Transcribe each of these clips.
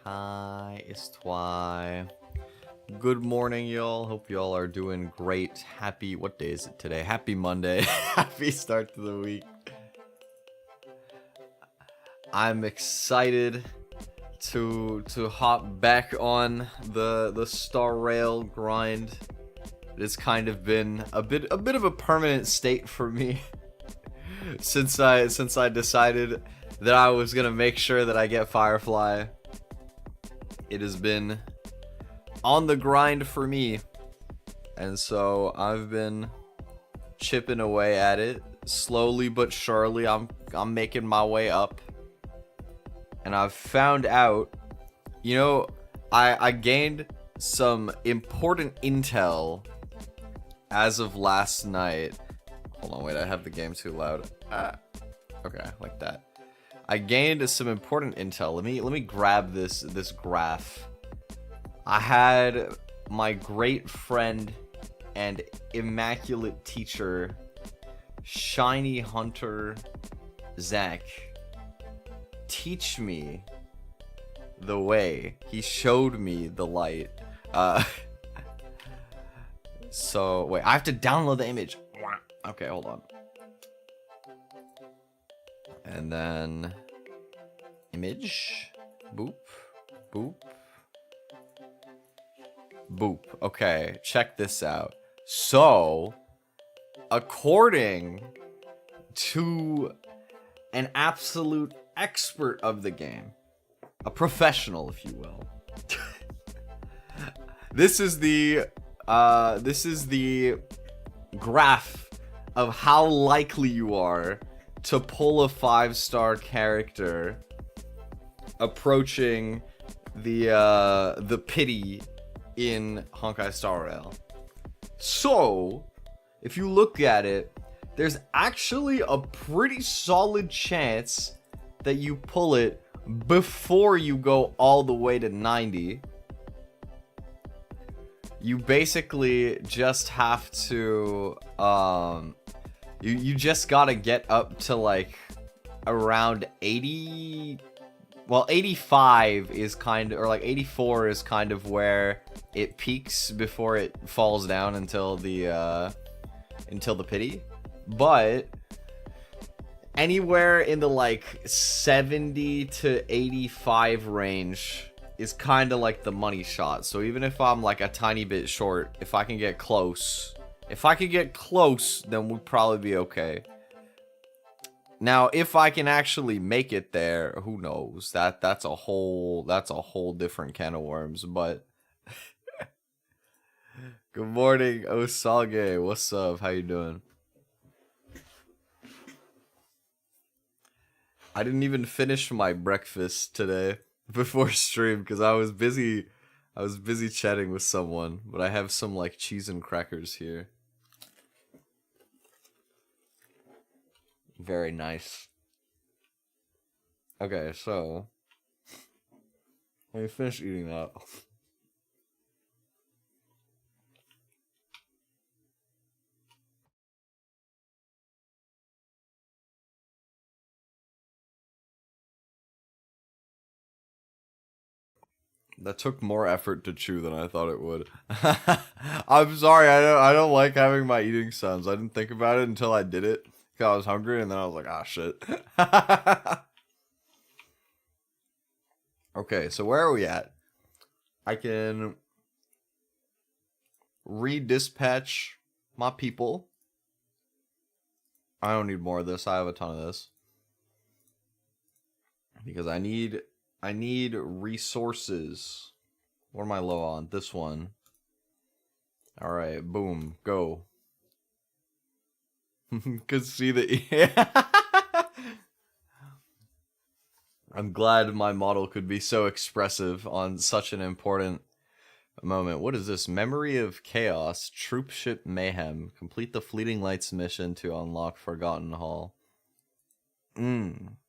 Hi, it's Twi. Good morning, y'all. Hope y'all are doing great. Happy, what day is it today? Happy Monday. Happy start to the week. I'm excited to hop back on the Star Rail grind. It's kind of been a bit of a permanent state for me since I decided that I was gonna make sure that I get Firefly. It has been on the grind for me, and so I've been chipping away at it slowly but surely. I'm making my way up, and I've found out, you know, I gained some important intel as of last night. Hold on, wait, I have the game too loud. Okay, like that. I gained some important intel. Let me grab this graph. I had my great friend and immaculate teacher, Shiny Hunter Zach, teach me the way. He showed me the light. So wait, I have to download the image. Okay, hold on. And then image, boop, boop, boop. Okay, check this out. So, according to an absolute expert of the game, a professional, if you will, this is the graph of how likely you are to pull a 5-star character approaching the pity in Honkai Star Rail. So, if you look at it, there's actually a pretty solid chance that you pull it before you go all the way to 90. You basically just have to you just gotta get up to like around 80. Well, 85 is kind of, or like 84 is kind of where it peaks before it falls down until the pity. But anywhere in the like 70 to 85 range is kind of like the money shot. So even if I'm like a tiny bit short, if I can get close, then we'll probably be okay. Now, if I can actually make it there, who knows? That's a whole different can of worms. But good morning, Osage. What's up? How you doing? I didn't even finish my breakfast today before stream because I was busy chatting with someone, but I have some like cheese and crackers here. Very nice. Okay, so let me finish eating that. That took more effort to chew than I thought it would. I'm sorry, I don't like having my eating sounds. I didn't think about it until I did it. Cause I was hungry and then I was like, ah, shit. Okay, so where are we at? I can redispatch my people. I don't need more of this. I have a ton of this. Because I need resources. What am I low on? This one. Alright, boom, go. Could see the I'm glad my model could be so expressive on such an important moment. What is this? Memory of Chaos, Troopship Mayhem. Complete the Fleeting Lights mission to unlock Forgotten Hall. Okay.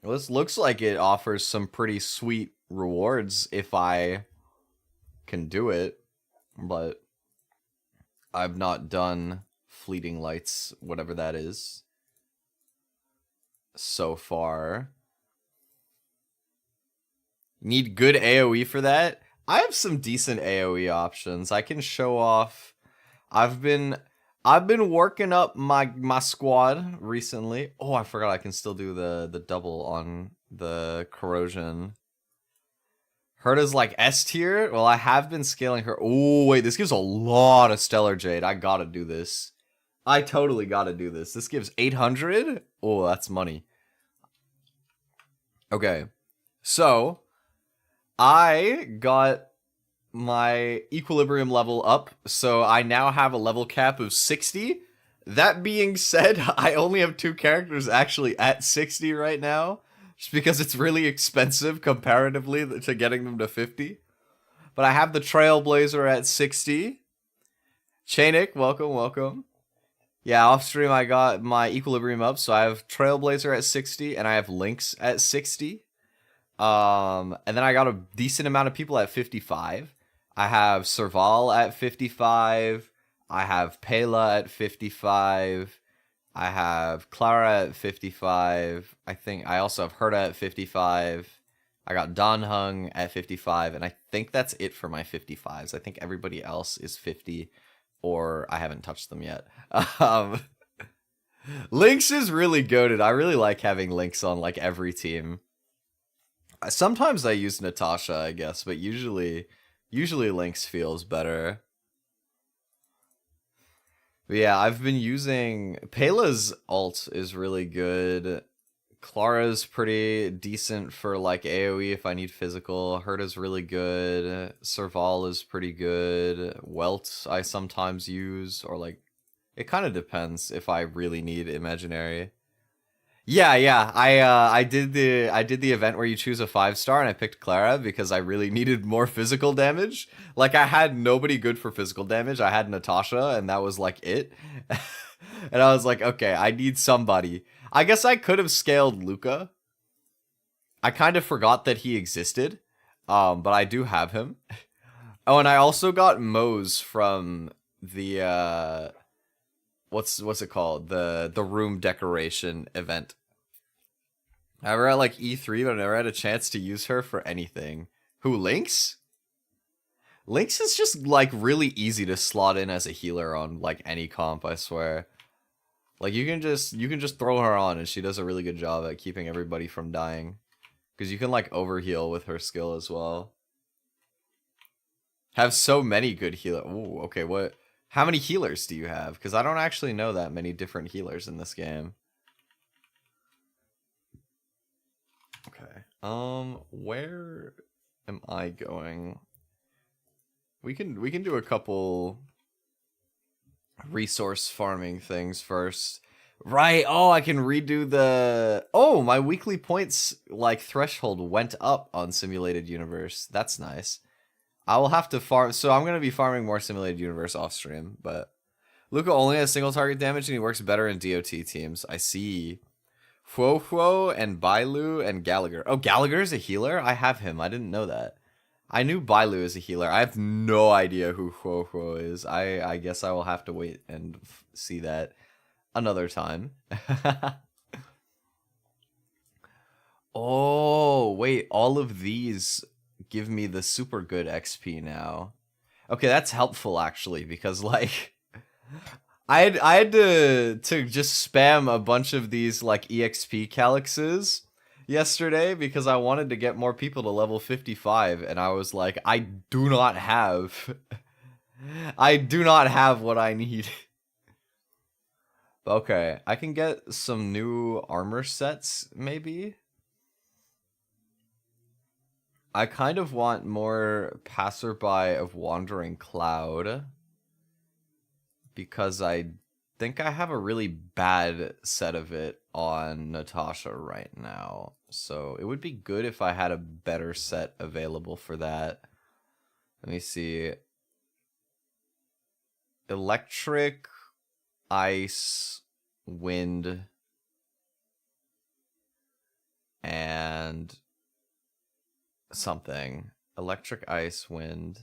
Well, this looks like it offers some pretty sweet rewards if I can do it, but I've not done Fleeting Lights, whatever that is, so far. Need good AoE for that? I have some decent AoE options. I can show off. I've been working up my squad recently. Oh, I forgot I can still do the double on the corrosion. Herta's like S tier. Well, I have been scaling her. Oh, wait, this gives a lot of Stellar Jade. I gotta do this. I totally gotta do this. This gives 800. Oh, that's money. Okay, so I got my equilibrium level up, so I now have a level cap of 60. That being said, I only have 2 characters actually at 60 right now, just because it's really expensive comparatively to getting them to 50. But I have the Trailblazer at 60. Chainik, welcome, welcome. Yeah, off stream I got my equilibrium up, so I have Trailblazer at 60, and I have Lynx at 60. And then I got a decent amount of people at 55. I have Serval at 55. I have Pela at 55. I have Clara at 55. I think I also have Herta at 55. I got Don Hung at 55, and I think that's it for my 55s. I think everybody else is 50, or I haven't touched them yet. Lynx is really goated. I really like having Lynx on like every team. Sometimes I use Natasha, I guess, but usually Lynx feels better. But yeah, I've been using Pela's ult is really good. Clara's pretty decent for like AoE if I need physical. Herta's really good. Serval is pretty good. Welt I sometimes use, or like it kind of depends if I really need imaginary. Yeah. I did the event where you choose a 5-star, and I picked Clara because I really needed more physical damage. Like I had nobody good for physical damage. I had Natasha, and that was like it. And I was like, okay, I need somebody. I guess I could have scaled Luca. I kind of forgot that he existed. But I do have him. Oh, and I also got Mose from the what's it called? The room decoration event. I never at like E3, but I never had a chance to use her for anything. Who, Lynx? Lynx is just like really easy to slot in as a healer on like any comp, I swear. Like you can just throw her on and she does a really good job at keeping everybody from dying. Because you can like overheal with her skill as well. Have so many good healers. Ooh, okay, what? How many healers do you have? Because I don't actually know that many different healers in this game. Okay. Where am I going? We can do a couple resource farming things first. Right. Oh, I can redo the... Oh, my weekly points like threshold went up on Simulated Universe. That's nice. I will have to farm... So I'm going to be farming more Simulated Universe off stream, but Luca only has single target damage and he works better in DOT teams. I see. Fuo and Bailu and Gallagher. Oh, Gallagher's a healer? I have him. I didn't know that. I knew Bailu is a healer. I have no idea who Fuo is. I guess I will have to wait and see that another time. Oh, wait. All of these give me the super good XP now. Okay, that's helpful actually, because like I had to just spam a bunch of these like EXP calyxes yesterday because I wanted to get more people to level 55, and I was like, I do not have what I need. Okay, I can get some new armor sets maybe. I kind of want more Passerby of Wandering Cloud, because I think I have a really bad set of it on Natasha right now. So it would be good if I had a better set available for that. Let me see. Electric, ice, wind, and something. Electric, ice, wind.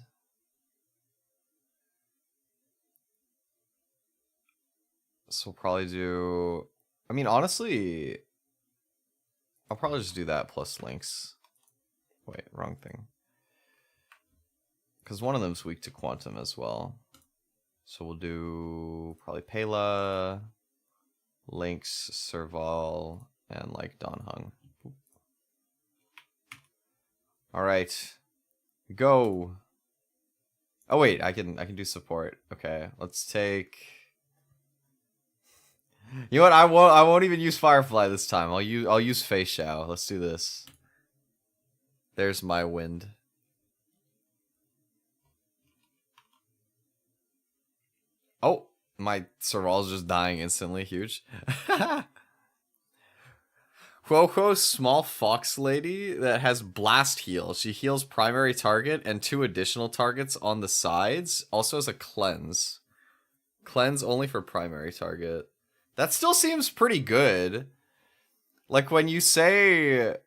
So we'll probably do... I mean, honestly, I'll probably just do that plus links. Wait, wrong thing. Because one of them's weak to quantum as well. So we'll do probably Pela, Lynx, Serval, and like Donhung. Alright. Go. Oh wait, I can do support. Okay, let's take... You know what? I won't even use Firefly this time. I'll use Fei Xiao. Let's do this. There's my wind. Oh, my Serval's just dying instantly. Huge. Huohuo's small fox lady that has blast heal. She heals primary target and 2 additional targets on the sides. Also has a cleanse. Cleanse only for primary target. That still seems pretty good. Like when you say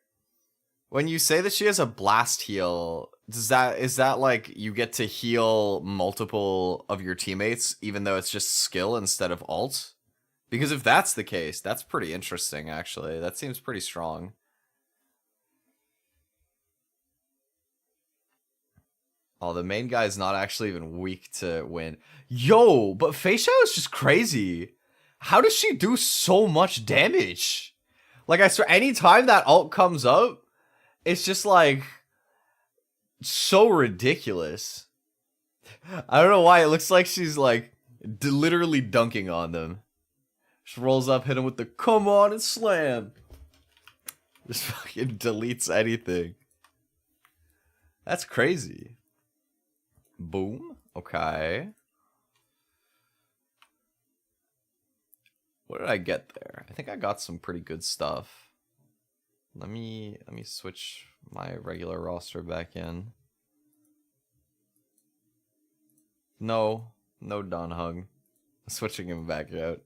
that she has a blast heal, is that like you get to heal multiple of your teammates even though it's just skill instead of ult? Because if that's the case, that's pretty interesting actually. That seems pretty strong. Oh, the main guy is not actually even weak to win. Yo, but Fei Xiao is just crazy. How does she do so much damage? Like, I swear, anytime that ult comes up, it's just, like, so ridiculous. I don't know why. It looks like she's, like, literally dunking on them. She rolls up, hit him with the come on and slam. Just fucking deletes anything. That's crazy. Boom. Okay. What did I get there? I think I got some pretty good stuff. Let me switch my regular roster back in. No Don Hung. Switching him back out.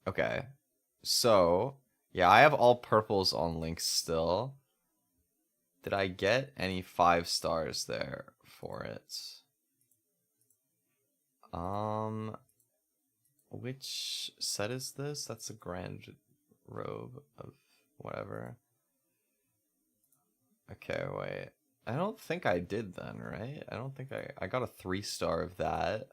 Okay. So, yeah, I have all purples on links still. Did I get any 5 stars there for it? Which set is this? That's a grand robe of whatever. Okay, wait. I don't think I did then, right? I don't think I got a 3-star of that.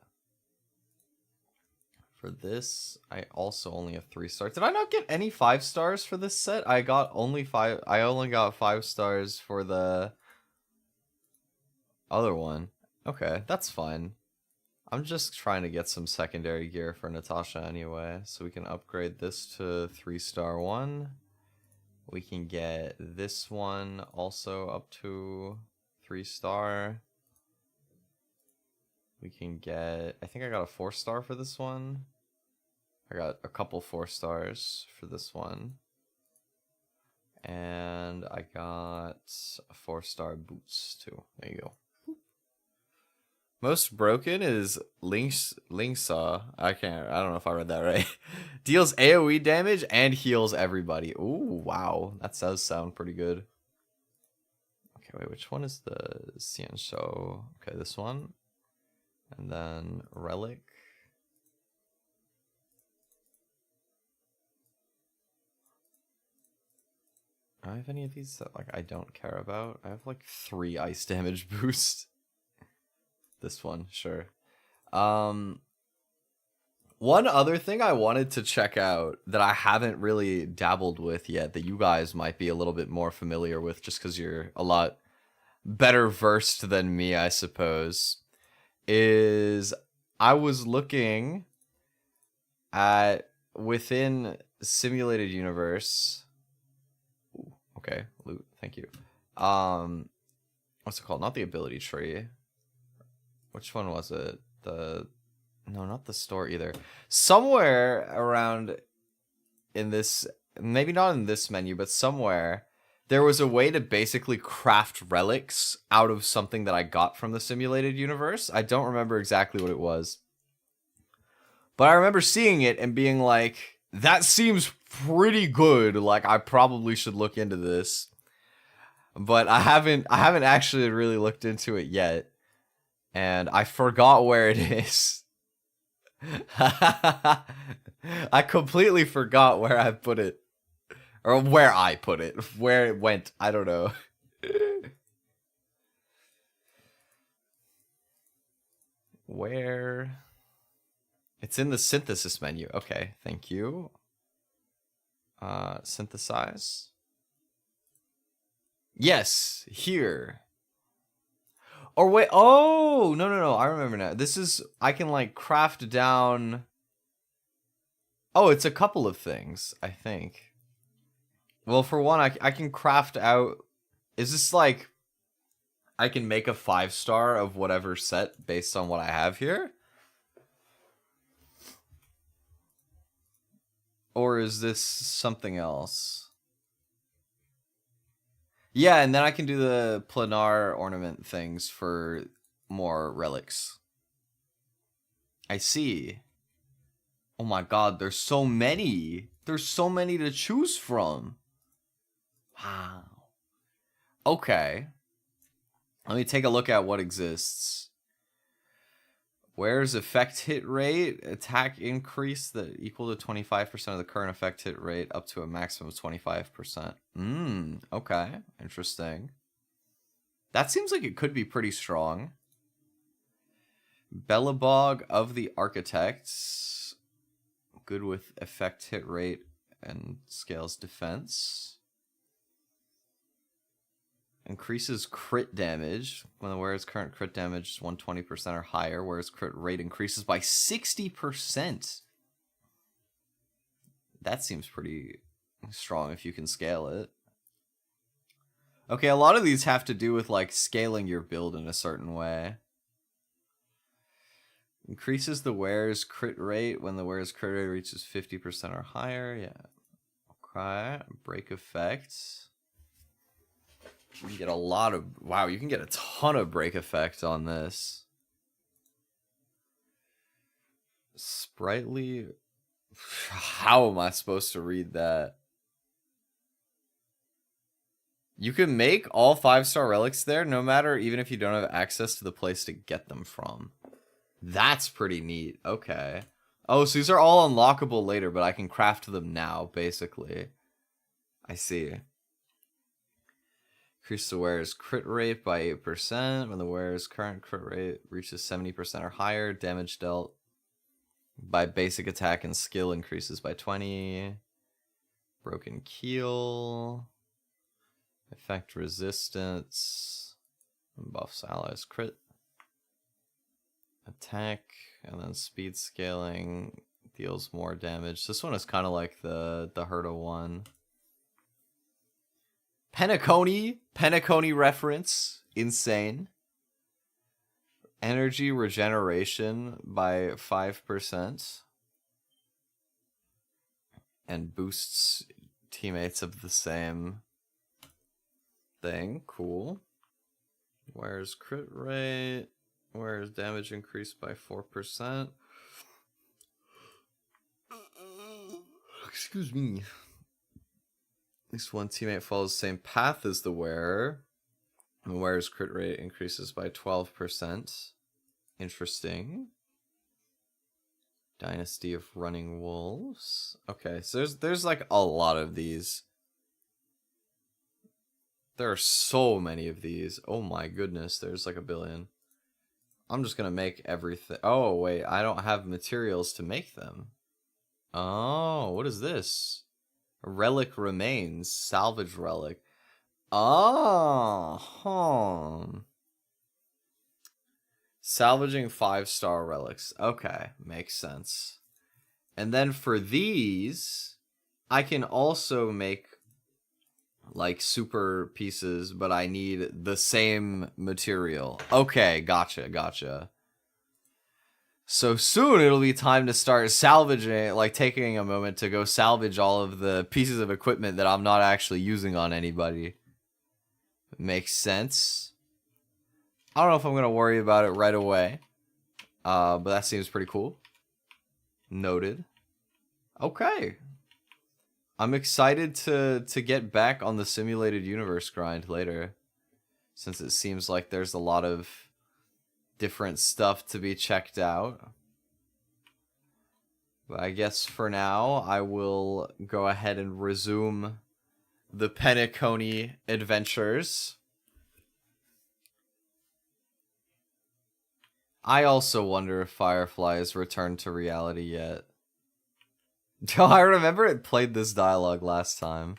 For this, I also only have 3 stars. Did I not get any 5 stars for this set? I only got 5 stars for the other one. Okay, that's fine. I'm just trying to get some secondary gear for Natasha anyway, so we can upgrade this to 3-star 1. We can get this one also up to 3-star. We can get... I think I got a 4-star for this one. I got a couple 4 stars for this one. And I got a 4-star boots too. There you go. Most broken is Linksaw. I don't know if I read that right. Deals AoE damage and heals everybody. Ooh, wow. That does sound pretty good. Okay, wait, which one is the Xianshou? Okay, this one. And then Relic. Do I have any of these that like I don't care about? I have like 3 ice damage boost. This one, sure. One other thing I wanted to check out that I haven't really dabbled with yet that you guys might be a little bit more familiar with just because you're a lot better versed than me, I suppose, is I was looking at within Simulated Universe. Ooh, okay, loot, thank you. What's it called? Not the ability tree. Which one was it? No, not the store either. Somewhere around in this, maybe not in this menu, but somewhere, there was a way to basically craft relics out of something that I got from the Simulated Universe. I don't remember exactly what it was. But I remember seeing it and being like, that seems pretty good. Like, I probably should look into this. But I haven't actually really looked into it yet. And I forgot where it is. I completely forgot where I put it. Or where I put it. Where it went. I don't know. Where? It's in the synthesis menu. Okay, thank you. Synthesize. Yes, here. Or wait, oh, no, I remember now. This is, I can like craft down. Oh, it's a couple of things, I think. Well, for one, I can craft out, is this like, I can make a 5-star of whatever set based on what I have here? Or is this something else? Yeah, and then I can do the planar ornament things for more relics. I see. Oh my god, there's so many. There's so many to choose from. Wow. Okay. Let me take a look at what exists. Where's effect hit rate? Attack increase that equal to 25% of the current effect hit rate up to a maximum of 25%. Okay. Interesting. That seems like it could be pretty strong. Bellabog of the Architects. Good with effect hit rate and scales defense. Increases crit damage when the wearer's current crit damage is 120% or higher, whereas crit rate increases by 60%. That seems pretty strong if you can scale it. Okay, a lot of these have to do with like scaling your build in a certain way. Increases the wearer's crit rate when the wearer's crit rate reaches 50% or higher. Yeah. Okay. Break effects. You can get a lot of, wow, you can get a ton of break effect on this. Sprightly, how am I supposed to read that? You can make all 5-star relics there, no matter, even if you don't have access to the place to get them from. That's pretty neat. Okay. Oh, so these are all unlockable later, but I can craft them now, basically. I see. Increase the wearer's crit rate by 8% when the wearer's current crit rate reaches 70% or higher. Damage dealt by basic attack and skill increases by 20. Broken keel. Effect resistance. Buffs allies crit. Attack. And then speed scaling deals more damage. This one is kind of like the Herta one. Penacony reference, insane. Energy regeneration by 5%. And boosts teammates of the same thing. Cool. Where's crit rate? Where is damage increased by 4%? Excuse me. At least one teammate follows the same path as the wearer. The wearer's crit rate increases by 12%. Interesting. Dynasty of Running Wolves. Okay, so there's like a lot of these. There are so many of these. Oh my goodness, there's like a billion. I'm just gonna make everything. Oh wait, I don't have materials to make them. Oh, what is this? Relic remains. Salvage relic. Oh, Salvaging 5-star relics. Okay, makes sense. And then for these, I can also make like super pieces, but I need the same material. Okay, gotcha. So soon it'll be time to start salvaging, like taking a moment to go salvage all of the pieces of equipment that I'm not actually using on anybody. Makes sense. I don't know if I'm going to worry about it right away. But that seems pretty cool. Noted. Okay. I'm excited to get back on the simulated universe grind later. Since it seems like there's a lot of different stuff to be checked out. But I guess for now, I will go ahead and resume the Penacony adventures. I also wonder if Firefly has returned to reality yet. Oh, I remember it played this dialogue last time.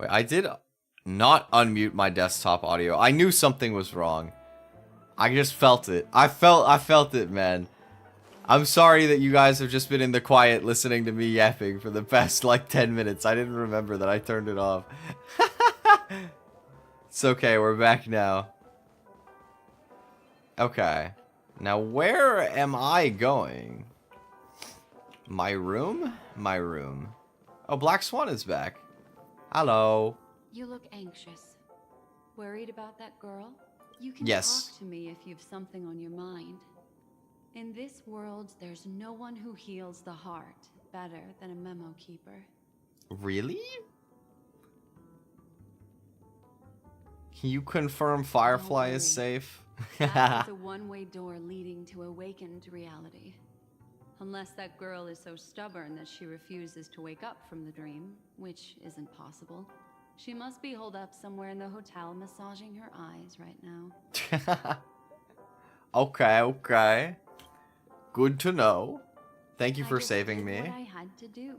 Wait, I did not unmute my desktop audio. I knew something was wrong. I just felt it. I felt it, man. I'm sorry that you guys have just been in the quiet listening to me yapping for the past like 10 minutes. I didn't remember that I turned it off. It's okay, we're back now. Okay. Now where am I going? My room? My room. Oh, Black Swan is back. Hello. You look anxious. Worried about that girl? You can Yes. talk to me if you've something on your mind. In this world, there's no one who heals the heart better than a memo keeper. Really? Can you confirm Firefly is safe? That is a one-way door leading to awakened reality. Unless that girl is so stubborn that she refuses to wake up from the dream, which isn't possible. She must be holed up somewhere in the hotel massaging her eyes right now. Okay. Good to know. Thank you for just saving did me. what I had to do.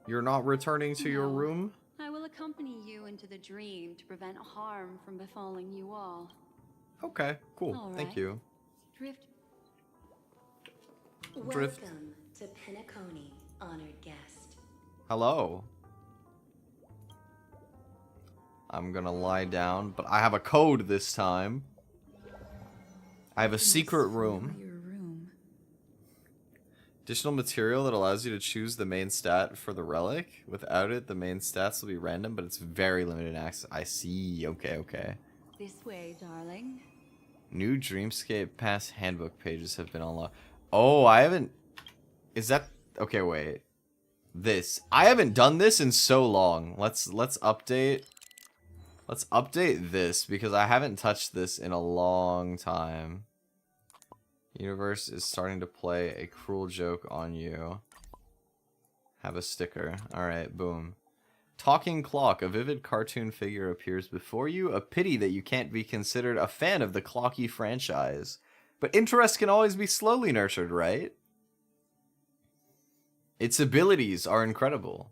You're not returning to your No. room? I will accompany you into the dream to prevent harm from befalling you all. Okay, cool. All Thank right. you. Drift. Drift. Welcome to Penacony, honored guest. Hello. I'm gonna lie down, but I have a code this time. I have a secret room. Your room. Additional material that allows you to choose the main stat for the relic. Without it, the main stats will be random, but it's very limited access. I see. Okay. This way, darling. New Dreamscape past handbook pages have been unlocked. Oh, I haven't... Is that... Okay, wait. This. I haven't done this in so long. Let's update... Let's update this, because I haven't touched this in a long time. Universe is starting to play a cruel joke on you. Have a sticker. Alright, boom. Talking clock. A vivid cartoon figure appears before you. A pity that you can't be considered a fan of the Clocky franchise. But interest can always be slowly nurtured, right? Its abilities are incredible.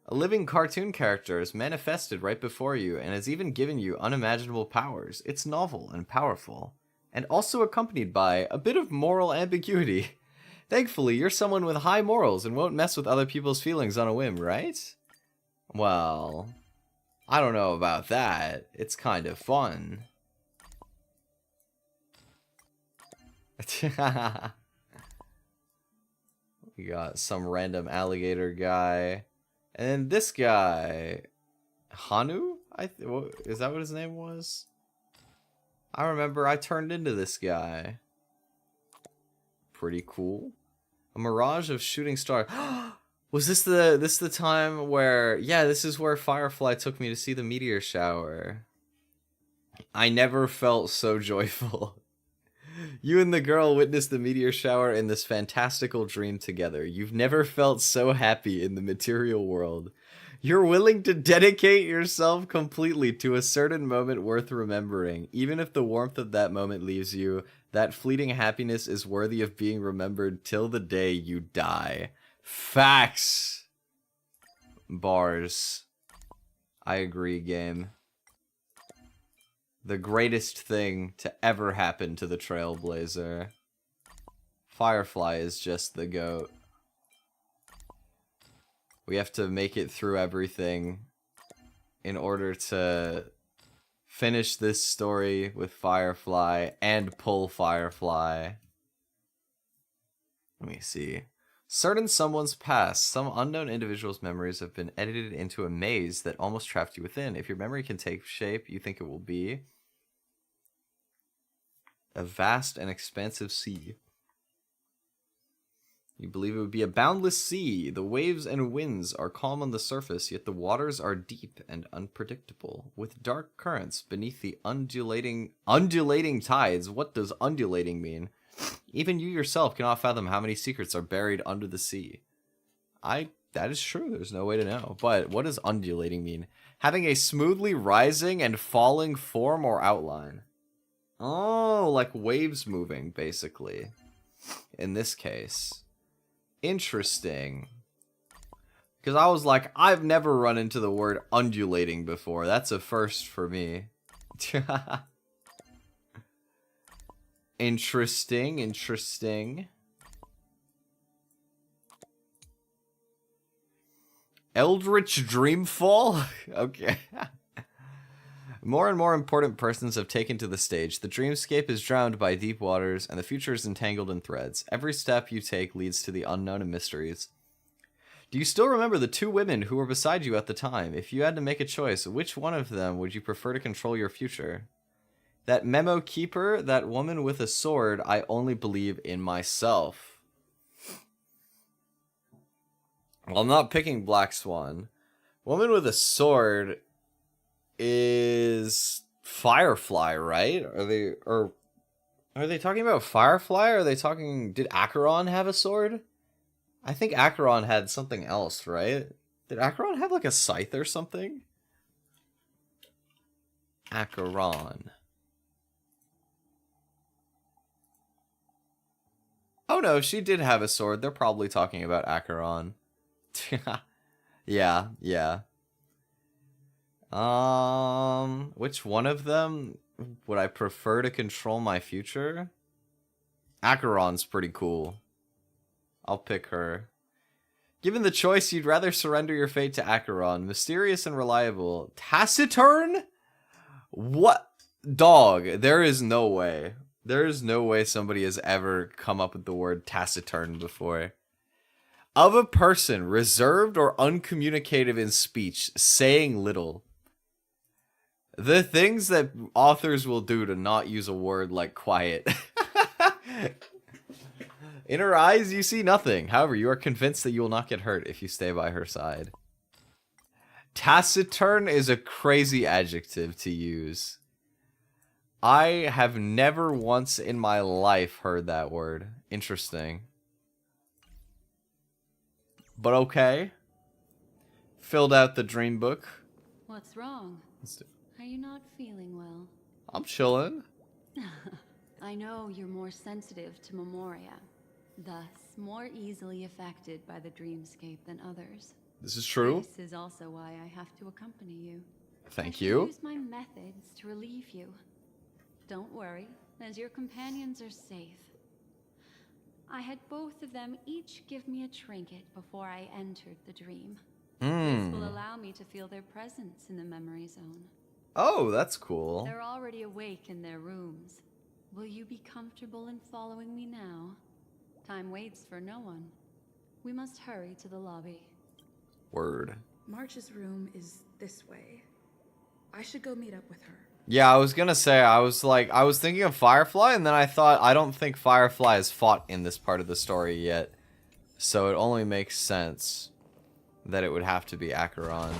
A living cartoon character is manifested right before you and has even given you unimaginable powers. It's novel and powerful, and also accompanied by a bit of moral ambiguity. Thankfully, you're someone with high morals and won't mess with other people's feelings on a whim, right? Well, I don't know about that. It's kind of fun. We got some random alligator guy. And then this guy, Hanu? Is that what his name was? I remember I turned into this guy. Pretty cool. A mirage of shooting stars. Was this the time where, yeah, this is where Firefly took me to see the meteor shower. I never felt so joyful. You and the girl witnessed the meteor shower in this fantastical dream together. You've never felt so happy in the material world. You're willing to dedicate yourself completely to a certain moment worth remembering. Even if the warmth of that moment leaves you, that fleeting happiness is worthy of being remembered till the day you die. Facts. Bars. I agree, game. The greatest thing to ever happen to the Trailblazer. Firefly is just the GOAT. We have to make it through everything in order to finish this story with Firefly and pull Firefly. Let me see. Certain someone's past, some unknown individual's memories have been edited into a maze that almost trapped you within. If your memory can take shape you think it will be, a vast and expansive sea. You believe it would be a boundless sea. The waves and winds are calm on the surface, yet the waters are deep and unpredictable, with dark currents beneath the undulating tides. What does undulating mean? Even you yourself cannot fathom how many secrets are buried under the sea. That is true. There's no way to know. But what does undulating mean? Having a smoothly rising and falling form or outline. Oh, like waves moving, basically. In this case. Interesting. Because I was like, I've never run into the word undulating before. That's a first for me. Interesting, interesting. Eldritch Dreamfall? Okay. More and more important persons have taken to the stage. The dreamscape is drowned by deep waters, and the future is entangled in threads. Every step you take leads to the unknown and mysteries. Do you still remember the two women who were beside you at the time? If you had to make a choice, which one of them would you prefer to control your future? That memo keeper, that woman with a sword, I only believe in myself. Well, I'm not picking Black Swan. Woman with a sword is Firefly, right? Are they talking about Firefly, or are they talking... Did Acheron have a sword? I think Acheron had something else, right? Did Acheron have like a scythe or something? Acheron. Oh no, she did have a sword. They're probably talking about Acheron. Yeah. Which one of them would I prefer to control my future? Acheron's pretty cool. I'll pick her. Given the choice, you'd rather surrender your fate to Acheron. Mysterious and reliable. Taciturn? What? Dog, there is no way. There is no way somebody has ever come up with the word taciturn before. Of a person, reserved or uncommunicative in speech, saying little. The things that authors will do to not use a word like quiet. In her eyes, you see nothing. However, you are convinced that you will not get hurt if you stay by her side. Taciturn is a crazy adjective to use. I have never once in my life heard that word. Interesting. But okay. Filled out the dream book. What's wrong? Are you not feeling well? I'm chilling. I know you're more sensitive to memoria, thus more easily affected by the dreamscape than others. This is true. This is also why I have to accompany you. Thank I you. use my methods to relieve you. Don't worry, as your companions are safe. I had both of them each give me a trinket before I entered the dream. This will allow me to feel their presence in the memory zone. Oh, that's cool. They're already awake in their rooms. Will you be comfortable in following me now? Time waits for no one. We must hurry to the lobby. Word. March's room is this way. I should go meet up with her. Yeah, I was gonna say, I was thinking of Firefly, and then I thought, I don't think Firefly has fought in this part of the story yet. So it only makes sense that it would have to be Acheron.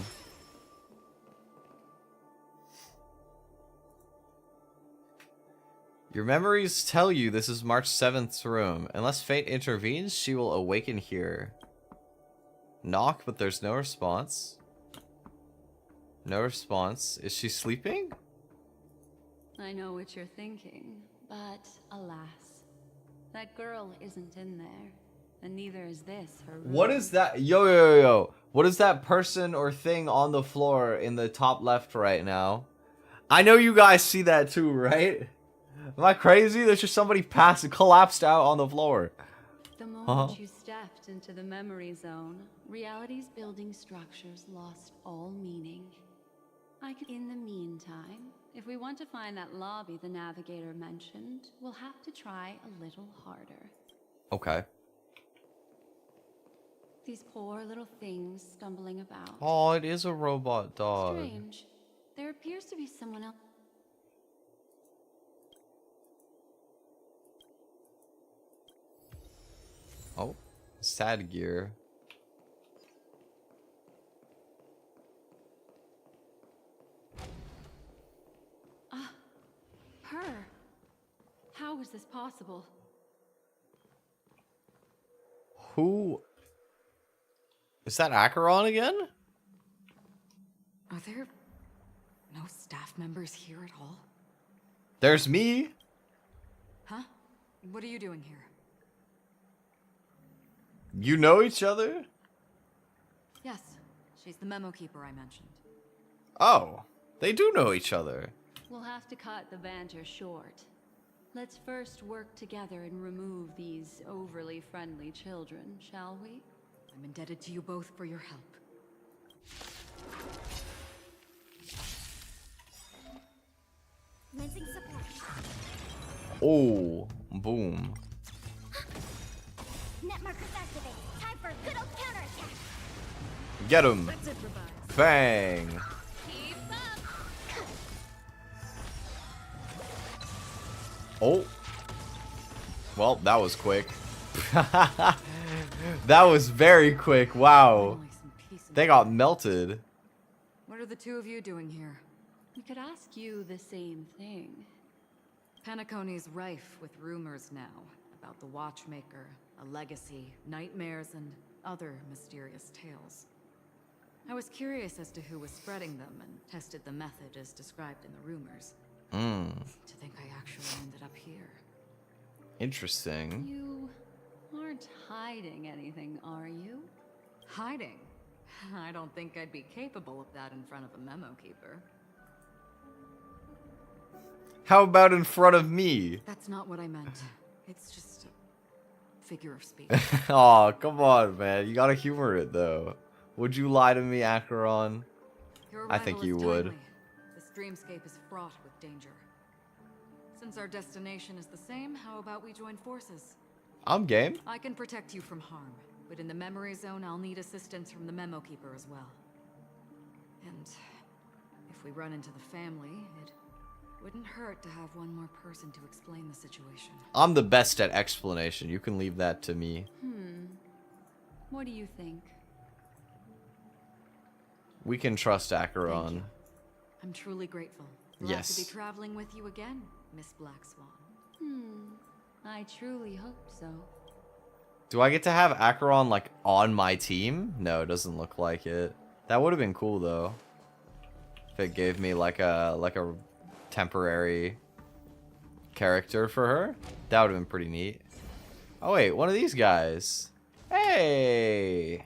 Your memories tell you this is March 7th's room. Unless fate intervenes, she will awaken here. Knock, but there's no response. No response. Is she sleeping? I know what you're thinking, but alas, that girl isn't in there, and neither is this her room. What is that? Yo. What is that person or thing on the floor in the top left right now? I know you guys see that too, right? Am I crazy? There's just somebody collapsed out on the floor. The moment you stepped into the memory zone, reality's building structures lost all meaning. In the meantime, if we want to find that lobby the navigator mentioned, we'll have to try a little harder. Okay. These poor little things stumbling about. Oh, it is a robot dog. Strange. There appears to be someone else. Oh, sad gear. Her. How is this possible? Who? Is that Acheron again? Are there no staff members here at all? There's me. Huh? What are you doing here? You know each other? Yes, she's the memo keeper I mentioned. Oh, they do know each other. We'll have to cut the banter short. Let's first work together and remove these overly friendly children, shall we? I'm indebted to you both for your help. Commencing support. Oh, boom. Net markers activate. Time for a good old counterattack. Get him. Let's improvise. Bang. Keep up. Oh. Well, that was quick. That was very quick. Wow. Finally, some peace and They got melted. What are the two of you doing here? We could ask you the same thing. Penacony's rife with rumors now about the Watchmaker, a legacy, nightmares, and other mysterious tales. I was curious as to who was spreading them and tested the method as described in the rumors. To think I actually ended up here. Interesting. You aren't hiding anything, are you? Hiding? I don't think I'd be capable of that in front of a memo keeper. How about in front of me? That's not what I meant. It's just a figure of speech. Aw, come on, man. You gotta humor it, though. Would you lie to me, Acheron? Your I think arrival you is would. timely. This dreamscape is fraught with danger. Since our destination is the same, how about we join forces? I'm game. I can protect you from harm, but in the memory zone, I'll need assistance from the memo keeper as well. And if we run into the family, it wouldn't hurt to have one more person to explain the situation. I'm the best at explanation. You can leave that to me. What do you think? We can trust Acheron. you. I'm truly grateful. Glad Yes. to be traveling with you again, Miss Black Swan. I truly hope so. Do I get to have Acheron, like, on my team? No, it doesn't look like it. That would have been cool, though. If it gave me, like a temporary character for her. That would have been pretty neat. Oh, wait, one of these guys. Hey!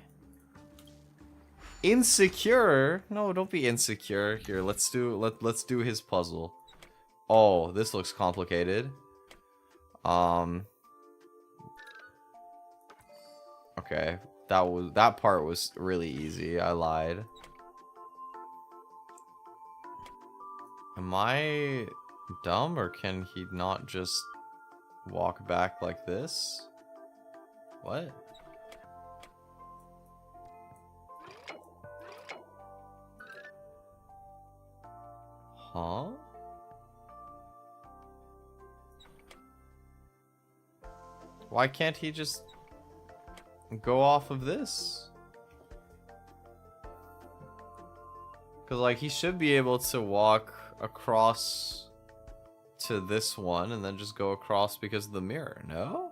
Insecure? No, don't be insecure. Here, let's do his puzzle. Oh, this looks complicated. Okay, that part was really easy. I lied. Am I dumb, or can he not just walk back like this? What? Huh? Why can't he just go off of this? Because, like, he should be able to walk across to this one and then just go across because of the mirror, no?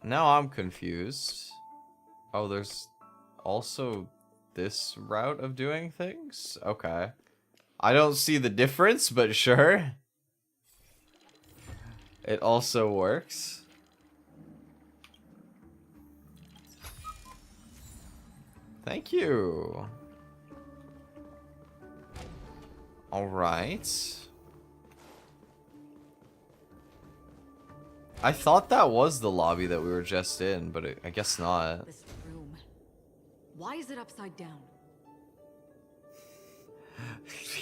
Now I'm confused. Oh, there's also this route of doing things? Okay. I don't see the difference, but sure. It also works. Thank you. Alright. I thought that was the lobby that we were just in, but I guess not. This room. Why is it upside down?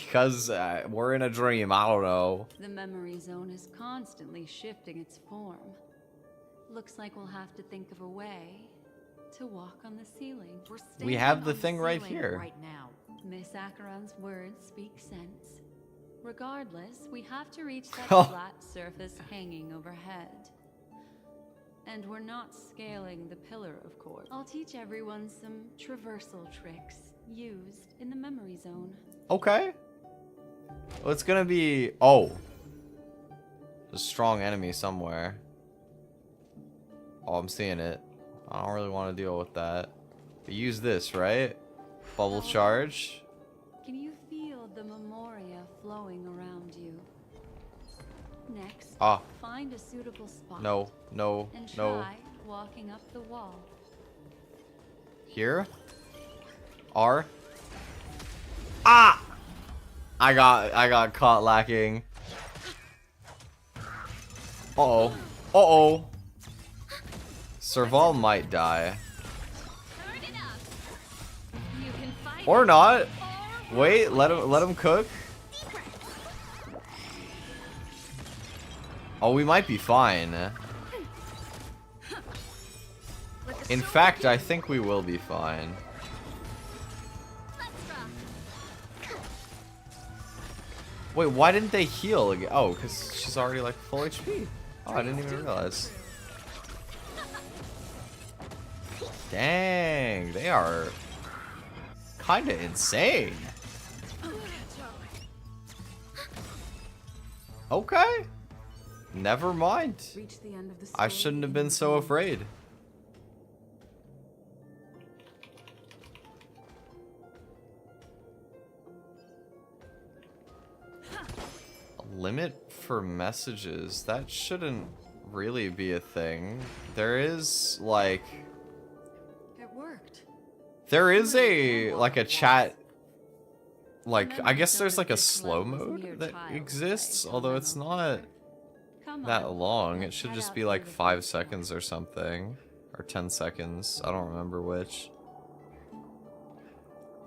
Because we're in a dream, I don't know. The memory zone is constantly shifting its form. Looks like we'll have to think of a way to walk on the ceiling. We're We standing have the on thing right ceiling here. Right now. Miss Acheron's words speak sense. Regardless, we have to reach that Oh. flat surface hanging overhead. And we're not scaling the pillar, of course. I'll teach everyone some traversal tricks used in the memory zone. Okay. Well, it's gonna be... Oh. There's a strong enemy somewhere. Oh, I'm seeing it. I don't really want to deal with that. But use this, right? Bubble charge. Can you feel the memoria flowing around you? Next, Ah. find a suitable spot. No, no, And no. try walking up the wall. Here? R? Ah! I got caught lacking. Uh-oh. Uh-oh. Serval might die. Turn it up. You can fight Or it, not. or Wait, let him cook. deeper. Oh, we might be fine. Let the In show fact, begin. I think we will be fine. Let's rock. Wait, why didn't they heal again? Oh, because she's already like full HP. Oh, I didn't even realize. Dang, they are kind of insane. Okay. Never mind. Reach the end of the I story shouldn't have in been the so zone. afraid. A limit for messages. That shouldn't really be a thing. There is like It worked. there is a like a chat like I guess there's like a slow mode that exists, although it's not Come that on, long. It let's should head just out be to like the 5 firefly. seconds or something. Or 10 seconds. I don't remember which.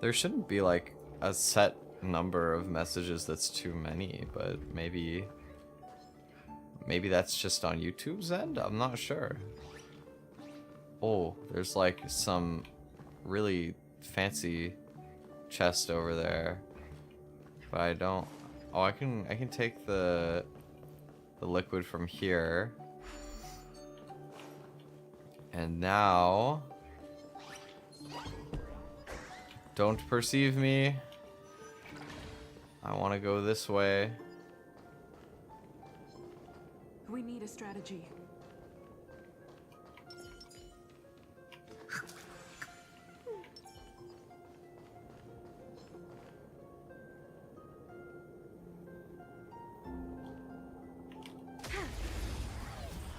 There shouldn't be like a set number of messages that's too many, but maybe that's just on YouTube's end? I'm not sure. Oh, there's like some really fancy chest over there. But I don't... Oh, I can take the liquid from here. And now... Don't perceive me. I want to go this way. We need a strategy.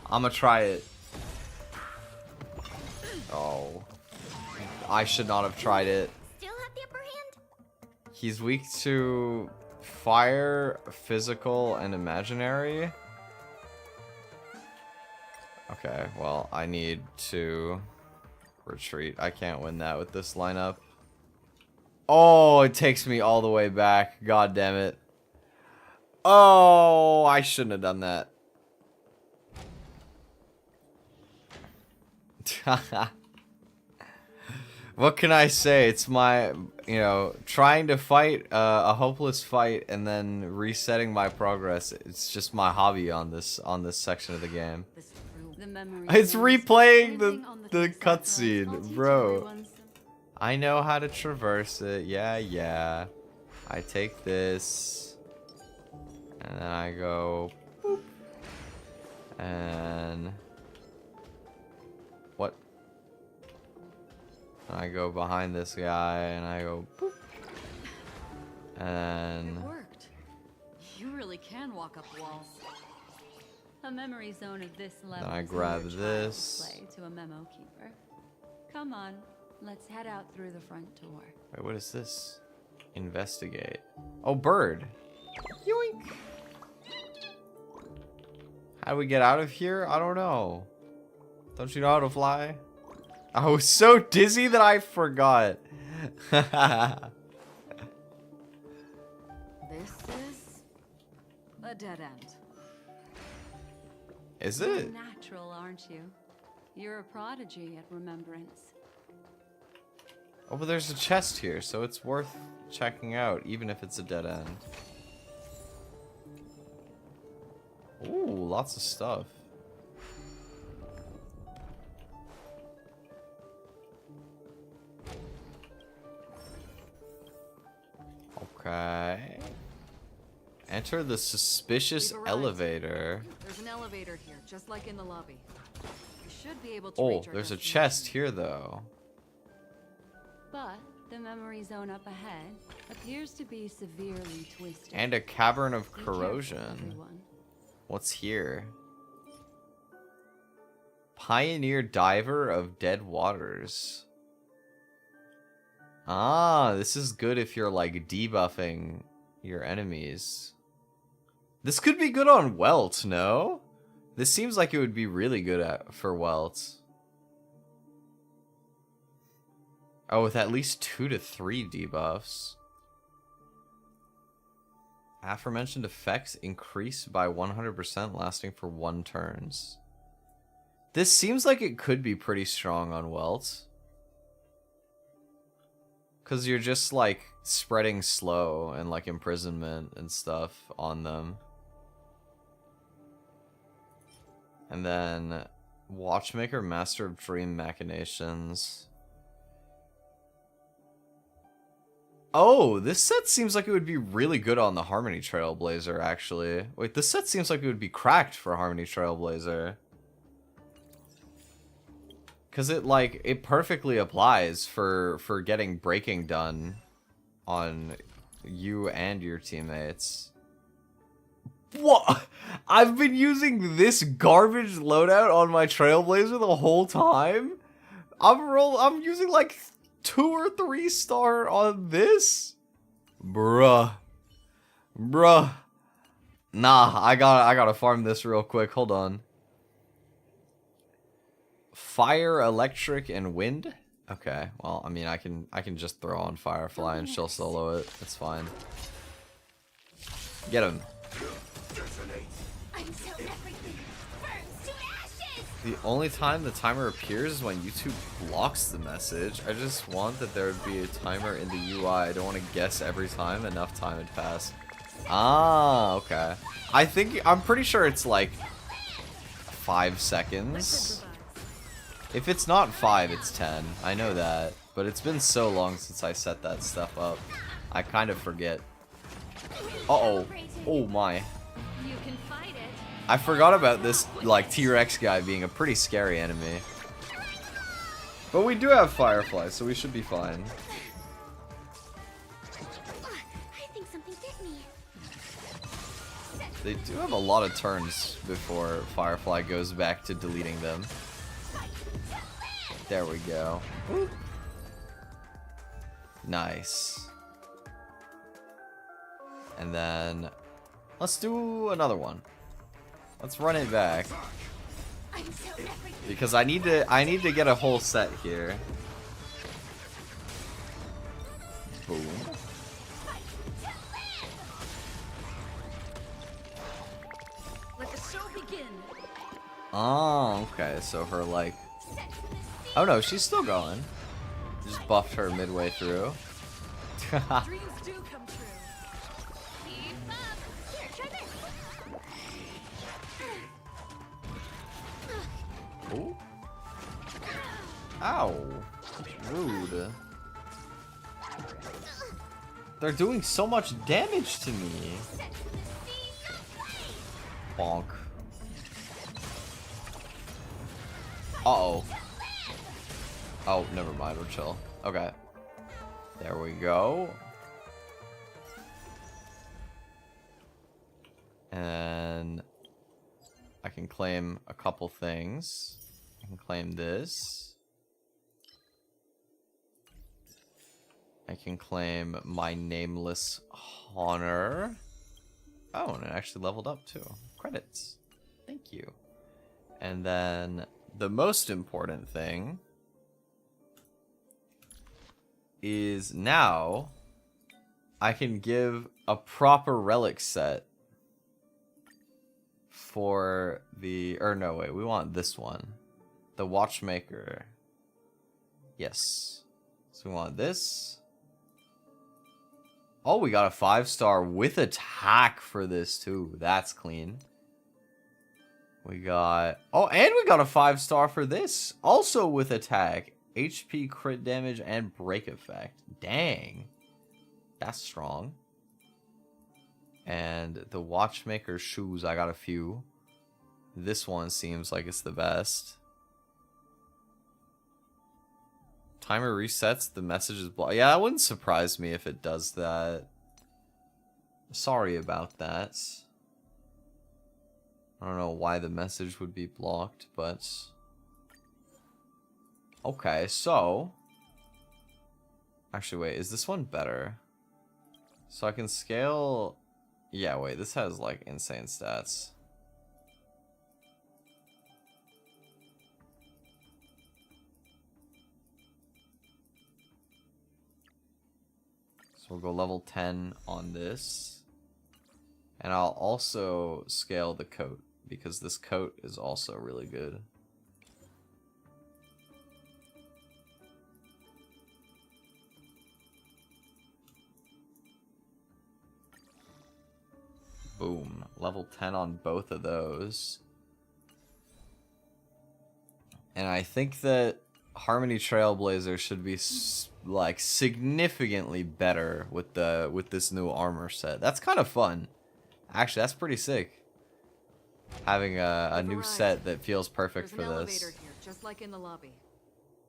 I'm gonna try it. Oh. I should not have tried it. Still have the upper hand? He's weak to fire, physical, and imaginary. Okay, well, I need to retreat. I can't win that with this lineup. Oh, it takes me all the way back. God damn it. Oh, I shouldn't have done that. What can I say? It's my you know, trying to fight a hopeless fight and then resetting my progress. It's just my hobby on this section of the game. The memory It's zone replaying standing on the things that girls cutscene, told you bro. everyone's- I know how to traverse it. Yeah. I take this, and then I go, boop, and what? I go behind this guy, and I go, boop, and It worked. You really can walk up walls. A memory zone of this level. I is grab more child's this. Play to a memo keeper. Come on, let's head out through the front door. wait, what is this? Investigate. Oh, bird. Yoink. How do we get out of here? I don't know. Don't you know how to fly? I was so dizzy that I forgot. This is a dead end. Is You're it? natural, aren't you? You're a prodigy at remembrance. Oh, but there's a chest here, so it's worth checking out, even if it's a dead end. Ooh, lots of stuff. Okay. Enter the suspicious We've arrived. elevator. There's an elevator here, just like in the lobby. We should be able to Oh, reach our there's a destination. chest here, though. But the memory zone up ahead appears to be severely twisted. And a cavern of Be careful, corrosion. everyone. What's here? Pioneer Diver of Dead Waters. Ah, this is good if you're like debuffing your enemies. This could be good on Welt, no? This seems like it would be really good for Welt. Oh, with at least 2 to 3 debuffs. Aforementioned effects increase by 100%, lasting for 1 turns. This seems like it could be pretty strong on Welt. Because you're just like spreading slow and like imprisonment and stuff on them. And then Watchmaker, Master of Dream Machinations. Oh, this set seems like it would be really good on the Harmony Trailblazer, actually. Wait, this set seems like it would be cracked for Harmony Trailblazer. Because it perfectly applies for getting breaking done on you and your teammates. What? I've been using this garbage loadout on my Trailblazer the whole time? I'm using like 2 or 3 star on this? Bruh. Nah, I gotta farm this real quick. Hold on. Fire, electric, and wind? Okay, well, I mean, I can just throw on Firefly and she'll solo it. It's fine. Get him. Until everything burns to ashes! The only time the timer appears is when YouTube blocks the message. I just want that there would be a timer in the UI. I don't want to guess every time enough time had passed. Ah, okay. I'm pretty sure it's like 5 seconds. If it's not 5, it's 10. I know that. But it's been so long since I set that stuff up. I kind of forget. Uh-oh. Oh my. You can fight it. I forgot about this, like, T-Rex guy being a pretty scary enemy. But we do have Firefly, so we should be fine. I think something bit me. They do have a lot of turns before Firefly goes back to deleting them. There we go. Woo. Nice. And then let's do another one. Let's run it back because I need to get a whole set here. Boom. Let the show begin. Oh, okay. So her like. Oh no, she's still going. Just buffed her midway through. Dreams do come true. Keep up. Here, try this. Ooh. Ow. Rude. They're doing so much damage to me. Bonk. Uh-oh. Oh, never mind. We're chill. Okay. There we go. And I can claim a couple things. I can claim this. I can claim my nameless honor. Oh, and it actually leveled up too. Credits. Thank you. And then the most important thing is now I can give a proper relic set for the, or no, wait, we want this one. The watchmaker. Yes. So we want this. Oh, we got a 5-star with attack for this too. That's clean. We got, oh, and we got a 5-star for this. Also with attack. HP, crit damage, and break effect. Dang. That's strong. And the watchmaker's shoes, I got a few. This one seems like it's the best. Timer resets, the message is blocked. Yeah, that wouldn't surprise me if it does that. Sorry about that. I don't know why the message would be blocked, but... Okay, so... Actually, wait, is this one better? So I can scale... Yeah, wait, this has, like, insane stats. So we'll go level 10 on this. And I'll also scale the coat, because this coat is also really good. Boom. Level 10 on both of those. And I think that Harmony Trailblazer should be like significantly better with this new armor set. That's kind of fun. Actually, that's pretty sick. Having a new set that feels perfect for There's an this. elevator here, just like in the lobby.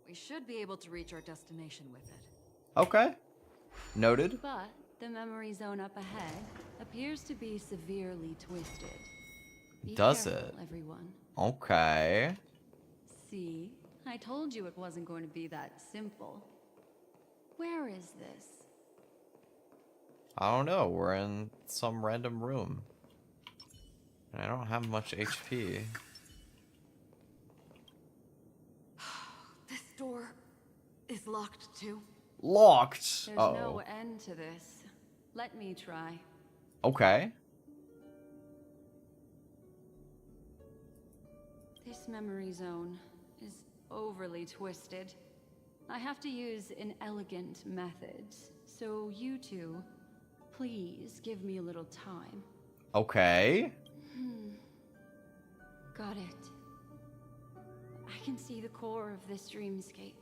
We should be able to reach our destination with it. Okay. Noted. But the memory zone up ahead appears to be severely twisted. Be Does careful, it? everyone. Okay. See? I told you it wasn't going to be that simple. Where is this? I don't know. We're in some random room. And I don't have much HP. This door is locked too. Locked! There's Uh-oh. no end to this. Let me try. Okay. This memory zone is overly twisted. I have to use an elegant method. So you two, please give me a little time. Okay. Got it. I can see the core of this dreamscape.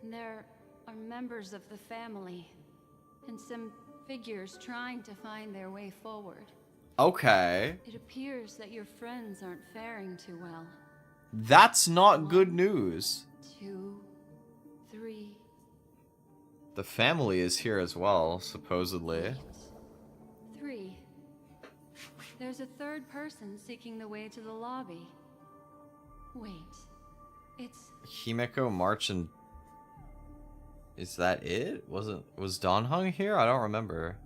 And there are members of the family. And some figures trying to find their way forward. Okay. It appears that your friends aren't faring too well. That's not good news. 2, 3, The family is here as well, supposedly. 3. There's a third person seeking the way to the lobby. Wait. It's... Himeko, March, and... Is that it? Was Donhung here? I don't remember.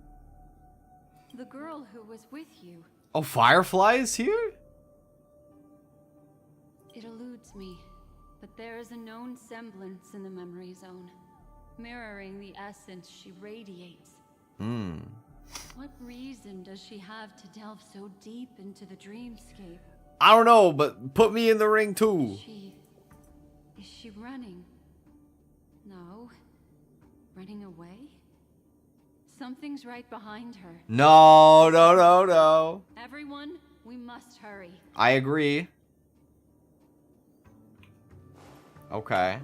the girl who was with you. Oh, Firefly is here? It eludes me, but there is a known semblance in the memory zone, mirroring the essence she radiates. What reason does she have to delve so deep into the dreamscape? I don't know, but put me in the ring too. Is she running? No. Running away? Something's right behind her. No, no, no, no. Everyone, we must hurry. I agree. Okay.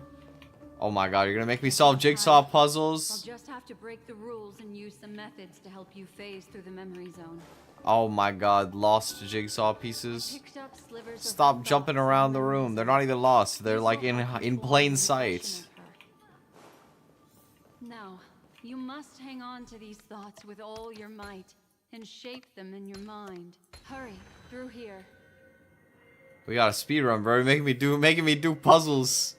Oh my god, you're gonna make me solve jigsaw I'll puzzles? just have to break the rules and use some methods to help you phase through the memory zone. Oh my god, lost jigsaw pieces. Picked up slivers of Stop her jumping thoughts around and the room. memories. They're not even lost. They're This like will in help you form plain an sight. impression of her. Now, you must hang on to these thoughts with all your might and shape them in your mind. Hurry, through here. We got a speed run, bro. Making me do puzzles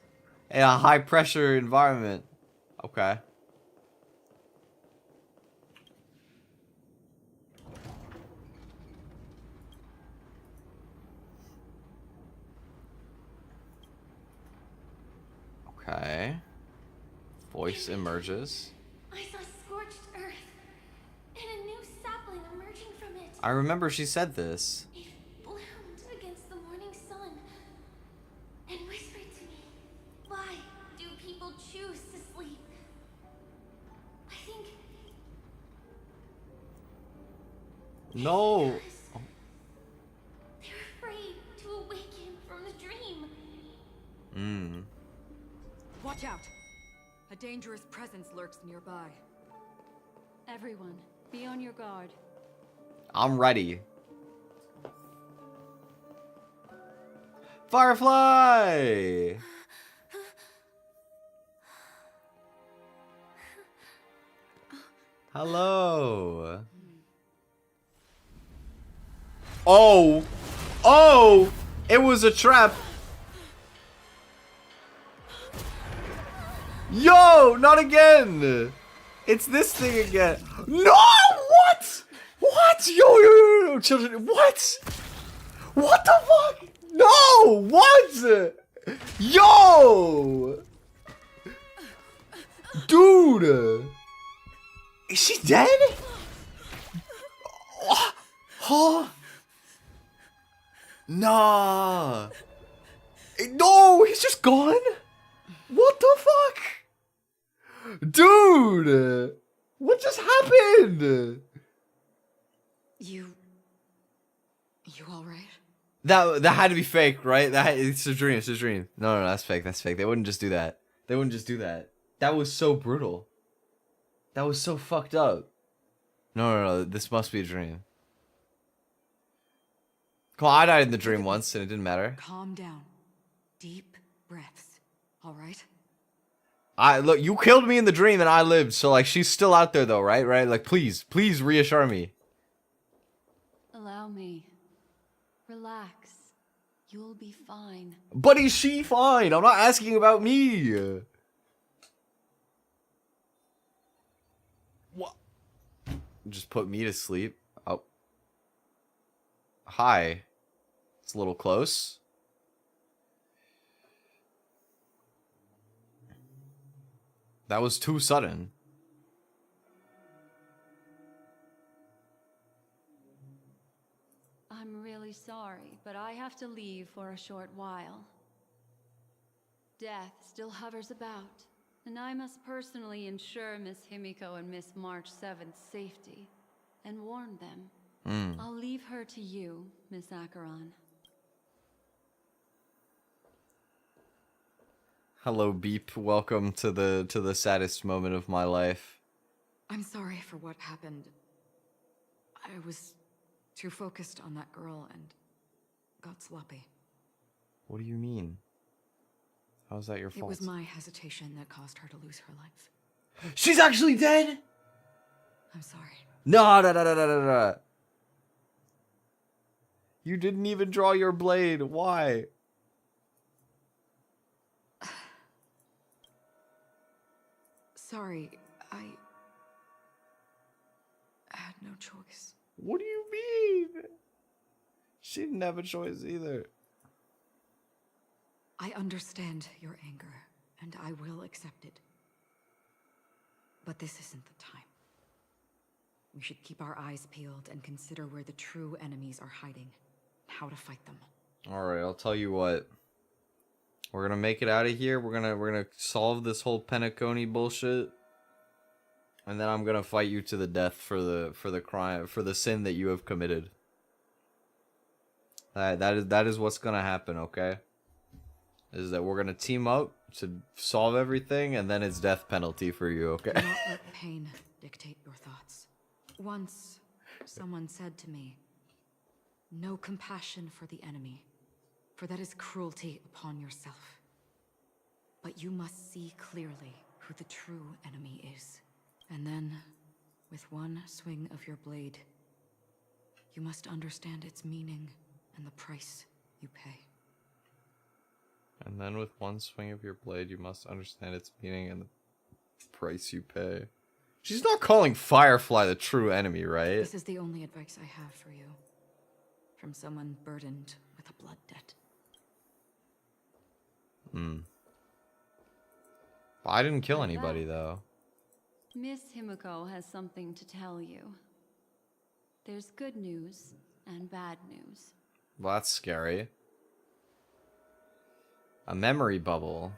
in a high pressure environment. Okay. Okay. Voice emerges. I saw scorched earth and a new sapling emerging from it. I remember she said this. It bloomed against the morning sun and whispered to me, "Why do people choose to sleep?" I think No. because they're afraid to awaken from the dream. Hmm. Watch out! A dangerous presence lurks nearby. Everyone, be on your guard. I'm ready. Firefly! Hello. Oh! Oh! It was a trap! Yo! Not again! It's this thing again. No! What? What? Yo, yo, yo, yo, children. What? What the fuck? No! What? Yo! Dude! Is she dead? Huh? Nah. No, he's just gone? What the fuck? Dude! What just happened? You alright? That had to be fake, right? It's a dream, it's a dream. No, that's fake, that's fake. They wouldn't just do that. They wouldn't just do that. That was so brutal. That was so fucked up. No, this must be a dream. Come on, I died in the dream once and it didn't matter. Calm down. Deep breaths. Alright? Look, you killed me in the dream and I lived, so like she's still out there though, right? Right? Like please reassure me. Allow me. Relax. You'll be fine. But is she fine? I'm not asking about me. What? Just put me to sleep. Oh. Hi. It's a little close. That was too sudden. I'm really sorry, but I have to leave for a short while. Death still hovers about, and I must personally ensure Miss Himiko and Miss March 7th's safety, and warn them. I'll leave her to you, Miss Acheron. Hello, Beep. Welcome to the saddest moment of my life. I'm sorry for what happened. I was too focused on that girl and got sloppy. What do you mean? How's that your fault? It was my hesitation that caused her to lose her life. She's actually dead? I'm sorry. No. You didn't even draw your blade. Why? Sorry, I had no choice. What do you mean? She didn't have a choice either. I understand your anger, and I will accept it. But this isn't the time. We should keep our eyes peeled and consider where the true enemies are hiding, and how to fight them. Alright, I'll tell you what. We're gonna make it out of here. We're gonna solve this whole Penacony bullshit. And then I'm gonna fight you to the death for the crime, for the sin that you have committed. That is what's gonna happen, okay? Is that we're gonna team up to solve everything, and then it's death penalty for you, okay? Do not let pain dictate your thoughts. Once, someone said to me, "No compassion for the enemy, for that is cruelty upon yourself. But you must see clearly who the true enemy is. And then, with one swing of your blade, you must understand its meaning and the price you pay." And then with one swing of your blade, you must understand its meaning and the price you pay. She's not calling Firefly the true enemy, right? This is the only advice I have for you. From someone burdened with a blood debt. I didn't kill anybody, though. Miss Himiko has something to tell you. There's good news and bad news. Well, that's scary. A memory bubble.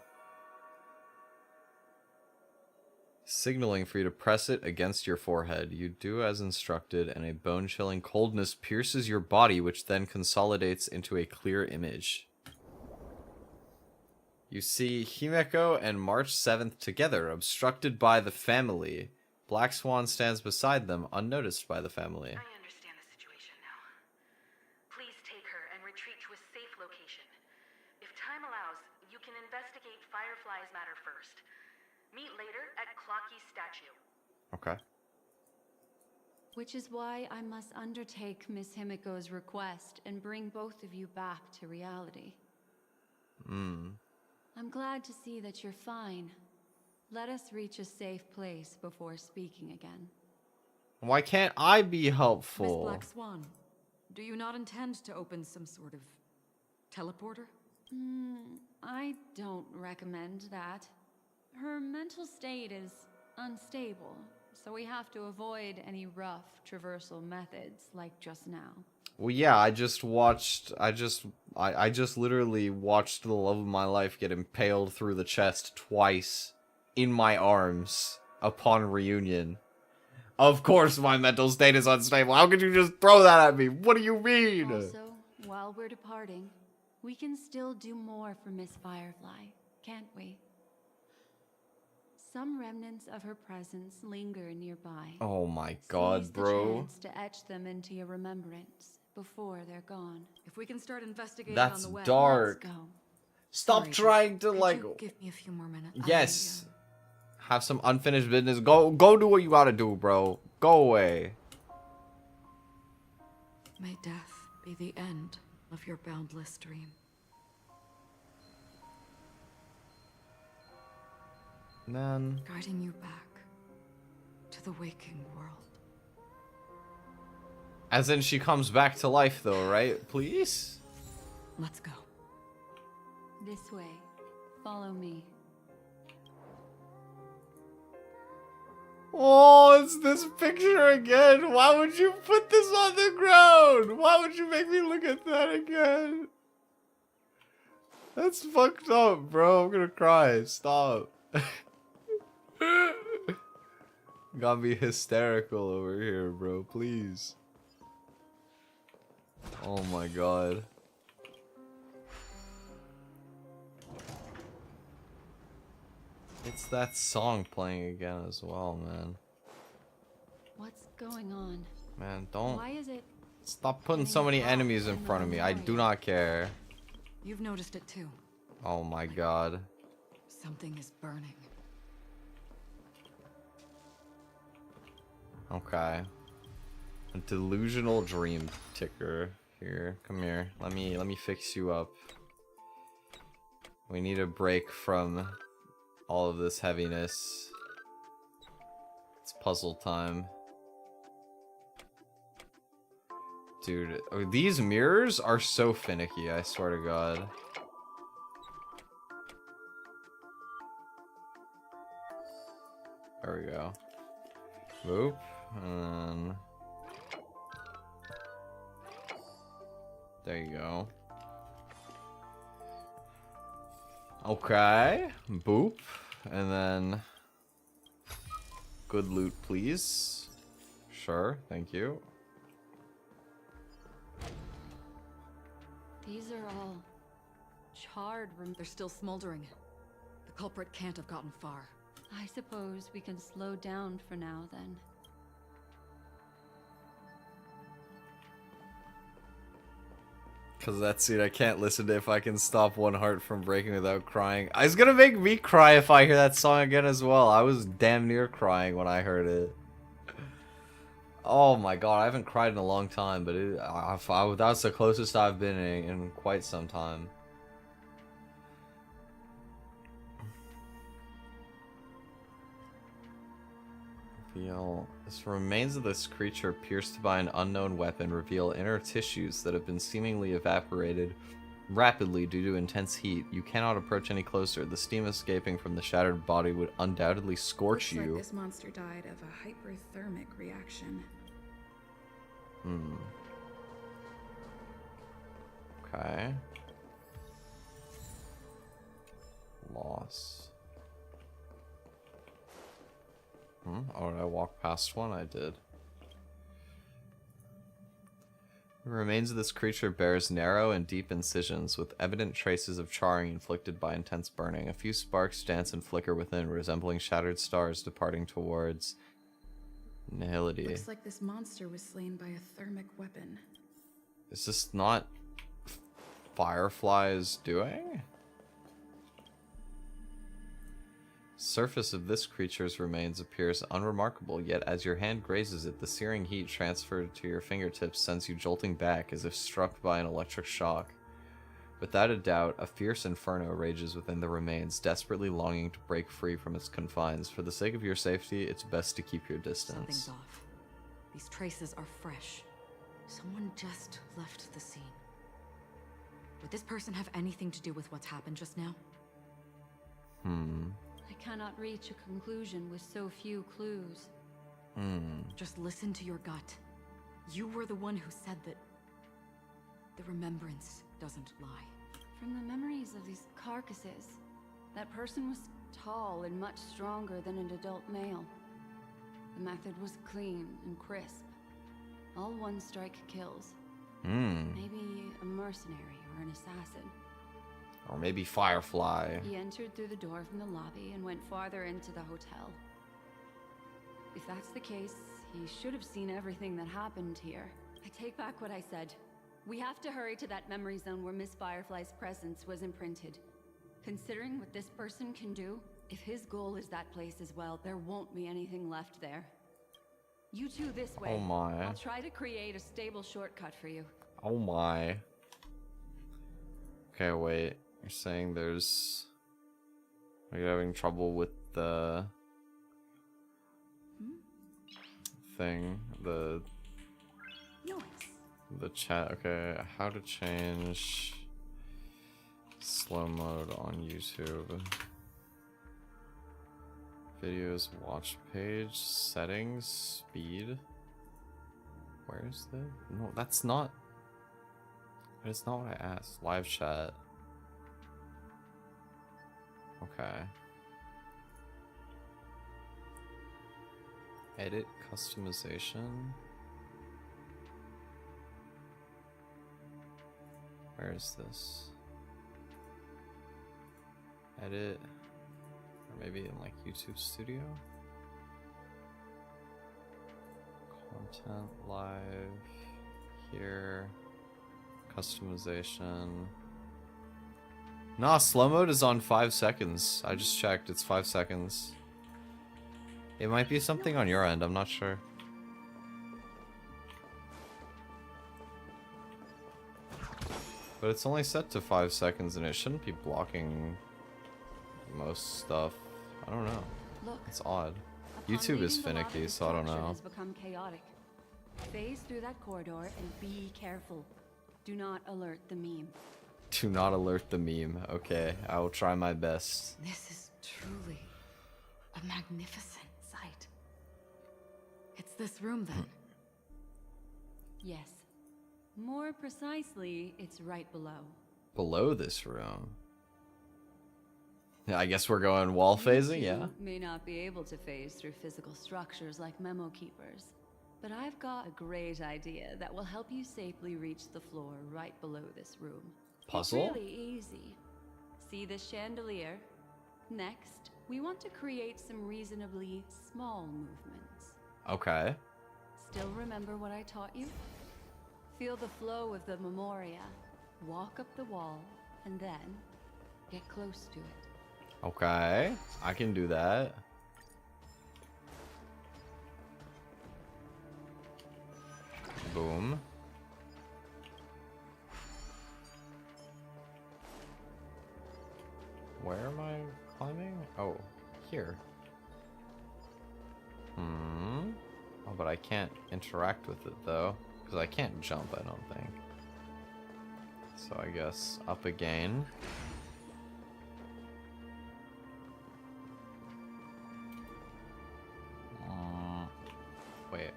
Signaling for you to press it against your forehead. You do as instructed, and a bone-chilling coldness pierces your body, which then consolidates into a clear image. You see Himeko and March 7th together, obstructed by the family. Black Swan stands beside them, unnoticed by the family. I understand the situation now. Please take her and retreat to a safe location. If time allows, you can investigate Firefly's matter first. Meet later at Clocky's statue. Okay. Which is why I must undertake Miss Himiko's request and bring both of you back to reality. I'm glad to see that you're fine. Let us reach a safe place before speaking again. Why can't I be Miss helpful? Black Swan, do you not intend to open some sort of teleporter? I don't recommend that. Her mental state is unstable, so we have to avoid any rough traversal methods like just now. Well, yeah, I just literally watched the love of my life get impaled through the chest twice in my arms upon reunion. Of course my mental state is unstable. How could you just throw that at me? What do you mean? Also, while we're departing, we can still do more for Miss Firefly, can't we? Some remnants of her presence linger nearby. Oh my god, Seize the bro. chance to etch them into your remembrance before they're gone. If we can start investigating That's on the web. dark. Let's go. Stop Sorry, trying to could like you give me a few more minutes. yes. Have some unfinished business. Go do what you gotta do, bro. Go away. May death be the end of your boundless dream. Man. Guiding you back to the waking world. As in she comes back to life though, right? Please? Let's go. This way. Follow me. Oh, it's this picture again. Why would you put this on the ground? Why would you make me look at that again? That's fucked up, bro. I'm gonna cry. Stop. Got me hysterical over here, bro. Please. Oh my god. It's that song playing again as well, man. What's going on? Man, don't Why is it? stop putting so many enemies in front of me. I do not care. You've noticed it too. Oh my god. Something is burning. Okay. A delusional dream ticker. Here, come here. Let me fix you up. We need a break from all of this heaviness. It's puzzle time. Dude, these mirrors are so finicky, I swear to god. There we go. Boop. And there you go. Okay. Boop. And then Good loot, please. Sure, thank you. These are all charred rooms. They're still smoldering. The culprit can't have gotten far. I suppose we can slow down for now then. Cause that scene, I can't listen to If I Can Stop One Heart from Breaking Without Crying. It's gonna make me cry if I hear that song again as well. I was damn near crying when I heard it. Oh my god, I haven't cried in a long time, but that's the closest I've been in quite some time. This remains of this creature pierced by an unknown weapon reveal inner tissues that have been seemingly evaporated rapidly due to intense heat. You cannot approach any closer. The steam escaping from the shattered body would undoubtedly scorch you. Looks like this monster died of a hyperthermic reaction. Okay. Loss. Oh, did I walk past one? I did. The remains of this creature bears narrow and deep incisions, with evident traces of charring inflicted by intense burning. A few sparks dance and flicker within, resembling shattered stars departing towards nihility. Looks like this monster was slain by a thermic weapon. Is this not Firefly's doing? Surface of this creature's remains appears unremarkable, yet as your hand grazes it, the searing heat transferred to your fingertips sends you jolting back as if struck by an electric shock. Without a doubt, a fierce inferno rages within the remains, desperately longing to break free from its confines. For the sake of your safety, it's best to keep your distance. Something's off. These traces are fresh. Someone just left the scene. Would this person have anything to do with what's happened just now? I cannot reach a conclusion with so few clues. Just listen to your gut. You were the one who said that the remembrance doesn't lie. From the memories of these carcasses, that person was tall and much stronger than an adult male. The method was clean and crisp. All one strike kills. Maybe a mercenary or an assassin. Or maybe Firefly. He entered through the door from the lobby and went farther into the hotel. If that's the case, he should have seen everything that happened here. I take back what I said. We have to hurry to that memory zone where Miss Firefly's presence was imprinted. Considering what this person can do, if his goal is that place as well, there won't be anything left there. You two this way. Oh my. I'll try to create a stable shortcut for you. Oh my. Okay, wait. You're saying there's... Are you having trouble with the... thing? The chat. Okay, how to change slow mode on YouTube. Videos, watch page, settings, speed. Where's the... No, that's not... That's not what I asked. Live chat. Okay. Edit customization. Where is this? Edit. Or maybe in like YouTube Studio? Content live. Here. Customization. Nah, slow mode is on 5 seconds. I just checked, it's 5 seconds. It might be something on your end, I'm not sure. But it's only set to 5 seconds and it shouldn't be blocking most stuff. I don't know. Look. It's odd. Upon YouTube is leaving the lobby, finicky, the so I don't structure know. has become chaotic. Phase through that corridor and be careful. Do not alert the meme. Do not alert the meme. Okay, I will try my best. This is truly a magnificent sight. It's this room, then. Yes. More precisely, it's right below. Below this room. I guess we're going wall phasing, yeah. You may not be able to phase through physical structures like memo keepers, but I've got a great idea that will help you safely reach the floor right below this room. Puzzle? It's really easy. See this chandelier? Next, we want to create some reasonably small movements. Okay. Still remember what I taught you? Feel the flow of the memoria, walk up the wall, and then get close to it. Okay, I can do that. Boom. Where am I climbing? Oh, here. Oh, but I can't interact with it though, because I can't jump, I don't think. So I guess up again. Wait.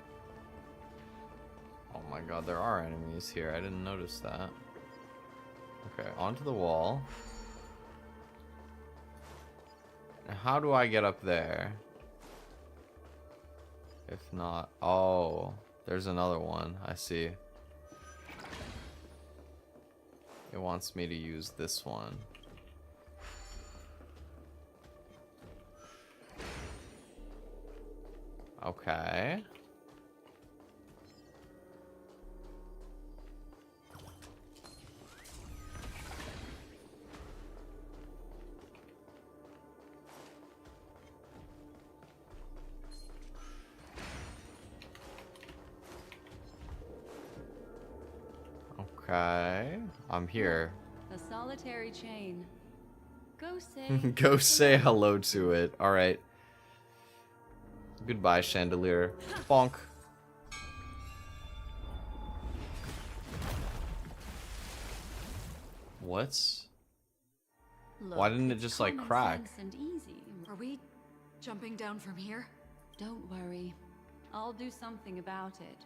Oh my god, there are enemies here. I didn't notice that. Okay, onto the wall. Now, how do I get up there? If not... Oh, there's another one. I see. It wants me to use this one. Okay. Okay, I'm here. A solitary chain. Go say Go say hello to it. All right. Goodbye, chandelier. Bonk. What? Look, Why didn't it it's just like common crack? sense and easy. Are we jumping down from here? Don't worry. I'll do something about it.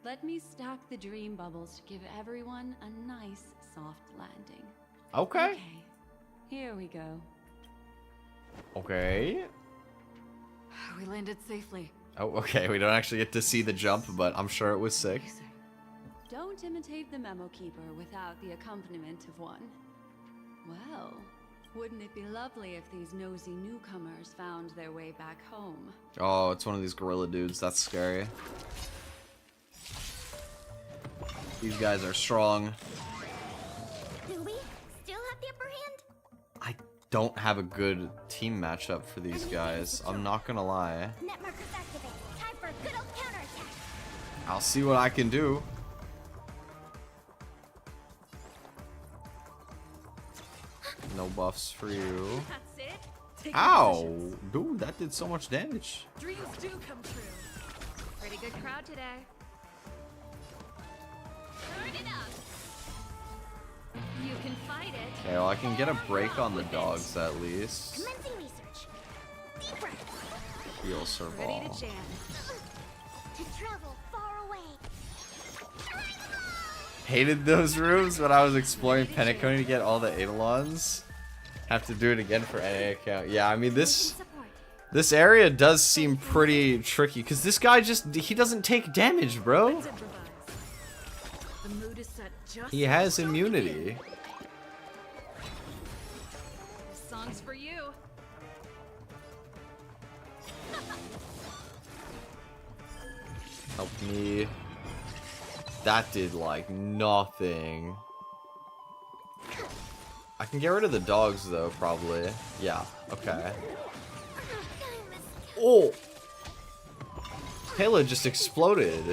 Let me stack the dream bubbles to give everyone a nice soft landing. Okay. Okay. Here we go. Okay. We landed safely. Oh, okay. We don't actually get to see the jump, but I'm sure it was sick. Don't imitate the memo keeper without the accompaniment of one. Well, wouldn't it be lovely if these nosy newcomers found their way back home? Oh, it's one of these gorilla dudes. That's scary. These guys are strong. Do we still have the upper hand? I don't have a good team matchup for these guys. I'm not gonna lie. Net markers activated. Time for a good old counterattack. I'll see what I can do. No buffs for you. That's it. Take Ow! positions. Dude, that did so much damage. Dreams do come true. Pretty good crowd today. Turn it up. You can fight it. Okay, well, I can get a break on the dogs at least. Commencing research. Deep breath. Heal Ready Serval. to jam. To travel far away. Hated those rooms when I was exploring Penacony to get all the Eidolons. Have to do it again for NA account. Yeah, I mean this area does seem pretty tricky because this guy he doesn't take damage, bro. Let's improvise. The mood is set just He has so immunity. This song's for you. Help me. That did like nothing. I can get rid of the dogs though, probably. Yeah, okay. Oh! Halo just exploded.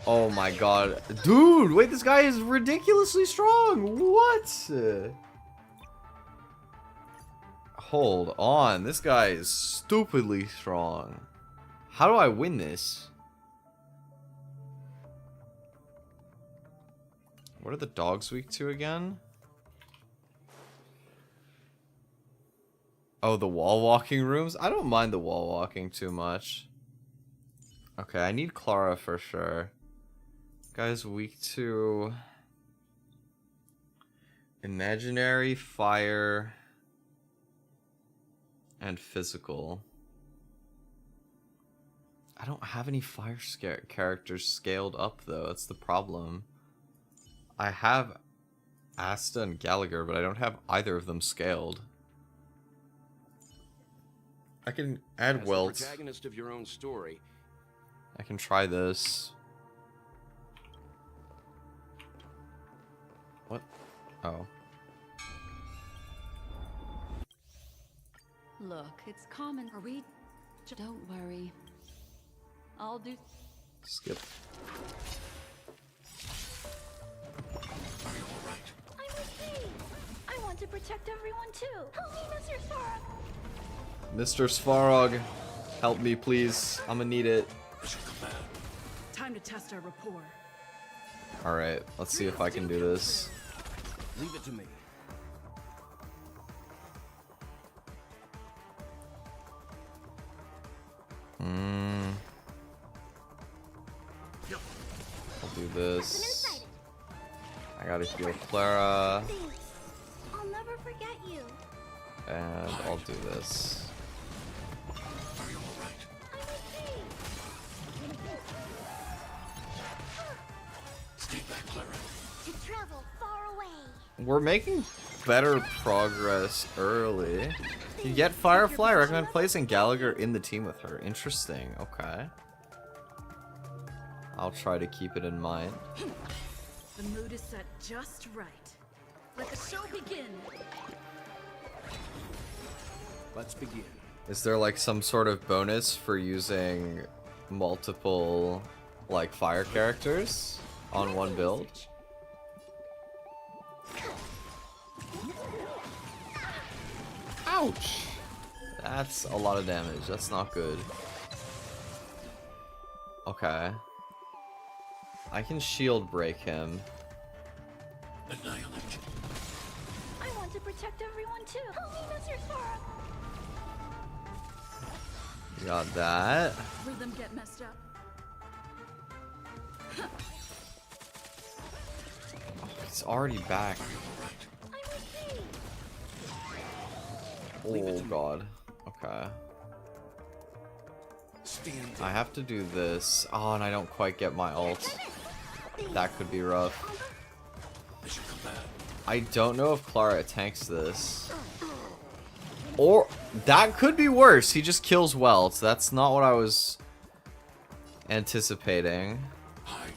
Oh my god. Dude, wait, this guy is ridiculously strong. What? Hold on. This guy is stupidly strong. How do I win this? What are the dogs weak to again? Oh, the wall walking rooms? I don't mind the wall walking too much. Okay, I need Clara for sure. Guy's weak to imaginary, fire, and physical. I don't have any fire characters scaled up though. That's the problem. I have Asta and Gallagher, but I don't have either of them scaled. I can add Welt. Protagonist of your own story. I can try this. What? Oh. Look, it's common. Are we? Don't worry. I'll do. Skip. I'm okay. I want to protect everyone too. Help me, Mr. Svarog. Mr. Svarog, help me please. I'm gonna need it. Time to test our rapport. Alright, let's see if I can do this. Leave it to me. I'll do this. I gotta heal Clara. Thanks. I'll never forget you. And I'll do this. I'm okay. Stay back, Clara. To travel far away. We're making better progress early. You get Firefly. I recommend placing Gallagher in the team with her. Interesting. Okay. I'll try to keep it in mind. The mood is set just right. Let the show begin. Let's begin. Is there like some sort of bonus for using multiple like fire characters on one build? Ouch! That's a lot of damage. That's not good. Okay. I can shield break him. Annihilate. I want to protect everyone too. Help me, Mr. Svarog. Got that. Rhythm get messed up. Oh, he's already back. I'm okay. Oh god. Okay. Stand. I have to do this. Oh, and I don't quite get my ult. That could be rough. Mission command. I don't know if Clara tanks this. Or, that could be worse. He just kills Welt. That's not what I was anticipating. Hide.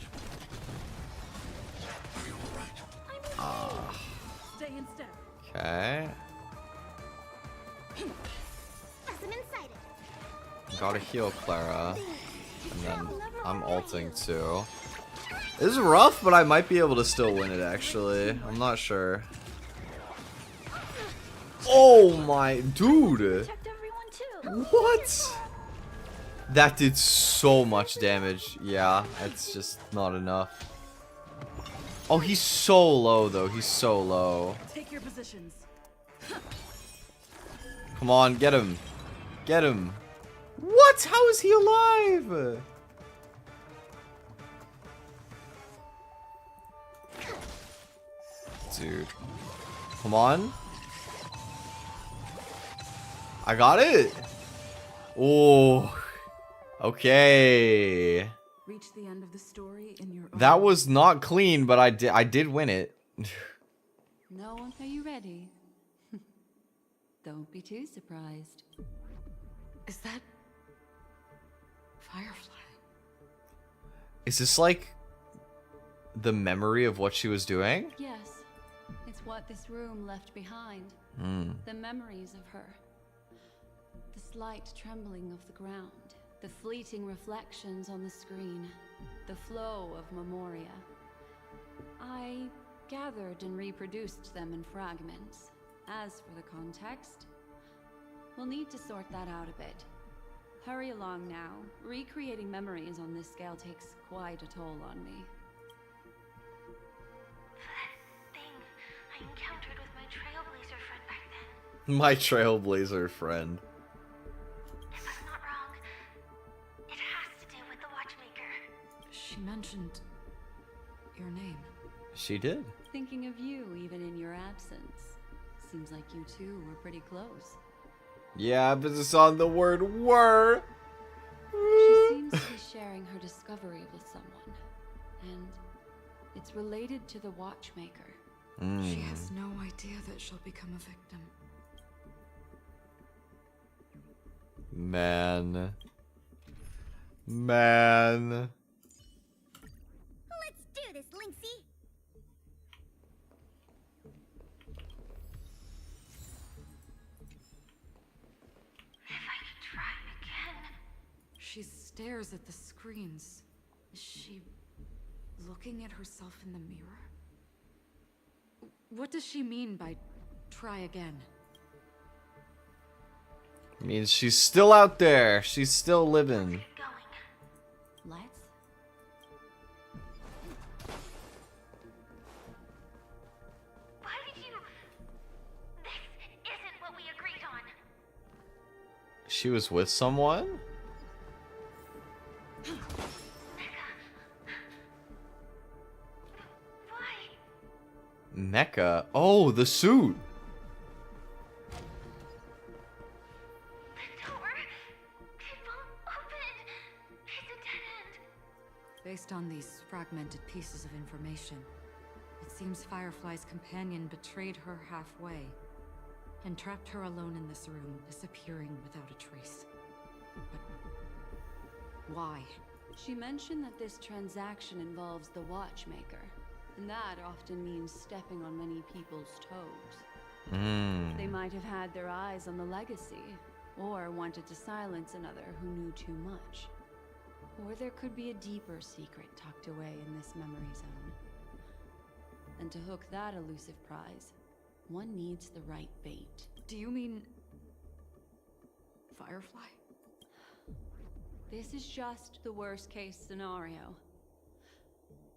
Are you alright? Stay in step. Okay. I'm inside it. Gotta heal Clara. And then I'm ulting too. This is rough, but I might be able to still win it actually. I'm not sure. Oh my dude! Protect everyone too. What? That did so much damage. Yeah, it's just not enough. Oh, he's so low though. He's so low. Take your positions. Come on, get him. Get him. What? How is he alive? Dude. Come on. I got it. Oh. Okay. Reach the end of the story in your own. That was not clean, but I did win it. No, are you ready? Don't be too surprised. Is that Firefly? Is this like the memory of what she was doing? Yes, it's what this room left behind. The memories of her. The slight trembling of the ground. The fleeting reflections on the screen. The flow of memoria. I gathered and reproduced them in fragments. As for the context, we'll need to sort that out a bit. Hurry along now. Recreating memories on this scale takes quite a toll on me. That thing I encountered with my trailblazer friend back then. My trailblazer friend. If I'm not wrong, it has to do with the watchmaker. She mentioned your name. She did. Thinking of you even in your absence. Seems like you two were pretty close. Yeah, emphasis on the word were. She seems to be sharing her discovery with someone, and it's related to the watchmaker. She has no idea that she'll become a victim. Man. Let's do this, Lynxie. If I could try again. She stares at the screens. Is she looking at herself in the mirror? What does she mean by try again? Means she's still out there. She's still living. Let's. Why did you... This isn't what we agreed on. She was with someone? Why? Mecha? Oh, the suit. The door. It won't open. It's a dead end. Based on these fragmented pieces of information, it seems Firefly's companion betrayed her halfway and trapped her alone in this room, disappearing without a trace. But why? She mentioned that this transaction involves the watchmaker, and that often means stepping on many people's toes. They might have had their eyes on the legacy, or wanted to silence another who knew too much. Or there could be a deeper secret tucked away in this memory zone. And to hook that elusive prize, one needs the right bait. Do you mean Firefly? This is just the worst case scenario.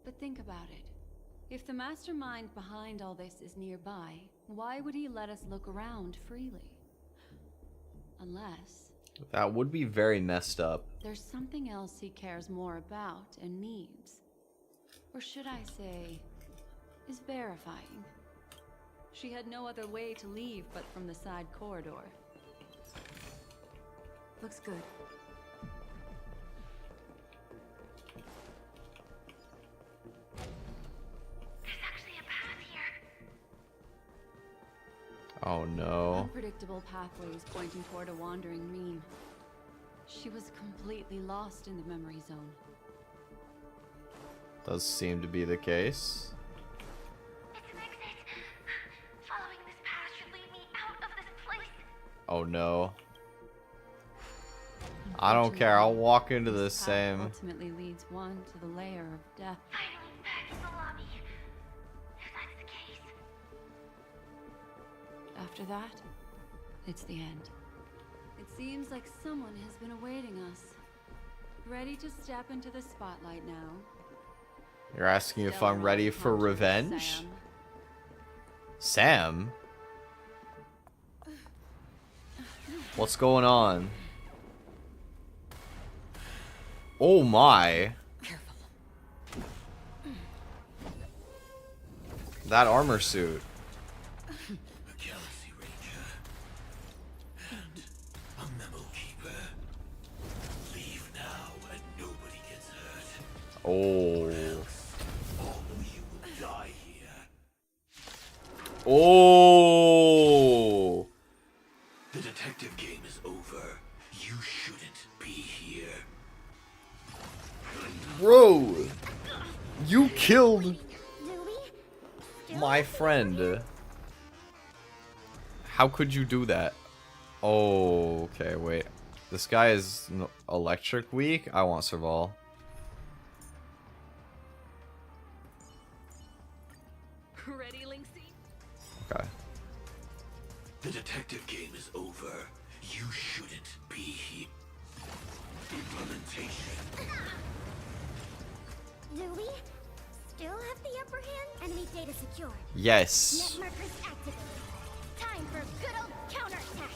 But think about it. If the mastermind behind all this is nearby, why would he let us look around freely? Unless That would be very messed up. there's something else he cares more about and needs. Or should I say, is verifying. She had no other way to leave but from the side corridor. Looks good. There's actually a path here. Oh no. Unpredictable pathways pointing toward a wandering Reem. She was completely lost in the memory zone. Does seem to be the case. It's an exit. Following this path should lead me out of this place. Oh no. I don't care. I'll walk into the This path same. ultimately leads one to the lair of death. Finally back in the lobby. If that's the case. After that, it's the end. It seems like someone has been awaiting us. Ready to step into the spotlight now. You're asking if Stellar I'm ready for Hunter revenge? Sam. Sam? What's going on? Oh my. Careful. That armor suit. A Galaxy Ranger. And a memo keeper. Leave now and nobody gets hurt. Oh. All of you will die here. Oh. The detective game is over. You shouldn't be here. Bro. You killed Do we? Still my have the friend. How could you do that? Oh, okay, wait. This guy is electric weak? I want Serval. Ready, Lynxie? Okay. The detective game is over. You shouldn't be here. Implementation. Do we? Still have the upper hand? Enemy data secured. Yes. Net markers activated. Time for a good old counterattack.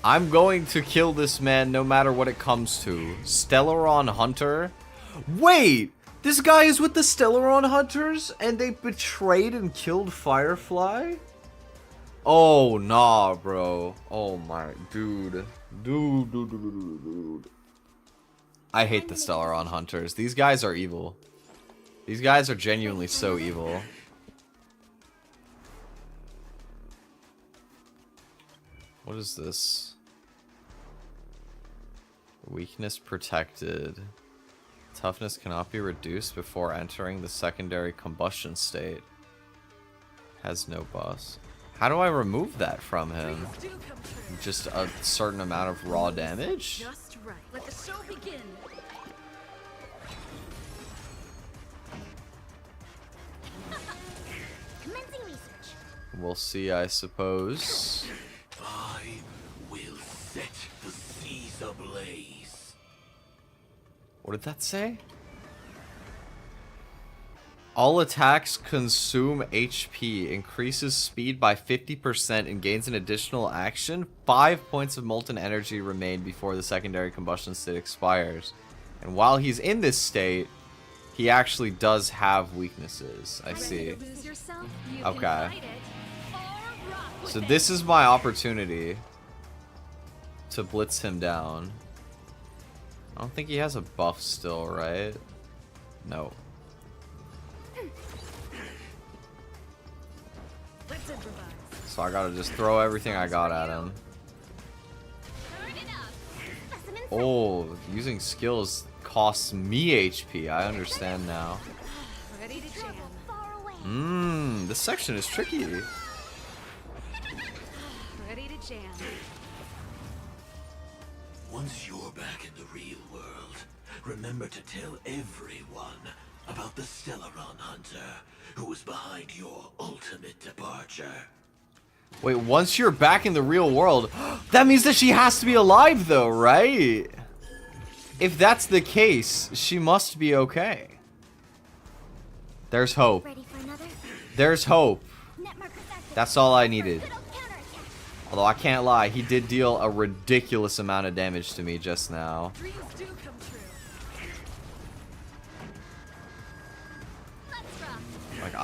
I'm going to kill this man no matter what it comes to. Stellaron Hunter? Wait! This guy is with the Stellaron Hunters and they betrayed and killed Firefly? Oh, nah, bro. Oh my, dude. Dude. I hate the Stellaron Hunters. These guys are evil. These guys are genuinely so evil. What is this? Weakness protected. Toughness cannot be reduced before entering the secondary combustion state. Has no boss. How do I remove that from him? Just a certain amount of raw damage? Just right. Let the show begin. Commencing research. We'll see, I suppose. I will set the seas ablaze. What did that say? All attacks consume HP, increases speed by 50% and gains an additional action. 5 points of molten energy remain before the secondary combustion state expires. And while he's in this state, he actually does have weaknesses. I see. Okay. So this is my opportunity to blitz him down. I don't think he has a buff still, right? No. So I gotta just throw everything I got at him. Oh, using skills costs me HP. I understand now. Ready to jam. This section is tricky. Ready to jam. Once you're back in the real world, remember to tell everyone about the Stellaron Hunter who was behind your ultimate departure. Wait, once you're back in the real world, that means that she has to be alive though, right? If that's the case, she must be okay. There's hope. Ready for another? There's hope. Net markers active. That's all I needed. Little counterattack. Although I can't lie, he did deal a ridiculous amount of damage to me just now. Dreams do come true. Let's rock. Like,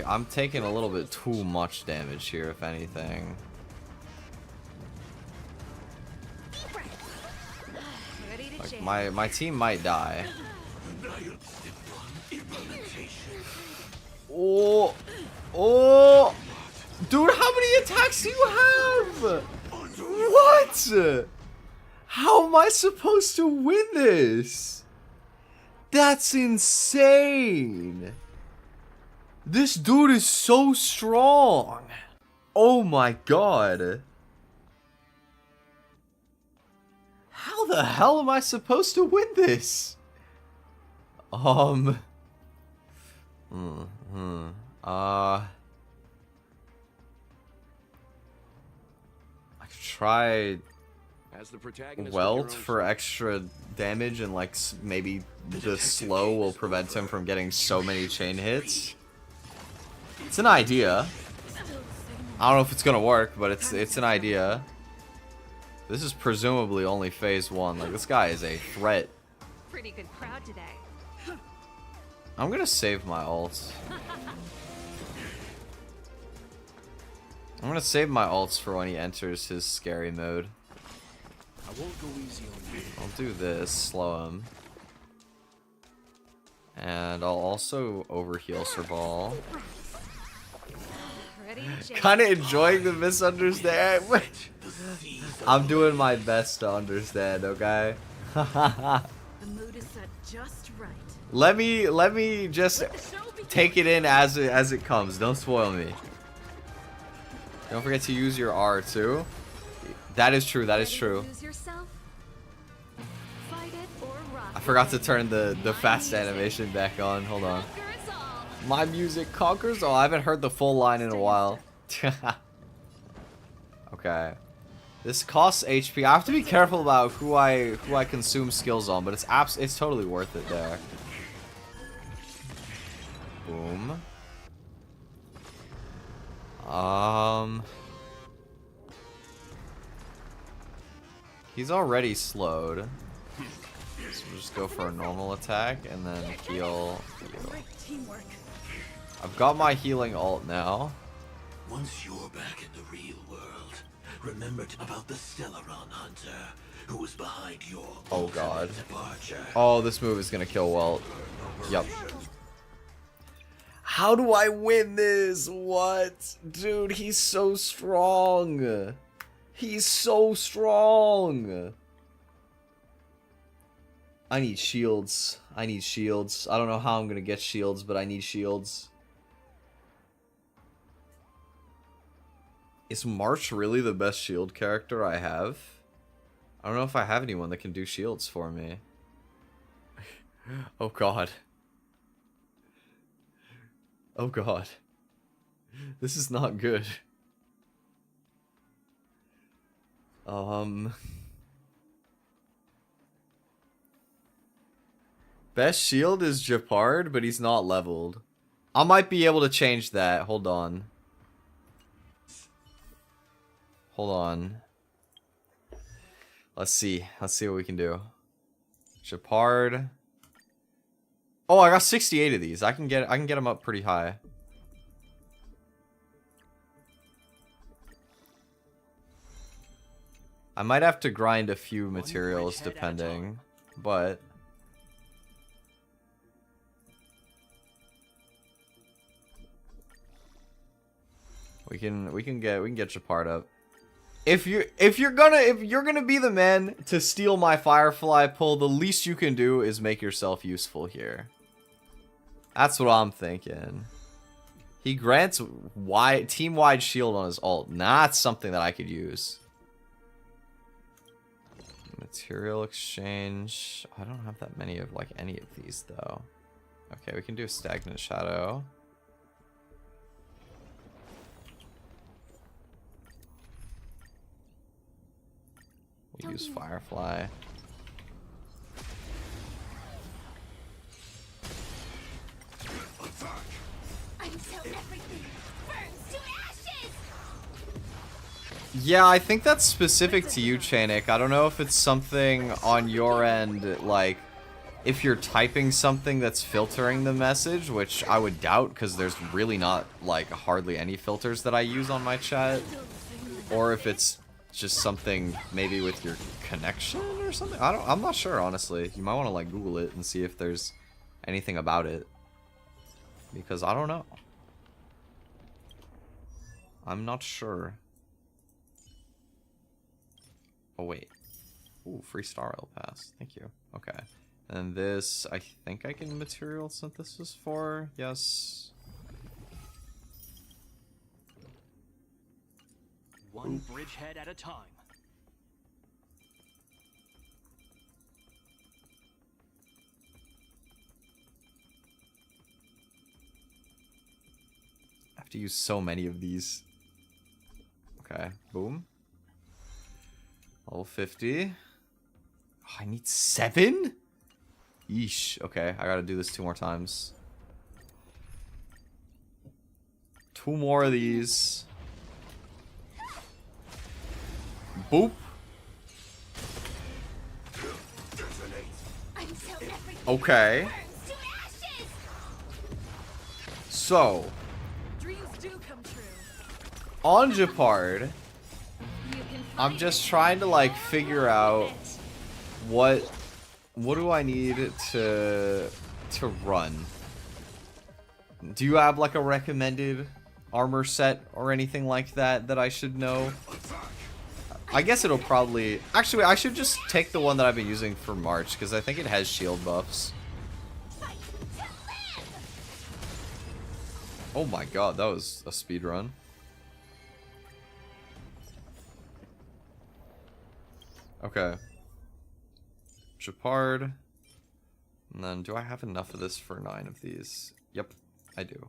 I'm taking a little bit too much damage here, if anything. Deep breath. Ready to Like, jam. my team might die. Oh, dude, how many attacks do you have? What? How am I supposed to win this? That's insane. This dude is so strong. Oh my god. How the hell am I supposed to win this? I could try As the protagonist Welt for extra damage, and like maybe the slow will prevent him from getting so many chain hits. It's an idea. I don't know if it's gonna work, but it's an idea. This is presumably only phase 1. Like, this guy is a threat. Pretty good crowd today. I'm gonna save my ults. I'm gonna save my ults for when he enters his scary mode. I won't go easy on you. I'll do this, slow him. And I'll also overheal Serval. Ready to jam. Kinda enjoying the misunderstand. I'm doing my best to understand, okay? The mood is set just right. Let me just take it in as it comes. Don't spoil me. Don't forget to use your R too. That is true. That is true. Lose yourself. Fight it or rock I forgot to turn the fast animation back on. Hold on. Conquers all. My music conquers all. I haven't heard the full line in a while. Okay. This costs HP. I have to be careful about who I consume skills on, but it's totally worth it there. Boom. He's already slowed. So we'll just go for a normal attack and then heal. Great teamwork. I've got my healing ult now. Once you're back in the real world, remember about the Stellaron Hunter, who was behind your Oh god. departure. Oh, this move is gonna kill Walt. Yup. How do I win this? What? Dude, he's so strong. He's so strong. I need shields. I need shields. I don't know how I'm gonna get shields, but I need shields. Is March really the best shield character I have? I don't know if I have anyone that can do shields for me. Oh god. Oh god. This is not good. Best shield is Japard, but he's not leveled. I might be able to change that. Hold on. Hold on. Let's see. Let's see what we can do. Japard. Oh, I got 68 of these. I can get them up pretty high. I might have to grind a few materials depending, but we can get Japard up. If you're gonna be the man to steal my firefly pull, the least you can do is make yourself useful here. That's what I'm thinking. He grants team-wide shield on his ult. Not something that I could use. Material exchange. I don't have that many of like any of these though. Okay, we can do a stagnant shadow. We'll use firefly. Until everything burns to ashes! Yeah, I think that's specific to you, Chainik. I don't know if it's something on your end, like, if you're typing something that's filtering the message, which I would doubt, because there's really not, like, hardly any filters that I use on my chat. Or if it's just something maybe with your connection or something. I'm not sure, honestly. You might want to, like, Google it and see if there's anything about it. Because I don't know. I'm not sure. Oh, wait. Ooh, free Star Rail pass. Thank you. Okay. And this, I think I can material synthesis for. Yes. One bridgehead at a time. I have to use so many of these. Okay, boom. Level 50. Oh, I need 7? Yeesh. Okay, I gotta do this 2 more times. 2 more of these. Boop. Okay. So, on Japard, I'm just trying to like figure out what do I need to run. Do you have like a recommended armor set or anything like that I should know? I guess it'll probably... Actually, I should just take the one that I've been using for March, because I think it has shield buffs. Oh my god, that was a speed run. Okay. Japard. And then, do I have enough of this for 9 of these? Yep, I do.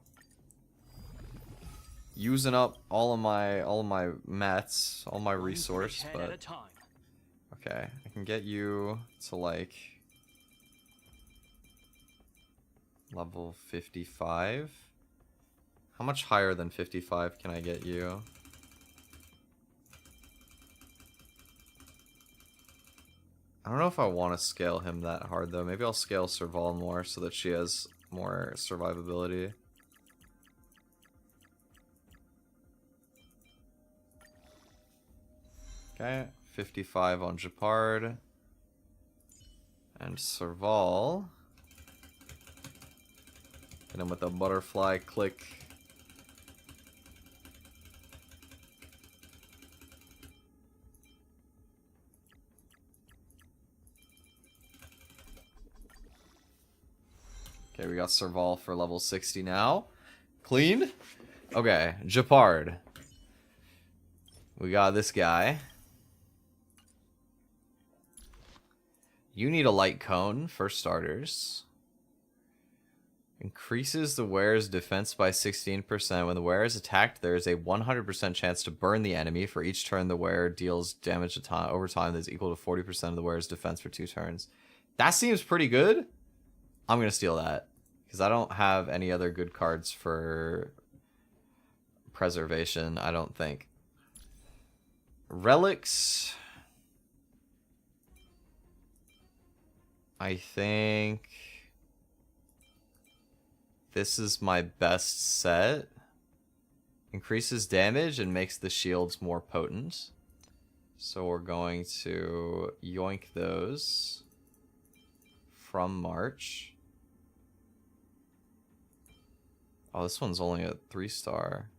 Using up all of my mats, all my resource, but okay, I can get you to like level 55. How much higher than 55 can I get you? I don't know if I want to scale him that hard though. Maybe I'll scale Serval more so that she has more survivability. Okay, 55 on Japard. And Serval. Hit him with a butterfly click. Okay, we got Serval for level 60 now. Clean. Okay, Japard. We got this guy. You need a light cone for starters. Increases the wearer's defense by 16%. When the wearer is attacked, there is a 100% chance to burn the enemy. For each turn, the wearer deals damage over time that is equal to 40% of the wearer's defense for 2 turns. That seems pretty good. I'm going to steal that. Because I don't have any other good cards for preservation, I don't think. Relics. I think this is my best set. Increases damage and makes the shields more potent. So we're going to yoink those from March. Oh, this one's only a 3-star.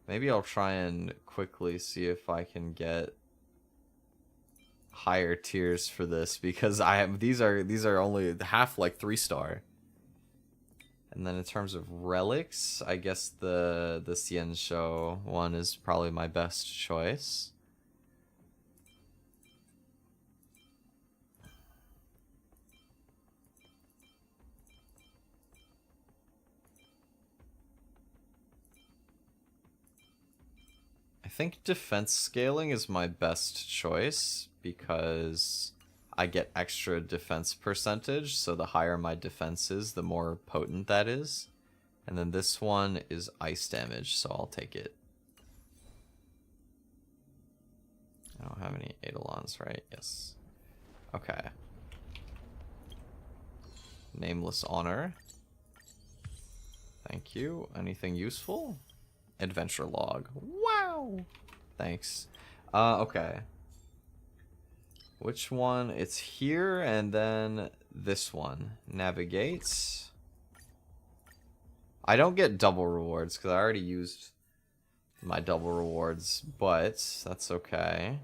Maybe I'll try and quickly see if I can get higher tiers for this, because these are only half like 3-star. And then in terms of relics, I guess the Xianshou one is probably my best choice. I think defense scaling is my best choice because I get extra defense percentage, so the higher my defense is, the more potent that is. And then this one is ice damage, so I'll take it. I don't have any Eidolons, right? Yes. Okay. Nameless Honor. Thank you. Anything useful? Adventure log. Wow. Thanks. Okay. Which one? It's here and then this one. Navigates. I don't get double rewards because I already used my double rewards, but that's okay.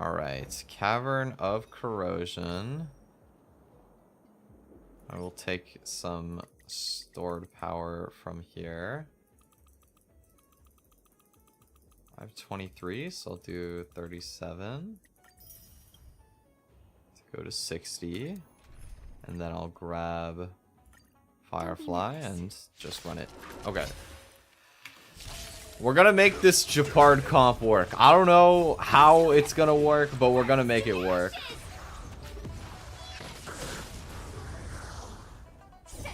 Alright, Cavern of Corrosion. I will take some stored power from here. I have 23, so I'll do 37. To go to 60. And then I'll grab Firefly and just run it. Okay. We're gonna make this Japard comp work. I don't know how it's gonna work, but we're gonna make it work.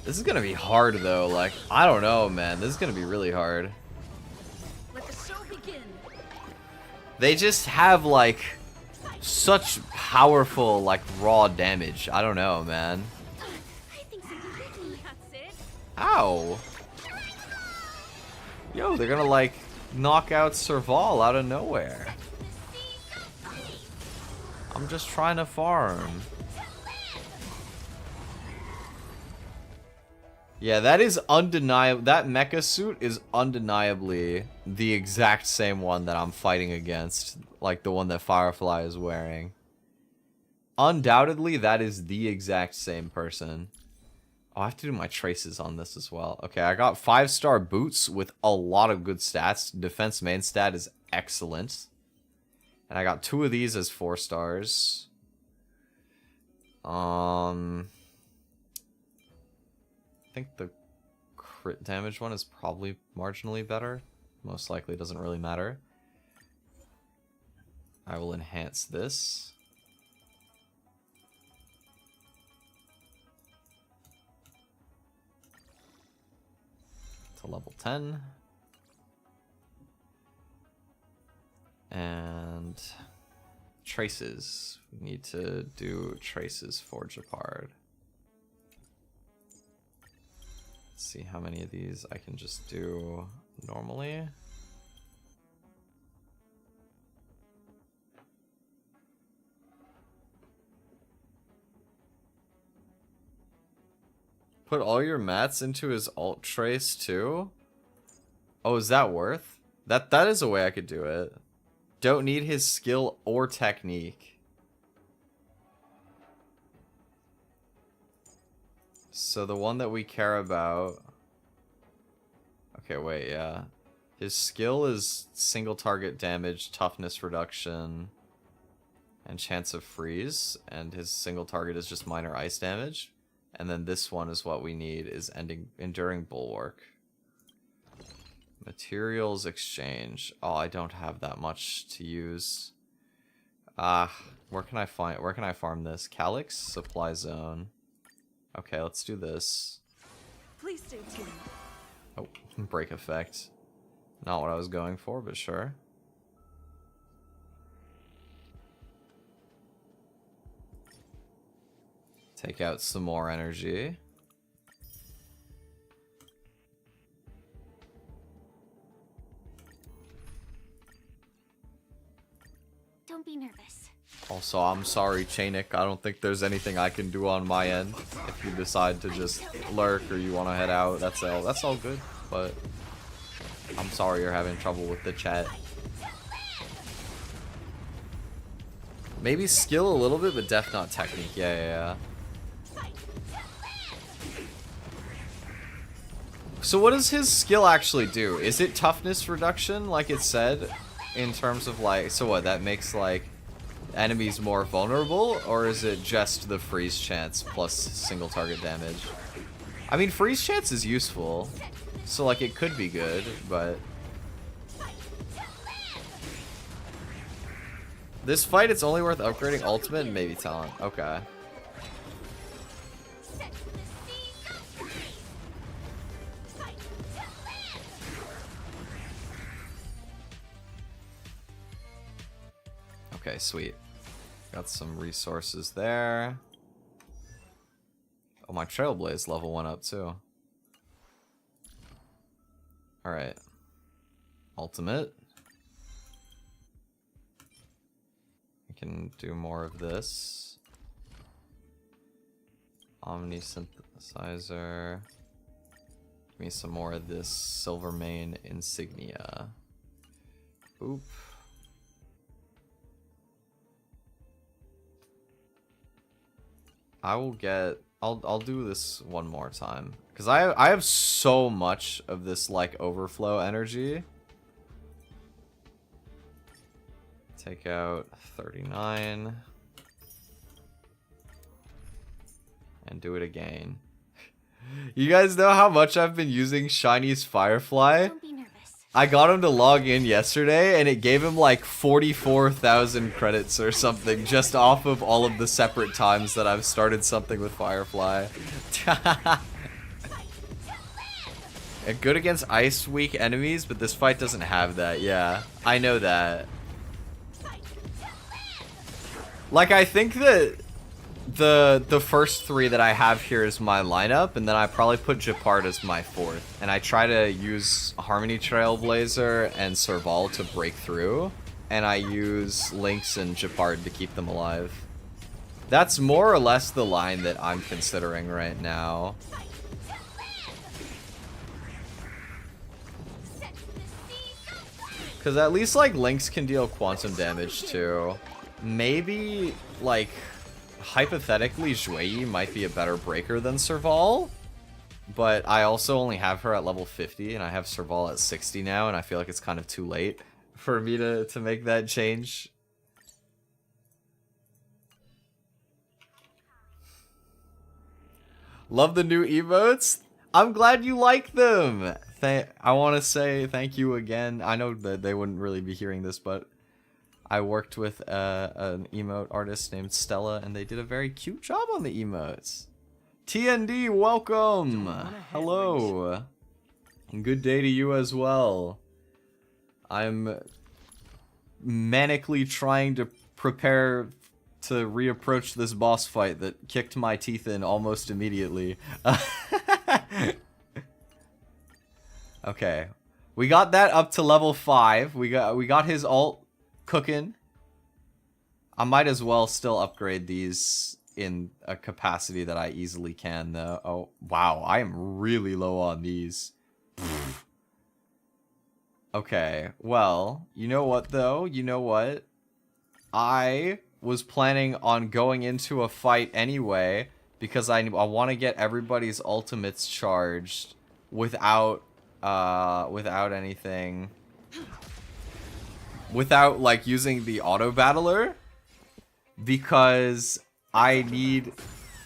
This is gonna be hard though, like, I don't know, man. This is gonna be really hard. Let the show begin. They just have, like, such powerful, like, raw damage. I don't know, man. I think something hit me. That's it. Ow! Yo, they're gonna, like, knock out Serval out of nowhere. I'm just trying to farm. Yeah, that is undeniable. That mecha suit is undeniably the exact same one that I'm fighting against. Like the one that Firefly is wearing. Undoubtedly, that is the exact same person. Oh, I have to do my traces on this as well. Okay, I got 5-star boots with a lot of good stats. Defense main stat is excellent. And I got 2 of these as 4 stars. I think the crit damage one is probably marginally better. Most likely doesn't really matter. I will enhance this. To level 10. And traces. We need to do traces for Japard. Let's see how many of these I can just do normally. Put all your mats into his alt trace too? Oh, is that worth? That is a way I could do it. Don't need his skill or technique. So the one that we care about... Okay, wait, yeah. His skill is single target damage, toughness reduction, and chance of freeze. And his single target is just minor ice damage. And then this one is what we need, is enduring bulwark. Materials exchange. Oh, I don't have that much to use. Where can I farm this? Calyx supply zone. Okay, let's do this. Please stay tuned. Oh, break effect. Not what I was going for, but sure. Take out some more energy. Don't be nervous. Also, I'm sorry, Chainik. I don't think there's anything I can do on my end. If you decide to just lurk or you want to head out, that's all good. But I'm sorry you're having trouble with the chat. Maybe skill a little bit, but def not technique. Yeah. So what does his skill actually do? Is it toughness reduction, like it said? In terms of like, so what, that makes like enemies more vulnerable? Or is it just the freeze chance plus single target damage? I mean, freeze chance is useful. So like it could be good, but... This fight, it's only worth upgrading ultimate and maybe talent. Okay. Okay, sweet. Got some resources there. Oh, my Trailblaze level went up too. Alright. Ultimate. I can do more of this. Omni Synthesizer. Give me some more of this Silvermane Insignia. Oop. I'll do this one more time, because I have so much of this like overflow energy. Take out 39 and do it again. You guys know how much I've been using Shiny's Firefly? Don't be nervous. I got him to log in yesterday, and it gave him like 44,000 credits or something just off of all of the separate times that I've started something with Firefly. And good against ice weak enemies, but this fight doesn't have that. Yeah, I know that. Like, I think that the first three that I have here is my lineup, and then I probably put Japard as my fourth. And I try to use Harmony Trailblazer and Serval to break through, and I use Lynx and Japard to keep them alive. That's more or less the line that I'm considering right now. Because at least, like, Lynx can deal quantum damage, too. Maybe, like... hypothetically, Zhuyi might be a better breaker than Serval, but I also only have her at level 50, and I have Serval at 60 now, and I feel like it's kind of too late for me to make that change. Love the new emotes. I'm glad you like them. I want to say thank you again. I know that they wouldn't really be hearing this, but I worked with an emote artist named Stella, and they did a very cute job on the emotes. TND, welcome! Hello! And good day to you as well. I'm manically trying to prepare to reapproach this boss fight that kicked my teeth in almost immediately. Okay. We got that up to level 5. We got his ult cooking. I might as well still upgrade these in a capacity that I easily can, though. Oh, wow. I am really low on these. Okay. Well, you know what, though? You know what? I was planning on going into a fight anyway because I want to get everybody's ultimates charged without anything, without like using the auto battler, because I need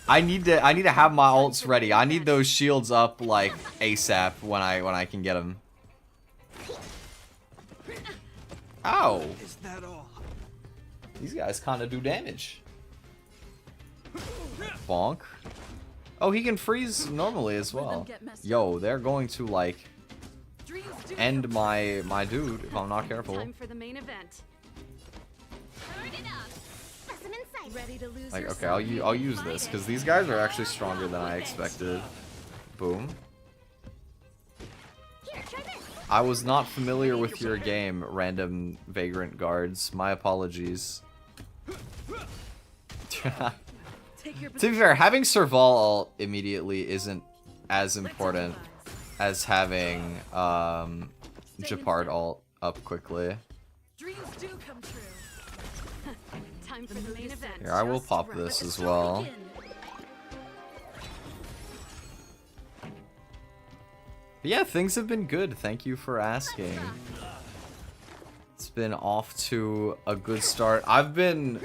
to have my ults ready. I need those shields up like ASAP when I can get them. Ow! Is that all? These guys kind of do damage. Bonk. Oh, he can freeze normally as well. Yo, they're going to like end my dude if I'm not careful. Time for the main event. Like, okay, I'll use this because these guys are actually stronger than I expected. Boom. I was not familiar with your game, random vagrant guards. My apologies. To be fair, having Serval ult immediately isn't as important as having Japard ult up quickly. Dreams do come true. Time for the main event. Here, I will pop this as well. But yeah, things have been good. Thank you for asking. It's been off to a good start. I've been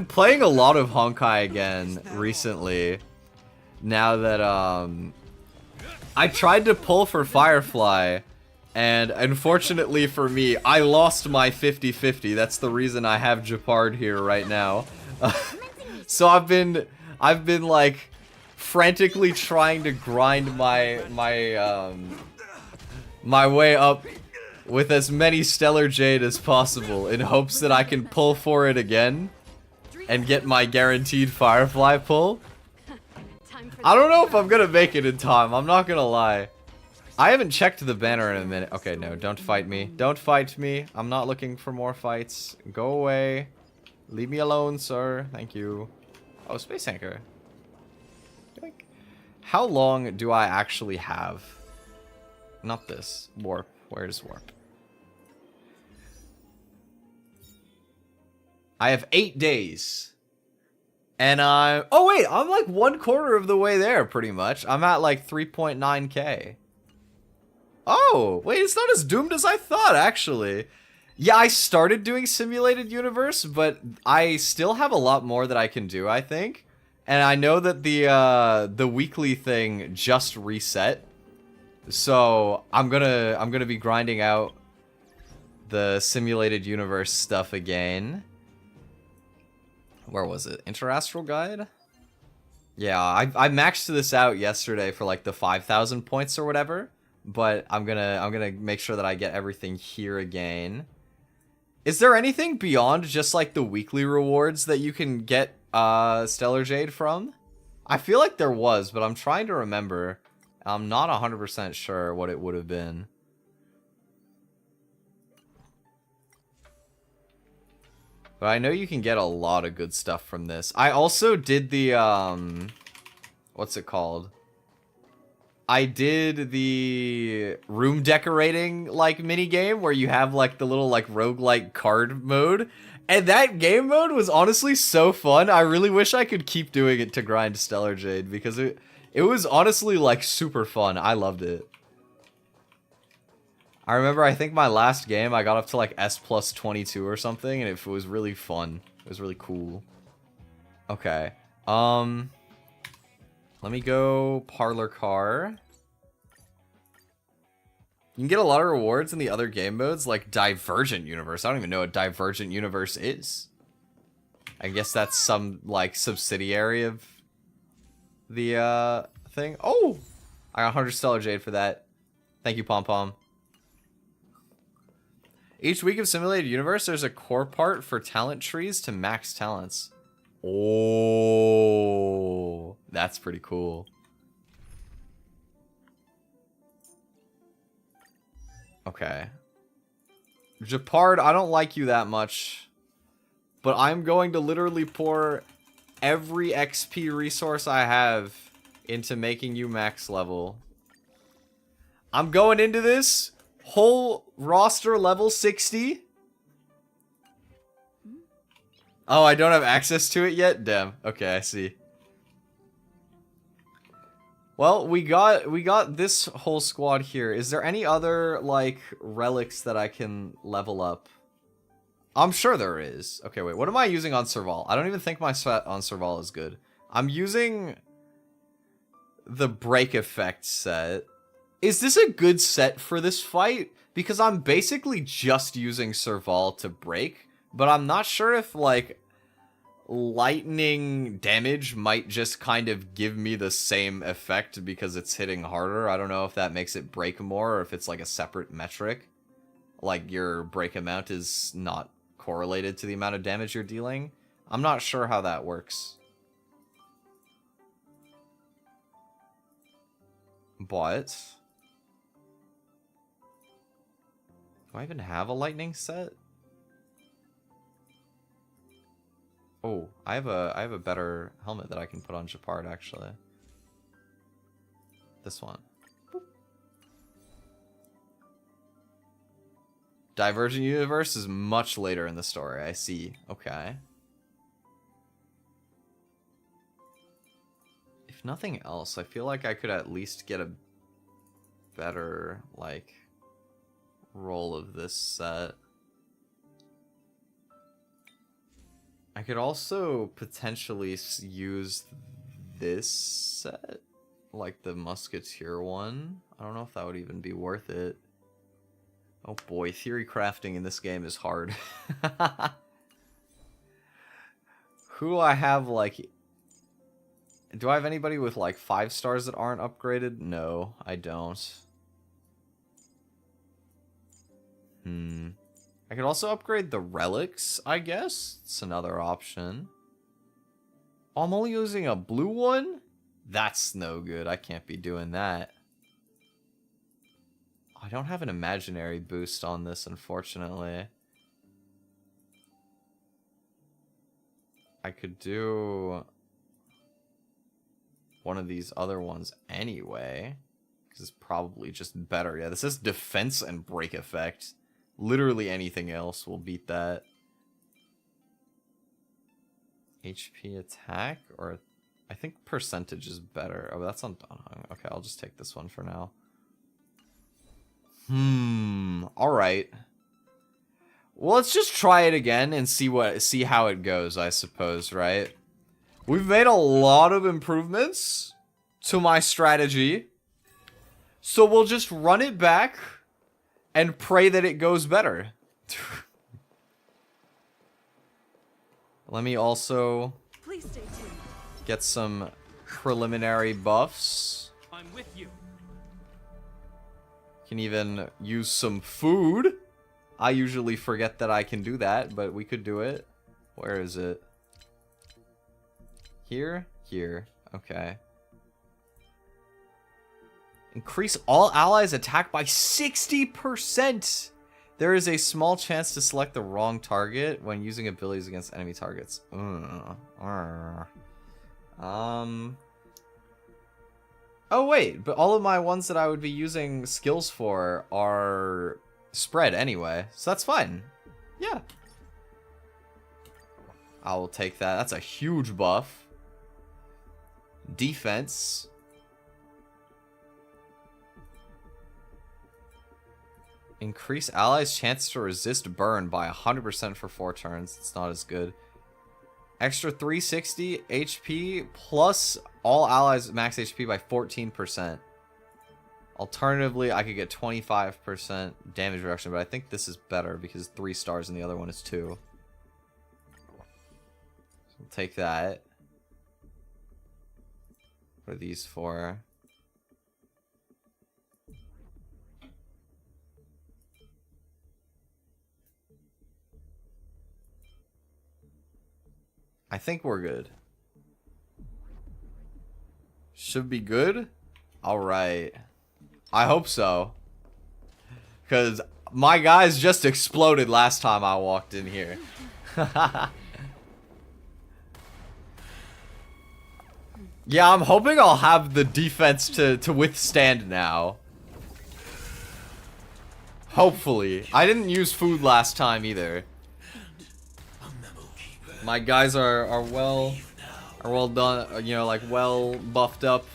playing a lot of Honkai again recently. Now that I tried to pull for Firefly, and unfortunately for me, I lost my 50-50. That's the reason I have Japard here right now. So I've been like frantically trying to grind my way up with as many Stellar Jade as possible in hopes that I can pull for it again and get my guaranteed Firefly pull. I don't know if I'm gonna make it in time, I'm not gonna lie. I haven't checked the banner in a minute. Okay, no, don't fight me. Don't fight me. I'm not looking for more fights. Go away. Leave me alone, sir. Thank you. Oh, space anchor. How long do I actually have? Not this. Warp. Where's warp? I have 8 days. And I'm... Oh, wait. I'm like 1/4 of the way there, pretty much. I'm at like 3.9k. Oh, wait. It's not as doomed as I thought, actually. Yeah, I started doing Simulated Universe, but I still have a lot more that I can do, I think. And I know that the weekly thing just reset. So I'm gonna be grinding out the Simulated Universe stuff again. Where was it? Interastral Guide? Yeah, I maxed this out yesterday for like the 5,000 points or whatever. But I'm gonna make sure that I get everything here again. Is there anything beyond just like the weekly rewards that you can get Stellar Jade from? I feel like there was, but I'm trying to remember. I'm not 100% sure what it would have been. But I know you can get a lot of good stuff from this. I also did the, what's it called? I did the room decorating, like, mini-game where you have, like, the little, like, roguelike card mode. And that game mode was honestly so fun. I really wish I could keep doing it to grind Stellar Jade because it was honestly, like, super fun. I loved it. I remember, I think my last game, I got up to like S plus 22 or something, and it was really fun. It was really cool. Okay. Let me go Parlor Car. You can get a lot of rewards in the other game modes, like Divergent Universe. I don't even know what Divergent Universe is. I guess that's some, like, subsidiary of the, thing. Oh! I got 100 Stellar Jade for that. Thank you, Pom Pom. Each week of Simulated Universe, there's a core part for talent trees to max talents. Oh, that's pretty cool. Okay. Japard, I don't like you that much, but I'm going to literally pour every XP resource I have into making you max level. I'm going into this whole roster level 60. Oh, I don't have access to it yet? Damn. Okay, I see. Well, we got this whole squad here. Is there any other, like, relics that I can level up? I'm sure there is. Okay, wait. What am I using on Serval? I don't even think my set on Serval is good. I'm using the break effect set. Is this a good set for this fight? Because I'm basically just using Serval to break. But I'm not sure if, like, lightning damage might just kind of give me the same effect because it's hitting harder. I don't know if that makes it break more or if it's like a separate metric. Like your break amount is not correlated to the amount of damage you're dealing. I'm not sure how that works. But do I even have a lightning set? Oh, I have a better helmet that I can put on Japard, actually. This one. Divergent Universe is much later in the story, I see. Okay. If nothing else, I feel like I could at least get a better, like, roll of this set. I could also potentially use this set, like the Musketeer one. I don't know if that would even be worth it. Oh boy, theory crafting in this game is hard. Who do I have, like... Do I have anybody with, like, 5 stars that aren't upgraded? No, I don't. I could also upgrade the relics, I guess. It's another option. Oh, I'm only using a blue one? That's no good. I can't be doing that. I don't have an imaginary boost on this, unfortunately. I could do one of these other ones anyway, because it's probably just better. Yeah, this is defense and break effect. Literally anything else will beat that. HP attack, or I think percentage is better. Oh, that's on Donhung. Okay, I'll just take this one for now. Alright. Well, let's just try it again and see how it goes, I suppose, right? We've made a lot of improvements to my strategy. So we'll just run it back and pray that it goes better. Let me also get some preliminary buffs. I'm with you. Can even use some food. I usually forget that I can do that, but we could do it. Where is it? Here? Here. Okay. Increase all allies' attack by 60%! There is a small chance to select the wrong target when using abilities against enemy targets. Oh wait, but all of my ones that I would be using skills for are spread anyway, so that's fine. Yeah. I will take that. That's a huge buff. Defense. Increase allies' chance to resist burn by 100% for 4 turns. It's not as good. Extra 360 HP plus all allies max HP by 14%. Alternatively, I could get 25% damage reduction, but I think this is better because 3 stars and the other one is 2. So we'll take that. What are these for? I think we're good. Should be good? Alright. I hope so. Because my guys just exploded last time I walked in here. Yeah, I'm hoping I'll have the defense to withstand now. Hopefully. I didn't use food last time either. My guys are well done, you know, like well buffed up.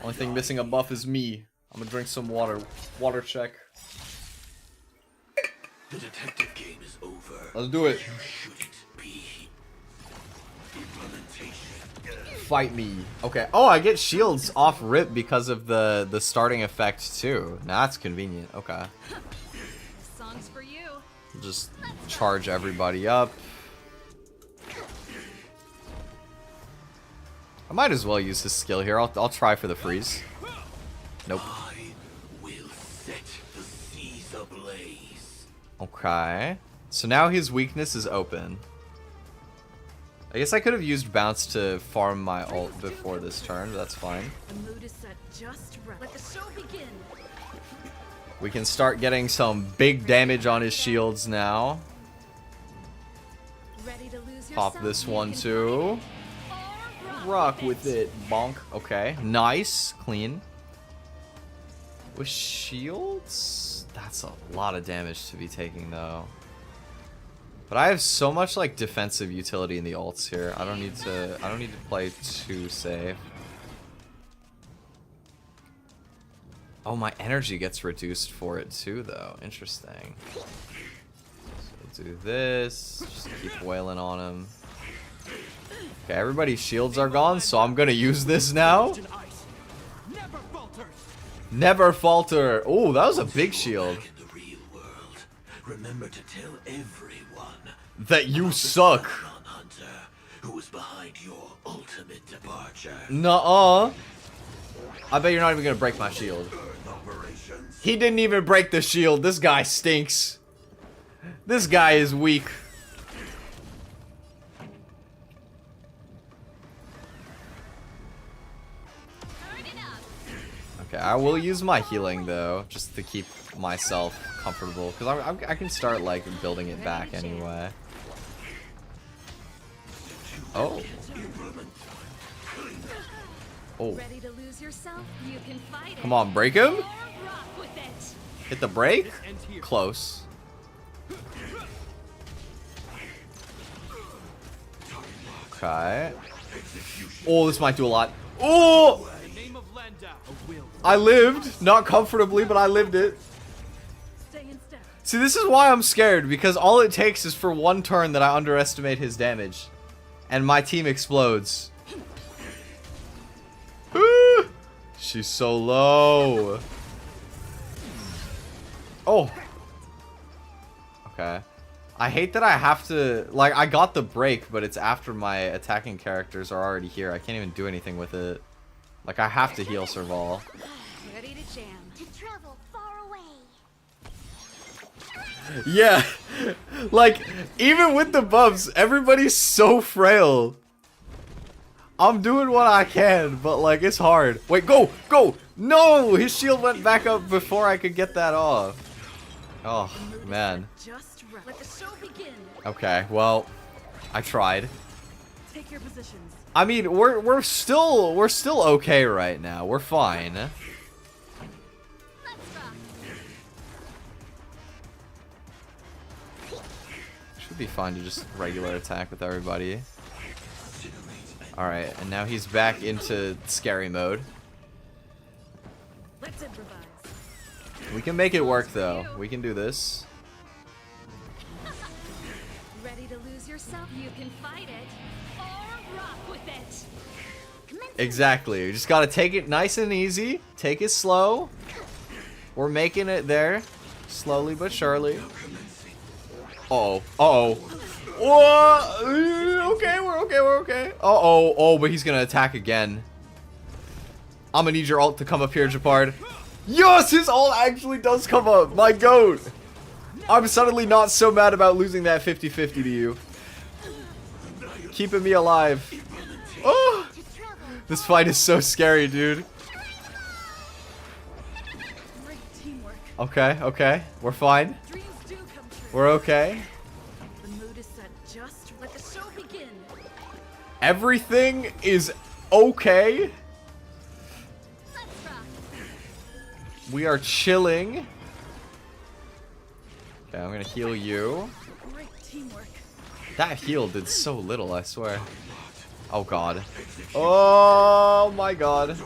Only thing missing a buff is me. I'm gonna drink some water. Water check. The detective game is over. Let's do it. You shouldn't be. Implementation. Fight me. Okay. Oh, I get shields off rip because of the starting effect too. Now that's convenient. Okay. This song's for you. Just charge everybody up. I might as well use his skill here. I'll try for the freeze. Nope. I will set the seas ablaze. Okay. So now his weakness is open. I guess I could have used bounce to farm my ult before this turn, but that's fine. The mood is set just right. Let the show begin. We can start getting some big damage on his shields now. Ready to lose Pop yourself? this You one can too. fight it or Rock with it. Bonk. Okay. Nice. Clean. With shields? That's a lot of damage to be taking though. But I have so much like defensive utility in the ults here. I don't need to play too safe. Oh, my energy gets reduced for it too though. Interesting. So do this. Just keep wailing on him. Okay, everybody's shields are gone, so I'm gonna use this now. Never falter. Never falter. Oh, that was a big shield. Back in the real world, remember to tell everyone That you suck. Hunter who was behind your ultimate departure. Nuh-uh. I bet you're not even gonna break my shield. He didn't even break the shield. This guy stinks. This guy is weak. Okay, I will use my healing though, just to keep myself comfortable, because I can start like building it back anyway. Oh. Oh. Ready to lose yourself? You can fight it. Come on, break him. Or rock with it. Hit the break. Close. Okay. Oh, this might do a lot. Oh! I lived, not comfortably, but I lived it. Stay in step. See, this is why I'm scared, because all it takes is for one turn that I underestimate his damage. And my team explodes. She's so low. Oh. Okay. I hate that I have to, like, I got the break, but it's after my attacking characters are already here. I can't even do anything with it. Like, I have to heal Serval. Ready to jam. To travel far away. Yeah. Like, even with the buffs, everybody's so frail. I'm doing what I can, but, like, it's hard. Wait, go! Go! No! His shield went back up before I could get that off. Oh, man. Just right. Let the show begin. Okay, well, I tried. Take your positions. I mean, we're still okay right now. We're fine. Let's rock. Should be fine to just regular attack with everybody. Alright, and now he's back into scary mode. Let's improvise. We can make it work though. We can do this. Ready to lose yourself? You can fight it or rock with it. Exactly. You just gotta take it nice and easy. Take it slow. We're making it there. Slowly but surely. Uh-oh. Uh-oh. Whoa! Okay, we're okay, we're okay. Uh-oh. Oh, but he's gonna attack again. I'm gonna need your ult to come up here, Japard. Yes! His ult actually does come up! My goat! I'm suddenly not so mad about losing that 50-50 to you. keeping me alive. Oh! This fight is so scary, dude. Okay, okay. We're fine. We're okay. The mood is set just. Let the show begin. Everything is okay. Let's rock. We are chilling. Okay, I'm gonna heal you. Great teamwork. That heal did so little, I swear. Oh god. Oh my god.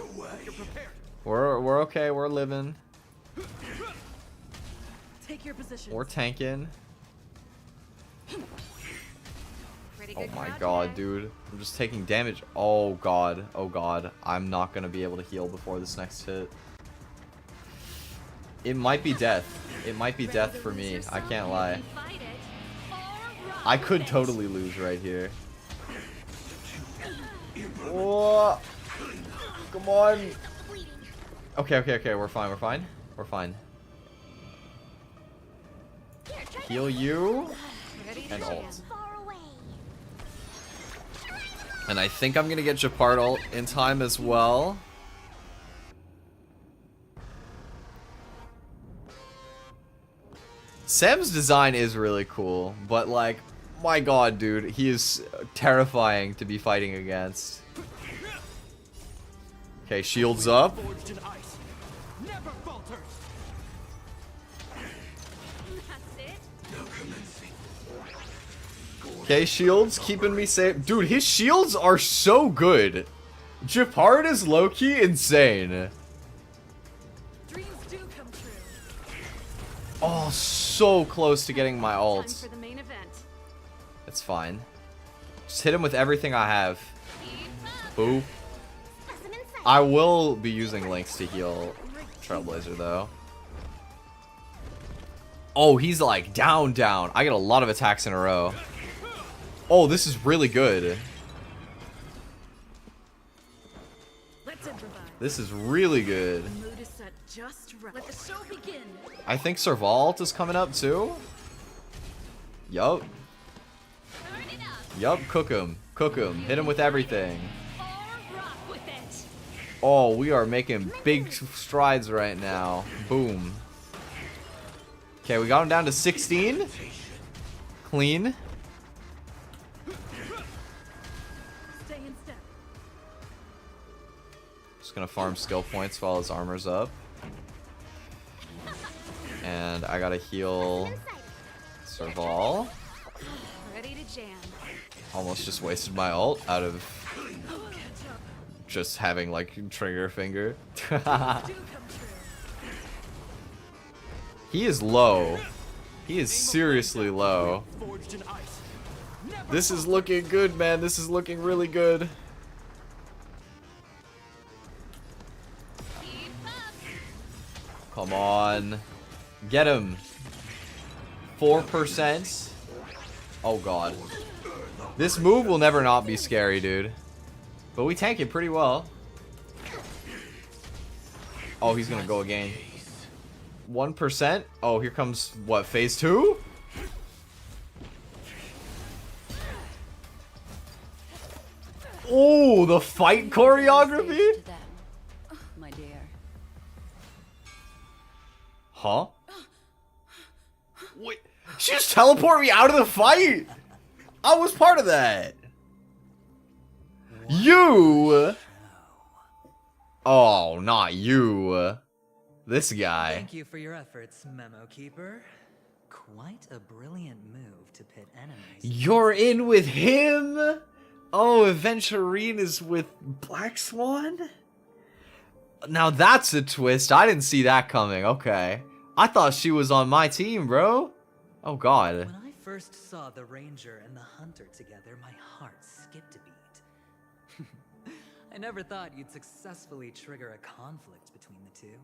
We're okay, we're living. Take your position. We're tanking. Pretty Oh good my crowd god, today. dude. I'm just taking damage. Oh god. Oh god. I'm not gonna be able to heal before this next hit. It might be death. It might be death for me. I can't lie. Fight it or rock I with could it. totally lose right here. Oh. Come on. Okay, okay, okay. We're fine. We're fine. We're fine. Heal you. And ult. And I think I'm gonna get Japard ult in time as well. Sam's design is really cool, but like, my god, dude, he is terrifying to be fighting against. Okay, shields up. Forged in ice. Never falters. That's it. Okay, shields keeping me safe. Dude, his shields are so good. Japard is low-key insane. Dreams do come true. Oh, so close to getting my Time ult. for the main event. It's fine. Just hit him with everything I have. Boop. I will be using links to heal Trailblazer though. Oh, he's like down, down. I get a lot of attacks in a row. Oh, this is really good. Let's improvise. This is really good. The mood is set just right. Let the show begin. I think Servault is coming up too. Yup. Turn it up. Yup, cook him. Cook him. Hit him with everything. Or rock with it. Oh, we are making big strides right now. Boom. Okay, we got him down to 16. Clean. Stay in step. Just gonna farm skill points while his armor's up. And I gotta heal Serval. Ready to jam. Almost just wasted my ult out of just having like trigger finger. Do come true. He is low. He is seriously low. Forged in ice. Never This is looking good, man. This is looking really good. Keep up. Come on. Get him. 4%. Oh god. This move will never not be scary, dude. But we tank it pretty well. Oh, he's gonna go again. 1%. Oh, here comes what, phase 2? Oh, the fight choreography? To them, my dear. Huh? Wait, she just teleported me out of the fight? I was part of that. You? Oh, not you. This guy. Thank you for your efforts, Memo Keeper. Quite a brilliant move to pit enemies. You're in with him? Oh, Aventurine is with Black Swan? Now that's a twist. I didn't see that coming. Okay. I thought she was on my team, bro. Oh, God. When I first saw the Ranger and the Hunter together, my heart skipped a beat. I never thought you'd successfully trigger a conflict between the two.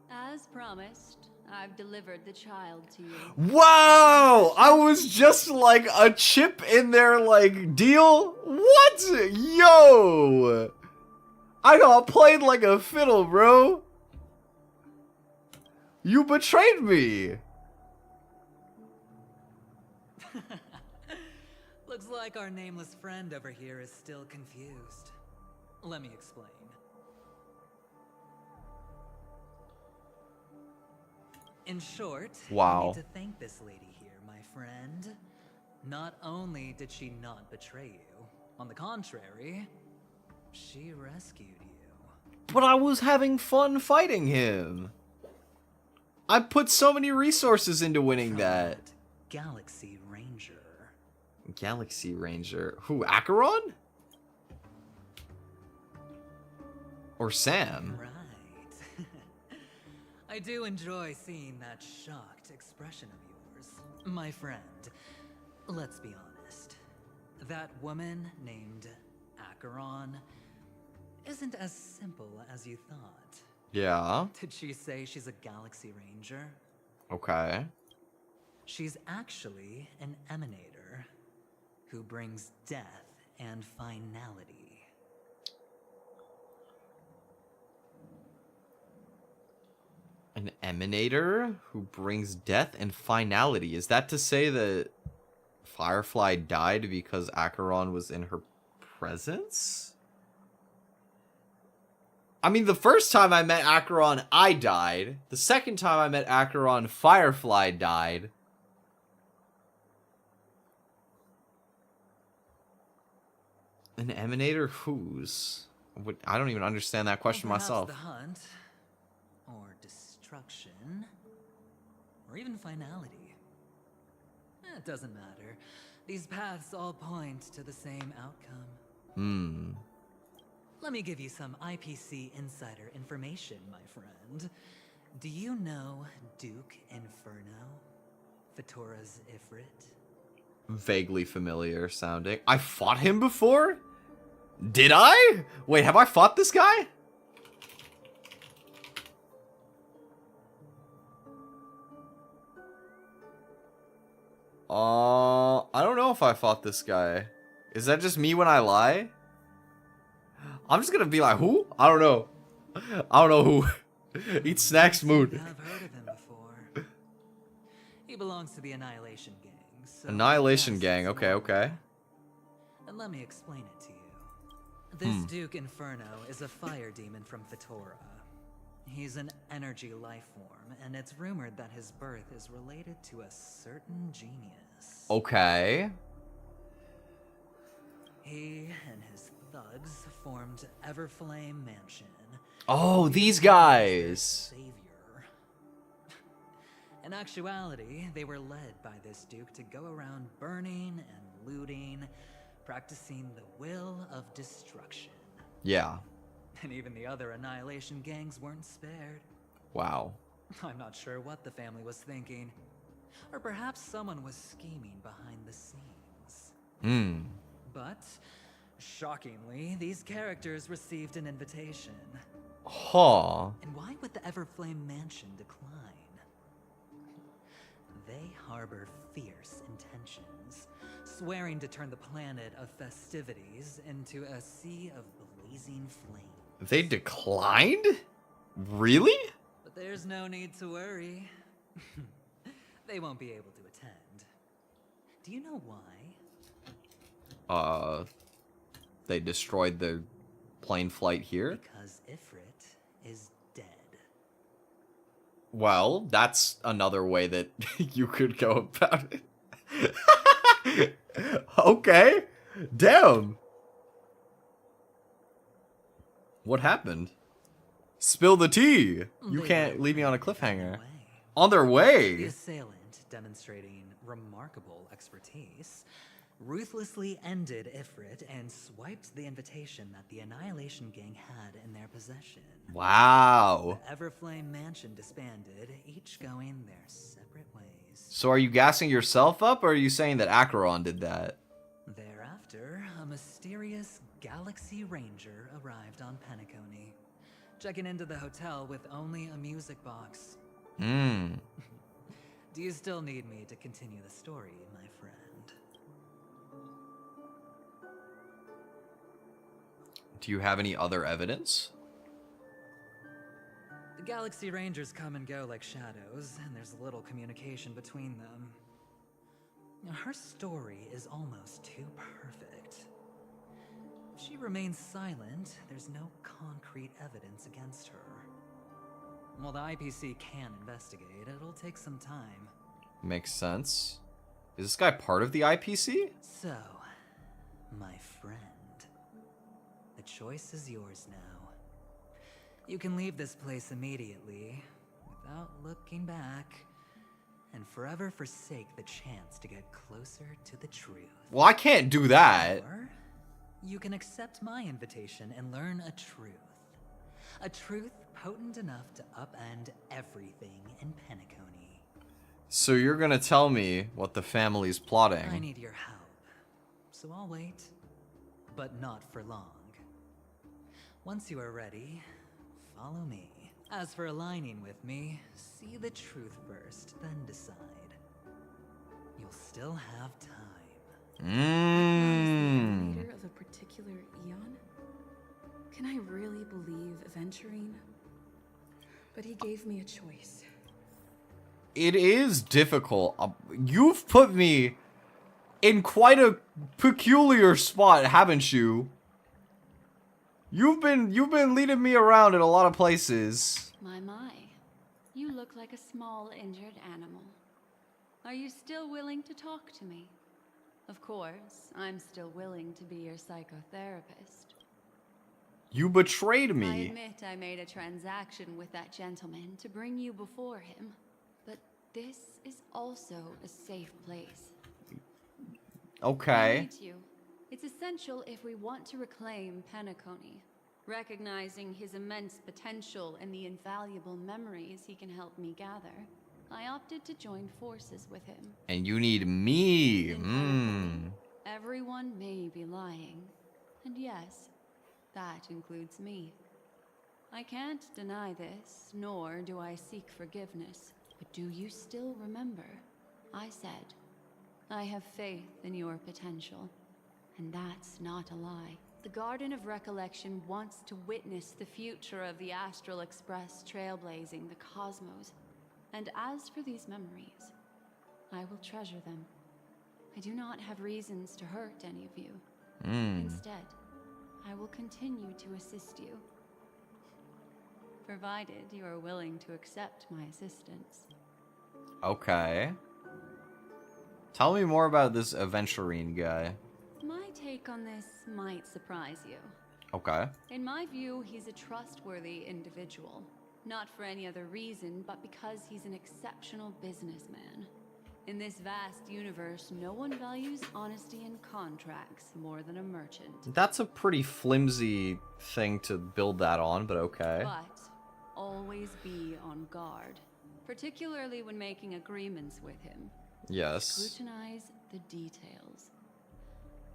As promised, I've delivered the child to you. Wow! I was just like a chip in their like deal. What? Yo! I got played like a fiddle, bro. You betrayed me. Looks like our nameless friend over here is still confused. Let me explain. In short, wow. you need to thank this lady here, my friend. Not only did she not betray you, on the contrary, she rescued you. But I was having fun fighting him. I put so many resources into winning that. Galaxy Ranger. Galaxy Ranger. Who, Acheron? Or Sam? Right. I do enjoy seeing that shocked expression of yours. My friend, let's be honest. That woman named Acheron isn't as simple as you thought. Yeah. Did she say she's a Galaxy Ranger? Okay. She's actually an emanator who brings death and finality. An emanator who brings death and finality. Is that to say that Firefly died because Acheron was in her presence? I mean, the first time I met Acheron, I died. The second time I met Acheron, Firefly died. An emanator whose? I don't even understand that question Perhaps myself. the hunt, or destruction, or even finality. It doesn't matter. These paths all point to the same outcome. Let me give you some IPC insider information, my friend. Do you know Duke Inferno? Fatora's Ifrit? Vaguely familiar sounding. I fought him before? Did I? Wait, have I fought this guy? I don't know if I fought this guy. Is that just me when I lie? I'm just gonna be like, who? I don't know. I don't know who. Eat snacks mood. I've heard of him before. He belongs to the Annihilation Gang. So Annihilation yes, Gang. it's Okay, normal. okay. And let me explain it to you. This Duke Inferno is a fire demon from Fatora. He's an energy life form, and it's rumored that his birth is related to a certain genius. Okay. He and his thugs formed Everflame Mansion. Oh, these guys. Savior. In actuality, they were led by this Duke to go around burning and looting, practicing the will of destruction. Yeah. And even the other Annihilation gangs weren't spared. Wow. I'm not sure what the family was thinking. Or perhaps someone was scheming behind the scenes. But, shockingly, these characters received an invitation. Huh. And why would the Everflame Mansion decline? They harbor fierce intentions, swearing to turn the planet of festivities into a sea of blazing flame. They declined? Really? But there's no need to worry. They won't be able to attend. Do you know why? They destroyed the plane flight here? Because Ifrit is dead. Well, that's another way that you could go about it. Okay. Damn. What happened? Spill the tea. You can't leave me on a cliffhanger. On their The way. assailant, demonstrating remarkable expertise, ruthlessly ended Ifrit and swiped the invitation that the Annihilation Gang had in their possession. Wow. The Everflame Mansion disbanded, each going their separate ways. So are you gassing yourself up, or are you saying that Acheron did that? Thereafter, a mysterious Galaxy Ranger arrived on Penacony, checking into the hotel with only a music box. Do you still need me to continue the story, my friend? Do you have any other evidence? The Galaxy Rangers come and go like shadows, and there's little communication between them. Her story is almost too perfect. If she remains silent, there's no concrete evidence against her. While the IPC can investigate, it'll take some time. Makes sense. Is this guy part of the IPC? So, my friend, the choice is yours now. You can leave this place immediately, without looking back, and forever forsake the chance to get closer to the truth. Well, I can't do that. Or you can accept my invitation and learn a truth. A truth potent enough to upend everything in Penacony. So you're gonna tell me what the family's plotting. I need your help, so I'll wait, but not for long. Once you are ready, follow me. As for aligning with me, see the truth first, then decide. You'll still have time. Leader of a particular eon? Can I really believe Aventurine? But he gave me a choice. It is difficult. You've put me in quite a peculiar spot, haven't you? You've been leading me around in a lot of places. My. You look like a small injured animal. Are you still willing to talk to me? Of course, I'm still willing to be your psychotherapist. You betrayed I me. admit I made a transaction with that gentleman to bring you before him, but this is also a safe place. I Okay. need you. It's essential if we want to reclaim Penacony, recognizing his immense potential and the invaluable memories he can help me gather. I opted to join forces with him. And you need me. In Penacony, everyone may be lying, and yes, that includes me. I can't deny this, nor do I seek forgiveness. But do you still remember? I said, I have faith in your potential. And that's not a lie. The Garden of Recollection wants to witness the future of the Astral Express trailblazing the cosmos. And as for these memories, I will treasure them. I do not have reasons to hurt any of you. Instead, I will continue to assist you, provided you are willing to accept my assistance. Okay. Tell me more about this Aventurine guy. My take on this might surprise you. Okay. In my view, he's a trustworthy individual. Not for any other reason, but because he's an exceptional businessman. In this vast universe, no one values honesty in contracts more than a merchant. That's a pretty flimsy thing to build that on, but okay. But always be on guard, particularly when making agreements with him. Yes. Scrutinize the details.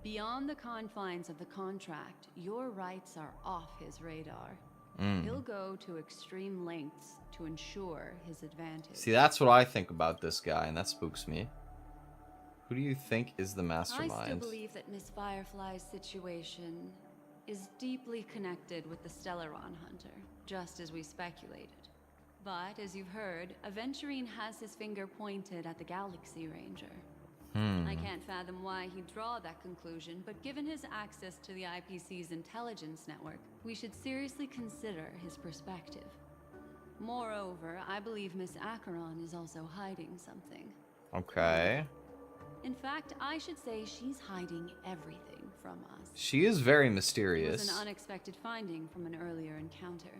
Beyond the confines of the contract, your rights are off his radar. He'll go to extreme lengths to ensure his advantage. See, that's what I think about this guy, and that spooks me. Who do you think is the I mastermind? still believe that Miss Firefly's situation is deeply connected with the Stellaron Hunter, just as we speculated. But, as you've heard, Aventurine has his finger pointed at the Galaxy Ranger. I can't fathom why he'd draw that conclusion, but given his access to the IPC's intelligence network, we should seriously consider his perspective. Moreover, I believe Miss Acheron is also hiding something. Okay. In fact, I should say she's hiding everything from us. She is very It mysterious. was an unexpected finding from an earlier encounter.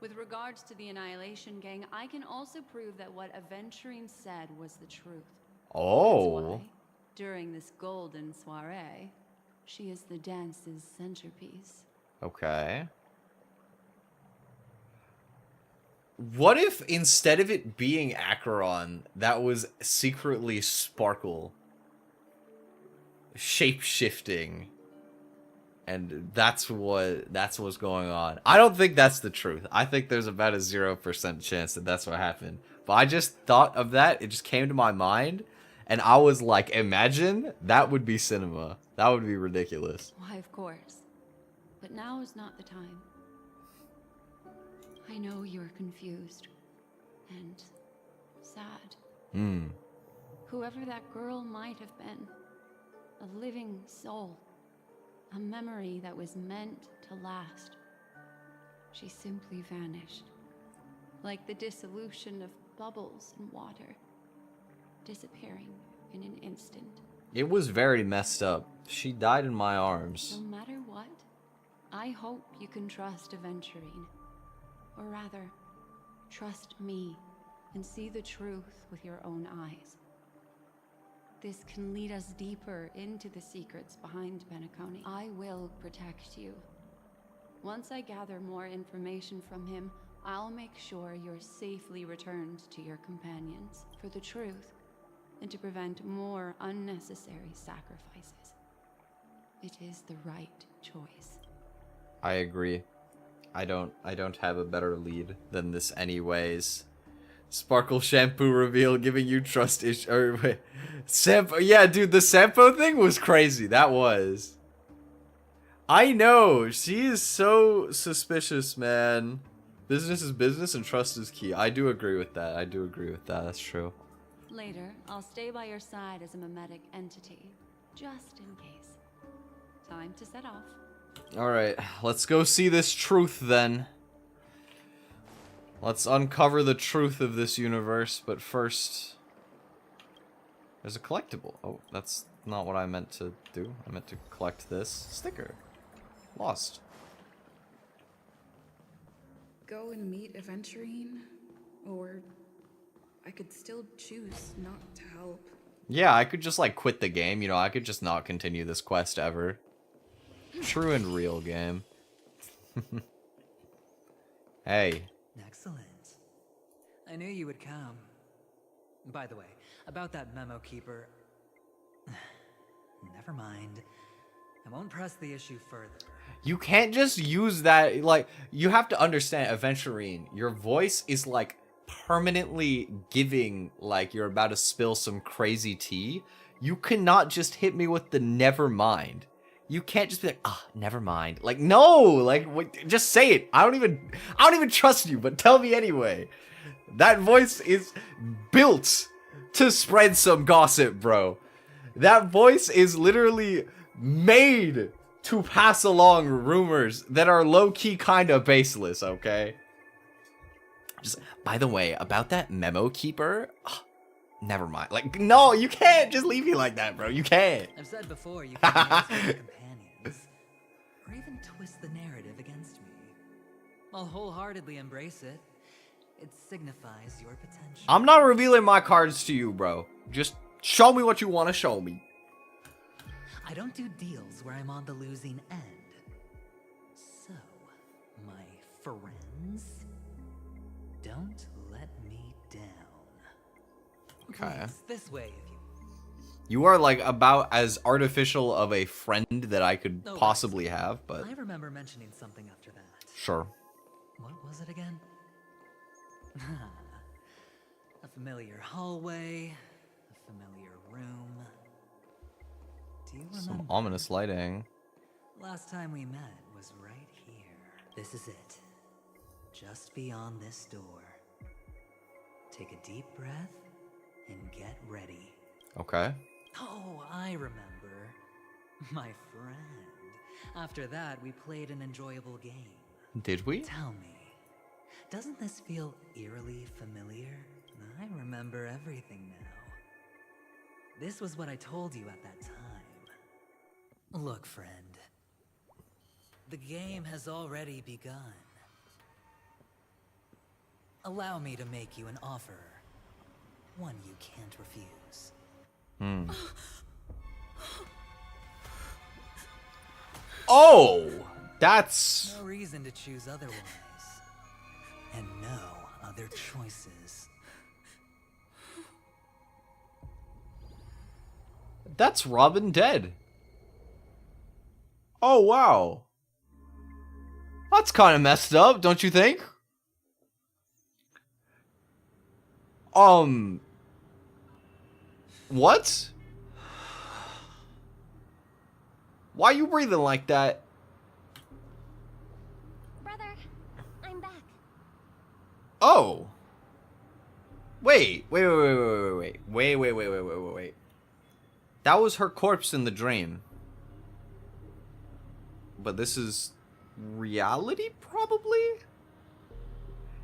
With regards to the Annihilation Gang, I can also prove that what Aventurine said was the truth. Oh. That's why, during this golden soiree, she is the dance's centerpiece. Okay. What if instead of it being Acheron, that was secretly Sparkle? Shape-shifting. And that's what's going on. I don't think that's the truth. I think there's about a 0% chance that that's what happened. But I just thought of that. It just came to my mind. And I was like, imagine that would be cinema. That would be ridiculous. Why, of course. But now is not the time. I know you're confused and sad. Whoever that girl might have been, a living soul, a memory that was meant to last. She simply vanished, like the dissolution of bubbles in water, disappearing in an instant. It was very messed up. She died in my arms. No matter what, I hope you can trust Aventurine. Or rather, trust me and see the truth with your own eyes. This can lead us deeper into the secrets behind Penacony. I will protect you. Once I gather more information from him, I'll make sure you're safely returned to your companions for the truth and to prevent more unnecessary sacrifices. It is the right choice. I agree. I don't have a better lead than this anyways. Sparkle shampoo reveal giving you trust issue. Or wait, Sampo. Yeah, dude, the Sampo thing was crazy. That was. I know. She is so suspicious, man. Business is business and trust is key. I do agree with that. That's true. Later, I'll stay by your side as a mimetic entity, just in case. Time to set off. Alright, let's go see this truth then. Let's uncover the truth of this universe, but first... There's a collectible. Oh, that's not what I meant to do. I meant to collect this sticker. Lost. Go and meet Aventurine, or I could still choose not to help. Yeah, I could just like quit the game, you know, I could just not continue this quest ever. True and real game. Hey. Excellent. I knew you would come. By the way, about that memo keeper... Never mind. I won't press the issue further. You can't just use that, like, you have to understand, Aventurine, your voice is like permanently giving like you're about to spill some crazy tea. You cannot just hit me with the never mind. You can't just be like, ah, never mind. Like, no, like, just say it. I don't even trust you, but tell me anyway. That voice is built to spread some gossip, bro. That voice is literally made to pass along rumors that are low-key kind of baseless, okay? Just, by the way, about that memo keeper, never mind. Like, no, you can't just leave me like that, bro. You can't. I've said before, you can use your companions, or even twist the narrative against me. I'll wholeheartedly embrace it. It signifies your potential. I'm not revealing my cards to you, bro. Just show me what you want to show me. I don't do deals where I'm on the losing end. So, my friends, don't let me down. Okay. Please, this way, if you... You are like about as artificial of a friend that I could possibly have, but... I remember mentioning something after that. Sure. What was it again? A familiar hallway, a familiar room. Do you remember? Some ominous lighting. Last time we met was right here. This is it. Just beyond this door. Take a deep breath and get ready. Okay. Oh, I remember. My friend. After that, we played an enjoyable game. Did we? Tell me, doesn't this feel eerily familiar? I remember everything now. This was what I told you at that time. Look, friend. The game has already begun. Allow me to make you an offer. One you can't refuse. Oh! That's... No reason to choose otherwise. And no other choices. That's Robin dead. Oh, wow. That's kind of messed up, don't you think? What? Why are you breathing like that? Brother, I'm back. Oh. Wait. That was her corpse in the dream. But this is reality, probably?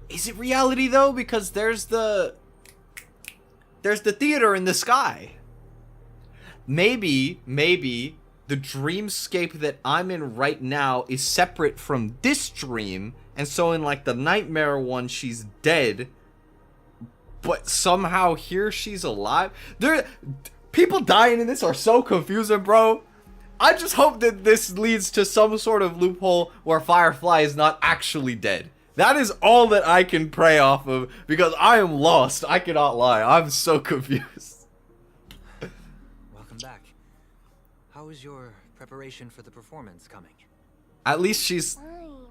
Is it reality, though? Because there's the theater in the sky. Maybe the dreamscape that I'm in right now is separate from this dream, and so in like the nightmare one she's dead, but somehow here she's alive. People dying in this are so confusing, bro. I just hope that this leads to some sort of loophole where Firefly is not actually dead. That is all that I can pray off of, because I am lost. I cannot lie. I'm so confused. Welcome back. How is your preparation for the performance coming? At least she's Fine.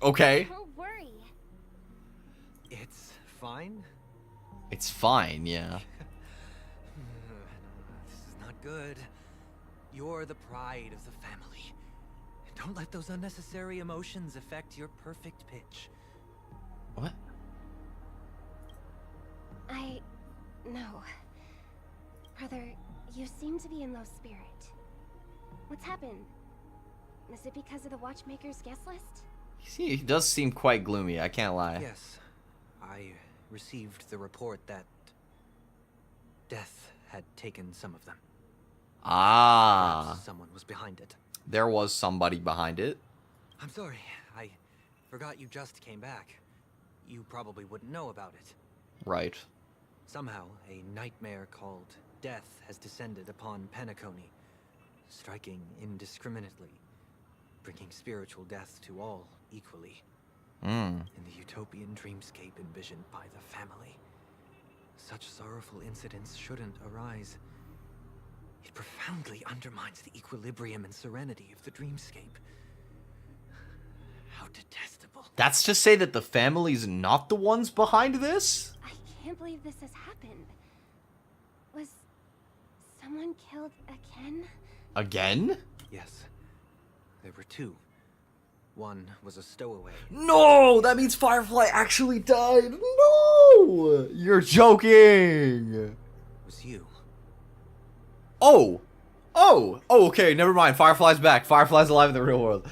okay. Don't worry. It's fine? It's fine, yeah. This is not good. You're the pride of the family. Don't let those unnecessary emotions affect your perfect pitch. What? No. Brother, you seem to be in low spirit. What's happened? Is it because of the watchmaker's guest list? He does seem quite gloomy, I can't lie. Yes. I received the report that death had taken some of them. Ah. Perhaps someone was behind it. There was somebody behind it. I'm sorry. I forgot you just came back. You probably wouldn't know about it. Right. Somehow, a nightmare called death has descended upon Penacony, striking indiscriminately, bringing spiritual death to all equally. In the utopian dreamscape envisioned by the family, such sorrowful incidents shouldn't arise. It profoundly undermines the equilibrium and serenity of the dreamscape. How detestable. That's to say that the family's not the ones behind this? I can't believe this has happened. Was someone killed again? Again? Yes. There were two. One was a stowaway. No! That means Firefly actually died! No! You're joking! It was you. Oh, okay, never mind. Firefly's back. Firefly's alive in the real world.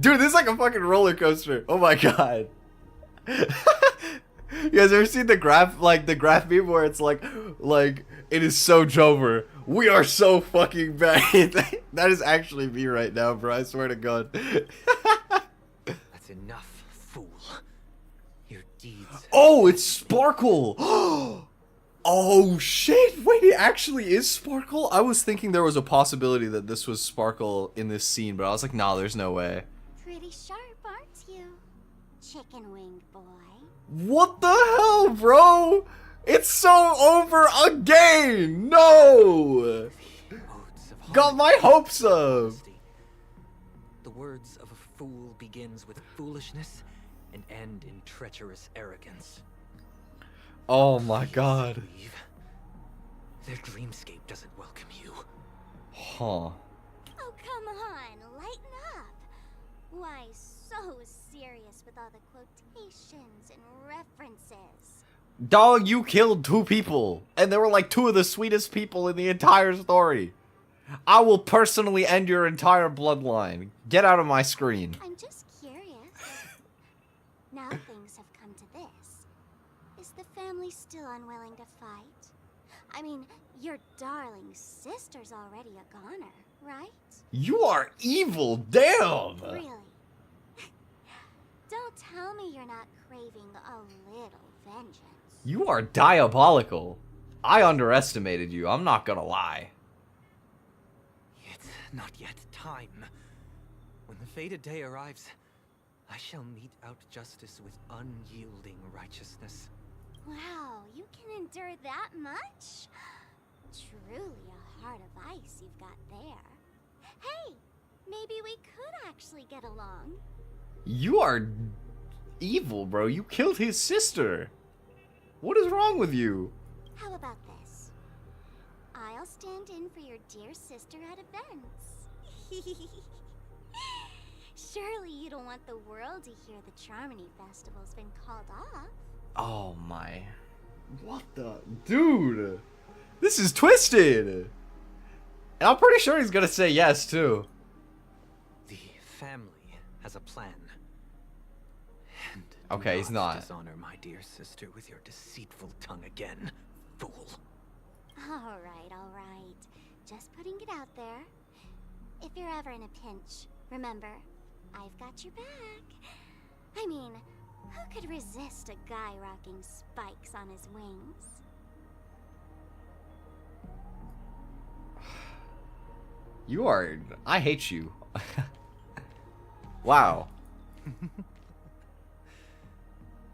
Dude, this is like a fucking roller coaster. Oh my god. You guys ever seen the graph meme where it's like, it is so Jover. We are so fucking bad. That is actually me right now, bro. I swear to God. That's enough, fool. Your deeds. Oh, it's Sparkle. Oh shit! Wait, it actually is Sparkle? I was thinking there was a possibility that this was Sparkle in this scene, but I was like, nah, there's no way. Pretty sharp, aren't you? Chicken-winged boy. What the hell, bro? It's so over again! No! Got my hopes up! The words of a fool begins with foolishness and end in treacherous arrogance. Oh my god. Their dreamscape doesn't welcome you. Huh. Oh, come on, lighten up. Why so serious with all the quotations and references? Dog, you killed 2 people, and they were like 2 of the sweetest people in the entire story. I will personally end your entire bloodline. Get out of my screen. I'm just curious. Now things have come to this. Is the family still unwilling to fight? I mean, your darling sister's already a goner, right? You are evil, damn! Really? Don't tell me you're not craving a little vengeance. You are diabolical. I underestimated you, I'm not gonna lie. It's not yet time. When the fated day arrives, I shall mete out justice with unyielding righteousness. Wow, you can endure that much? Truly a heart of ice you've got there. Hey, maybe we could actually get along. You are evil, bro. You killed his sister. What is wrong with you? How about this? I'll stand in for your dear sister at events. Surely you don't want the world to hear the Charmony Festival's been called off. Oh my. What the... Dude! This is twisted! And I'm pretty sure he's gonna say yes, too. The family has a plan. And okay, he's not. Dishonor my dear sister with your deceitful tongue again, fool. All right. Just putting it out there. If you're ever in a pinch, remember, I've got your back. I mean, who could resist a guy rocking spikes on his wings? You are... I hate you. Wow.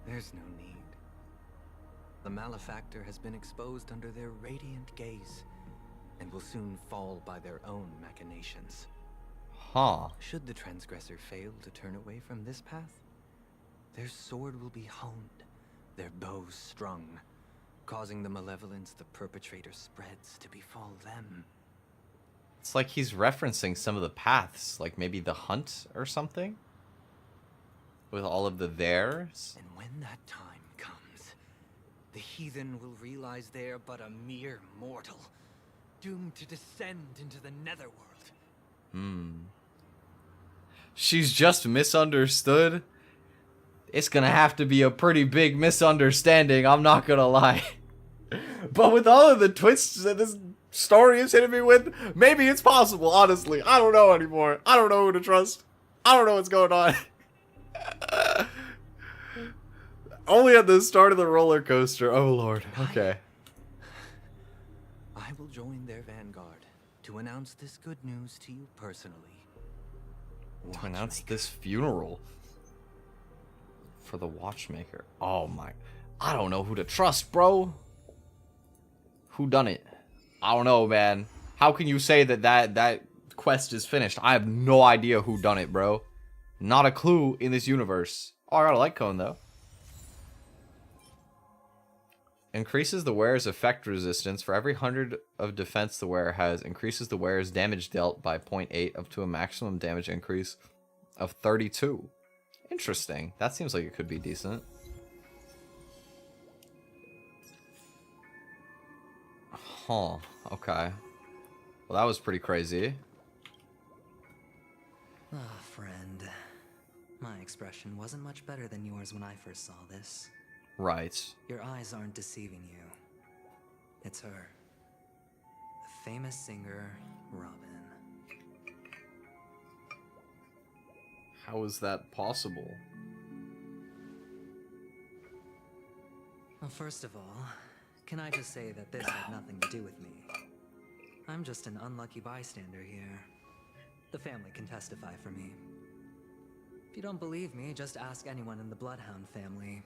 There's no need. The malefactor has been exposed under their radiant gaze, and will soon fall by their own machinations. Huh. Should the transgressor fail to turn away from this path, their sword will be honed, their bows strung, causing the malevolence the perpetrator spreads to befall them. It's like he's referencing some of the paths, like maybe the hunt or something? With all of the theirs? And when that time comes, the heathen will realize they are but a mere mortal, doomed to descend into the netherworld. She's just misunderstood? It's gonna have to be a pretty big misunderstanding, I'm not gonna lie. But with all of the twists that this story is hitting me with, maybe it's possible, honestly. I don't know anymore. I don't know who to trust. I don't know what's going on. Only at the start of the roller coaster. Oh lord. Okay. I will join their vanguard to announce this good news to you personally. To announce this funeral for the watchmaker. Oh my. I don't know who to trust, bro. Who done it? I don't know, man. How can you say that quest is finished? I have no idea who done it, bro. Not a clue in this universe. Oh, I got a light cone, though. Increases the wearer's effect resistance. For every 100 of defense the wearer has, increases the wearer's damage dealt by 0.8 up to a maximum damage increase of 32. Interesting. That seems like it could be decent. Huh. Okay. Well, that was pretty crazy. Ah, friend. My expression wasn't much better than yours when I first saw this. Right. Your eyes aren't deceiving you. It's her. The famous singer, Robin. How is that possible? Well, first of all, can I just say that this had nothing to do with me? I'm just an unlucky bystander here. The family can testify for me. If you don't believe me, just ask anyone in the Bloodhound family.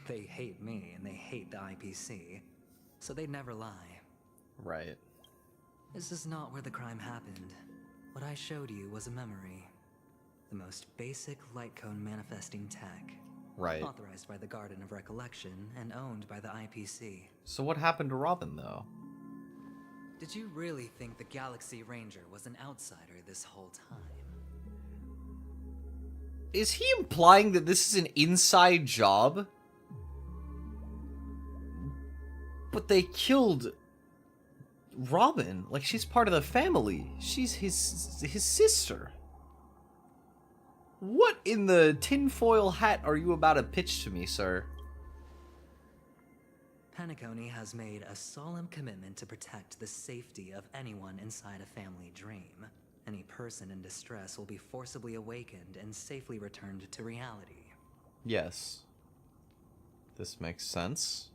They hate me, and they hate the IPC, so they'd never lie. Right. This is not where the crime happened. What I showed you was a memory. The most basic light cone manifesting tech. Right. Authorized by the Garden of Recollection and owned by the IPC. So what happened to Robin, though? Did you really think the Galaxy Ranger was an outsider this whole time? Is he implying that this is an inside job? But they killed Robin. Like, she's part of the family. She's his sister. What in the tinfoil hat are you about to pitch to me, sir? Penacony has made a solemn commitment to protect the safety of anyone inside a family dream. Any person in distress will be forcibly awakened and safely returned to reality. Yes. This makes sense.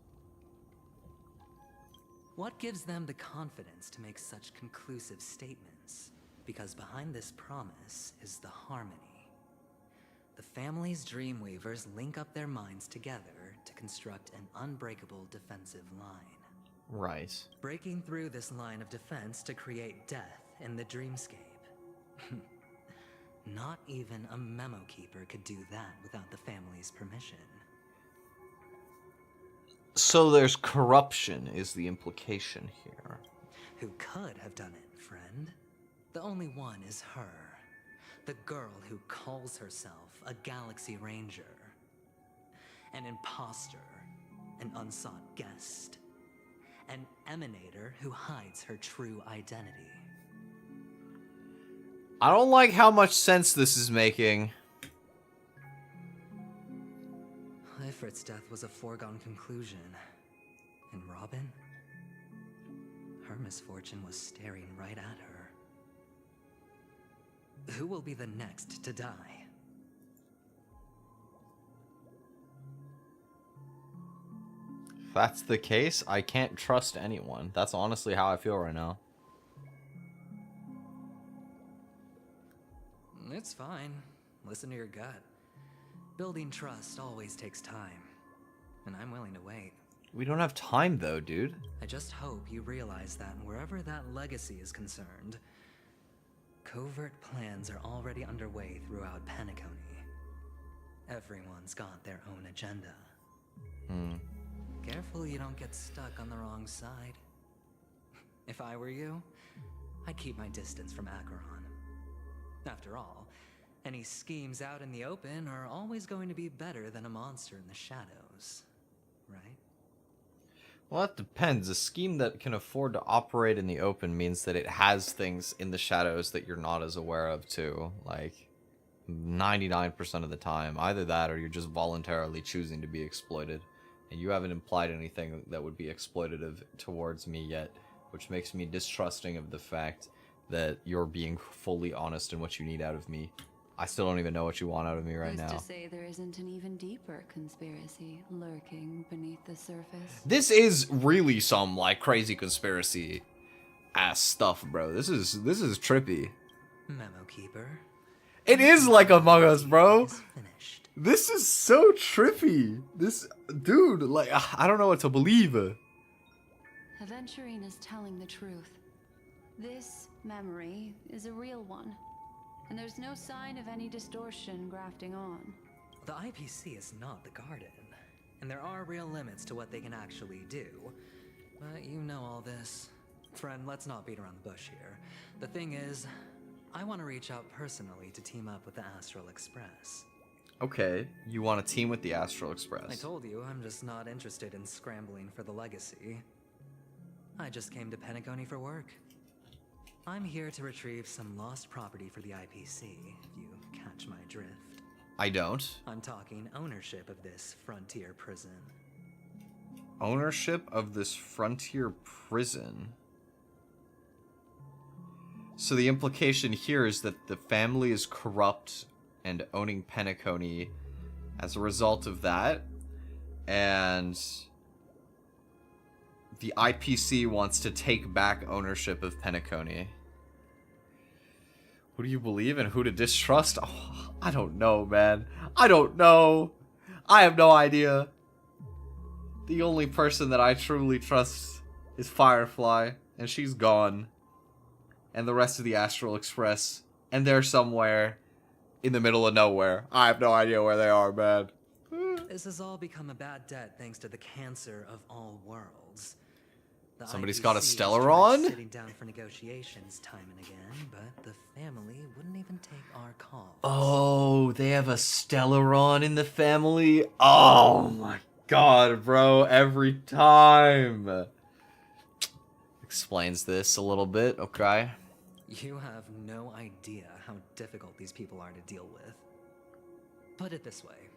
What gives them the confidence to make such conclusive statements? Because behind this promise is the harmony. The family's Dreamweavers link up their minds together to construct an unbreakable defensive line. Right. Breaking through this line of defense to create death in the dreamscape. Not even a memo keeper could do that without the family's permission. So there's corruption is the implication here. Who could have done it, friend? The only one is her. The girl who calls herself a Galaxy Ranger. An imposter. an unsought guest. An emanator who hides her true identity. I don't like how much sense this is making. Ifrit's death was a foregone conclusion. And Robin? Her misfortune was staring right at her. Who will be the next to die? If that's the case, I can't trust anyone. That's honestly how I feel right now. It's fine. Listen to your gut. Building trust always takes time. And I'm willing to wait. We don't have time though, dude. I just hope you realize that wherever that legacy is concerned, covert plans are already underway throughout Penacony. Everyone's got their own agenda. Careful you don't get stuck on the wrong side. If I were you, I'd keep my distance from Acheron. After all, any schemes out in the open are always going to be better than a monster in the shadows, right? Well, that depends. A scheme that can afford to operate in the open means that it has things in the shadows that you're not as aware of, too. Like, 99% of the time. Either that or you're just voluntarily choosing to be exploited. And you haven't implied anything that would be exploitative towards me yet, which makes me distrusting of the fact that you're being fully honest in what you need out of me. I still don't even know what you want out of me right now. Who's to say there isn't an even deeper conspiracy lurking beneath the surface? This is really some like crazy conspiracy ass stuff, bro. This is trippy. Memo Keeper. It is like Among Us, bro. This is so trippy. This dude, like, I don't know what to believe. Aventurine is telling the truth. This memory is a real one. And there's no sign of any distortion grafting on. The IPC is not the Garden, and there are real limits to what they can actually do. But you know all this. Friend, let's not beat around the bush here. The thing is, I want to reach out personally to team up with the Astral Express. Okay, you want to team with the Astral Express. I told you, I'm just not interested in scrambling for the legacy. I just came to Penacony for work. I'm here to retrieve some lost property for the IPC, if you catch my drift. I don't. I'm talking ownership of this frontier prison. Ownership of this frontier prison? So the implication here is that the family is corrupt and owning Penacony as a result of that, and the IPC wants to take back ownership of Penacony. Who do you believe and who to distrust? Oh, I don't know, man. I don't know. I have no idea. The only person that I truly trust is Firefly, and she's gone. And the rest of the Astral Express, and they're somewhere in the middle of nowhere. I have no idea where they are, man. This has all become a bad debt thanks to the cancer of all worlds. The Somebody's IPC got a has Stellaron? tried sitting down for negotiations time and again, but the family wouldn't even take our calls. Oh, they have a Stellaron in the family? Oh my god, bro. Every time. Explains this a little bit, okay? You have no idea how difficult these people are to deal with. Put it this way.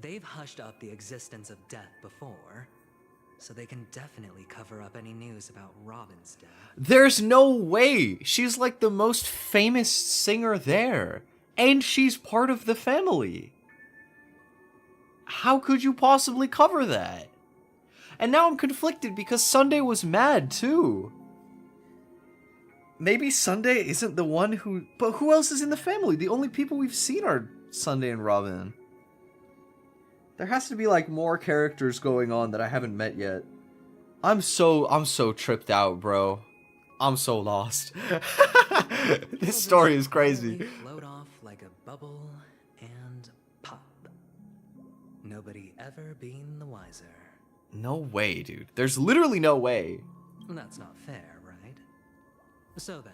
They've hushed up the existence of death before, so they can definitely cover up any news about Robin's death. There's no way! She's like the most famous singer there. And she's part of the family. How could you possibly cover that? And now I'm conflicted because Sunday was mad too. Maybe Sunday isn't the one who... But who else is in the family? The only people we've seen are Sunday and Robin. There has to be like more characters going on that I haven't met yet. I'm so tripped out, bro. I'm so lost. This story is crazy. Float off like a bubble and pop. Nobody ever being the wiser. No way, dude. There's literally no way. That's not fair, right? So then,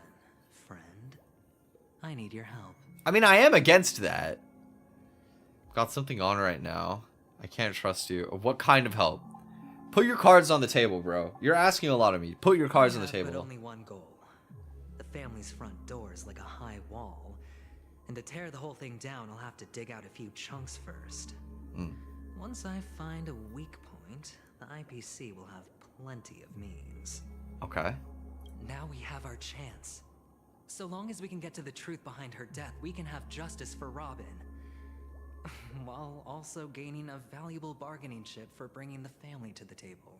friend, I need your help. I mean, I am against that. Got something on right now. I can't trust you. What kind of help? Put your cards on the table, bro. You're asking a lot of me. Put your cards on the But table. only one goal. The family's front door is like a high wall, and to tear the whole thing down, I'll have to dig out a few chunks first. Once I find a weak point, the IPC will have plenty of means. Okay. Now we have our chance. So long as we can get to the truth behind her death, we can have justice for Robin. While also gaining a valuable bargaining chip for bringing the family to the table.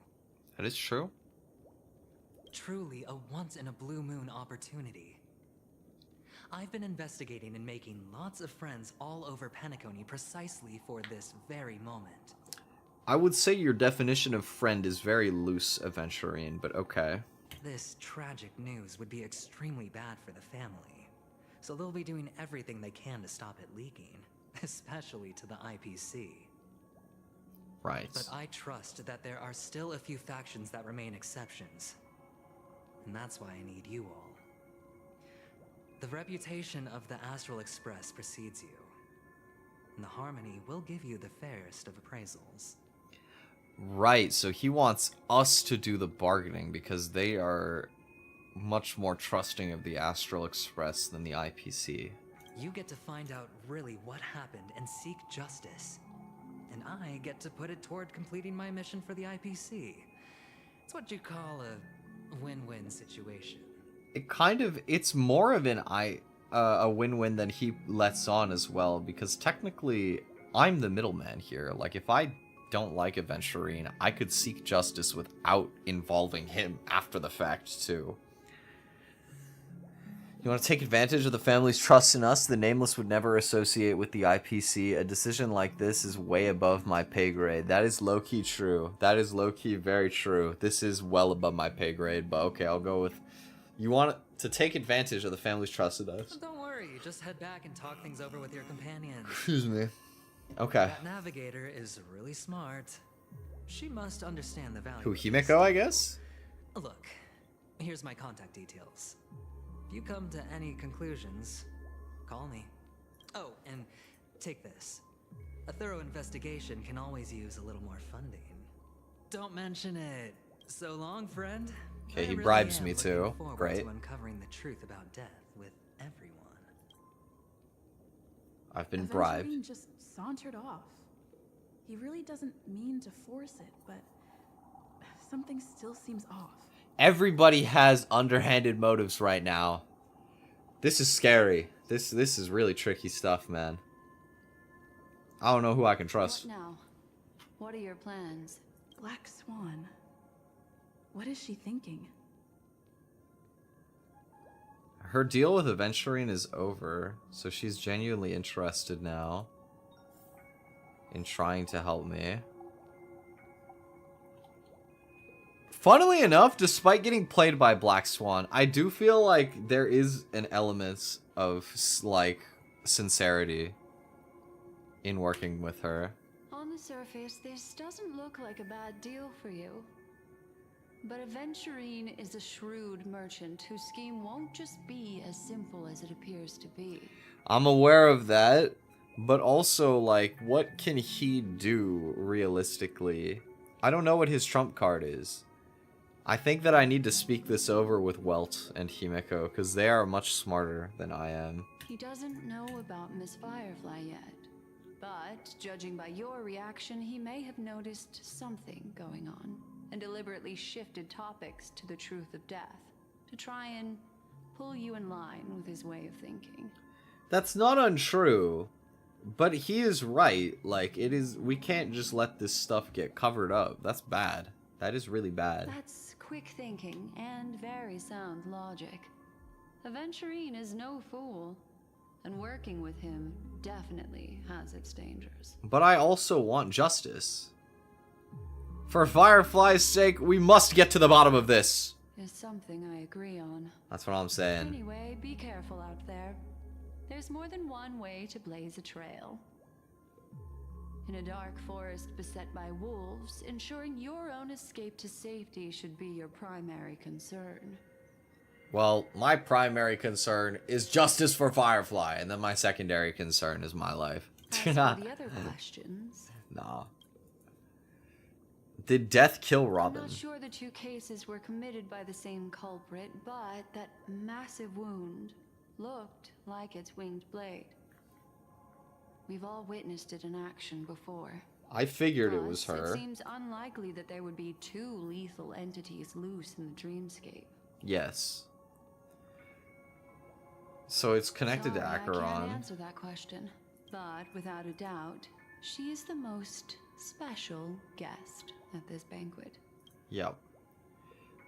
That is true. Truly a once-in-a-blue-moon opportunity. I've been investigating and making lots of friends all over Penacony precisely for this very moment. I would say your definition of friend is very loose, Aventurine, but okay. This tragic news would be extremely bad for the family, so they'll be doing everything they can to stop it leaking, especially to the IPC. Right. But I trust that there are still a few factions that remain exceptions, and that's why I need you all. The reputation of the Astral Express precedes you, and the Harmony will give you the fairest of appraisals. Right, so he wants us to do the bargaining because they are much more trusting of the Astral Express than the IPC. You get to find out really what happened and seek justice, and I get to put it toward completing my mission for the IPC. It's what you call a win-win situation. It's more of a win-win than he lets on as well, because technically I'm the middleman here. Like, if I don't like Aventurine, I could seek justice without involving him after the fact too. You want to take advantage of the family's trust in us? The Nameless would never associate with the IPC. A decision like this is way above my pay grade. That is low-key true. That is low-key very true. This is well above my pay grade, but okay, I'll go with... You want to take advantage of the family's trust in us. Don't worry, just head back and talk things over with your companions. Excuse me. Okay. That navigator is really smart. She must understand the value. Who, Himeko, I guess? Look, here's my contact details. If you come to any conclusions, call me. Oh, and take this. A thorough investigation can always use a little more funding. Don't mention it. So long, friend. Okay, he bribes me too. Great. To uncovering the truth about death with everyone. I've been bribed. Aventurine just sauntered off. He really doesn't mean to force it, but something still seems off. Everybody has underhanded motives right now. This is scary. This is really tricky stuff, man. I don't know who I can trust. What now? What are your plans? Black Swan. What is she thinking? Her deal with Aventurine is over, so she's genuinely interested now in trying to help me. Funnily enough, despite getting played by Black Swan, I do feel like there is an element of, like, sincerity in working with her. On the surface, this doesn't look like a bad deal for you. But Aventurine is a shrewd merchant whose scheme won't just be as simple as it appears to be. I'm aware of that, but also, like, what can he do realistically? I don't know what his trump card is. I think that I need to speak this over with Welt and Himeko, because they are much smarter than I am. He doesn't know about Miss Firefly yet, but judging by your reaction, he may have noticed something going on, and deliberately shifted topics to the truth of death, to try and pull you in line with his way of thinking. That's not untrue, but he is right. Like, we can't just let this stuff get covered up. That's bad. That is really bad. That's quick thinking and very sound logic. Aventurine is no fool, and working with him definitely has its dangers. But I also want justice. For Firefly's sake, we must get to the bottom of this. Is something I agree on. That's what I'm saying. Anyway, be careful out there. There's more than one way to blaze a trail. In a dark forest beset by wolves, ensuring your own escape to safety should be your primary concern. Well, my primary concern is justice for Firefly, and then my secondary concern is my life. As for the other questions... Nah. Did death kill I'm Robin? not sure the two cases were committed by the same culprit, but that massive wound looked like its winged blade. We've all witnessed it in action before. I figured it was Plus, her. It seems unlikely that there would be two lethal entities loose in the dreamscape. Yes. So it's connected to Sorry, I can't Acheron. answer that question, but without a doubt, she is the most special guest at this banquet. Yep.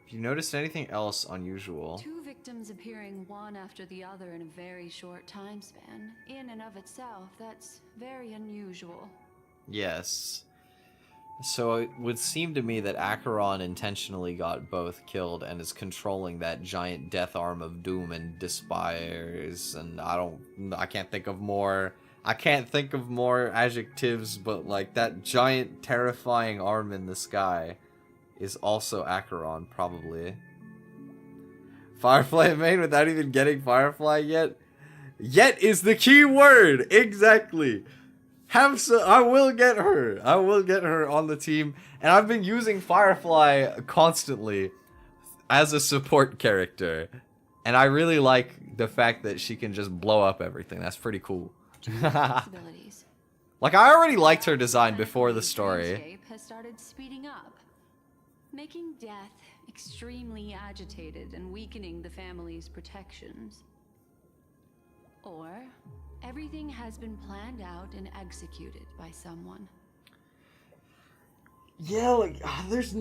Have you noticed anything else unusual? Two victims appearing one after the other in a very short time span, in and of itself, that's very unusual. Yes. So it would seem to me that Acheron intentionally got both killed and is controlling that giant death arm of doom and despise, and I can't think of more adjectives, but like that giant terrifying arm in the sky is also Acheron, probably. Firefly main without even getting Firefly yet? Yet is the key word! Exactly! I will get her! I will get her on the team. And I've been using Firefly constantly as a support character. And I really like the fact that she can just blow up everything. That's pretty cool. Like, I already liked her design before the story. Dreamscape has started speeding up, making death extremely agitated and weakening the family's protections. Or everything has been planned out and executed by someone. Yeah, like, there's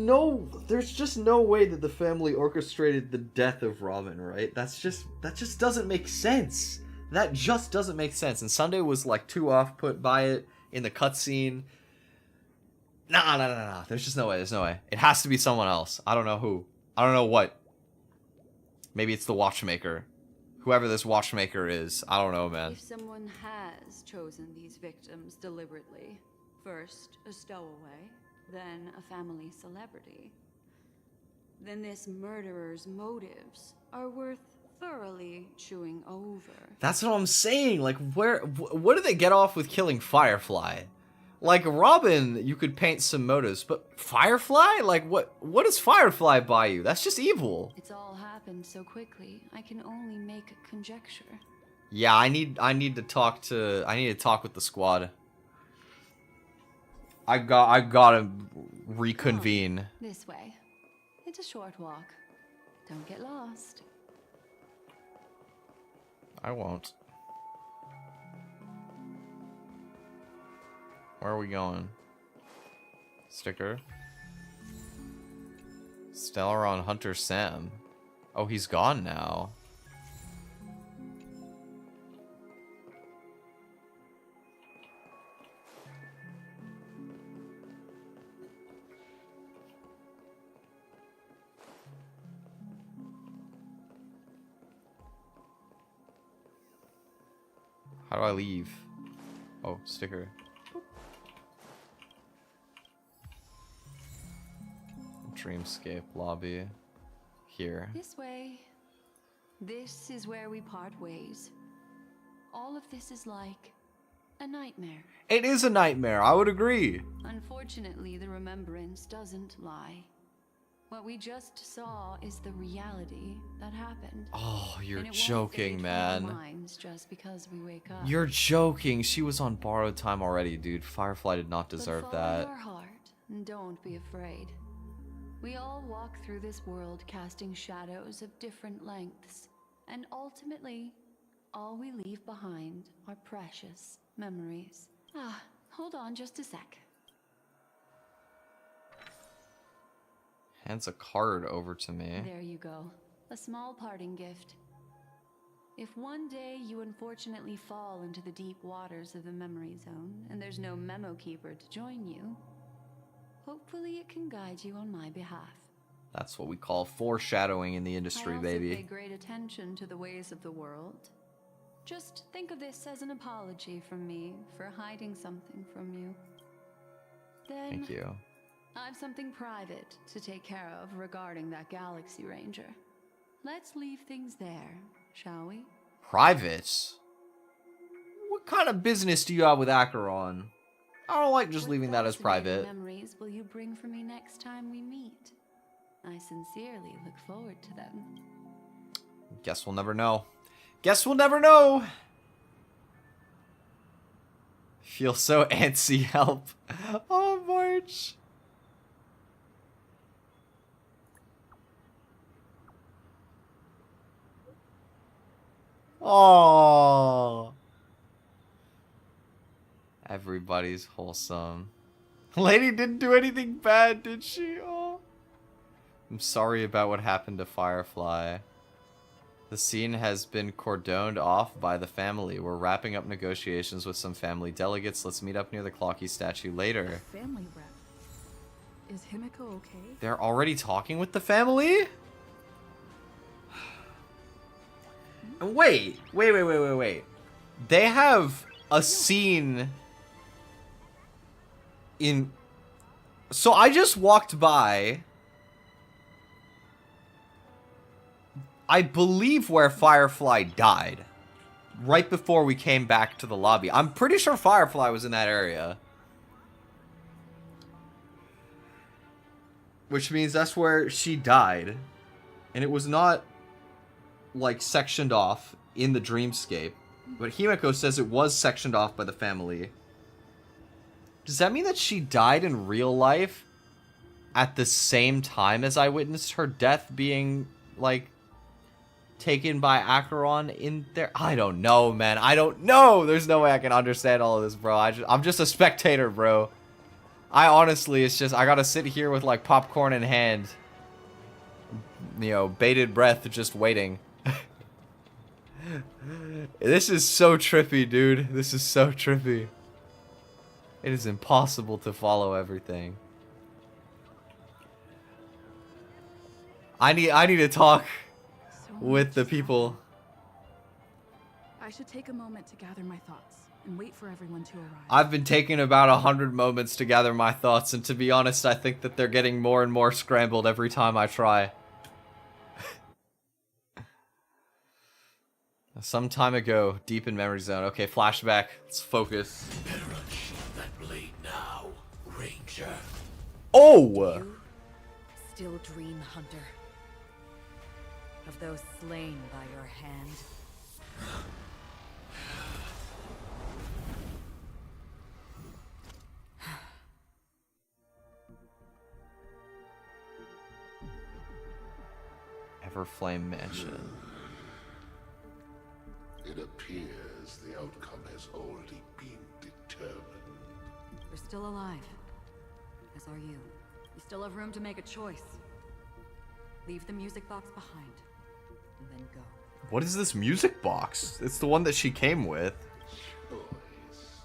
just no way that the family orchestrated the death of Robin, right? that just doesn't make sense. That just doesn't make sense. And Sunday was like too off-put by it in the cutscene. Nah. There's just no way. There's no way. It has to be someone else. I don't know who. I don't know what. Maybe it's the watchmaker. Whoever this watchmaker is. I don't know, man. If someone has chosen these victims deliberately, first a stowaway, then a family celebrity, then this murderer's motives are worth thoroughly chewing over. That's what I'm saying. Like, what do they get off with killing Firefly? Like, Robin, you could paint some motives, but Firefly? Like, what does Firefly buy you? That's just evil. It's all happened so quickly, I can only make conjecture. Yeah, I need to talk with the squad. I gotta reconvene. This way. It's a short walk. Don't get lost. I won't. Where are we going? Sticker. Stellaron Hunter Sam. Oh, he's gone now. How do I leave? Oh, sticker. Dreamscape lobby. Here. This way. This is where we part ways. All of this is like a nightmare. It is a nightmare, I would agree. Unfortunately, the remembrance doesn't lie. What we just saw is the reality that happened. Oh, you're And it won't joking, fade man. from our minds just because we wake up. You're joking. She was on borrowed time already, dude. Firefly did not deserve But that. follow your heart and don't be afraid. We all walk through this world casting shadows of different lengths, and ultimately, all we leave behind are precious memories. Ah, hold on just a sec. Hands a card over to me. There you go. A small parting gift. If one day you unfortunately fall into the deep waters of the memory zone, and there's no memo keeper to join you, hopefully it can guide you on my behalf. That's what we call foreshadowing in the industry, I also baby. pay great attention to the ways of the world. Just think of this as an apology from me for hiding something from you. Then Thank you. I've something private to take care of regarding that Galaxy Ranger. Let's leave things there, shall we? Private? What kind of business do you have with Acheron? I don't like just What leaving that as fascinating private. memories will you bring for me next time we meet? I sincerely look forward to them. Guess we'll never know. Guess we'll never know. Feel so antsy, help. Oh, March. Oh. Everybody's wholesome. Lady didn't do anything bad, did she? Oh. I'm sorry about what happened to Firefly. The scene has been cordoned off by the family. We're wrapping up negotiations with some family delegates. Let's meet up near the Clocky statue later. Family rep. Is Himiko okay? They're already talking with the family? And wait. They have a scene in... So I just walked by... I believe where Firefly died. Right before we came back to the lobby. I'm pretty sure Firefly was in that area. Which means that's where she died. And it was not, like, sectioned off in the dreamscape. But Himiko says it was sectioned off by the family. Does that mean that she died in real life at the same time as I witnessed her death being, like, taken by Acheron in there? I don't know, man. I don't know. There's no way I can understand all of this, bro. I'm just a spectator, bro. I honestly, it's just, I gotta sit here with, like, popcorn in hand. You know, bated breath, just waiting. This is so trippy, dude. This is so trippy. It is impossible to follow everything. I need to talk with the people. I should take a moment to gather my thoughts and wait for everyone to arrive. I've been taking about 100 moments to gather my thoughts, and to be honest, I think that they're getting more and more scrambled every time I try. Some time ago, deep in memory zone. Okay, flashback. Let's focus. Better unsheath that blade now, Ranger. Oh! You still dream, Hunter, of those slain by your hand. Everflame Mansion. It appears the outcome has already been determined. You're still alive, as are you. You still have room to make a choice. Leave the music box behind, and then go. What is this music box? It's the one that she came with. Choice.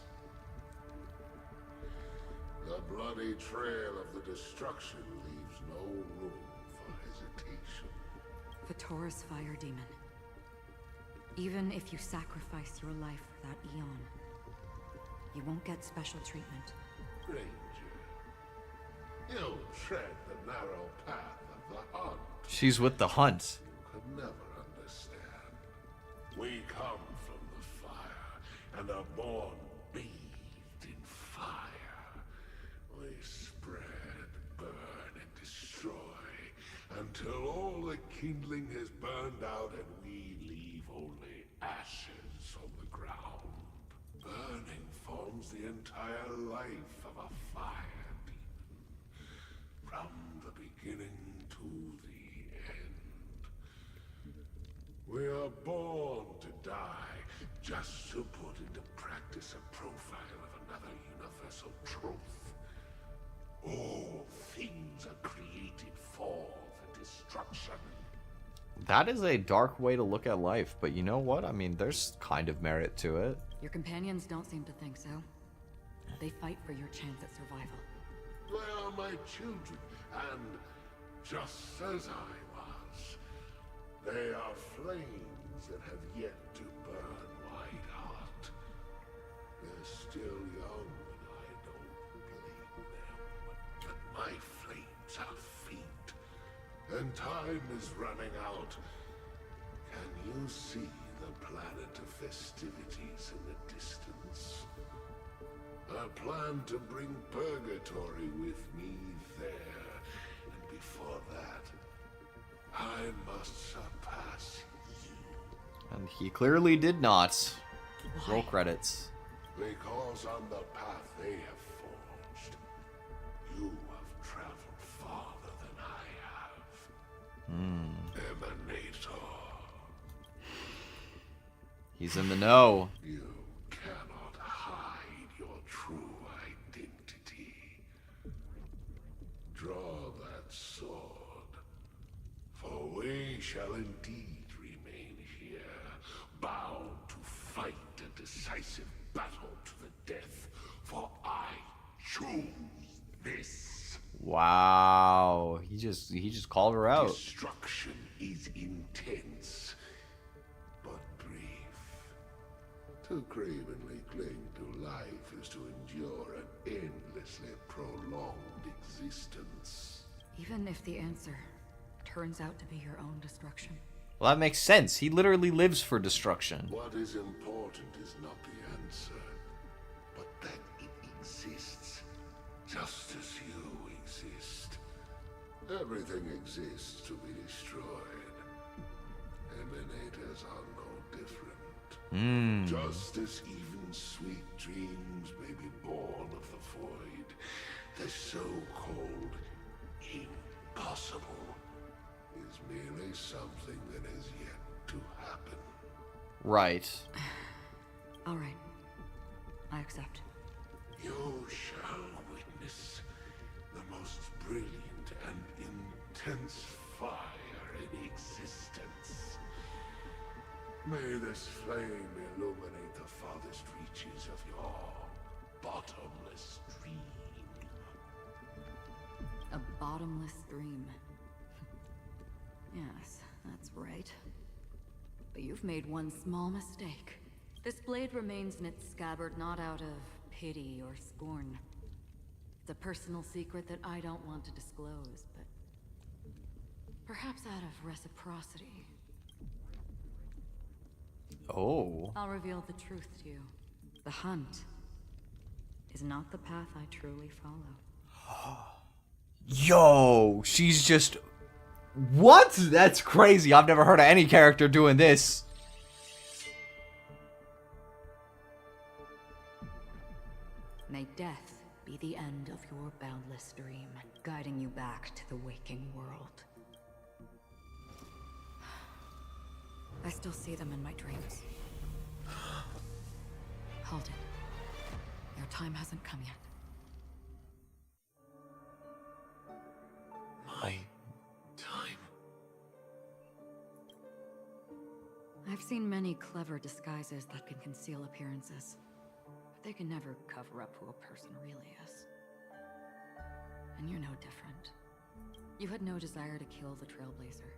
The bloody trail of the destruction leaves no room for hesitation. Vitora's fire demon. Even if you sacrifice your life for that Eon, you won't get special treatment. Ranger, you tread the narrow path of the hunt. She's with the hunt. You could never understand. We come from the fire and are born bathed in fire. We spread, burn, and destroy until all the kindling has burned out and we leave only ashes on the ground. Burning forms the entire life of a fire demon, from the beginning to the end. We are born to die just to put into practice a profile of another universal truth. All things are created for the destruction. That is a dark way to look at life, but you know what? I mean, there's kind of merit to it. Your companions don't seem to think so. They fight for your chance at survival. They are my children, and just as I was, they are flames that have yet to burn wide hot. They're still young, and I don't blame them. But my flames are faint, and time is running out. Can you see the planet of festivities in the distance? I plan to bring purgatory with me there. And before that, I must surpass you. And he clearly did not. Roll credits. Because on the path they have forged, you have traveled farther than I have. Emanator. He's in the know. You cannot hide your true identity. Draw that sword, for we shall indeed remain here, bound to fight a decisive battle to the death, for I choose this. Wow. He just called her out. Destruction is intense, but brief. To cravenly cling to life is to endure an endlessly prolonged existence. Even if the answer turns out to be your own destruction. Well, that makes sense. He literally lives for destruction. What is important is not the answer, but that it exists, just as you exist. Everything exists to be destroyed. Emanators are no different. Just as even sweet dreams may be born of the void, the so-called impossible is merely something that has yet to happen. Right. All right. I accept. You shall witness the most brilliant and intense fire in existence. May this flame illuminate the farthest reaches of your bottomless dream. A bottomless dream. Yes, that's right. But you've made one small mistake. This blade remains in its scabbard not out of pity or scorn. It's a personal secret that I don't want to disclose, but perhaps out of reciprocity. Oh. I'll reveal the truth to you. The hunt is not the path I truly follow. Yo, she's just... What? That's crazy. I've never heard of any character doing this. May death be the end of your boundless dream, guiding you back to the waking world. I still see them in my dreams. Hold it. Your time hasn't come yet. My time? I've seen many clever disguises that can conceal appearances, but they can never cover up who a person really is. And you're no different. You had no desire to kill the Trailblazer.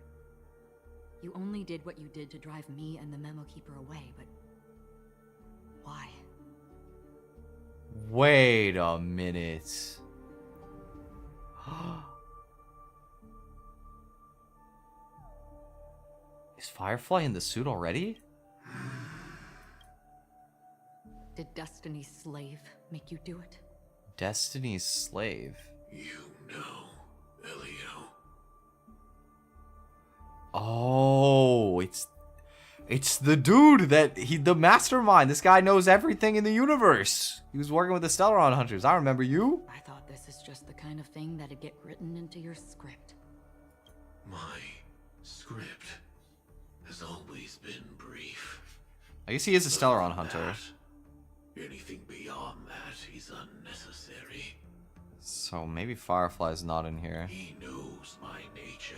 You only did what you did to drive me and the Memo Keeper away, but why? Wait a minute. Is Firefly in the suit already? Did Destiny's slave make you do it? Destiny's slave? You know, Elio. Oh, it's the dude that the mastermind. This guy knows everything in the universe. He was working with the Stellaron Hunters. I remember you. I thought this is just the kind of thing that'd get written into your script. My script has always been brief. I guess he is a Stellaron Hunter. Anything beyond that is unnecessary. So maybe Firefly's not in here. He knows my nature.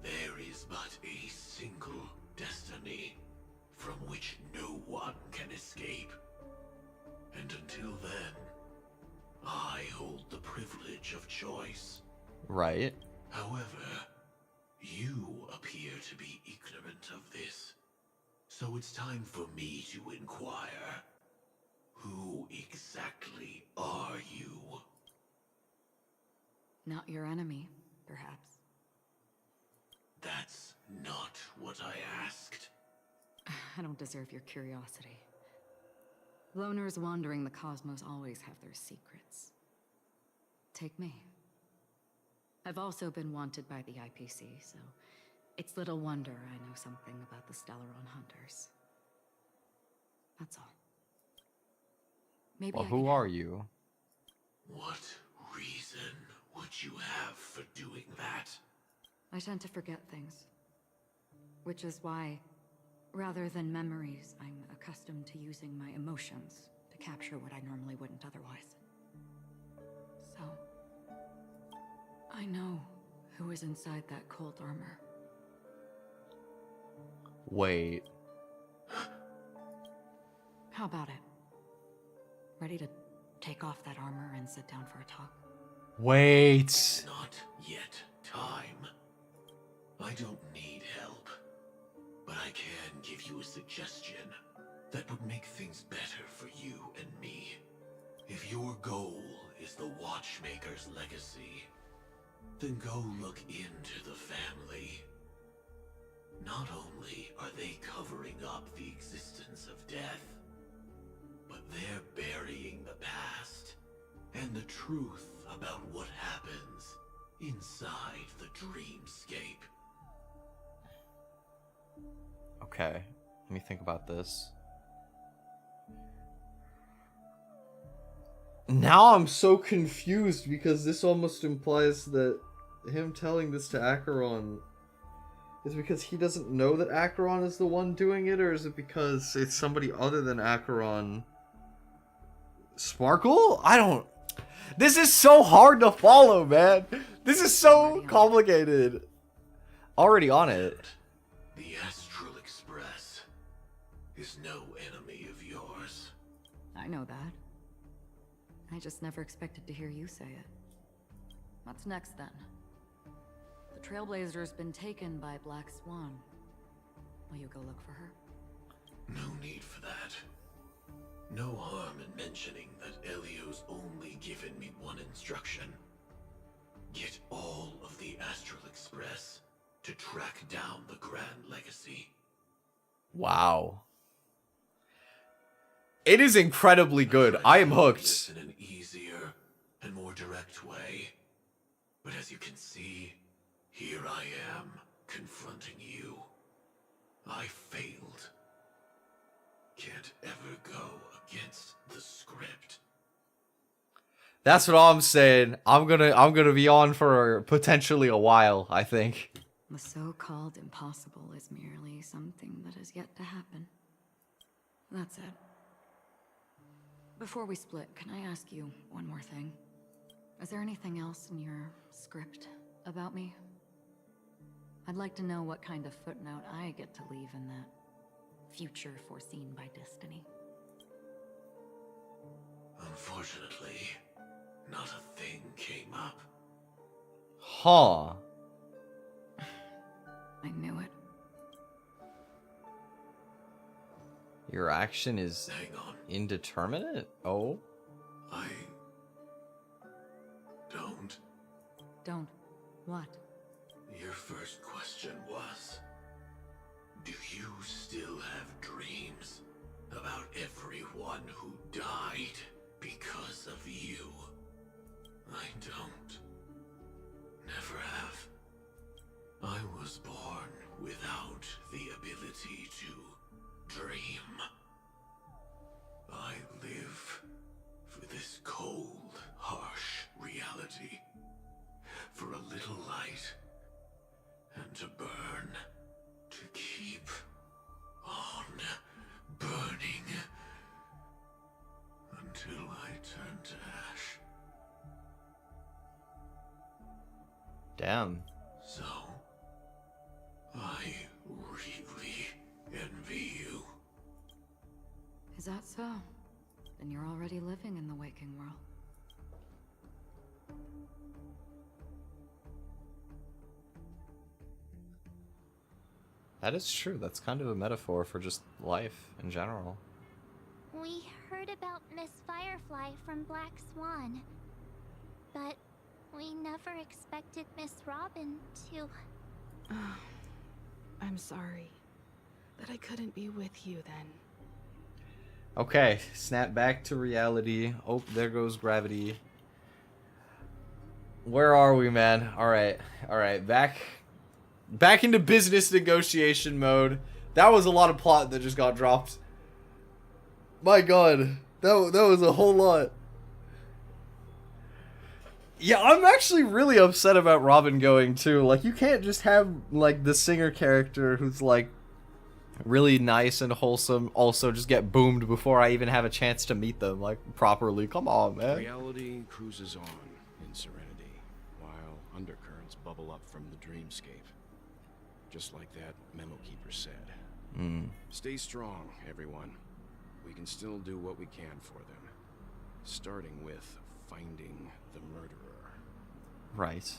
There is but a single destiny from which no one can escape. And until then, I hold the privilege of choice. Right. However, you appear to be ignorant of this. So it's time for me to inquire. Who exactly are you? Not your enemy, perhaps. That's not what I asked. I don't deserve your curiosity. Loners wandering the cosmos always have their secrets. Take me. I've also been wanted by the IPC, so it's little wonder I know something about the Stellaron hunters. That's all. Maybe Well, I who can are you? What reason would you have for doing that? I tend to forget things. Which is why, rather than memories, I'm accustomed to using my emotions to capture what I normally wouldn't otherwise. So, I know who is inside that cold armor. Wait. How about it? Ready to take off that armor and sit down for a talk? Wait. Not yet time. I don't need help, but I can give you a suggestion that would make things better for you and me. If your goal is the Watchmaker's legacy, then go look into the family. Not only are they covering up the existence of death, but they're burying the past and the truth about what happens inside the dreamscape. Okay, let me think about this. Now I'm so confused because this almost implies that him telling this to Acheron is because he doesn't know that Acheron is the one doing it, or is it because it's somebody other than Acheron? Sparkle? I don't... This is so hard to follow, man. This is so complicated. Already on it. The Astral Express is no enemy of yours. I know that. I just never expected to hear you say it. What's next, then? The Trailblazer's been taken by Black Swan. Will you go look for her? No need for that. No harm in mentioning that Elio's only given me one instruction. Get all of the Astral Express to track down the Grand Legacy. Wow. It is incredibly good. I am hooked. In an easier and more direct way. But as you can see, here I am, confronting you. I failed. Can't ever go against the script. That's what I'm saying. I'm gonna be on for potentially a while, I think. The so-called impossible is merely something that has yet to happen. That's it. Before we split, can I ask you one more thing? Is there anything else in your script about me? I'd like to know what kind of footnote I get to leave in that future foreseen by destiny. Unfortunately, not a thing came up. Huh. I knew it. Your action is Hang on. indeterminate? Oh? I don't. Don't. What? Your first question was, do you still have dreams about everyone who died because of you? I don't. Never have. I was born without the ability to dream. I live for this cold, harsh reality. For a little light. And to burn. To keep on burning. Until I turn to ash. Damn. So, I really envy you. Is that so? Then you're already living in the waking world. That is true. That's kind of a metaphor for just life in general. We heard about Miss Firefly from Black Swan, but we never expected Miss Robin to... I'm sorry that I couldn't be with you then. Okay, snap back to reality. Oh, there goes gravity. Where are we, man? Alright, back into business negotiation mode. That was a lot of plot that just got dropped. My god, that was a whole lot. Yeah, I'm actually really upset about Robin going too. Like, you can't just have like the singer character who's like really nice and wholesome also just get boomed before I even have a chance to meet them like properly. Come on, man. Reality cruises on in serenity, while undercurrents bubble up from the dreamscape. Just like that memo keeper said. Stay strong, everyone. We can still do what we can for them. Starting with finding the murderer. Right.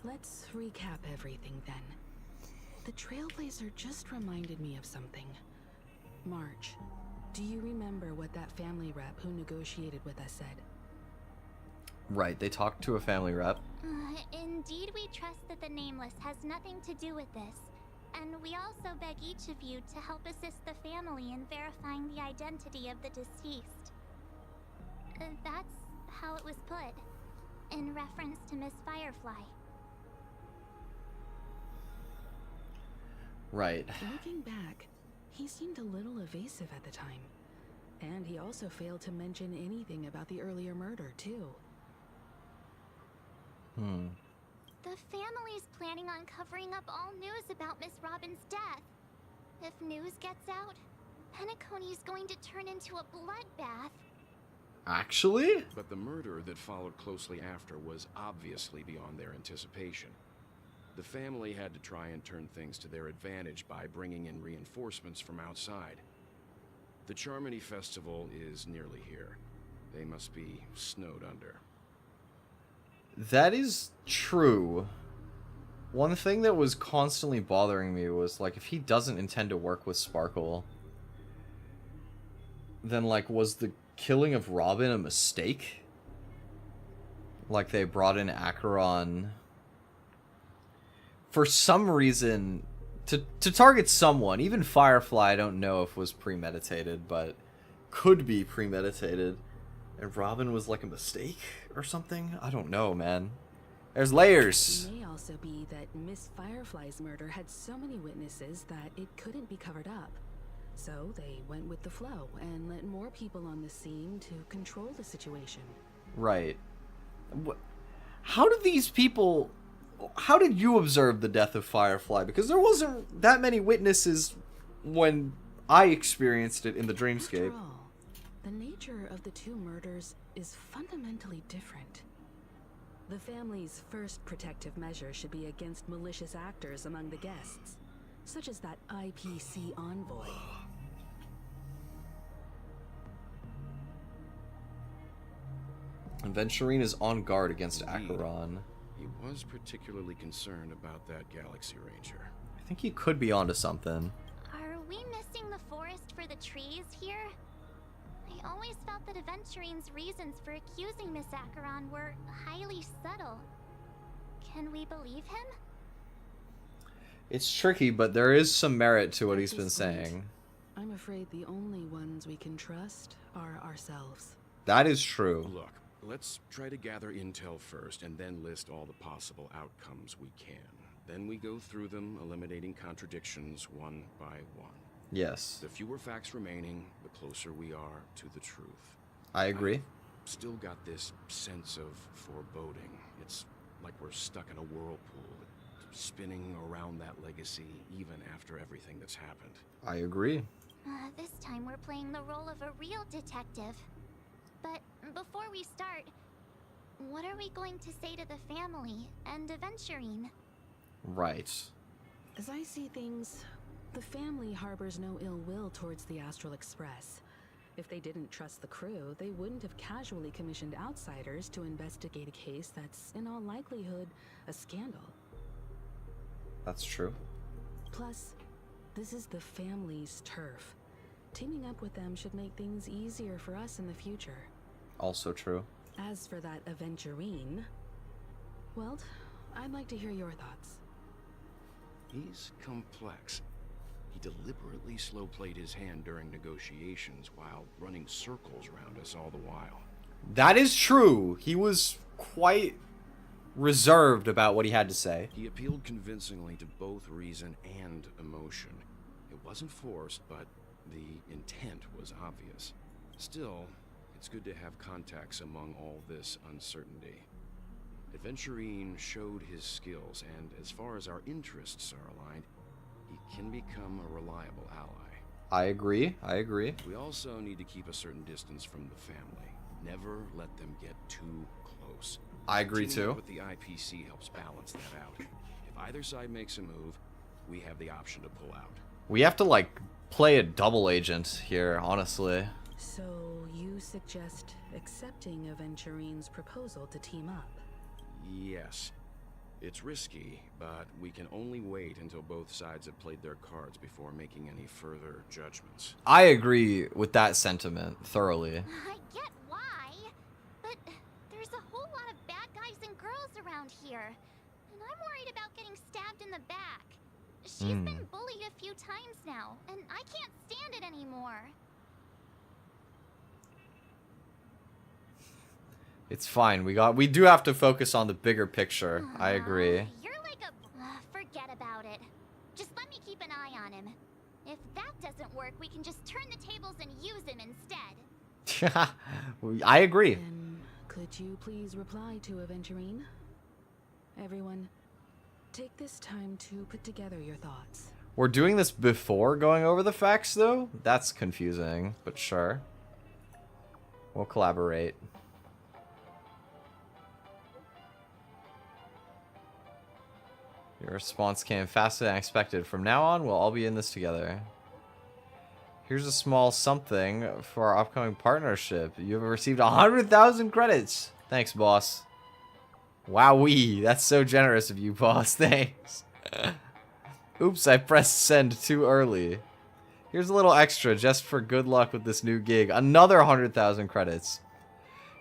Let's recap everything then. The Trailblazer just reminded me of something. Marge, do you remember what that family rep who negotiated with us said? Right, they talked to a family rep. Indeed, we trust that the Nameless has nothing to do with this. And we also beg each of you to help assist the family in verifying the identity of the deceased. That's how it was put, in reference to Miss Firefly. Right. Looking back, he seemed a little evasive at the time. And he also failed to mention anything about the earlier murder, too. The family's planning on covering up all news about Miss Robin's death. If news gets out, Penacony's going to turn into a bloodbath. Actually? But the murder that followed closely after was obviously beyond their anticipation. The family had to try and turn things to their advantage by bringing in reinforcements from outside. The Charmony Festival is nearly here. They must be snowed under. That is true. One thing that was constantly bothering me was, like, if he doesn't intend to work with Sparkle, then, like, was the killing of Robin a mistake? Like, they brought in Acheron for some reason to target someone. Even Firefly I don't know if was premeditated, but could be premeditated. And Robin was like a mistake or something? I don't know, man. There's layers. It may also be that Miss Firefly's murder had so many witnesses that it couldn't be covered up. So they went with the flow and let more people on the scene to control the situation. Right. How did these people... How did you observe the death of Firefly? Because there wasn't that many witnesses when I experienced it in the dreamscape. After all, the nature of the two murders is fundamentally different. The family's first protective measure should be against malicious actors among the guests, such as that IPC envoy. Aventurine is on guard against Acheron. He was particularly concerned about that Galaxy Ranger. I think he could be onto something. Are we missing the forest for the trees here? I always felt that Aventurine's reasons for accusing Miss Acheron were highly subtle. Can we believe him? It's tricky, but there is some merit to what he's been saying. I'm afraid the only ones we can trust are ourselves. That is true. Look, let's try to gather intel first and then list all the possible outcomes we can. Then we go through them, eliminating contradictions one by one. Yes. The fewer facts remaining, the closer we are to the truth. I agree. I've still got this sense of foreboding. It's like we're stuck in a whirlpool, spinning around that legacy even after everything that's happened. I agree. This time we're playing the role of a real detective. But before we start, what are we going to say to the family and Aventurine? Right. As I see things, the family harbors no ill will towards the Astral Express. If they didn't trust the crew, they wouldn't have casually commissioned outsiders to investigate a case that's, in all likelihood, a scandal. That's true. Plus, this is the family's turf. Teaming up with them should make things easier for us in the future. Also true. As for that Aventurine, well, I'd like to hear your thoughts. He's complex. He deliberately slow-played his hand during negotiations while running circles around us all the while. That is true. He was quite reserved about what he had to say. He appealed convincingly to both reason and emotion. It wasn't forced, but the intent was obvious. Still, it's good to have contacts among all this uncertainty. Adventurine showed his skills, and as far as our interests are aligned, he can become a reliable ally. I agree. I agree. We also need to keep a certain distance from the family. Never let them get too close. I agree Teaming too. up with the IPC helps balance that out. If either side makes a move, we have the option to pull out. We have to, like, play a double agent here, honestly. So you suggest accepting Aventurine's proposal to team up? Yes. It's risky, but we can only wait until both sides have played their cards before making any further judgments. I agree with that sentiment thoroughly. I get why, but there's a whole lot of bad guys and girls around here, and I'm worried about getting stabbed in the back. She's been bullied a few times now, and I can't stand it anymore. It's fine. We do have to focus on the bigger picture. I agree. You're like a... forget about it. Just let me keep an eye on him. If that doesn't work, we can just turn the tables and use him instead. I agree. Then could you please reply to Aventurine? Everyone, take this time to put together your thoughts. We're doing this before going over the facts, though? That's confusing, but sure. We'll collaborate. Your response came faster than expected. From now on, we'll all be in this together. Here's a small something for our upcoming partnership. You have received 100,000 credits. Thanks, boss. Wowee, that's so generous of you, boss. Thanks. Oops, I pressed send too early. Here's a little extra just for good luck with this new gig. Another 100,000 credits.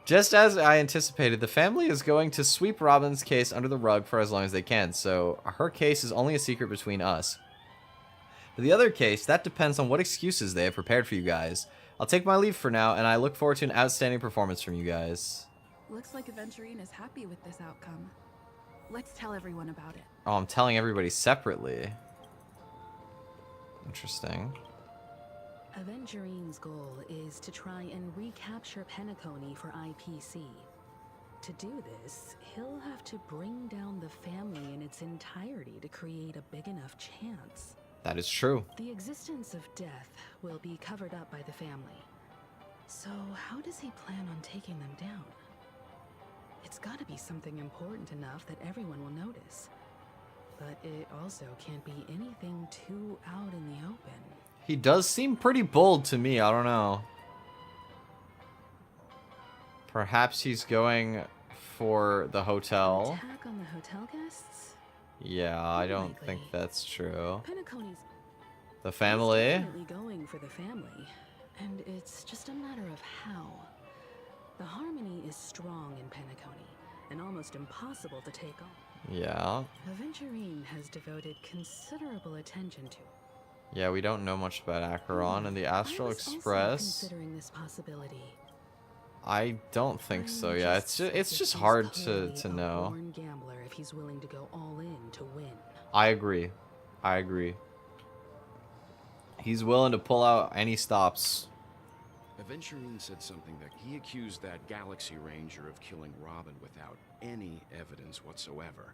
Just as I anticipated, the family is going to sweep Robin's case under the rug for as long as they can, so her case is only a secret between us. For the other case, that depends on what excuses they have prepared for you guys. I'll take my leave for now, and I look forward to an outstanding performance from you guys. Looks like Aventurine is happy with this outcome. Let's tell everyone about it. Oh, I'm telling everybody separately. Interesting. Aventurine's goal is to try and recapture Penacony for IPC. To do this, he'll have to bring down the family in its entirety to create a big enough chance. That is true. The existence of death will be covered up by the family. So how does he plan on taking them down? It's gotta be something important enough that everyone will notice. But it also can't be anything too out in the open. He does seem pretty bold to me. I don't know. Perhaps he's going for the hotel. Attack on the hotel guests? Yeah, I don't think that's true. Penacony's The family? definitely going for the family, and it's just a matter of how. The harmony is strong in Penacony, and almost impossible to take on. Yeah. Aventurine has devoted considerable attention to. Yeah, we don't know much about Acheron and the Astral I was also Express. considering this possibility. I don't think so. Yeah, it's just hard to know. Born gambler if he's willing to go all in to win. I agree. I agree. He's willing to pull out any stops. Aventurine said something that he accused that Galaxy Ranger of killing Robin without any evidence whatsoever,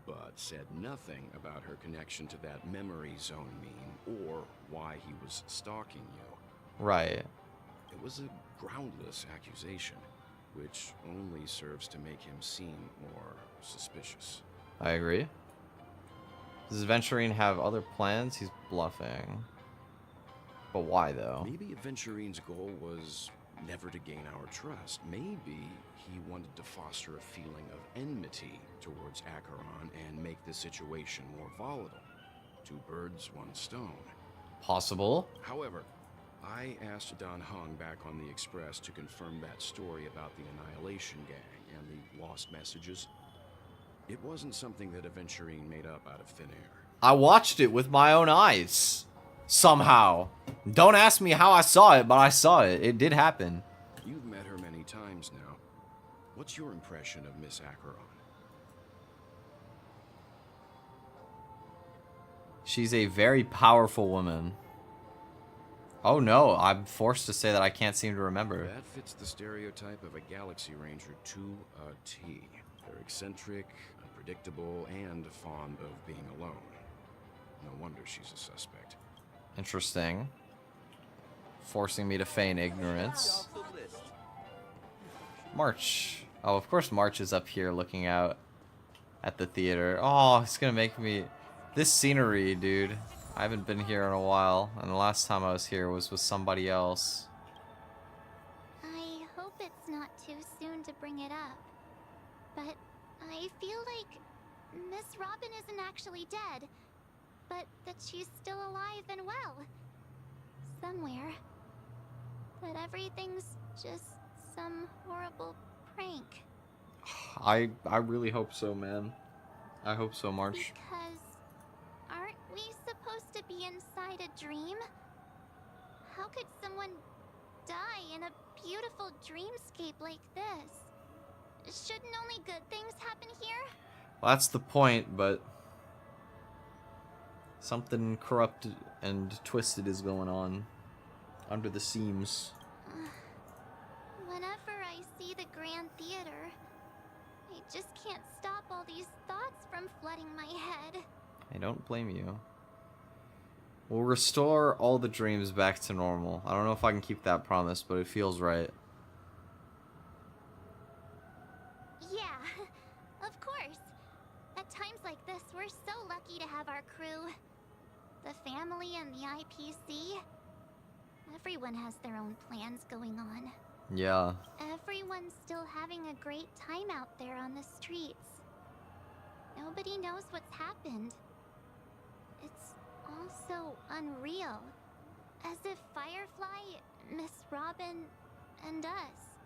but said nothing about her connection to that memory zone meme or why he was stalking you. Right. It was a groundless accusation, which only serves to make him seem more suspicious. I agree. Does Aventurine have other plans? He's bluffing. But why, though? Maybe Aventurine's goal was never to gain our trust. Maybe he wanted to foster a feeling of enmity towards Acheron and make the situation more volatile. Two birds, one stone. Possible. However, I asked Don Hung back on the Express to confirm that story about the Annihilation Gang and the lost messages. It wasn't something that Aventurine made up out of thin air. I watched it with my own eyes. Somehow. Don't ask me how I saw it, but I saw it. It did happen. You've met her many times now. What's your impression of Miss Acheron? She's a very powerful woman. Oh no, I'm forced to say that I can't seem to remember. That fits the stereotype of a Galaxy Ranger to a T. They're eccentric, unpredictable, and fond of being alone. No wonder she's a suspect. Interesting. Forcing me to feign ignorance. March. Oh, of course March is up here looking out at the theater. Oh, it's gonna make me... This scenery, dude. I haven't been here in a while, and the last time I was here was with somebody else. I hope it's not too soon to bring it up, but I feel like Miss Robin isn't actually dead, but that she's still alive and well. Somewhere. That everything's just some horrible prank. I really hope so, man. I hope so, March. Because aren't we supposed to be inside a dream? How could someone die in a beautiful dreamscape like this? Shouldn't only good things happen here? Well, that's the point, but something corrupted and twisted is going on under the seams. Whenever I see the Grand Theater, I just can't stop all these thoughts from flooding my head. I don't blame you. We'll restore all the dreams back to normal. I don't know if I can keep that promise, but it feels right. Yeah, of course. At times like this, we're so lucky to have our crew. The family and the IPC. Everyone has their own plans going on. Yeah. Everyone's still having a great time out there on the streets. Nobody knows what's happened. It's all so unreal. As if Firefly, Miss Robin, and us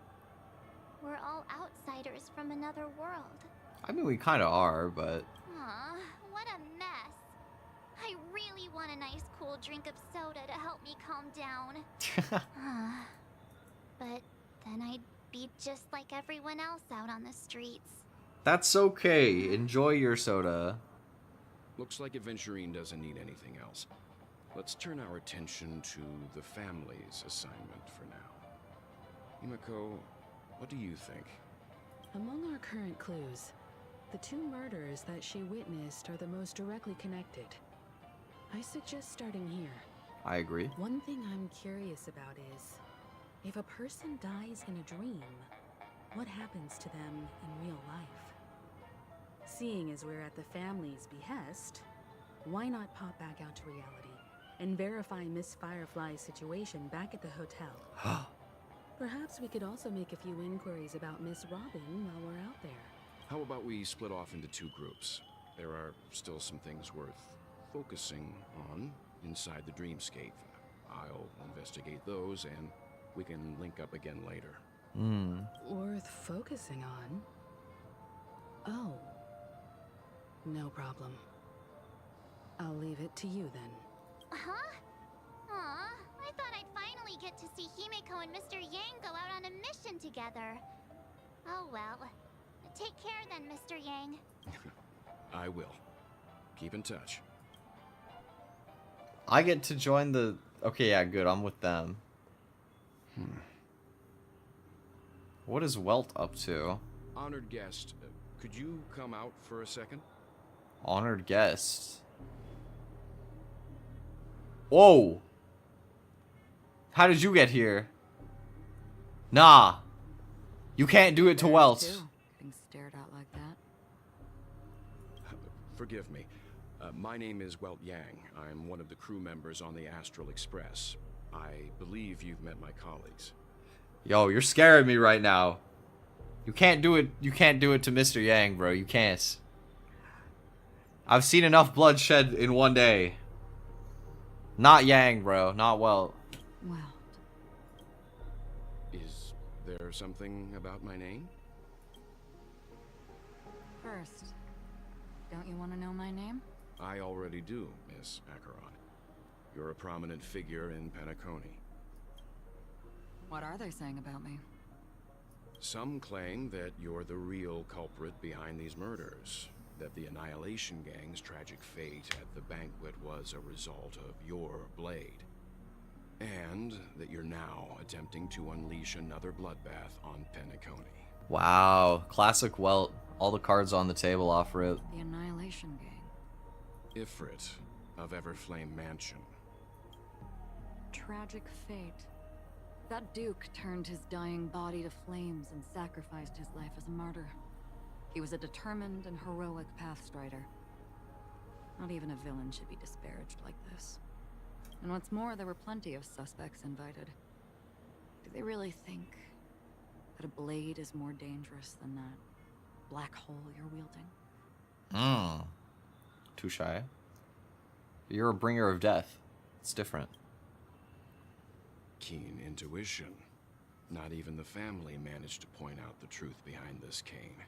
were all outsiders from another world. I mean, we kind of are, but... Aw, what a mess. I really want a nice cool drink of soda to help me calm down. But then I'd be just like everyone else out on the streets. That's okay. Enjoy your soda. Looks like Adventurine doesn't need anything else. Let's turn our attention to the family's assignment for now. Himiko, what do you think? Among our current clues, the two murders that she witnessed are the most directly connected. I suggest starting here. I agree. One thing I'm curious about is, if a person dies in a dream, what happens to them in real life? Seeing as we're at the family's behest, why not pop back out to reality and verify Miss Firefly's situation back at the hotel? Perhaps we could also make a few inquiries about Miss Robin while we're out there. How about we split off into two groups? There are still some things worth focusing on inside the dreamscape. I'll investigate those, and we can link up again later. Worth focusing on? Oh. No problem. I'll leave it to you then. Huh? Aw, I thought I'd finally get to see Himiko and Mr. Yang go out on a mission together. Oh well. Take care then, Mr. Yang. I will. Keep in touch. I get to join the... Okay, yeah, good. I'm with them. What is Welt up to? Honored guest, could you come out for a second? Honored guest. Whoa! How did you get here? Nah. You can't do it to Welt. Getting stared at like that. Forgive me. My name is Welt Yang. I'm one of the crew members on the Astral Express. I believe you've met my colleagues. Yo, you're scaring me right now. You can't do it. You can't do it to Mr. Yang, bro. You can't. I've seen enough bloodshed in one day. Not Yang, bro. Not Welt. Well. Is there something about my name? First, don't you want to know my name? I already do, Miss Acheron. You're a prominent figure in Penacony. What are they saying about me? Some claim that you're the real culprit behind these murders, that the Annihilation Gang's tragic fate at the banquet was a result of your blade, and that you're now attempting to unleash another bloodbath on Penacony. Wow, classic Welt. All the cards on the table off rip. The Annihilation Gang. Ifrit of Everflame Mansion. Tragic fate. That Duke turned his dying body to flames and sacrificed his life as a martyr. He was a determined and heroic pathstrider. Not even a villain should be disparaged like this. And what's more, there were plenty of suspects invited. Do they really think that a blade is more dangerous than that black hole you're wielding? Touche. You're a bringer of death. It's different. Keen intuition. Not even the family managed to point out the truth behind this cane.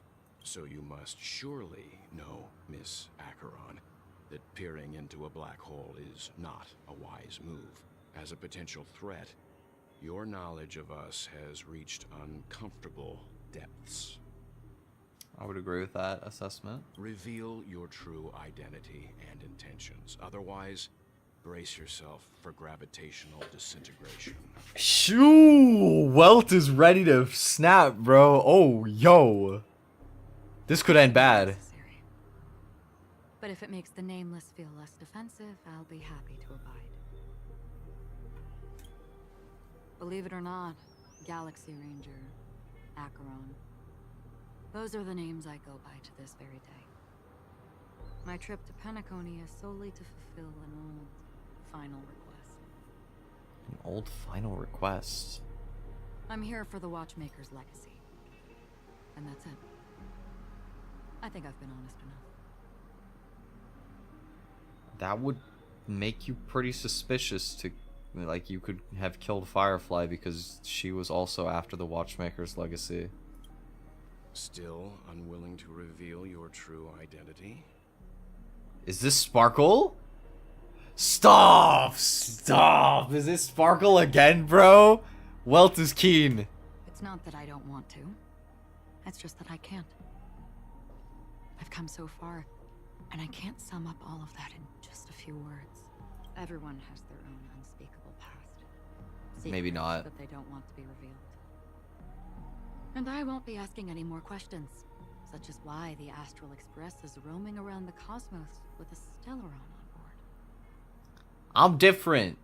So you must surely know, Miss Acheron, that peering into a black hole is not a wise move. As a potential threat, your knowledge of us has reached uncomfortable depths. I would agree with that assessment. Reveal your true identity and intentions. Otherwise, brace yourself for gravitational disintegration. Shoo! Welt is ready to snap, bro. Oh, yo. This could end bad. But if it makes the nameless feel less defensive, I'll be happy to abide. Believe it or not, Galaxy Ranger, Acheron. Those are the names I go by to this very day. My trip to Penacony is solely to fulfill an old, final request. An old final request? I'm here for the Watchmaker's legacy. And that's it. I think I've been honest enough. That would make you pretty suspicious to... Like, you could have killed Firefly because she was also after the Watchmaker's legacy. Still unwilling to reveal your true identity? Is this Sparkle? Stop! Stop! Is this Sparkle again, bro? Welt is keen. It's not that I don't want to. It's just that I can't. I've come so far, and I can't sum up all of that in just a few words. Everyone has their own unspeakable past. Maybe not. That they don't want to be revealed. And I won't be asking any more questions, such as why the Astral Express is roaming around the cosmos with a Stellaron on board. I'm different.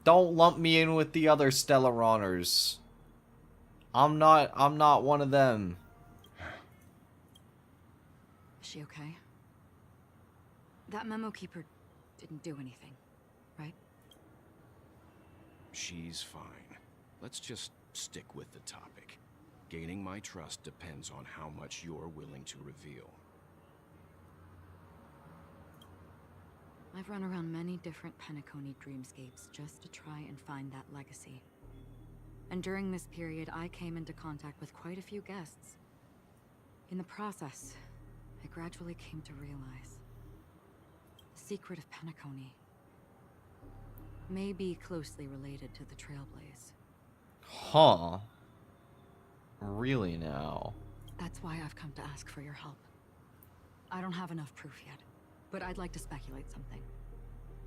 Don't lump me in with the other Stellaroners. I'm not one of them. Is she okay? That memo keeper didn't do anything, right? She's fine. Let's just stick with the topic. Gaining my trust depends on how much you're willing to reveal. I've run around many different Penacony dreamscapes just to try and find that legacy. And during this period, I came into contact with quite a few guests. In the process, I gradually came to realize the secret of Penacony may be closely related to the Trailblaze. Huh. Really now? That's why I've come to ask for your help. I don't have enough proof yet, but I'd like to speculate something.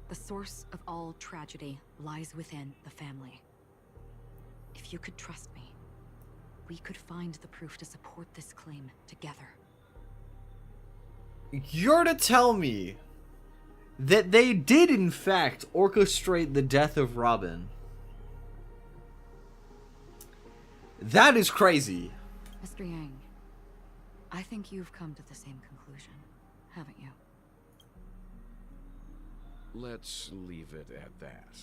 The source of all tragedy lies within the family. If you could trust me, we could find the proof to support this claim together. You're to tell me that they did in fact orchestrate the death of Robin. That is crazy. Mr. Yang, I think you've come to the same conclusion, haven't you? Let's leave it at that.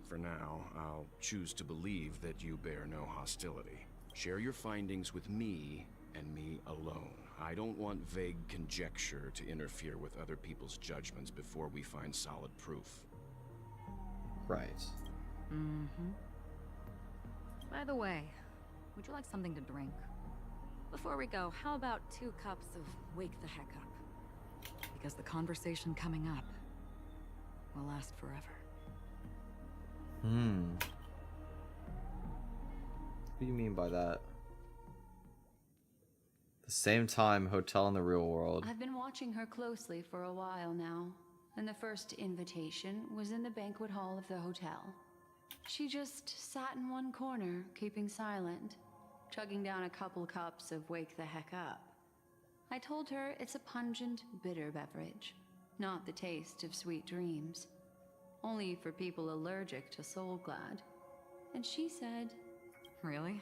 For now, I'll choose to believe that you bear no hostility. Share your findings with me and me alone. I don't want vague conjecture to interfere with other people's judgments before we find solid proof. Right. Mm-hmm. By the way, would you like something to drink? Before we go, how about 2 cups of Wake the Heck Up? Because the conversation coming up will last forever. What do you mean by that? The same time, hotel in the real world. I've been watching her closely for a while now, and the first invitation was in the banquet hall of the hotel. She just sat in one corner, keeping silent, chugging down a couple cups of Wake the Heck Up. I told her it's a pungent, bitter beverage, not the taste of sweet dreams. Only for people allergic to Soul Glad. And she said, Really?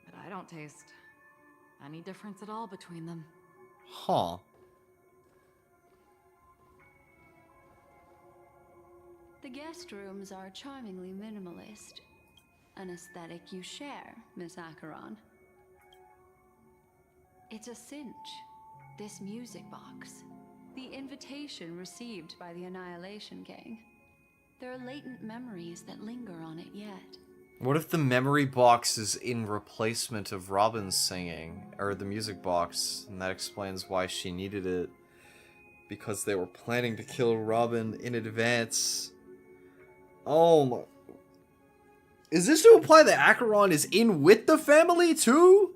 But I don't taste any difference at all between them. Huh. The guest rooms are charmingly minimalist. An aesthetic you share, Miss Acheron. It's a cinch. This music box. The invitation received by the Annihilation Gang. There are latent memories that linger on it yet. What if the memory box is in replacement of Robin's singing? Or the music box, and that explains why she needed it. Because they were planning to kill Robin in advance. Oh my... Is this to imply that Acheron is in with the family too?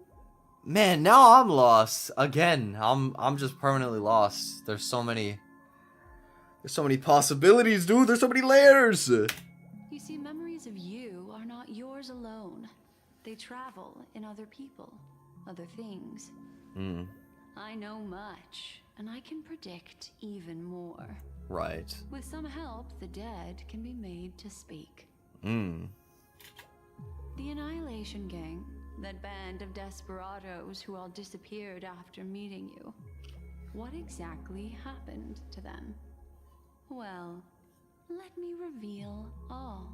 Man, now I'm lost. Again, I'm just permanently lost. There's so many possibilities, dude. There's so many layers. You see, memories of you are not yours alone. They travel in other people, other things. I know much, and I can predict even more. Right. With some help, the dead can be made to speak. The Annihilation Gang, that band of desperados who all disappeared after meeting you. What exactly happened to them? Well, let me reveal all.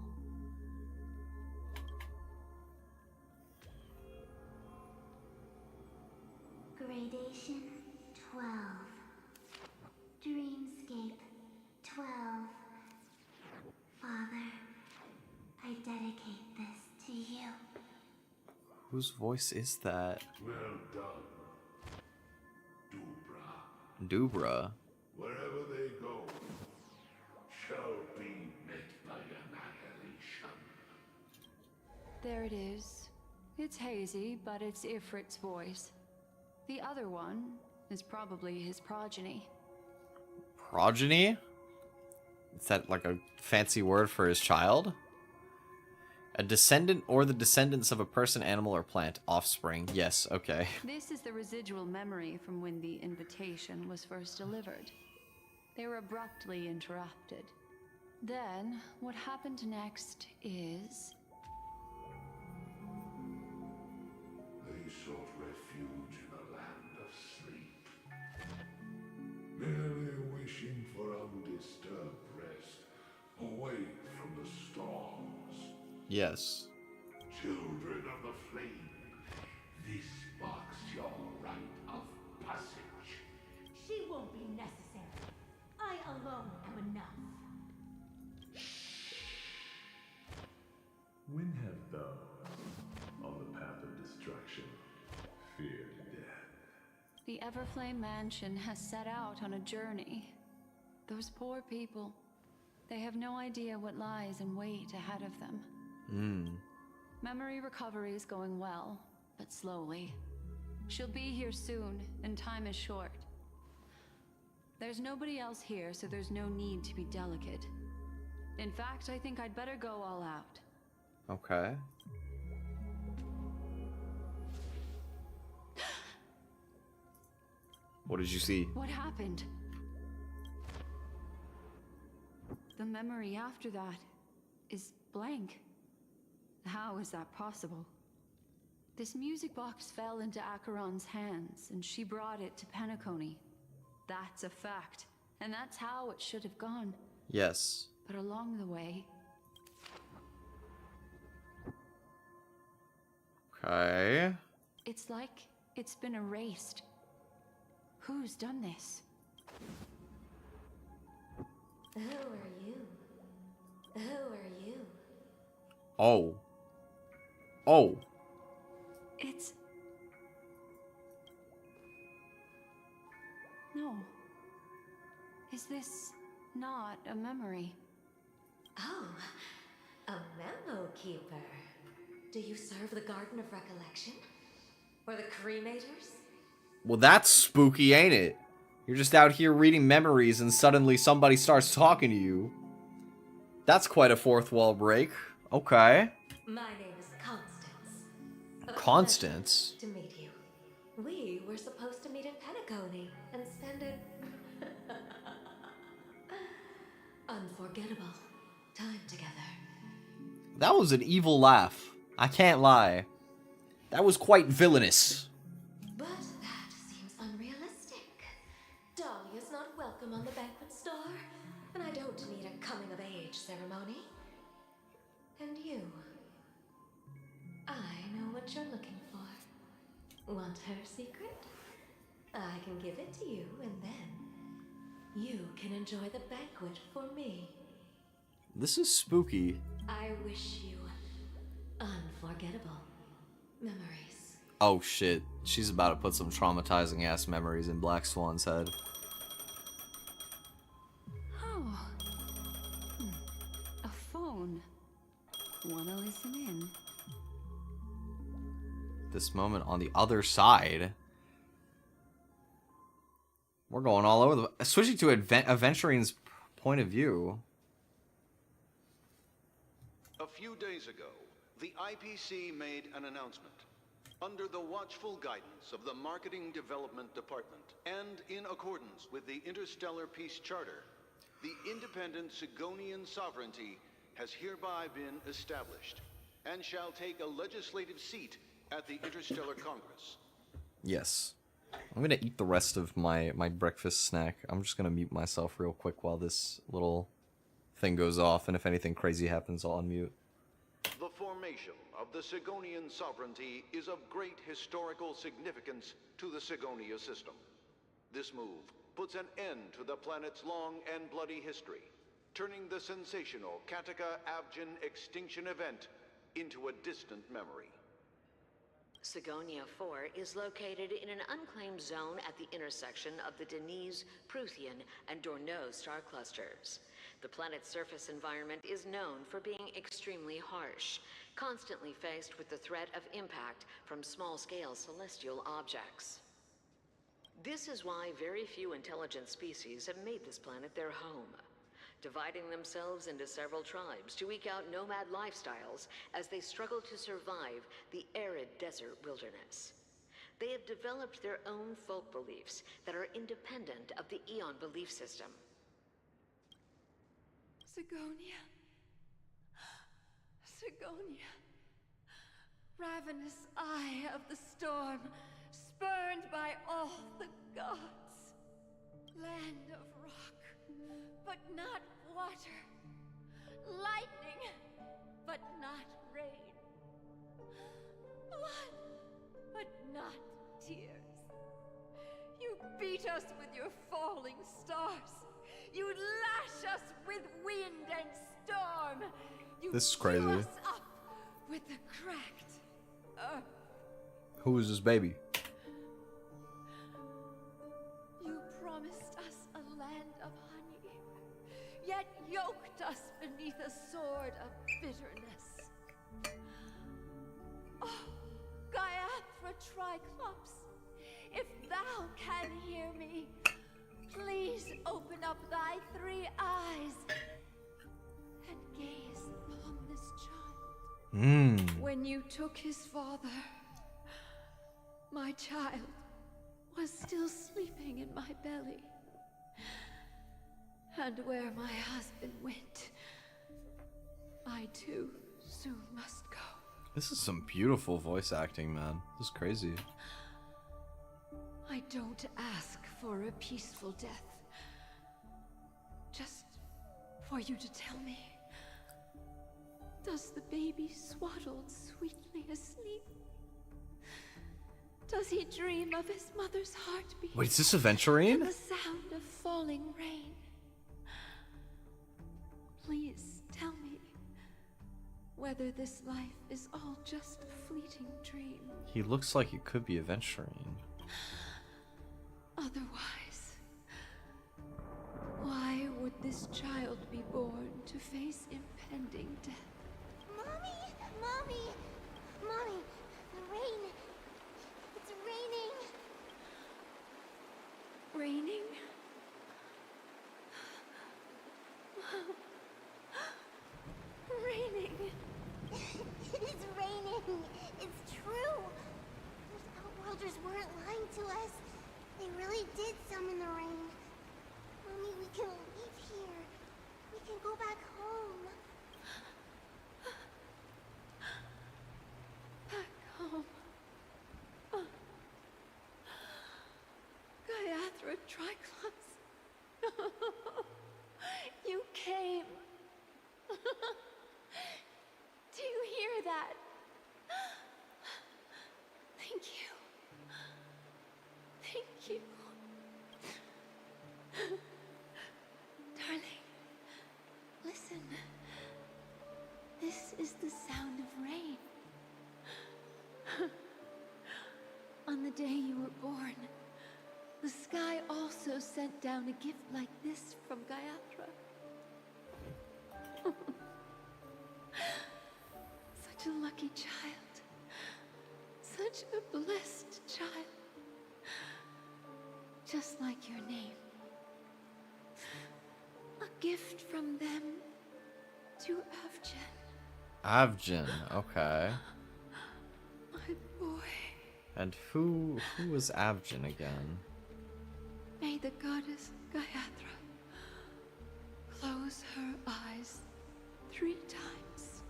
Gradation 12. Dreamscape 12. Father, I dedicate this to you. Whose voice is that? Well done, Dubra. Dubra. Wherever they go, shall be met by annihilation. There it is. It's hazy, but it's Ifrit's voice. The other one is probably his progeny. Progeny? Is that like a fancy word for his child? A descendant or the descendants of a person, animal, or plant. Offspring. Yes, okay. This is the residual memory from when the invitation was first delivered. They were abruptly interrupted. Then, what happened next is... They sought refuge in a land of sleep, merely wishing for undisturbed rest, away from the storms. Yes. Children of the flame, this marks your rite of passage. She won't be necessary. I alone am enough. When have those on the path of destruction feared death? The Everflame Mansion has set out on a journey. Those poor people, they have no idea what lies in wait ahead of them. Memory recovery is going well, but slowly. She'll be here soon, and time is short. There's nobody else here, so there's no need to be delicate. In fact, I think I'd better go all out. Okay. What did you see? What happened? The memory after that is blank. How is that possible? This music box fell into Acheron's hands, and she brought it to Penacony. That's a fact, and that's how it should have gone. Yes. But along the way... Okay. It's like it's been erased. Who's done this? Who are you? Who are you? Oh. Oh. It's... No. Is this not a memory? Oh, a memo keeper. Do you serve the Garden of Recollection? Or the Cremators? Well, that's spooky, ain't it? You're just out here reading memories and suddenly somebody starts talking to you. That's quite a fourth wall break. Okay. My name is Constance. Constance? To meet you. We were supposed to meet in Penacony and spend an unforgettable time together. That was an evil laugh. I can't lie. That was quite villainous. But that seems unrealistic. Dahlia's not welcome on the banquet star, and I don't need a coming-of-age ceremony. And you? I know what you're looking for. Want her secret? I can give it to you, and then you can enjoy the banquet for me. This is spooky. I wish you unforgettable memories. Oh shit. She's about to put some traumatizing ass memories in Black Swan's head. Oh. A phone. Wanna listen in? This moment on the other side. We're going all over the... Switching to Aventurine's point of view. A few days ago, the IPC made an announcement. Under the watchful guidance of the Marketing Development Department, and in accordance with the Interstellar Peace Charter, the independent Sigonian sovereignty has hereby been established, and shall take a legislative seat at the Interstellar Congress. Yes. I'm gonna eat the rest of my breakfast snack. I'm just gonna mute myself real quick while this little thing goes off, and if anything crazy happens, I'll unmute. The formation of the Sigonian sovereignty is of great historical significance to the Sigonia system. This move puts an end to the planet's long and bloody history, turning the sensational Kataka-Abjin extinction event into a distant memory. Sigonia 4 is located in an unclaimed zone at the intersection of the Denise, Prothean, and Dorneau star clusters. The planet's surface environment is known for being extremely harsh, constantly faced with the threat of impact from small-scale celestial objects. This is why very few intelligent species have made this planet their home, dividing themselves into several tribes to eke out nomad lifestyles as they struggle to survive the arid desert wilderness. They have developed their own folk beliefs that are independent of the Eon belief system. Sigonia. Sigonia. Ravenous eye of the storm, spurned by all the gods. Land of rock, but not water. Lightning, but not rain. Blood, but not tears. You beat us with your falling stars. You lash us with wind and storm. You This is crazy. fill us up with the cracked earth. Who is this baby? You promised us a land of honey, yet yoked us beneath a sword of bitterness. Oh, Gaiathra Triclops, if thou can hear me, please open up thy 3 eyes and gaze upon this child. When you took his father, my child was still sleeping in my belly. And where my husband went, I too soon must go. This is some beautiful voice acting, man. This is crazy. I don't ask for a peaceful death. Just for you to tell me, does the baby swaddled sweetly asleep? Does he dream of his mother's heartbeat? Wait, is this Aventurine? And the sound of falling rain? Please tell me whether this life is all just a fleeting dream. He looks like he could be Aventurine. Otherwise, why would would this child be born to face impending death? Mommy! Mommy! Mommy! The rain! It's raining! Raining? Raining! It's raining! It's true! Those outworlders weren't lying to us. They really did summon the rain. Mommy, we can leave here. We can go back home. Back home. Gaiathra Triclops. You came. Do you hear that? Thank you. Thank you. Darling, listen. This is the sound of rain. On the day you were born, the sky also sent down a gift like this from Gaiathra. Such a lucky child. Such a blessed child. Just like your name. A gift from them to Avgen. Avgen, okay. My boy. And who was Avgen again? May the goddess Gaiathra close her eyes 3 times.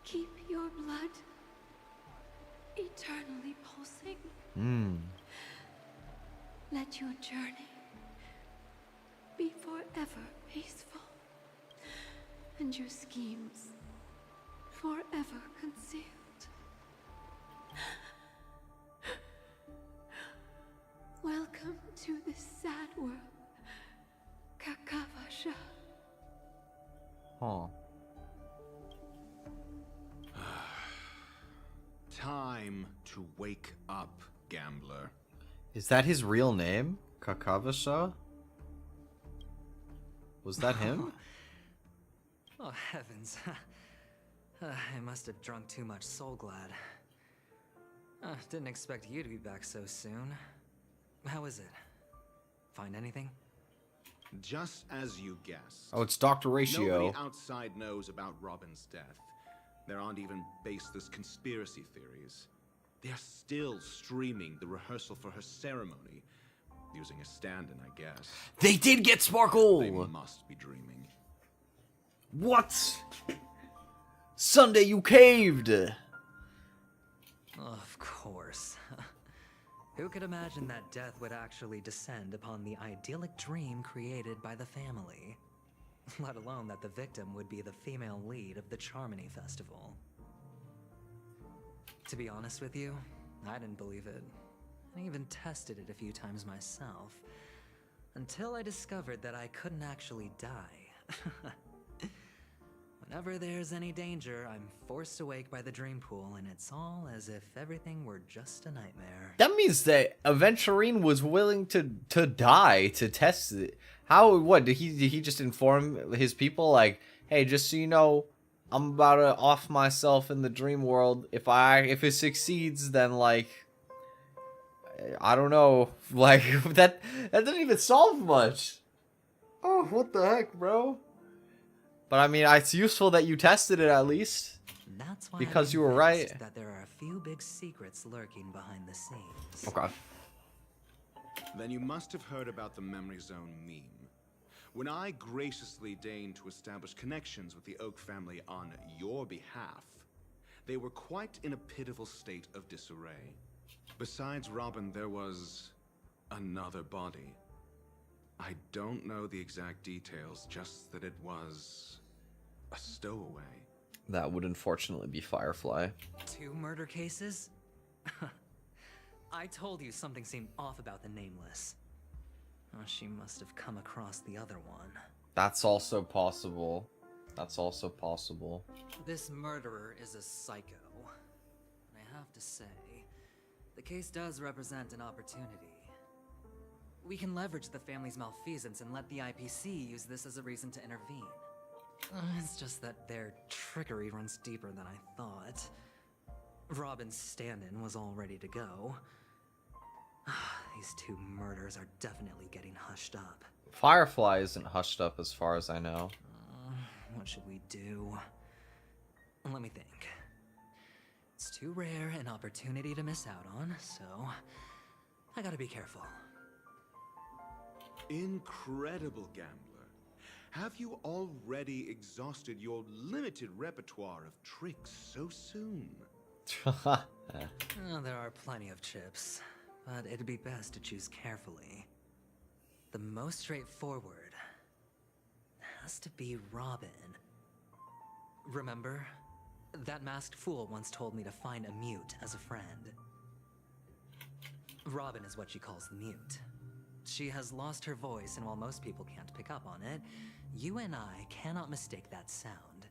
Keep your blood eternally pulsing. Let your journey be forever peaceful, and your schemes forever concealed. Welcome to this sad world, Kakavasha. Huh. Time to wake up, gambler. Is that his real name? Kakavasha? Was that him? Oh, heavens. I must have drunk too much Soul Glad. Didn't expect you to be back so soon. How is it? Find anything? Just as you guessed. Oh, it's Dr. Ratio. Nobody outside knows about Robin's death. There aren't even baseless conspiracy theories. They're still streaming the rehearsal for her ceremony. Using a stand-in, I guess. They did get Sparkle! They must be dreaming. What? Sunday, you caved! Of course. Who could imagine that death would actually descend upon the idyllic dream created by the family? Let alone that the victim would be the female lead of the Charmony Festival. To be honest with you, I didn't believe it. I even tested it a few times myself. Until I discovered that I couldn't actually die. Whenever there's any danger, I'm forced awake by the dream pool, and it's all as if everything were just a nightmare. That means that Aventurine was willing to die to test it. How, what, did he just inform his people, like, hey, just so you know, I'm about to off myself in the dream world. If it succeeds, then, like, I don't know, like, that doesn't even solve much. Oh, what the heck, bro? But I mean, it's useful that you tested it at least. That's why because you were right. That there are a few big secrets lurking behind the scenes. Okay. Then you must have heard about the Memory Zone meme. When I graciously deigned to establish connections with the Oak family on your behalf, they were quite in a pitiful state of disarray. Besides Robin, there was another body. I don't know the exact details, just that it was a stowaway. That would unfortunately be Firefly. 2 murder cases? I told you something seemed off about the Nameless. Oh, she must have come across the other one. That's also possible. That's also possible. This murderer is a psycho. And I have to say, the case does represent an opportunity. We can leverage the family's malfeasance and let the IPC use this as a reason to intervene. It's just that their trickery runs deeper than I thought. Robin's stand-in was all ready to go. These two murders are definitely getting hushed up. Firefly isn't hushed up as far as I know. What should we do? Let me think. It's too rare an opportunity to miss out on, so I gotta be careful. Incredible gambler. Have you already exhausted your limited repertoire of tricks so soon? There are plenty of chips, but it'd be best to choose carefully. The most straightforward has to be Robin. Remember? That masked fool once told me to find a mute as a friend. Robin is what she calls the mute. She has lost her voice, and while most people can't pick up on it, you and I cannot mistake that sound.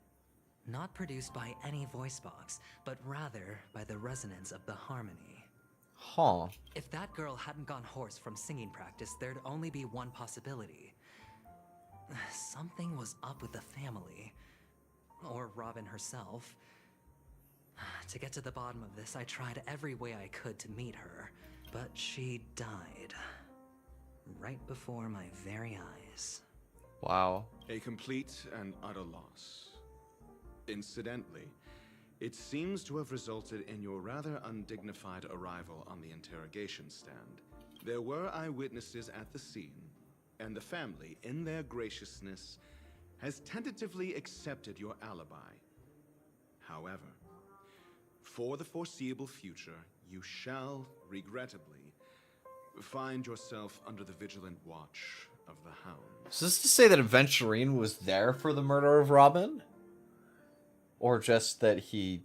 Not produced by any voice box, but rather by the resonance of the harmony. Huh. If that girl hadn't gone hoarse from singing practice, there'd only be one possibility. Something was up with the family. Or Robin herself. To get to the bottom of this, I tried every way I could to meet her, but she died. Right before my very eyes. Wow. A complete and utter loss. Incidentally, it seems to have resulted in your rather undignified arrival on the interrogation stand. There were eyewitnesses at the scene, and the family, in their graciousness, has tentatively accepted your alibi. However, for the foreseeable future, you shall, regrettably, find yourself under the vigilant watch of the Hound. Is this to say that Aventurine was there for the murder of Robin? Or just that he,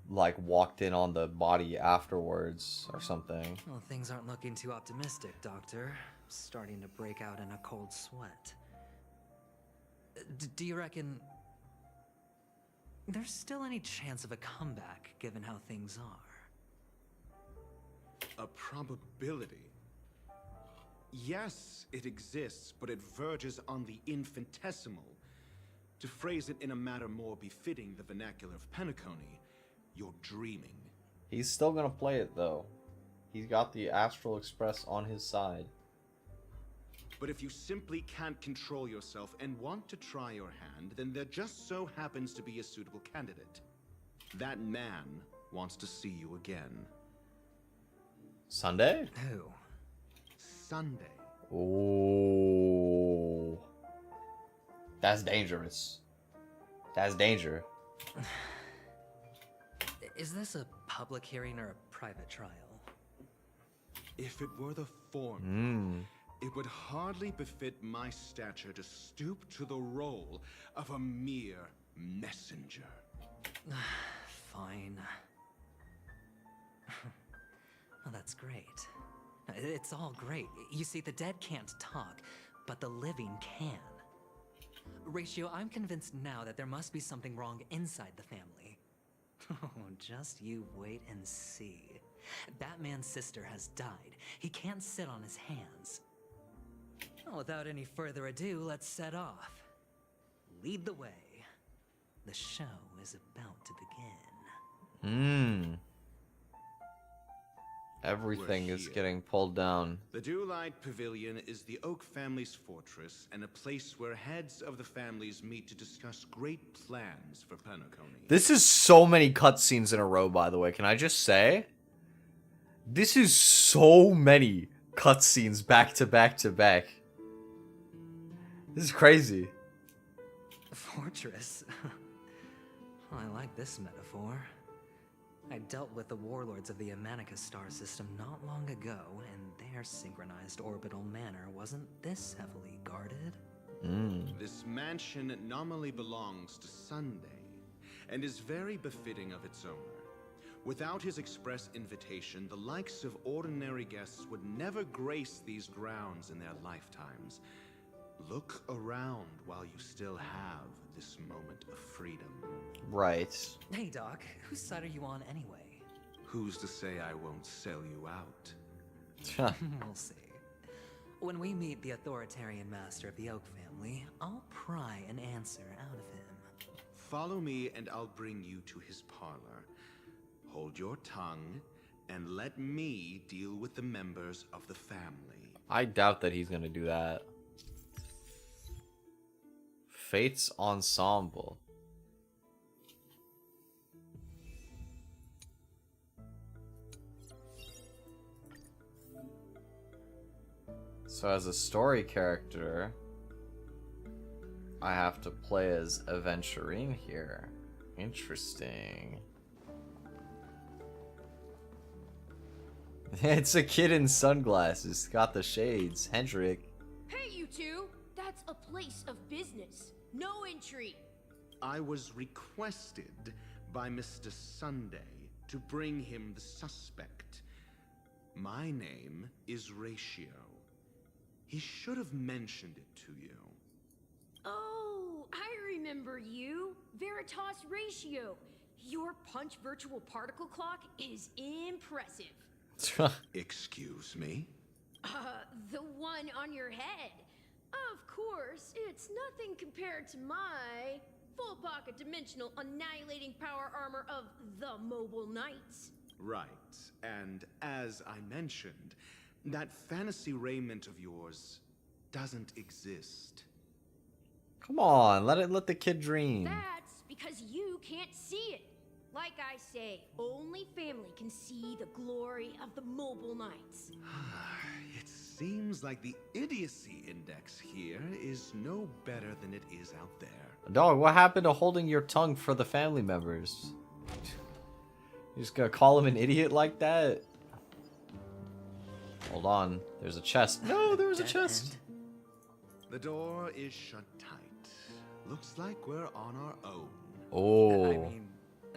like, walked in on the body afterwards or something? Well, things aren't looking too optimistic, Doctor. Starting to break out in a cold sweat. Do you reckon there's still any chance of a comeback, given how things are? A probability? Yes, it exists, but it verges on the infinitesimal. To phrase it in a manner more befitting the vernacular of Penacony, you're dreaming. He's still gonna play it, though. He's got the Astral Express on his side. But if you simply can't control yourself and want to try your hand, then there just so happens to be a suitable candidate. That man wants to see you again. Sunday? Who? Sunday. Oh. That's dangerous. That's danger. Is this a public hearing or a private trial? If it were the former, it would hardly befit my stature to stoop to the role of a mere messenger. Fine. Well, that's great. It's all great. You see, the dead can't talk, but the living can. Ratio, I'm convinced now that there must be something wrong inside the family. Oh, just you wait and see. Batman's sister has died. He can't sit on his hands. Well, without any further ado, let's set off. Lead the way. The show is about to begin. Everything is getting pulled down. The Dewlight Pavilion is the Oak family's fortress and a place where heads of the families meet to discuss great plans for Penacony. This is so many cutscenes in a row, by the way. Can I just say? This is so many cutscenes back to back to back. This is crazy. Fortress? Well, I like this metaphor. I dealt with the warlords of the Amanicus star system not long ago, and their synchronized orbital manor wasn't this heavily guarded. This mansion nominally belongs to Sunday, and is very befitting of its owner. Without his express invitation, the likes of ordinary guests would never grace these grounds in their lifetimes. Look around while you still have this moment of freedom. Right. Hey, Doc, whose side are you on anyway? Who's to say I won't sell you out? We'll see. When we meet the authoritarian master of the Oak family, I'll pry an answer out of him. Follow me and I'll bring you to his parlor. Hold your tongue and let me deal with the members of the family. I doubt that he's gonna do that. Fates Ensemble. So as a story character, I have to play as Aventurine here. Interesting. It's a kid in sunglasses. Got the shades. Hendrik. Hey, you two! That's a place of business. No entry. I was requested by Mr. Sunday to bring him the suspect. My name is Ratio. He should have mentioned it to you. Oh, I remember you. Veritas Ratio. Your punch virtual particle clock is impressive. Excuse me? The one on your head. Of course, it's nothing compared to my full pocket dimensional annihilating power armor of the Mobile Knights. Right, and as I mentioned, that fantasy raiment of yours doesn't exist. Come on, let the kid dream. That's because you can't see it. Like I say, only family can see the glory of the Mobile Knights. It seems like the idiocy index here is no better than it is out there. Dog, what happened to holding your tongue for the family members? You just gonna call him an idiot like that? Hold on, there's a chest. No, there was a chest. The door is shut tight. Looks like we're on our own. Oh. I mean,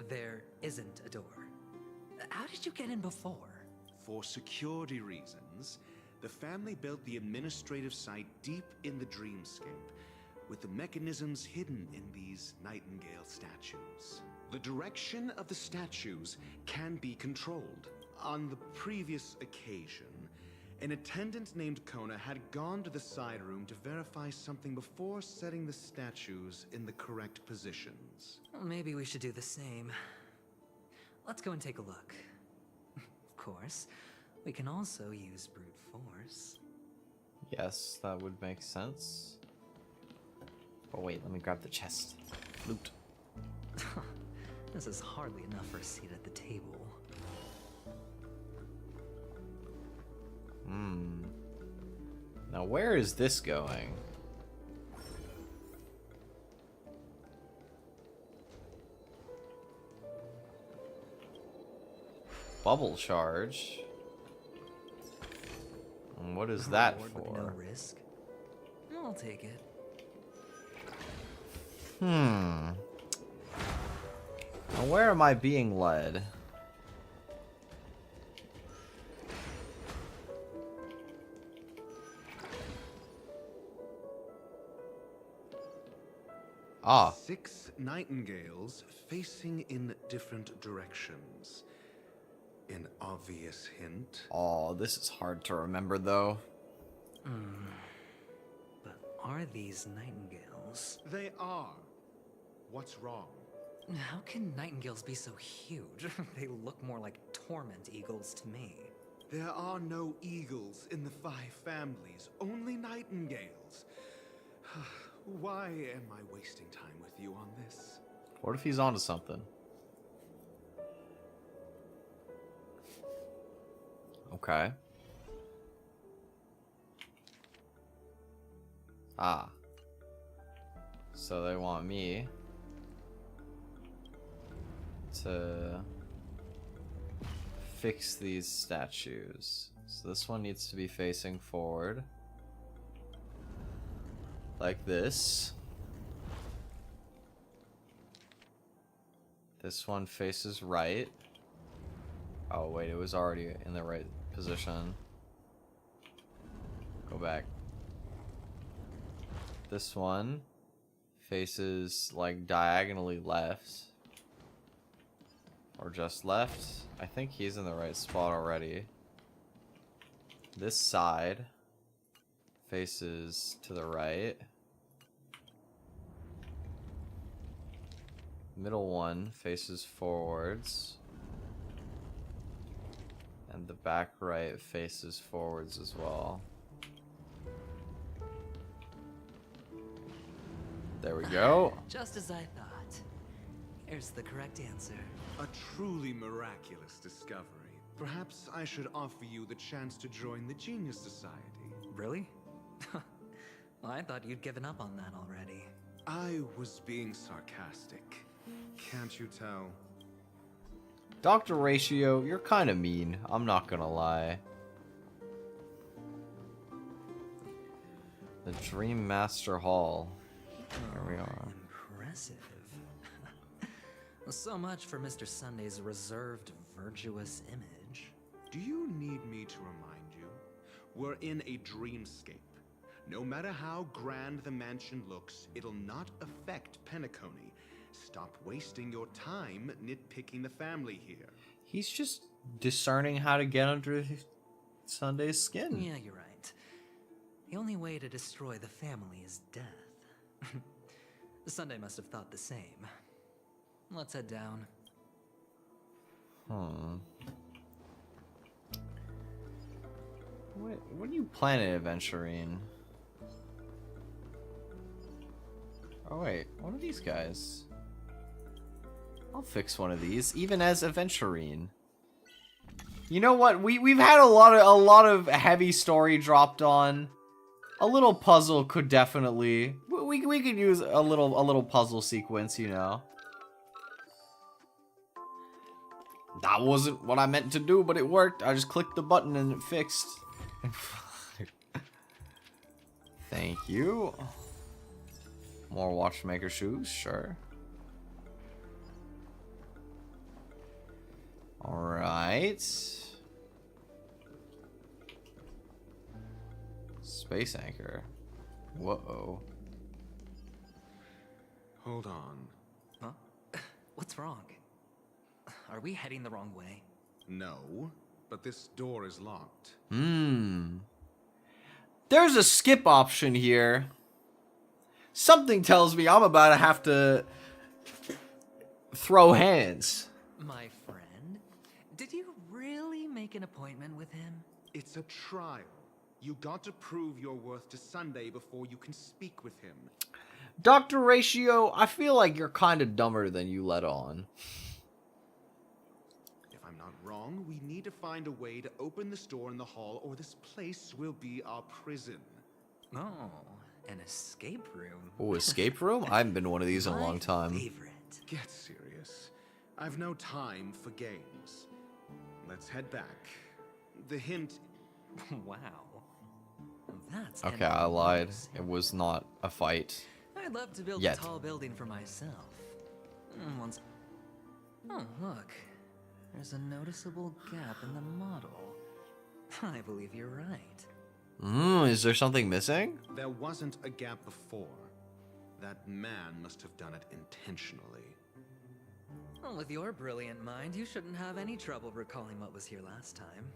there isn't a door. How did you get in before? For security reasons, the family built the administrative site deep in the dreamscape, with the mechanisms hidden in these nightingale statues. The direction of the statues can be controlled. On the previous occasion, an attendant named Kona had gone to the side room to verify something before setting the statues in the correct positions. Well, maybe we should do the same. Let's go and take a look. Of course, we can also use brute force. Yes, that would make sense. Oh wait, let me grab the chest. Loot. This is hardly enough for a seat at the table. Now where is this going? Bubble charge. And what is that for? No risk. I'll take it. Now where am I being led? Ah. 6 nightingales facing in different directions. An obvious hint. Oh, this is hard to remember though. But are these nightingales? They are. What's wrong? How can nightingales be so huge? They look more like torment eagles to me. There are no eagles in the 5 families, only nightingales. Why am I wasting time with you on this? What if he's onto something? Okay. Ah. So they want me to fix these statues. So this one needs to be facing forward. Like this. This one faces right. Oh wait, it was already in the right position. Go back. This one faces like diagonally left. Or just left. I think he's in the right spot already. This side faces to the right. Middle one faces forwards. And the back right faces forwards as well. There we go. Just as I thought. Here's the correct answer. A truly miraculous discovery. Perhaps I should offer you the chance to join the Genius Society. Really? Well, I thought you'd given up on that already. I was being sarcastic. Can't you tell? Dr. Ratio, you're kind of mean. I'm not gonna lie. The Dream Master Hall. Here we are. Impressive. So much for Mr. Sunday's reserved, virtuous image. Do you need me to remind you? We're in a dreamscape. No matter how grand the mansion looks, it'll not affect Penacony. Stop wasting your time nitpicking the family here. He's just discerning how to get under Sunday's skin. Yeah, you're right. The only way to destroy the family is death. Sunday must have thought the same. Let's head down. What are you planning, adventuring? Oh wait, what are these guys? I'll fix one of these, even as aventurine. You know what? We've had a lot of heavy story dropped on. A little puzzle could definitely we could use a little puzzle sequence, you know. That wasn't what I meant to do, but it worked. I just clicked the button and it fixed. Thank you. More watchmaker shoes, sure. Alright. Space anchor. Whoa. Hold on. Huh? What's wrong? Are we heading the wrong way? No, but this door is locked. There's a skip option here. Something tells me I'm about to have to throw hands. My friend, did you really make an appointment with him? It's a trial. You got to prove your worth to Sunday before you can speak with him. Dr. Ratio, I feel like you're kind of dumber than you let on. If I'm not wrong, we need to find a way to open this door in the hall, or this place will be our prison. Oh, an escape room. Oh, escape room? I haven't been to one of these in a long time. Favorite. Get serious. I've no time for games. Let's head back. The hint... Wow. That's okay, I lied. It was not a fight. I'd love to build Yet. a tall building for myself. Once... Oh, look. There's a noticeable gap in the model. I believe you're right. Is there something missing? There wasn't a gap before. That man must have done it intentionally. Well, with your brilliant mind, you shouldn't have any trouble recalling what was here last time.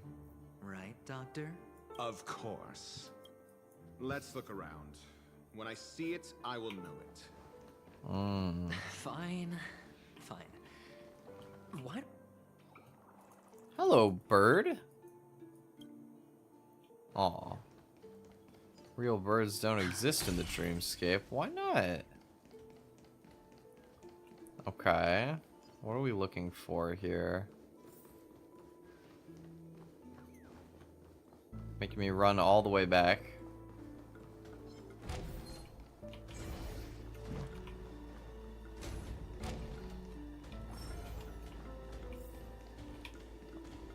Right, Doctor? Of course. Let's look around. When I see it, I will know it. Fine. Fine. What? Hello, bird. Aw. Real birds don't exist in the dreamscape. Why not? Okay. What are we looking for here? Making me run all the way back.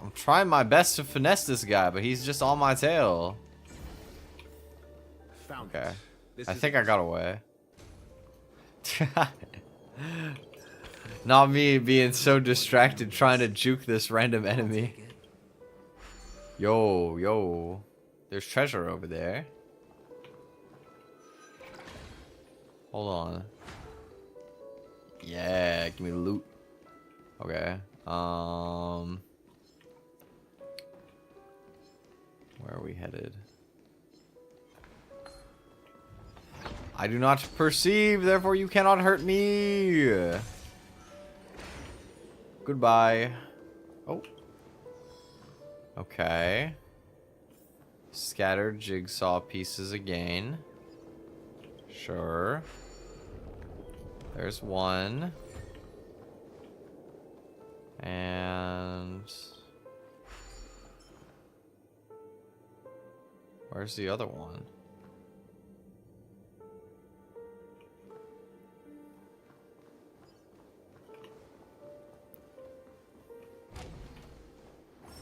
I'm trying my best to finesse this guy, but he's just on my tail. Found okay. This I is think it. I got away. Not me being so distracted trying to juke this random enemy. Yo. There's treasure over there. Hold on. Yeah, give me loot. Okay. Where are we headed? I do not perceive, therefore you cannot hurt me. Goodbye. Oh. Okay. Scattered jigsaw pieces again. Sure. There's one. And... where's the other one?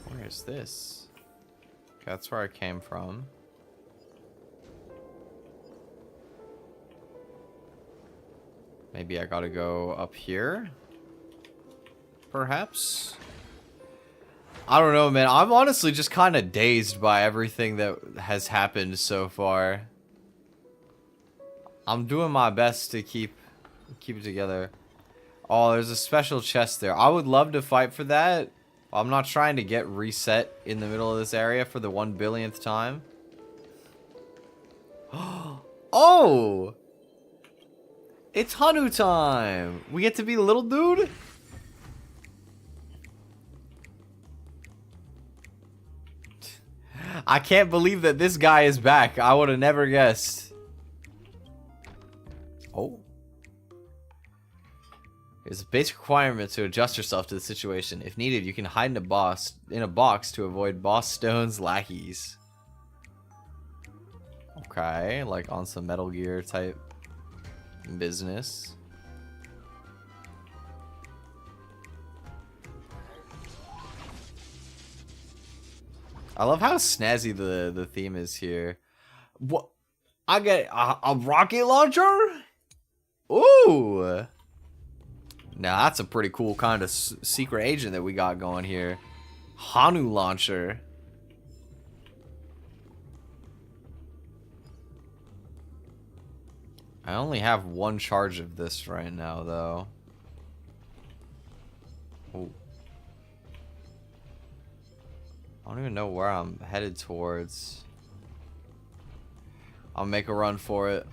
Where is this? Okay, that's where I came from. Maybe I gotta go up here? Perhaps? I don't know, man. I'm honestly just kind of dazed by everything that has happened so far. I'm doing my best to keep it together. Oh, there's a special chest there. I would love to fight for that. I'm not trying to get reset in the middle of this area for the 1 billionth time. Oh! It's Hanu time! We get to be the little dude? I can't believe that this guy is back. I would have never guessed. Oh. It's a basic requirement to adjust yourself to the situation. If needed, you can hide in a box to avoid Boss Stone's lackeys. Okay, like on some Metal Gear type business. I love how snazzy the theme is here. What? I get a rocket launcher? Ooh. Now that's a pretty cool kind of secret agent that we got going here. Hanu launcher. I only have one charge of this right now, though. Oh. I don't even know where I'm headed towards. I'll make a run for it.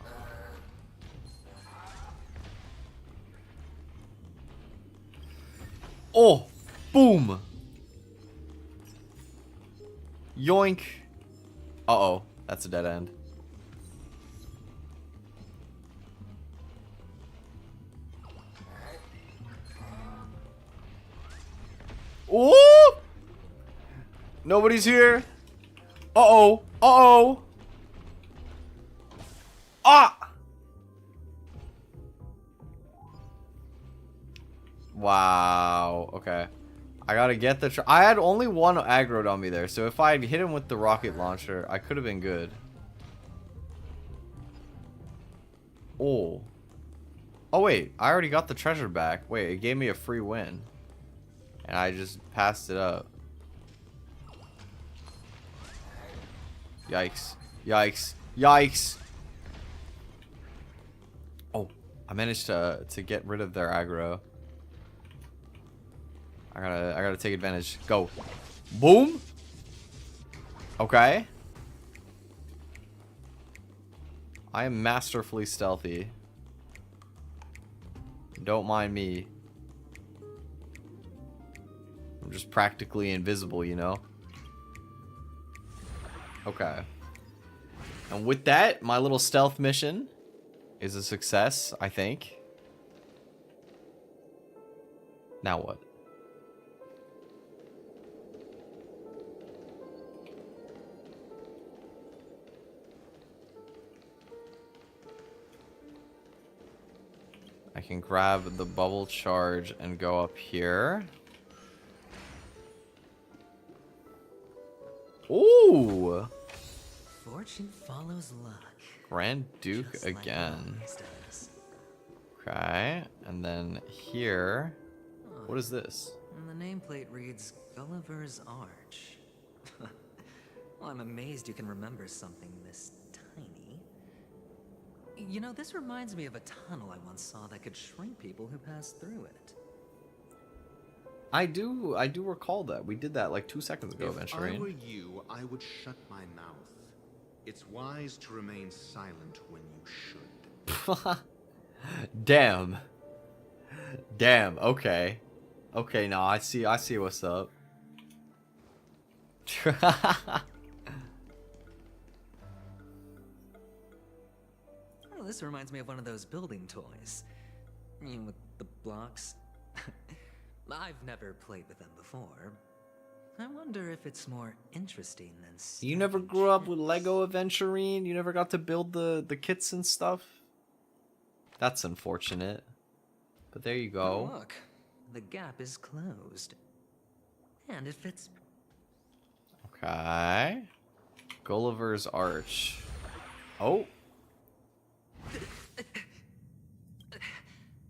Oh! Boom! Yoink! Uh-oh. That's a dead end. Oh! Nobody's here. Uh-oh. Uh-oh. Ah! Wow. Okay. I gotta get the... I had only one aggroed on me there, so if I had hit him with the rocket launcher, I could have been good. Oh. Oh, wait. I already got the treasure back. Wait, it gave me a free win. And I just passed it up. Yikes. Yikes. Yikes. Oh, I managed to get rid of their aggro. I gotta take advantage. Go. Boom. Okay. I am masterfully stealthy. Don't mind me. I'm just practically invisible, you know? Okay. And with that, my little stealth mission is a success, I think. Now what? I can grab the bubble charge and go up here. Ooh! Fortune follows luck. Grand Duke just again. Like okay, and then here. Oh, what is this? And the nameplate reads Gulliver's Arch. Well, I'm amazed you can remember something this tiny. You know, this reminds me of a tunnel I once saw that could shrink people who passed through it. I do recall that. We did that like 2 seconds ago, Venturine. If I were you, I would shut my mouth. It's wise to remain silent when you should. Damn. Damn, okay. Okay, now I see what's up. Oh, this reminds me of one of those building toys. You know, with the blocks. I've never played with them before. I wonder if it's more interesting than... You never grew up with Lego Adventurine? You never got to build the kits and stuff? That's unfortunate. But there you go. Oh, look, the gap is closed. And it fits... Okay. Gulliver's Arch. Oh.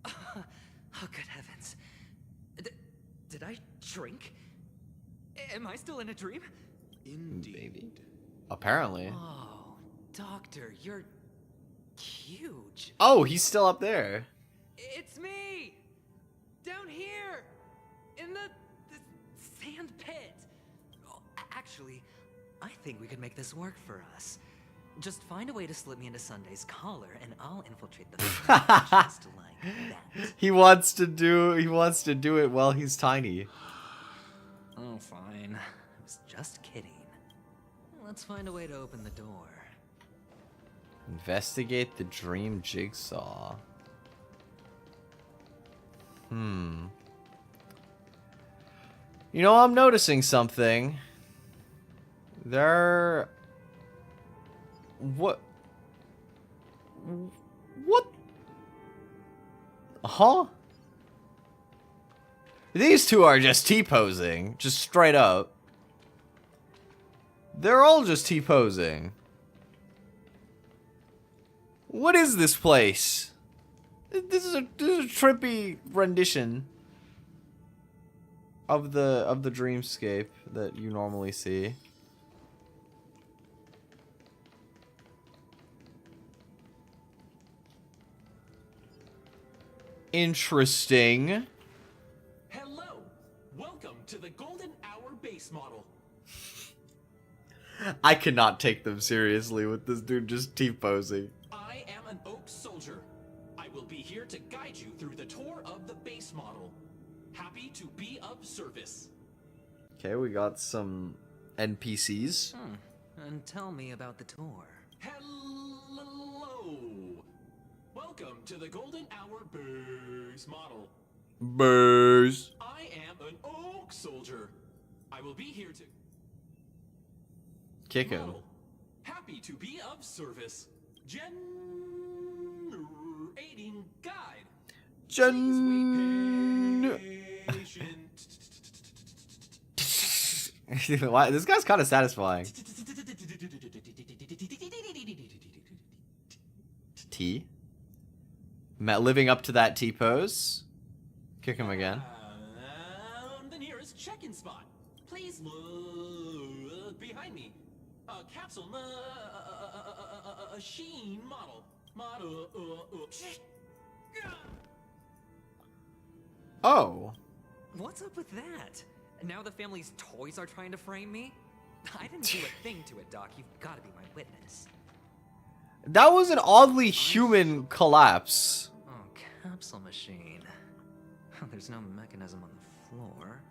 Oh, good heavens. Did I drink? Am I still in a dream? Indeed. Apparently. Oh, Doctor, you're huge. Oh, he's still up there. It's me! Down here! In the sand pit! Oh, actually, I think we could make this work for us. Just find a way to slip me into Sunday's collar and I'll infiltrate the just like that. He wants to do it while he's tiny. Oh, fine. I was just kidding. Let's find a way to open the door. Investigate the dream jigsaw. You know, I'm noticing something. What? Huh? These two are just T-posing. Just straight up. They're all just T-posing. What is this place? This is a trippy rendition of the dreamscape that you normally see. Interesting. Hello. Welcome to the Golden Hour base model. I cannot take them seriously with this dude just T-posing. I am an oak soldier. I will be here to guide you through the tour of the base model. Happy to be of service. Okay, we got some NPCs. And tell me about the tour. Hello. Welcome to the Golden Hour base model. Base. I am an oak soldier. I will be here to... Kick him. Model. Happy to be of service. Generating guide. Why? This guy's kind of satisfying. T. Living up to that T pose. Kick him again. The nearest check-in spot. Please look behind me. Capsule machine model. Oh. What's up with that? Now the family's toys are trying to frame me? I didn't do a thing to it, Doc. You've got to be my witness. That was an oddly human collapse. Oh, capsule machine. There's no mechanism on the floor.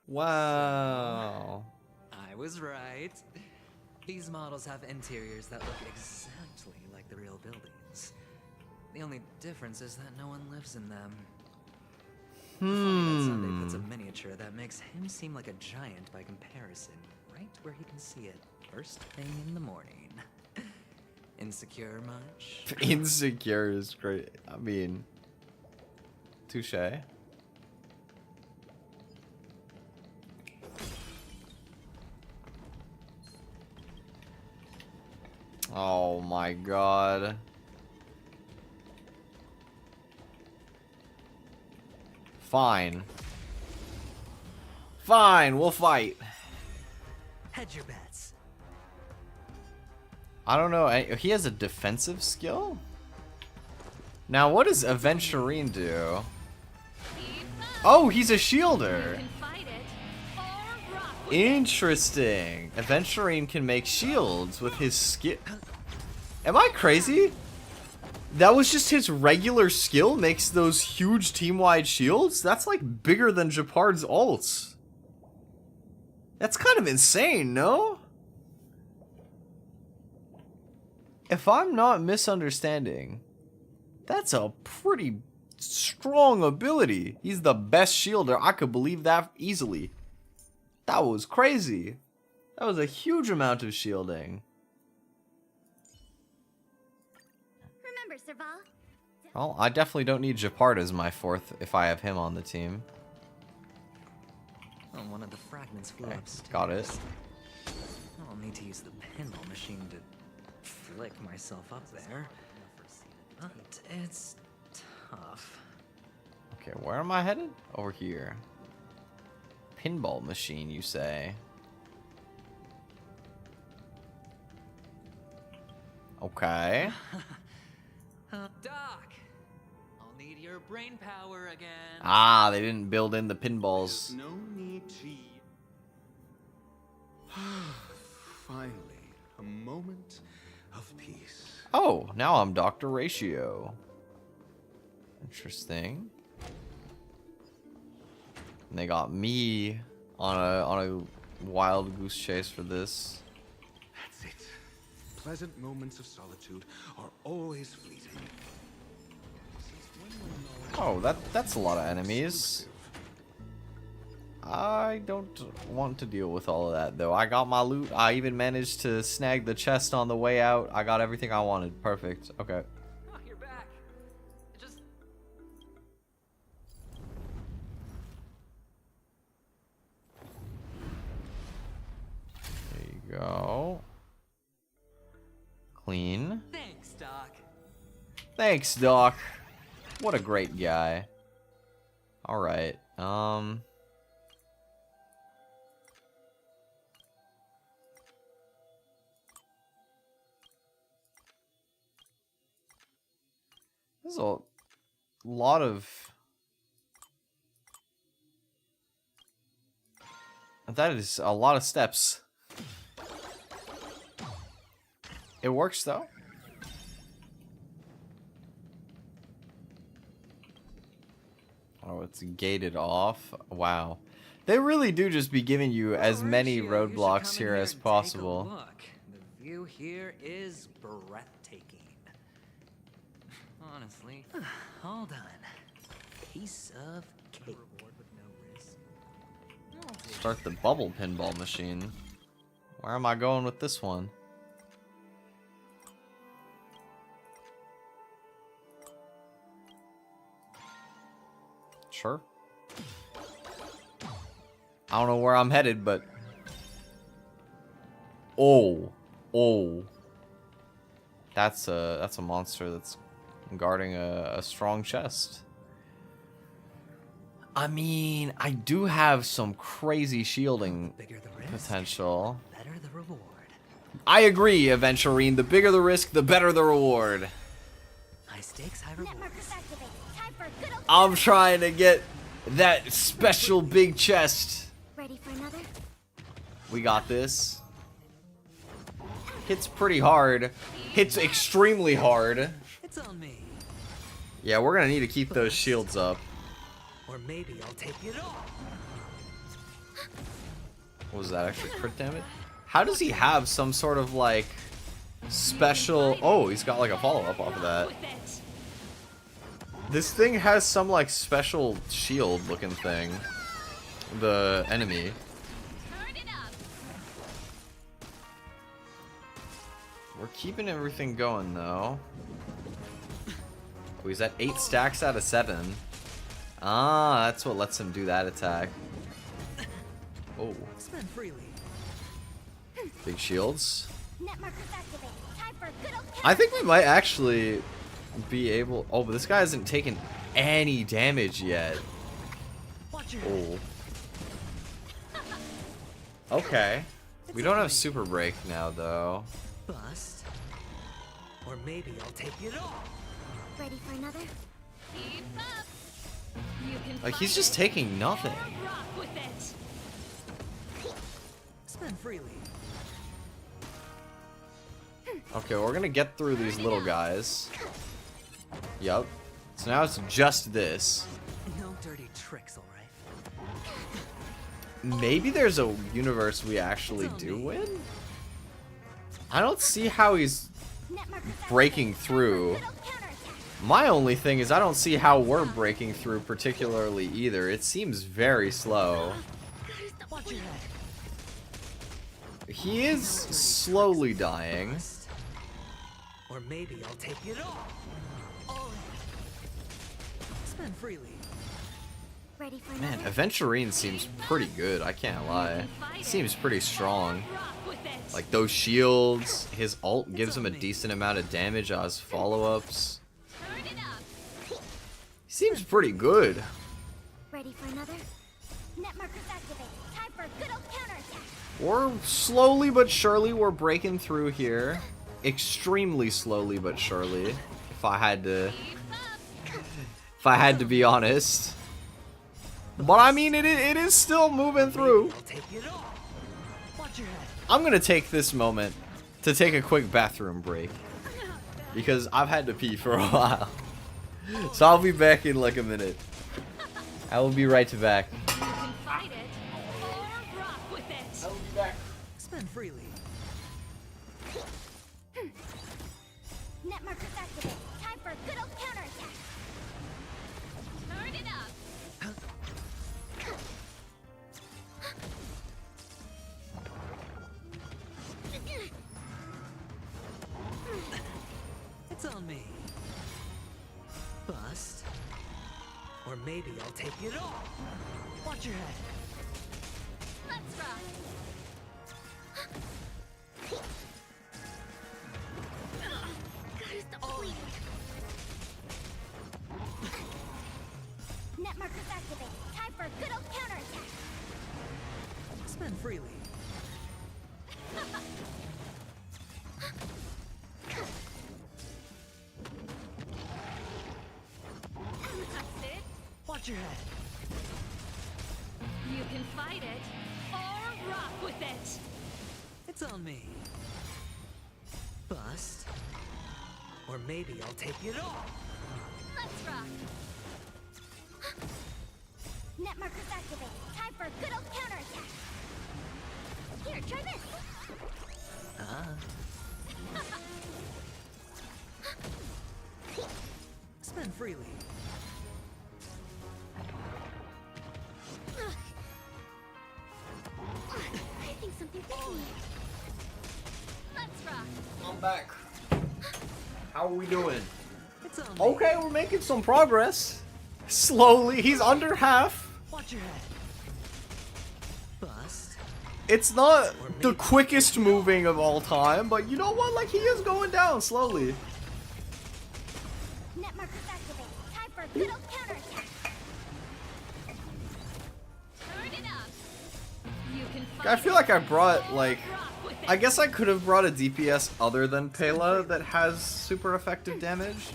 Wow. I was right. These models have interiors that look exactly like the real buildings. The only difference is that no one lives in them. Sunday puts a miniature that makes him seem like a giant by comparison, right where he can see it first thing in the morning. Insecure much? Insecure is great. I mean, touche. Oh my god. Fine. Fine, we'll fight. Hedge your bets. I don't know. He has a defensive skill? Now, what does Aventurine do? Oh, he's a shielder. Interesting. Aventurine can make shields with his skill. Am I crazy? That was just his regular skill makes those huge team-wide shields? That's like bigger than Japard's ults. That's kind of insane, no? If I'm not misunderstanding, that's a pretty strong ability. He's the best shielder. I could believe that easily. That was crazy. That was a huge amount of shielding. Remember, Serval? Well, I definitely don't need Japard as my fourth if I have him on the team. Oh, one of the fragments flew upstairs. Got it. I'll need to use the pinball machine to flick myself up there. But it's tough. Okay, where am I headed? Over here. Pinball machine, you say? Okay. Doc, I'll need your brain power again. Ah, they didn't build in the pinballs. There's no need to. Finally, a moment of peace. Oh, now I'm Dr. Ratio. Interesting. And they got me on a wild goose chase for this. That's it. Pleasant moments of solitude are always fleeting. Oh, that's a lot of enemies. I don't want to deal with all of that, though. I got my loot. I even managed to snag the chest on the way out. I got everything I wanted. Perfect. Okay. Oh, you're back. Just... There you go. Clean. Thanks, Doc. Thanks, Doc. What a great guy. Alright, There's a lot of... That is a lot of steps. It works, though. Oh, it's gated off. Wow. They really do just be giving you as many roadblocks here as possible. Look, the view here is breathtaking. Honestly, all done. Piece of cake. Start the bubble pinball machine. Where am I going with this one? Sure. I don't know where I'm headed, but... Oh. Oh. That's a monster that's guarding a strong chest. I mean, I do have some crazy shielding potential. Better the reward. I agree, Aventurine. The bigger the risk, the better the reward. High stakes, high reward. I'm trying to get that special big chest. Ready for another? We got this. Hits pretty hard. Hits extremely hard. It's on me. Yeah, we're gonna need to keep those shields up. Or maybe I'll take it all. What was that, actually crit damage? How does he have some sort of like special... Oh, he's got like a follow-up off of that. This thing has some like special shield looking thing. The enemy. We're keeping everything going though. Oh, he's at 8 stacks out of 7. Ah, that's what lets him do that attack. Oh. Spend freely. Big shields. I think we might actually be able... Oh, but this guy hasn't taken any damage yet. Oh. Okay. We don't have super break now, though. Bust. Or maybe I'll take it all. Ready for another? Keep up. You can Like, he's just taking nothing. rock with it. Spend freely. Okay, we're gonna get through these little guys. Yup. So now it's just this. No dirty tricks, alright? Maybe there's a universe we actually do win? I don't see how he's breaking through. My only thing is I don't see how we're breaking through particularly either. It seems very slow. Watch your head. He is slowly dying. Or maybe I'll take it all. Spend freely. Ready for Man, another? Aventurine seems pretty good, I can't lie. Seems pretty strong. Like those shields, his ult gives him a decent amount of damage on his follow-ups. Seems pretty good. Ready for another? Net markers activate. Time for a good old counterattack. We're slowly but surely, we're breaking through here. Extremely slowly but surely, if I had to be honest. But I mean, it is still moving through. I'm gonna take this moment to take a quick bathroom break because I've had to pee for a while. So I'll be back in like a minute. I will be right back. Fight it or rock with it. I will be back. Spend freely. Net markers activate. Time for a good old counterattack. Turn it up. It's on me. Bust. Or maybe I'll take it all. Watch your head. Let's rock. Net markers activate. Time for a good old counterattack. Spend freely. That's it. Watch your head. You can fight it or rock with it. It's on me. Bust. Or maybe I'll take it all. Let's rock. Net markers activate. Time for a good old counterattack. Here, try this. Spend freely. I think something bit me. Let's rock. I'm back. How are we doing? It's on me. Okay, we're making some progress. Slowly, he's under half. Watch your head. Bust. It's not the quickest moving of all time, but you know what? Like, he is going down slowly. Net markers activate. Time for a good old counterattack. Turn it up. You can fight I feel like I brought, it or like, rock with it. I guess I could have brought a DPS other than Pela that has super effective damage.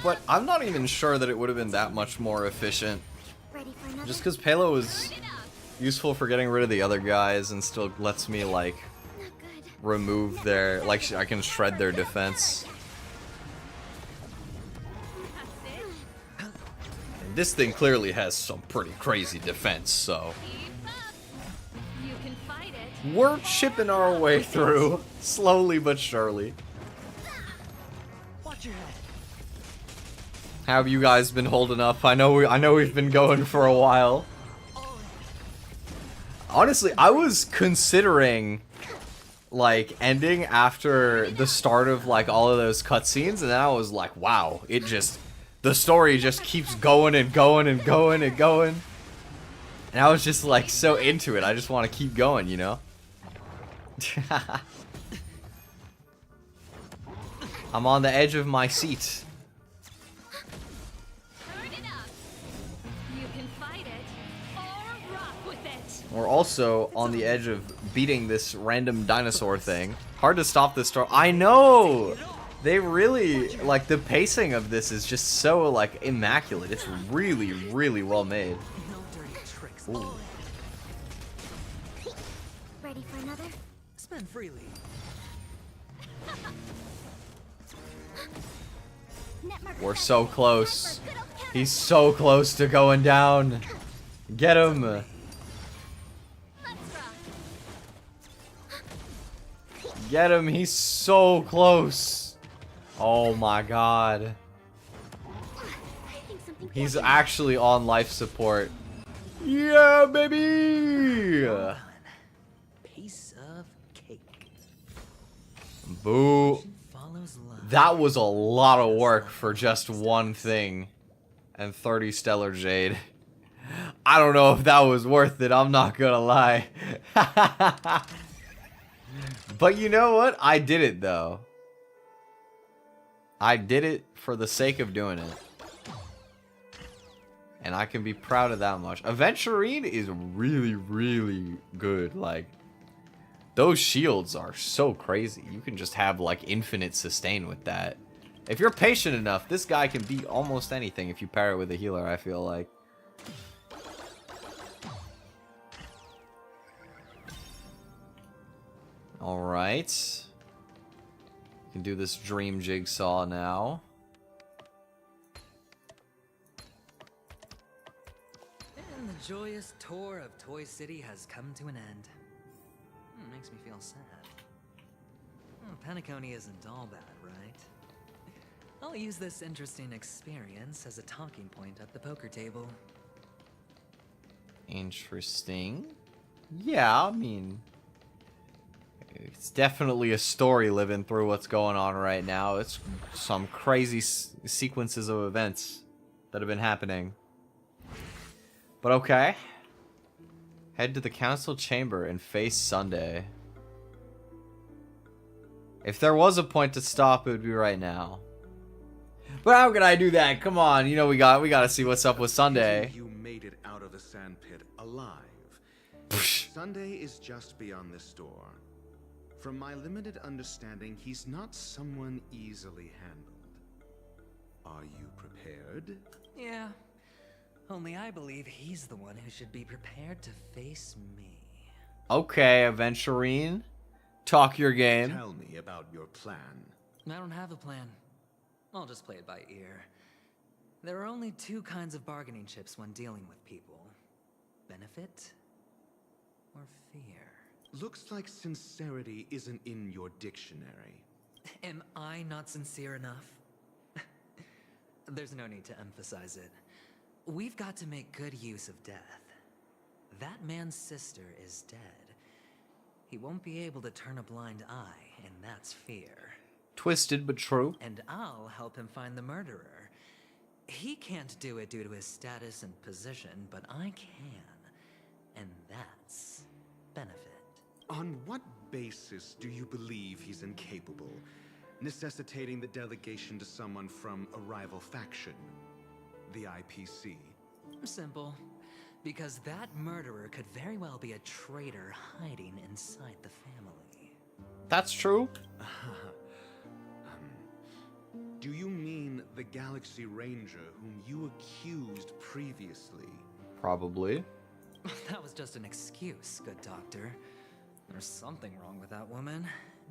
But I'm not even sure that it would have been that much more efficient. Ready for another? Just because Pela was useful for getting rid of the other guys and still lets me, like, Not good. remove their, like, I can shred their defense. That's it. And this thing clearly has some pretty crazy defense, so Keep up. You can fight it. we're chipping our way through, slowly but surely. Watch your head. How have you guys been holding up? I know we've been going for a while. Honestly, I was considering, like, ending after the start of, like, all of those cutscenes, and then I was like, wow, the story just keeps going and going and going and going. And I was just, like, so into it, I just want to keep going, you know? I'm on the edge of my seat. Turn it up. You can fight it or rock with it. We're also on the edge of beating this random dinosaur thing. Hard to stop this story. I know! They really, like, the pacing of this is just so, like, immaculate. It's really, really well made. No dirty tricks. Ooh. Another? Spend freely. We're so close. He's so close to going down. Get him. Get him. He's so close. Oh my god. He's actually on life support. Yeah, baby. Piece of cake. Boo. That was a lot of work for just one thing. And 30 stellar jade. I don't know if that was worth it, I'm not gonna lie. But you know what? I did it though. I did it for the sake of doing it. And I can be proud of that much. Aventurine is really, really good. Like, those shields are so crazy. You can just have like infinite sustain with that. If you're patient enough, this guy can beat almost anything if you pair it with a healer, I feel like. Alright. We can do this dream jigsaw now. And the joyous tour of Toy City has come to an end. Makes me feel sad. Penacony isn't all bad, right? I'll use this interesting experience as a talking point at the poker table. Interesting. Yeah, I mean, it's definitely a story living through what's going on right now. It's some crazy sequences of events that have been happening. But okay. Head to the council chamber and face Sunday. If there was a point to stop, it would be right now. But how can I do that? Come on, you know we gotta see what's up with Sunday. You made it out of the sandpit alive. Sunday is just beyond this door. From my limited understanding, he's not someone easily handled. Are you prepared? Yeah. Only I believe he's the one who should be prepared to face me. Okay, Aventurine. Talk your game. Tell me about your plan. I don't have a plan. I'll just play it by ear. There are only two kinds of bargaining chips when dealing with people. Benefit or fear. Looks like sincerity isn't in your dictionary. Am I not sincere enough? There's no need to emphasize it. We've got to make good use of death. That man's sister is dead. He won't be able to turn a blind eye, and that's fear. Twisted but true. And I'll help him find the murderer. He can't do it due to his status and position, but I can. And that's benefit. On what basis do you believe he's incapable, necessitating the delegation to someone from a rival faction? The IPC? Simple. Because that murderer could very well be a traitor hiding inside the family. That's true. Do you mean the Galaxy Ranger whom you accused previously? Probably. That was just an excuse, good doctor. There's something wrong with that woman.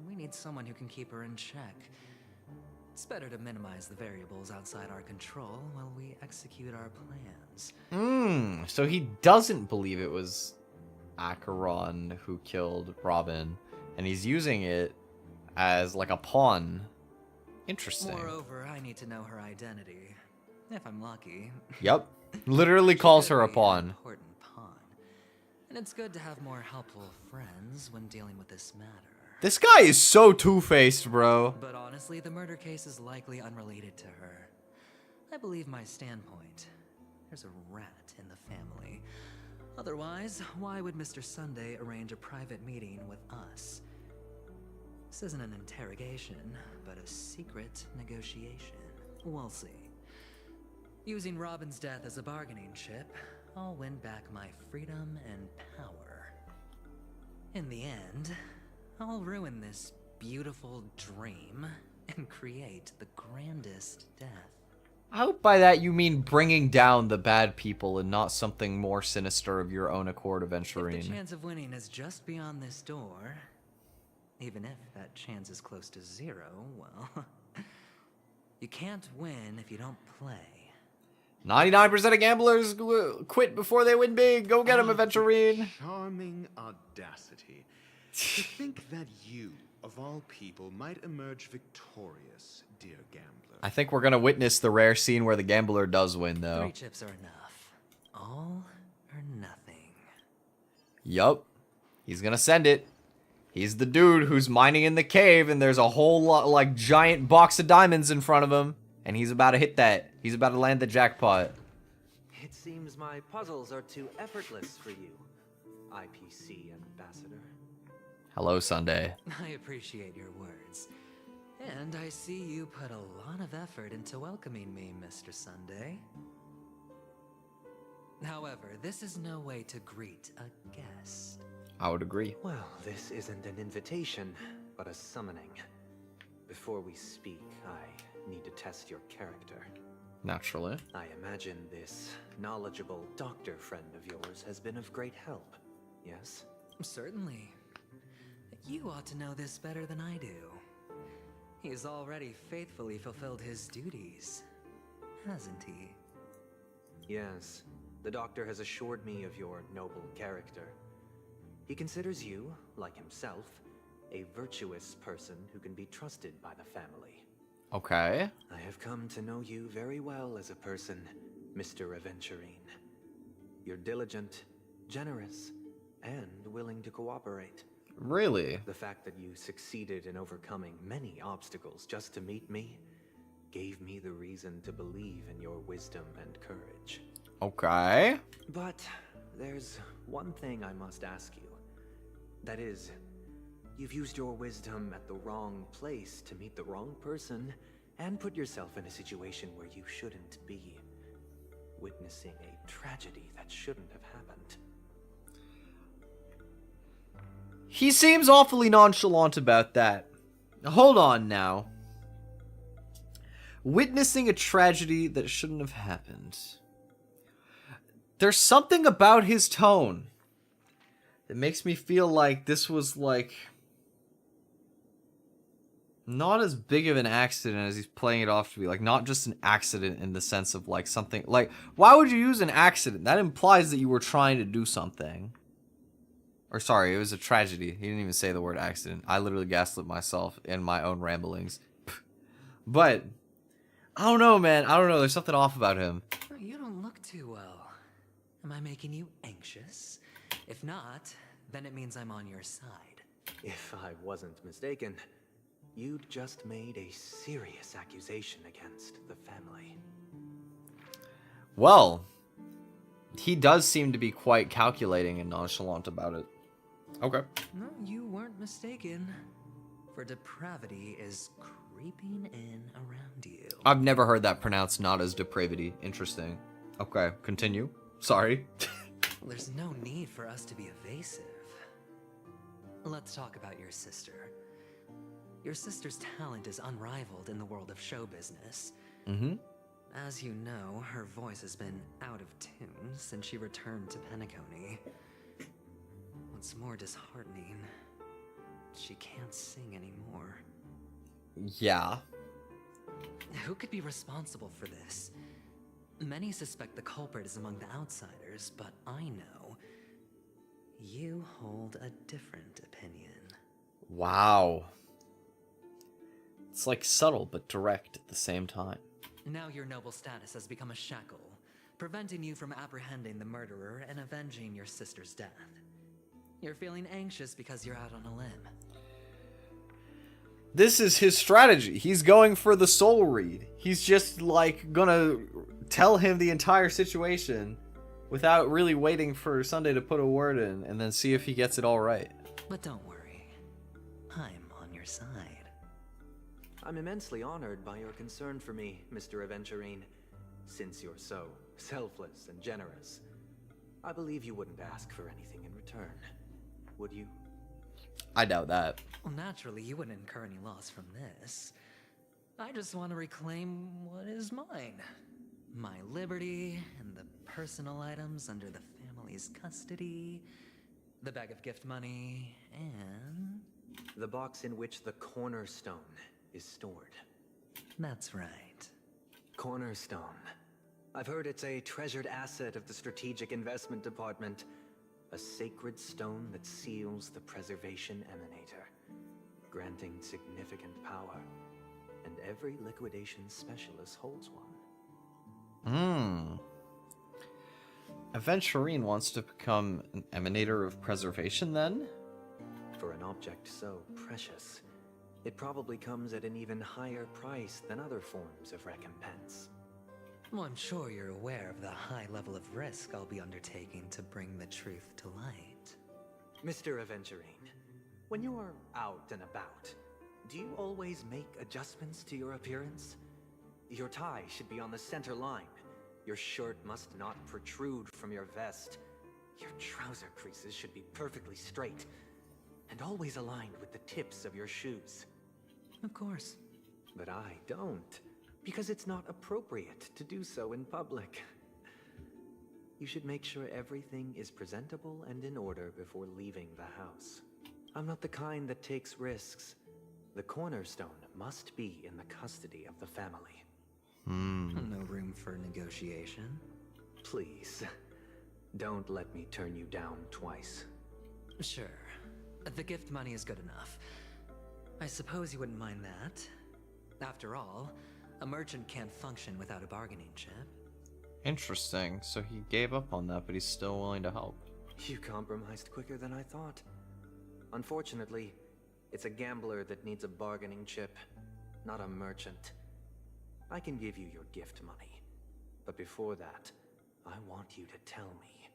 We need someone who can keep her in check. It's better to minimize the variables outside our control while we execute our plans. So he doesn't believe it was Acheron who killed Robin, and he's using it as like a pawn. Interesting. Moreover, I need to know her identity. If I'm lucky. Yep. Literally calls her a pawn. Important pawn. And it's good to have more helpful friends when dealing with this matter. This guy is so two-faced, bro. But honestly, the murder case is likely unrelated to her. I believe my standpoint. There's a rat in the family. Otherwise, why would Mr. Sunday arrange a private meeting with us? This isn't an interrogation, but a secret negotiation. We'll see. Using Robin's death as a bargaining chip, I'll win back my freedom and power. In the end, I'll ruin this beautiful dream and create the grandest death. I hope by that you mean bringing down the bad people and not something more sinister of your own accord, If the Aventurine. chance of winning is just beyond this door, even if that chance is close to 0, well, you can't win if you don't play. 99% of gamblers quit before they win big. Go get him, Aventurine. Charming audacity. To think that you, of all people, might emerge victorious, dear gambler. I think we're gonna witness the rare scene where the gambler does win, though. 3 chips are enough. All or nothing. Yup. He's gonna send it. He's the dude who's mining in the cave, and there's a whole lot, like, giant box of diamonds in front of him. And he's about to hit that. He's about to land the jackpot. It seems my puzzles are too effortless for you, IPC ambassador. Hello, Sunday. I appreciate your words. And I see you put a lot of effort into welcoming me, Mr. Sunday. However, this is no way to greet a guest. I would agree. Well, this isn't an invitation, but a summoning. Before we speak, I need to test your character. Naturally. I imagine this knowledgeable doctor friend of yours has been of great help, yes? Certainly. You ought to know this better than I do. He's already faithfully fulfilled his duties, hasn't he? Yes. The doctor has assured me of your noble character. He considers you, like himself, a virtuous person who can be trusted by the family. Okay. I have come to know you very well as a person, Mr. Aventurine. You're diligent, generous, and willing to cooperate. Really? The fact that you succeeded in overcoming many obstacles just to meet me gave me the reason to believe in your wisdom and courage. Okay. But there's one thing I must ask you. That is, you've used your wisdom at the wrong place to meet the wrong person and put yourself in a situation where you shouldn't be, witnessing a tragedy that shouldn't have happened. He seems awfully nonchalant about that. Hold on now. Witnessing a tragedy that shouldn't have happened. There's something about his tone that makes me feel like this was, like, not as big of an accident as he's playing it off to be. Like, not just an accident in the sense of, like, something. Like, why would you use an accident? That implies that you were trying to do something. Or sorry, it was a tragedy. He didn't even say the word accident. I literally gaslit myself in my own ramblings. But, I don't know, man. I don't know. There's something off about him. You don't look too well. Am I making you anxious? If not, then it means I'm on your side. If I wasn't mistaken, you'd just made a serious accusation against the family. Well, he does seem to be quite calculating and nonchalant about it. Okay. No, you weren't mistaken. For depravity is creeping in around you. I've never heard that pronounced not as depravity. Interesting. Okay, continue. Sorry. There's no need for us to be evasive. Let's talk about your sister. Your sister's talent is unrivaled in the world of show business. Mm-hmm. As you know, her voice has been out of tune since she returned to Penacony. What's more disheartening, she can't sing anymore. Yeah. Who could be responsible for this? Many suspect the culprit is among the outsiders, but I know you hold a different opinion. Wow. It's like subtle but direct at the same time. Now your noble status has become a shackle, preventing you from apprehending the murderer and avenging your sister's death. You're feeling anxious because you're out on a limb. This is his strategy. He's going for the soul read. He's just, like, gonna tell him the entire situation without really waiting for Sunday to put a word in and then see if he gets it all right. But don't worry. I'm on your side. I'm immensely honored by your concern for me, Mr. Aventurine. Since you're so selfless and generous, I believe you wouldn't ask for anything in return, would you? I doubt that. Well, naturally, you wouldn't incur any loss from this. I just want to reclaim what is mine. My liberty and the personal items under the family's custody, the bag of gift money, and... the box in which the cornerstone is stored. That's right. Cornerstone. I've heard it's a treasured asset of the Strategic Investment Department. A sacred stone that seals the preservation emanator, granting significant power. And every liquidation specialist holds one. Aventurine wants to become an emanator of preservation then? For an object so precious, it probably comes at an even higher price than other forms of recompense. Well, I'm sure you're aware of the high level of risk I'll be undertaking to bring the truth to light. Mr. Aventurine, when you're out and about, do you always make adjustments to your appearance? Your tie should be on the center line. Your shirt must not protrude from your vest. Your trouser creases should be perfectly straight, and always aligned with the tips of your shoes. Of course. But I don't, because it's not appropriate to do so in public. You should make sure everything is presentable and in order before leaving the house. I'm not the kind that takes risks. The cornerstone must be in the custody of the family. No room for negotiation. Please, don't let me turn you down twice. Sure. The gift money is good enough. I suppose you wouldn't mind that. After all, a merchant can't function without a bargaining chip. Interesting. So he gave up on that, but he's still willing to help. You compromised quicker than I thought. Unfortunately, it's a gambler that needs a bargaining chip, not a merchant. I can give you your gift money, but before that, I want you to tell me.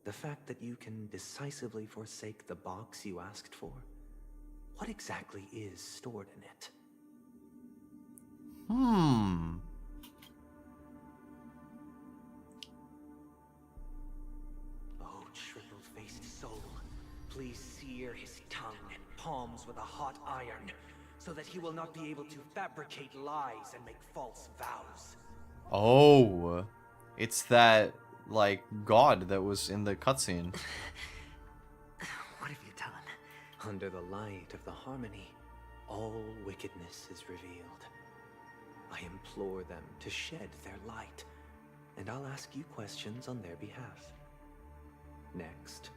The fact that you can decisively forsake the box you asked for, what exactly is stored in it? Oh, triple-faced soul, please sear his tongue and palms with a hot iron, so that he will not be able to fabricate lies and make false vows. Oh, it's that, like, god that was in the cutscene. What have you done? Under the light of the harmony, all wickedness is revealed. I implore them to shed their light, and I'll ask you questions on their behalf. Next,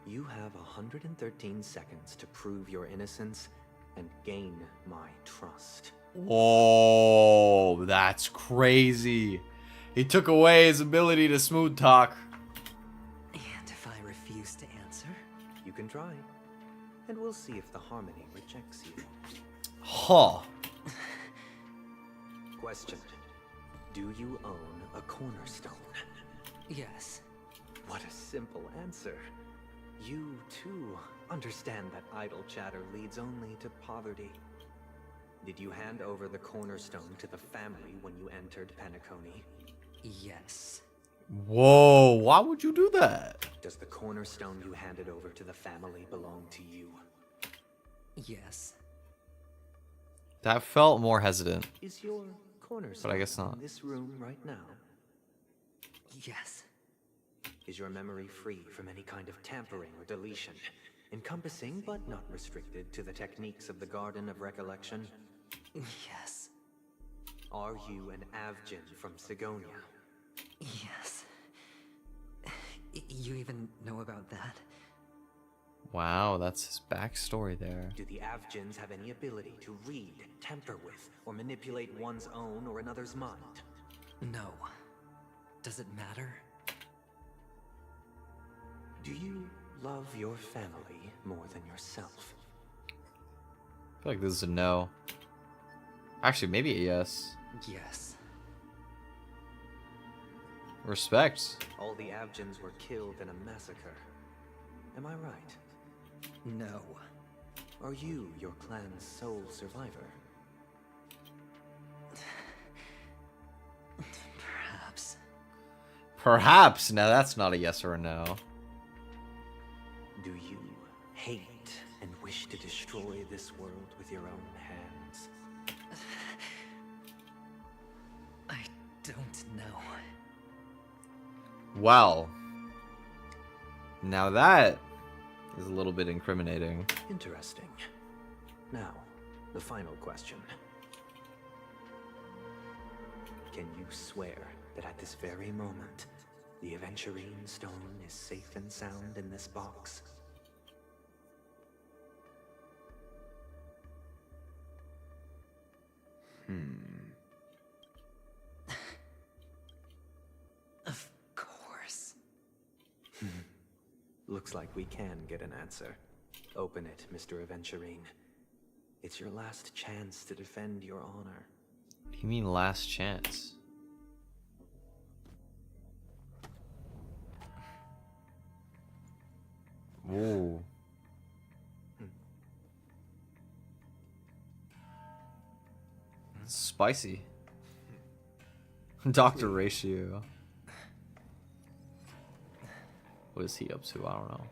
you have 113 seconds to prove your innocence and gain my trust. Whoa, that's crazy. He took away his ability to smooth talk. And if I refuse to answer? You can try, and we'll see if the harmony rejects you. Huh. Question. Do you own a cornerstone? Yes. What a simple answer. You, too, understand that idle chatter leads only to poverty. Did you hand over the cornerstone to the family when you entered Penacony? Yes. Whoa, why would you do that? Does the cornerstone you handed over to the family belong to you? Yes. That felt more hesitant. Is your cornerstone But I guess not. in this room right now? Yes. Is your memory free from any kind of tampering or deletion, encompassing but not restricted to the techniques of the Garden of Recollection? Yes. Are you an Avgin from Sigonia? Yes. You even know about that? Wow, that's his backstory there. Do the Avgins have any ability to read, tamper with, or manipulate one's own or another's mind? No. Does it matter? Do you love your family more than yourself? I feel like this is a no. Actually, maybe a yes. Yes. Respect. All the Avgins were killed in a massacre. Am I right? No. Are you your clan's sole survivor? Perhaps. Perhaps. Now that's not a yes or a no. Do you hate and wish to destroy this world with your own hands? I don't know. Wow. Now that is a little bit incriminating. Interesting. Now, the final question. Can you swear that at this very moment, the Aventurine Stone is safe and sound in this box? Of course. Looks like we can get an answer. Open it, Mr. Aventurine. It's your last chance to defend your honor. What do you mean last chance? Whoa. Spicy. Dr. Ratio. What is he up to? I don't know.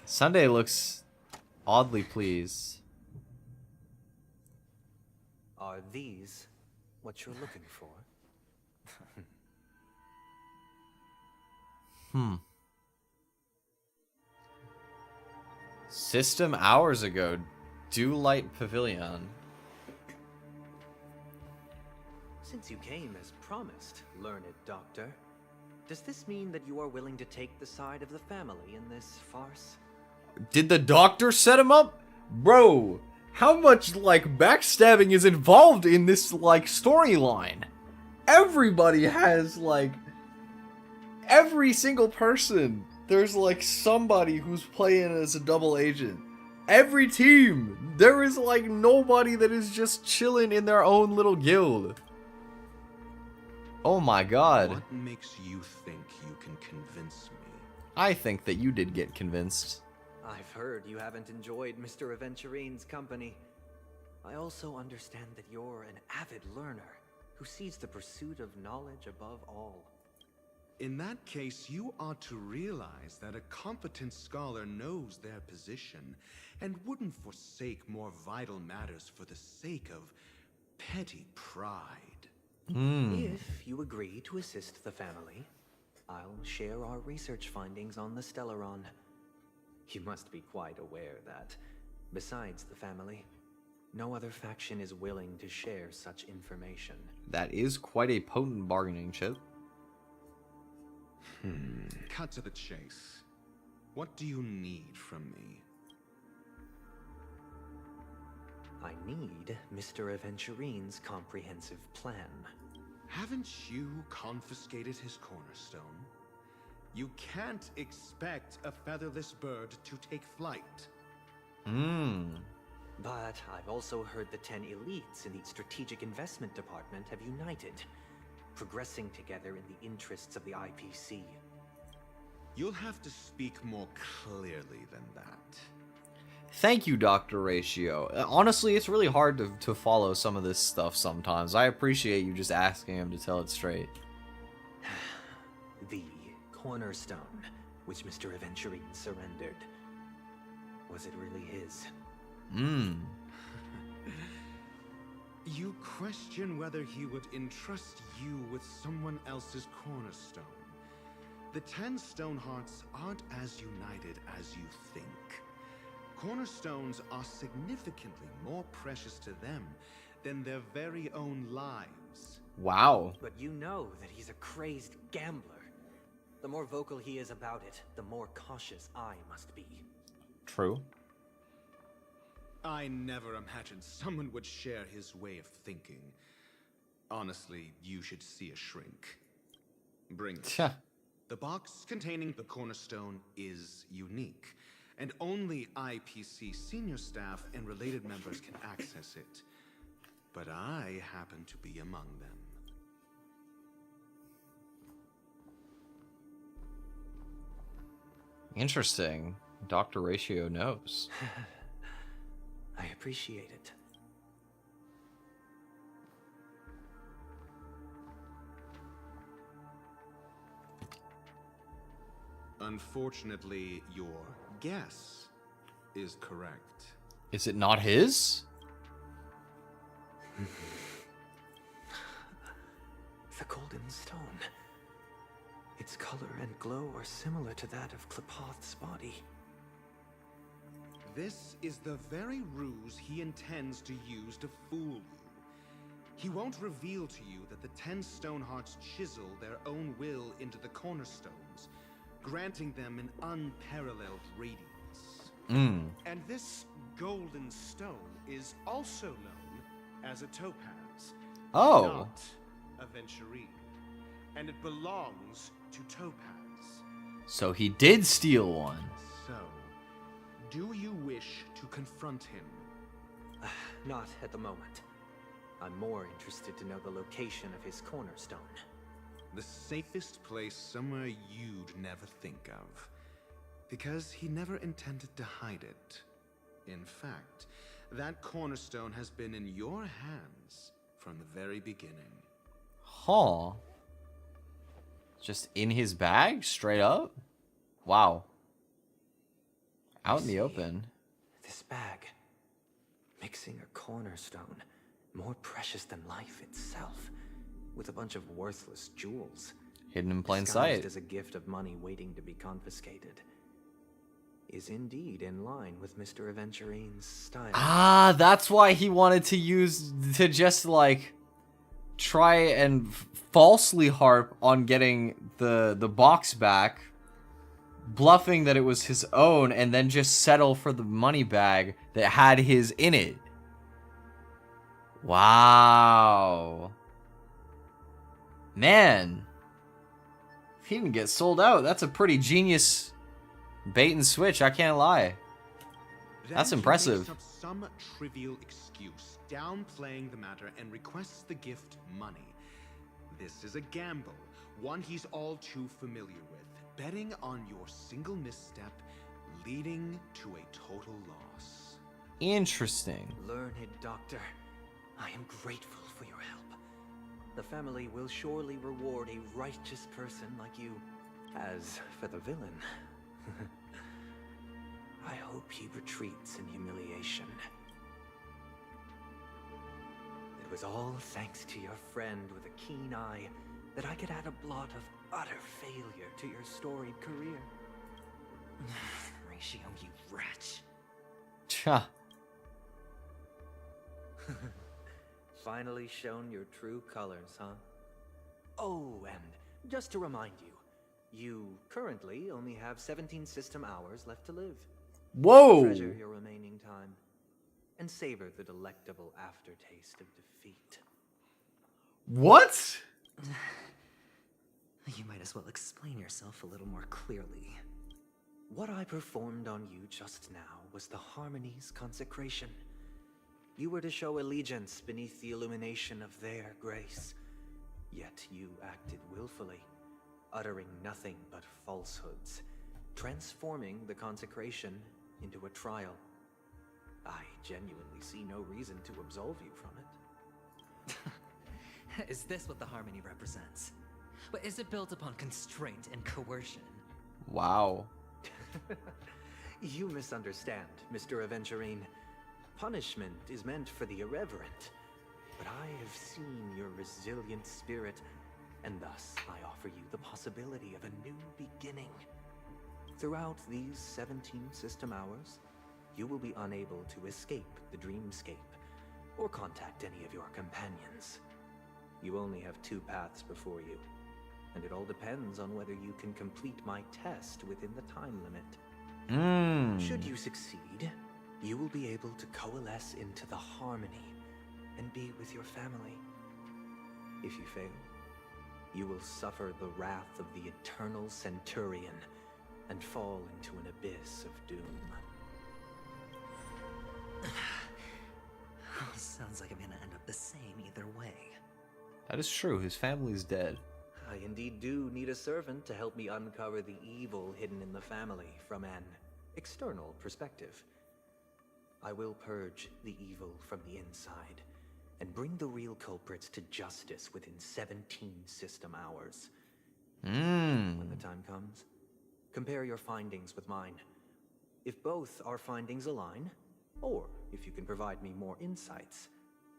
Sunday looks oddly pleased. Are these what you're looking for? System hours ago. Do Light Pavilion. Since you came as promised, learned doctor, does this mean that you are willing to take the side of the family in this farce? Did the doctor set him up? Bro, how much, like, backstabbing is involved in this, like, storyline? Everybody has, like... Every single person, there's, like, somebody who's playing as a double agent. Every team, there is, like, nobody that is just chilling in their own little guild. Oh my god. What makes you think you can convince me? I think that you did get convinced. I've heard you haven't enjoyed Mr. Aventurine's company. I also understand that you're an avid learner who sees the pursuit of knowledge above all. In that case, you ought to realize that a competent scholar knows their position and wouldn't forsake more vital matters for the sake of petty pride. If you agree to assist the family, I'll share our research findings on the Stellaron. You must be quite aware that, besides the family, no other faction is willing to share such information. That is quite a potent bargaining chip. Cut to the chase. What do you need from me? I need Mr. Aventurine's comprehensive plan. Haven't you confiscated his cornerstone? You can't expect a featherless bird to take flight. But I've also heard the 10 elites in the Strategic Investment Department have united, progressing together in the interests of the IPC. You'll have to speak more clearly than that. Thank you, Dr. Ratio. Honestly, it's really hard to follow some of this stuff sometimes. I appreciate you just asking him to tell it straight. The cornerstone, which Mr. Aventurine surrendered. Was it really his? You question whether he would entrust you with someone else's cornerstone. The 10 Stonehearts aren't as united as you think. Cornerstones are significantly more precious to them than their very own lives. Wow. But you know that he's a crazed gambler. The more vocal he is about it, the more cautious I must be. True. I never imagined someone would share his way of thinking. Honestly, you should see a shrink. Bring it. The box containing the cornerstone is unique, and only IPC senior staff and related members can access it. But I happen to be among them. Interesting. Dr. Ratio knows. I appreciate it. Unfortunately, your guess is correct. Is it not his? The golden stone. Its color and glow are similar to that of Klepoth's body. This is the very ruse he intends to use to fool you. He won't reveal to you that the 10 Stonehearts chisel their own will into the cornerstones, granting them an unparalleled radiance. And this golden stone is also known as a topaz. Oh. Not a venturine. And it belongs to Topaz. So he did steal one. So, do you wish to confront him? Not at the moment. I'm more interested to know the location of his cornerstone. The safest place somewhere you'd never think of. Because he never intended to hide it. In fact, that cornerstone has been in your hands from the very beginning. Huh. Just in his bag? Straight up? Wow. Out in the open. This bag. Mixing a cornerstone. More precious than life itself. With a bunch of worthless jewels. Hidden in plain Disguised sight. as a gift of money waiting to be confiscated. Is indeed in line with Mr. Aventurine's style. Ah, that's why he wanted to just like try and falsely harp on getting the box back, bluffing that it was his own, and then just settle for the money bag that had his in it. Wow. Man. If he didn't get sold out, that's a pretty genius bait and switch, I can't lie. That's Then impressive. He makes up some trivial excuse, downplaying the matter, and requests the gift money. This is a gamble, one he's all too familiar with, betting on your single misstep, leading to a total loss. Interesting. Learned doctor, I am grateful for your help. The family will surely reward a righteous person like you. As for the villain, I hope he retreats in humiliation. It was all thanks to your friend with a keen eye that I could add a blot of utter failure to your storied career. Ratio, you wretch. Cha. Finally shown your true colors, huh? Oh, and just to remind you, you currently only have 17 system hours left to live. Whoa! Treasure your remaining time, and savor the delectable aftertaste of defeat. What? You might as well explain yourself a little more clearly. What I performed on you just now was the Harmony's consecration. You were to show allegiance beneath the illumination of their grace. Yet you acted willfully, uttering nothing but falsehoods, transforming the consecration into a trial. I genuinely see no reason to absolve you from it. Is this what the Harmony represents? But is it built upon constraint and coercion? Wow. You misunderstand, Mr. Aventurine. Punishment is meant for the irreverent. But I have seen your resilient spirit, and thus I offer you the possibility of a new beginning. Throughout these 17 system hours, you will be unable to escape the dreamscape, or contact any of your companions. You only have 2 paths before you, and it all depends on whether you can complete my test within the time limit. Should you succeed, you will be able to coalesce into the Harmony and be with your family. If you fail, you will suffer the wrath of the Eternal Centurion and fall into an abyss of doom. Sounds like I'm gonna end up the same either way. That is true. His family's dead. I indeed do need a servant to help me uncover the evil hidden in the family from an external perspective. I will purge the evil from the inside and bring the real culprits to justice within 17 system hours. When the time comes, compare your findings with mine. If both our findings align, or if you can provide me more insights,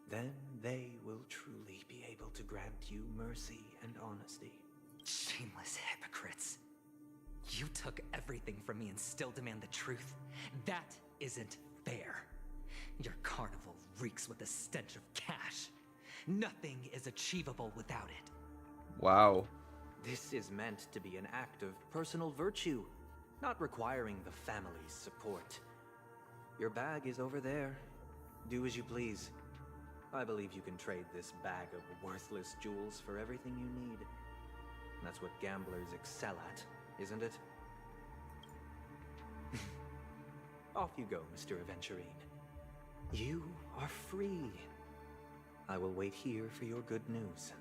then they will truly be able to grant you mercy and honesty. Shameless hypocrites. You took everything from me and still demand the truth? That isn't fair. Your carnival reeks with the stench of cash. Nothing is achievable without it. Wow. This is meant to be an act of personal virtue, not requiring the family's support. Your bag is over there. Do as you please. I believe you can trade this bag of worthless jewels for everything you need. That's what gamblers excel at, isn't it? Off you go, Mr. Aventurine. You are free. I will wait here for your good news.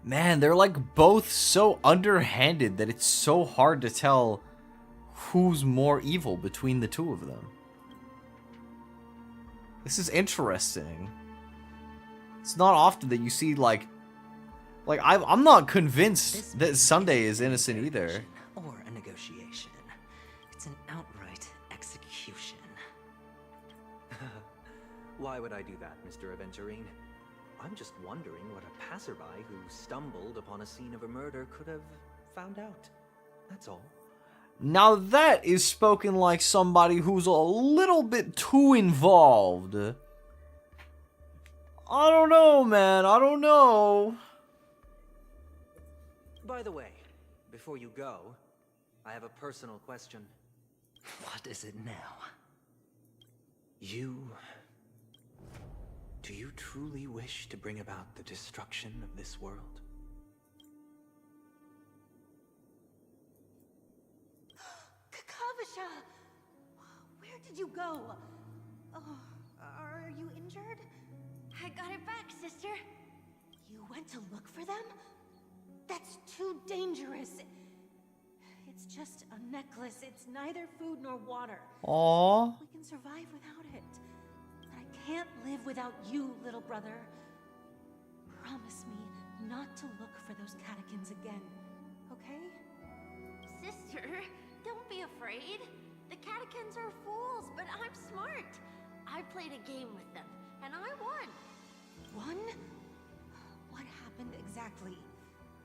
Man, they're like both so underhanded that it's so hard to tell who's more evil between the two of them. This is interesting. It's not often that you see like I'm not convinced that Sunday is innocent either. Or a negotiation. It's an outright execution. Why would I do that, Mr. Aventurine? I'm just wondering what a passerby who stumbled upon a scene of a murder could have found out. That's all. Now that is spoken like somebody who's a little bit too involved. I don't know, man. I don't know. By the way, before you go, I have a personal question. What is it now? Do you truly wish to bring about the destruction of this world? Kakavasha! Where did you go? Oh, are you injured? I got it back, sister. You went to look for them? That's too dangerous. It's just a necklace. It's neither food nor water. Aww. We can survive without it. But I can't live without you, little brother. Promise me not to look for those catechins again, okay? Sister, don't be afraid. The catechins are fools, but I'm smart. I played a game with them, and I won. Won? What happened exactly?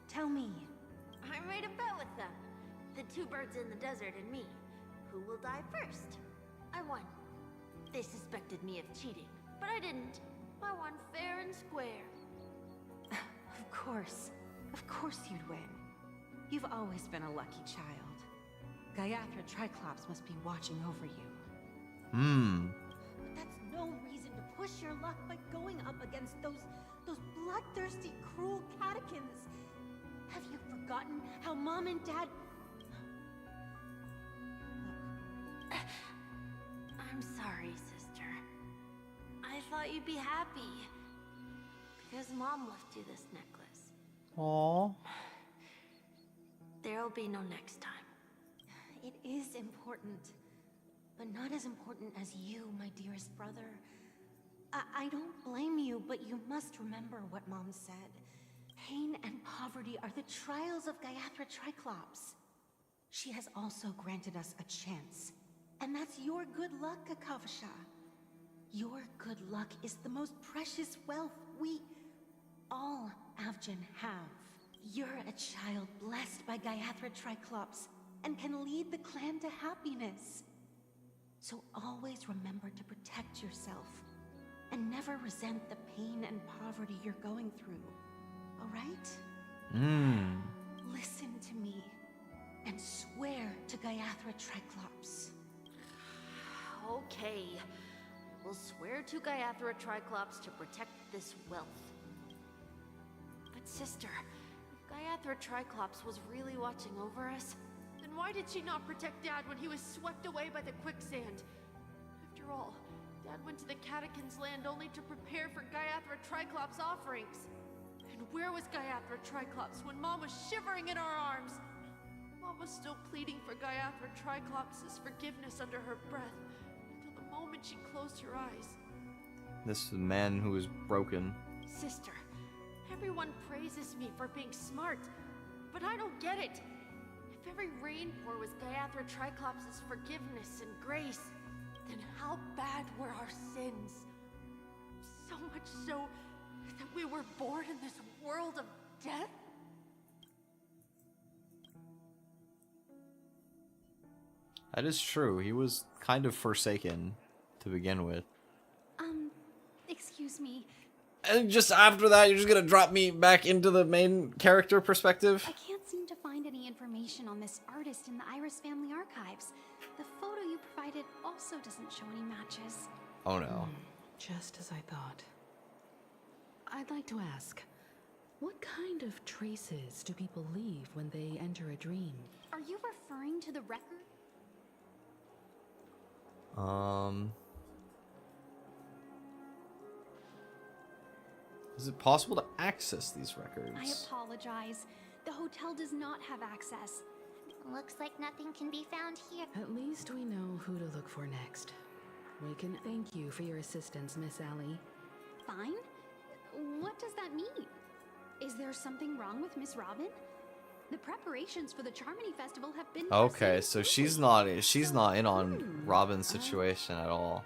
Tell me. I made a bet with them. The two birds in the desert and me. Who will die first? I won. They suspected me of cheating, but I didn't. I won fair and square. Of course. Of course you'd win. You've always been a lucky child. Gaiathra Triclops must be watching over you. But that's no reason to push your luck by going up against those bloodthirsty, cruel catechins. Have you forgotten how Mom and Dad... Look. I'm sorry, sister. I thought you'd be happy. Because Mom left you this necklace. Aww. There'll be no next time. It is important. But not as important as you, my dearest brother. I don't blame you, but you must remember what Mom said. Pain and poverty are the trials of Gaiathra Triclops. She has also granted us a chance. And that's your good luck, Kakavasha. Your good luck is the most precious wealth we all Avgin have. You're a child blessed by Gaiathra Triclops and can lead the clan to happiness. So always remember to protect yourself and never resent the pain and poverty you're going through. All right? Listen to me and swear to Gaiathra Triclops. Okay. We'll swear to Gaiathra Triclops to protect this wealth. But sister, if Gaiathra Triclops was really watching over us, then why did she not protect Dad when he was swept away by the quicksand? After all, Dad went to the Catechins' land only to prepare for Gaiathra Triclops' offerings. And where was Gaiathra Triclops when Mom was shivering in our arms? Mom was still pleading for Gaiathra Triclops' forgiveness under her breath, until the moment she closed her eyes. This is a man who is broken. Sister, everyone praises me for being smart, but I don't get it. If every rainpour was Diathra Triclops' forgiveness and grace, then how bad were our sins? So much so that we were born in this world of death? That is true. He was kind of forsaken to begin with. Excuse me. And just after that, you're just gonna drop me back into the main character perspective? I can't seem to find any information on this artist in the Iris family archives. The photo you provided also doesn't show any matches. Oh no. Just as I thought. I'd like to ask, what kind of traces do people leave when they enter a dream? Are you referring to the record? Is it possible to access these records? I apologize. The hotel does not have access. Looks like nothing can be found here. At least we know who to look for next. We can thank you for your assistance, Miss Allie. Fine? What does that mean? Is there something wrong with Miss Robin? The preparations for the Charmony Festival have been Okay, so she's not in on Robin's situation at all.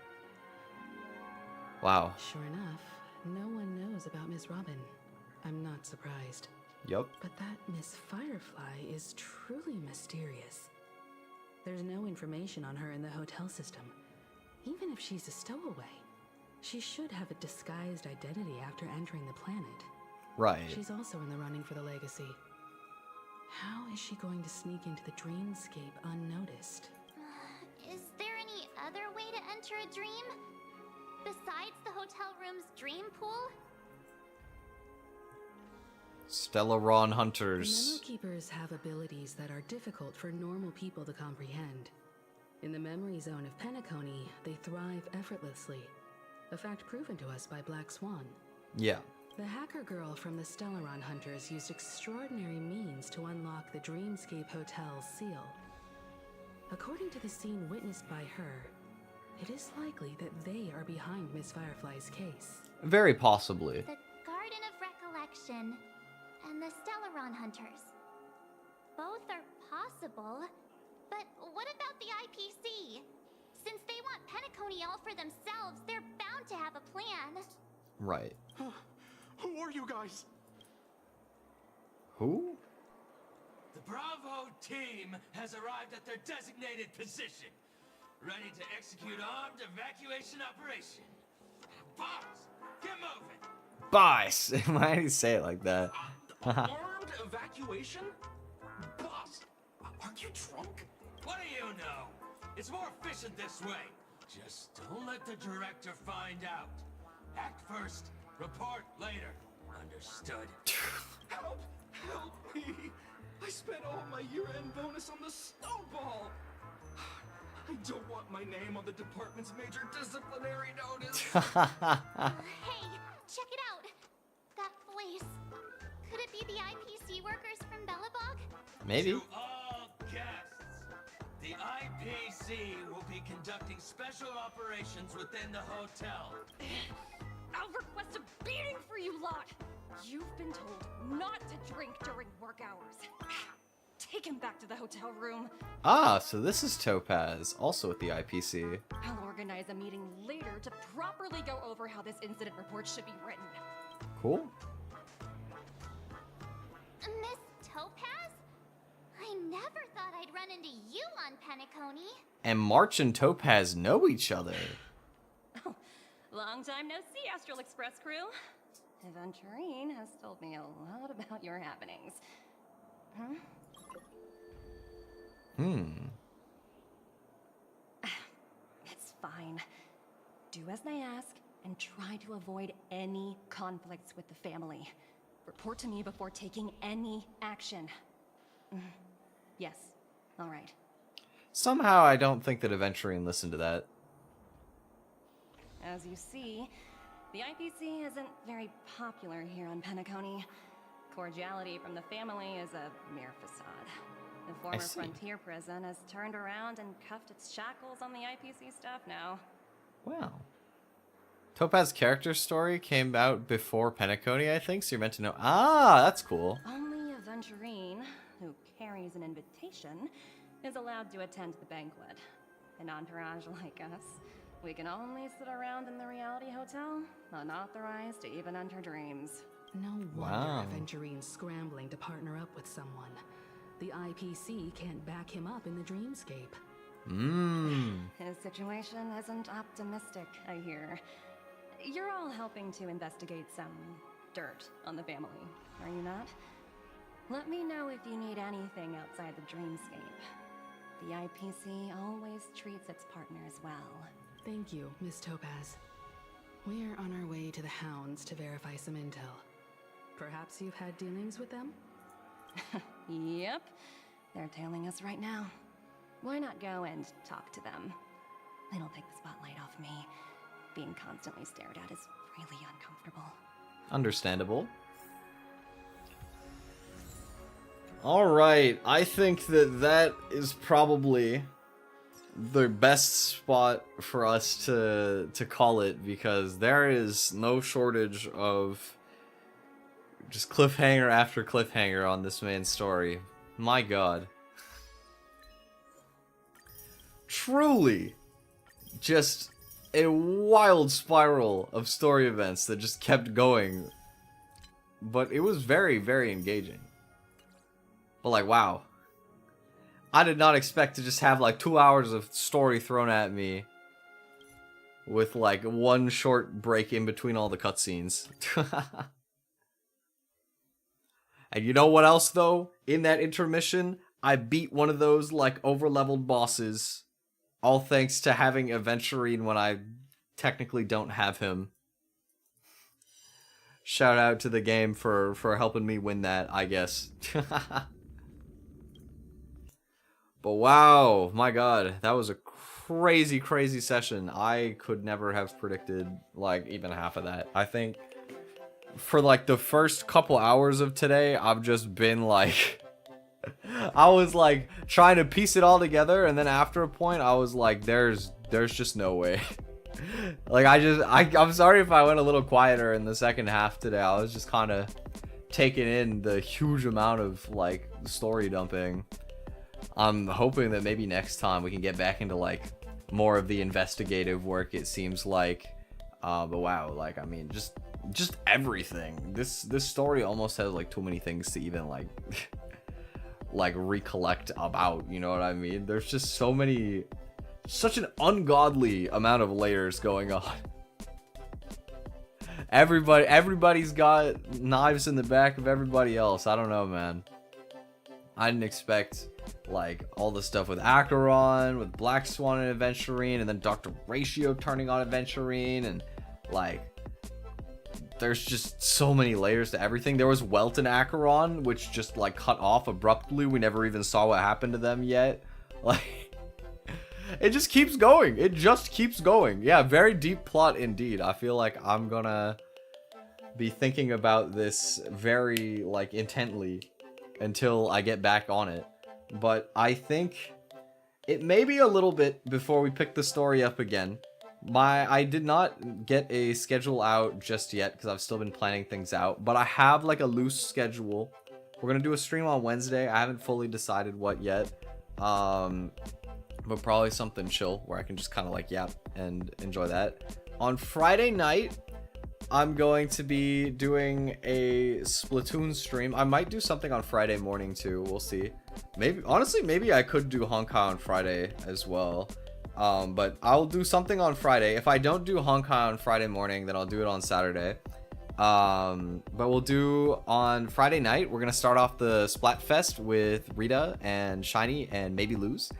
Wow. Sure enough, no one knows about Miss Robin. I'm not surprised. Yup. But that Miss Firefly is truly mysterious. There's no information on her in the hotel system. Even if she's a stowaway, she should have a disguised identity after entering the planet. Right. She's also in the running for the legacy. How is she going to sneak into the dreamscape unnoticed? Is there any other way to enter a dream? Besides the hotel room's dream pool? Stellaron The Hunters. Memo Keepers have abilities that are difficult for normal people to comprehend. In the memory zone of Penacony, they thrive effortlessly. A fact proven to us by Black Swan. Yeah. The hacker girl from the Stellaron Hunters used extraordinary means to unlock the Dreamscape Hotel's seal. According to the scene witnessed by her, it is likely that they are behind Miss Firefly's case. Very possibly. The Garden of Recollection and the Stellaron Hunters. Both are possible, but what about the IPC? Since they want Penacony all for themselves, they're bound to have a plan. Right. Who are you guys? Who? The Bravo team has arrived at their designated position, ready to execute armed evacuation operation. Boss, get moving! Boss! Why did he say it like that? Armed evacuation? Boss, aren't you drunk? What do you know? It's more efficient this way. Just don't let the director find out. Act first, report later. Understood? Help! Help me! I spent all my year-end bonus on the snowball! I don't want my name on the department's major disciplinary notice! Hey, check it out! That voice. Could it be the IPC workers from Bellabog? Maybe. To all guests, the IPC will be conducting special operations within the hotel. I'll request a beating for you lot! You've been told not to drink during work hours. Take him back to the hotel room. Ah, so this is Topaz, also with the IPC. I'll organize a meeting later to properly go over how this incident report should be written. Cool. Miss Topaz? I never thought I'd run into you on Penacony. And March and Topaz know each other. Long time no see, Astral Express crew. Aventurine has told me a lot about your happenings. Huh? It's fine. Do as they ask and try to avoid any conflicts with the family. Report to me before taking any action. Yes, all right. Somehow I don't think that Aventurine listened to that. As you see, the IPC isn't very popular here on Penacony. Cordiality from the family is a mere facade. The former frontier prison has turned around and cuffed its shackles on the IPC staff now. Wow. Topaz's character story came out before Penacony, I think, so you're meant to know. Ah, that's cool. Only Aventurine, who cares carries an invitation is allowed to attend the banquet. An entourage like us, we can only sit around in the reality hotel, unauthorized to even enter dreams. No wonder Wow. Aventurine's scrambling to partner up with someone. The IPC can't back him up in the dreamscape. His situation isn't optimistic, I hear. You're all helping to investigate some dirt on the family, are you not? Let me know if you need anything outside the dreamscape. The IPC always treats its partners well. Thank you, Miss Topaz. We're on our way to the Hounds to verify some intel. Perhaps you've had dealings with them? Yep, they're tailing us right now. Why not go and talk to them? It'll take the spotlight off me. Being constantly stared at is really uncomfortable. Understandable. Alright, I think that is probably the best spot for us to call it, because there is no shortage of just cliffhanger after cliffhanger on this main story. My god. Truly, just a wild spiral of story events that just kept going. But it was very, very engaging. But like, wow. I did not expect to just have like 2 hours of story thrown at me with like one short break in between all the cutscenes. And you know what else though? In that intermission, I beat one of those like over-leveled bosses. All thanks to having Aventurine when I technically don't have him. Shout out to the game for helping me win that, I guess. But wow, my god, that was a crazy, crazy session. I could never have predicted like even half of that. I think for like the first couple hours of today, I've just been like... I was like trying to piece it all together, and then after a point I was like, there's just no way. Like I'm sorry if I went a little quieter in the second half today. I was just kind of taking in the huge amount of like story dumping. I'm hoping that maybe next time we can get back into like more of the investigative work, it seems like. But wow, like I mean just everything. This story almost has like too many things to even like like recollect about, you know what I mean? There's just so many, such an ungodly amount of layers going on. Everybody's got knives in the back of everybody else. I don't know, man. I didn't expect like all the stuff with Acheron, with Black Swan and Aventurine, and then Dr. Ratio turning on Aventurine, and like there's just so many layers to everything. There was Welt and Acheron, which just like cut off abruptly. We never even saw what happened to them yet. Like, it just keeps going. It just keeps going. Yeah, very deep plot indeed. I feel like I'm gonna be thinking about this very like intently until I get back on it. But I think it may be a little bit before we pick the story up again. I did not get a schedule out just yet because I've still been planning things out, but I have like a loose schedule. We're gonna do a stream on Wednesday. I haven't fully decided what yet, but probably something chill where I can just kind of like yap and enjoy that. On Friday night, I'm going to be doing a Splatoon stream. I might do something on Friday morning too. We'll see. Maybe, honestly, maybe I could do Honkai on Friday as well. But I'll do something on Friday. If I don't do Honkai on Friday morning, then I'll do it on Saturday. But we'll do on Friday night, we're gonna start off the Splatfest with Rita and Shiny and maybe Luz.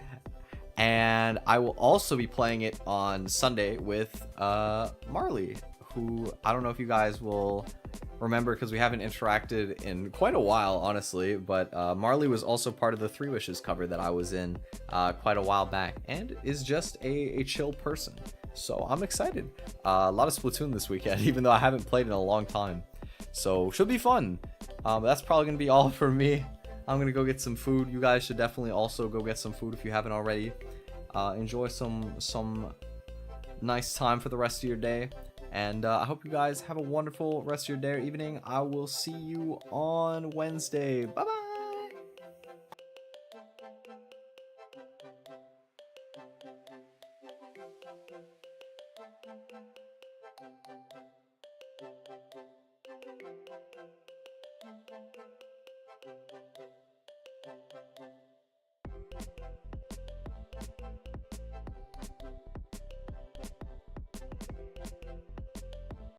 And I will also be playing it on Sunday with Marley, who I don't know if you guys will remember because we haven't interacted in quite a while, honestly, but Marley was also part of the 3 Wishes cover that I was in quite a while back, and is just a chill person. So I'm excited. A lot of Splatoon this weekend, even though I haven't played in a long time. So should be fun. But that's probably gonna be all for me. I'm gonna go get some food. You guys should definitely also go get some food if you haven't already. Enjoy some nice time for the rest of your day. And I hope you guys have a wonderful rest of your day or evening. I will see you on Wednesday. Bye-bye!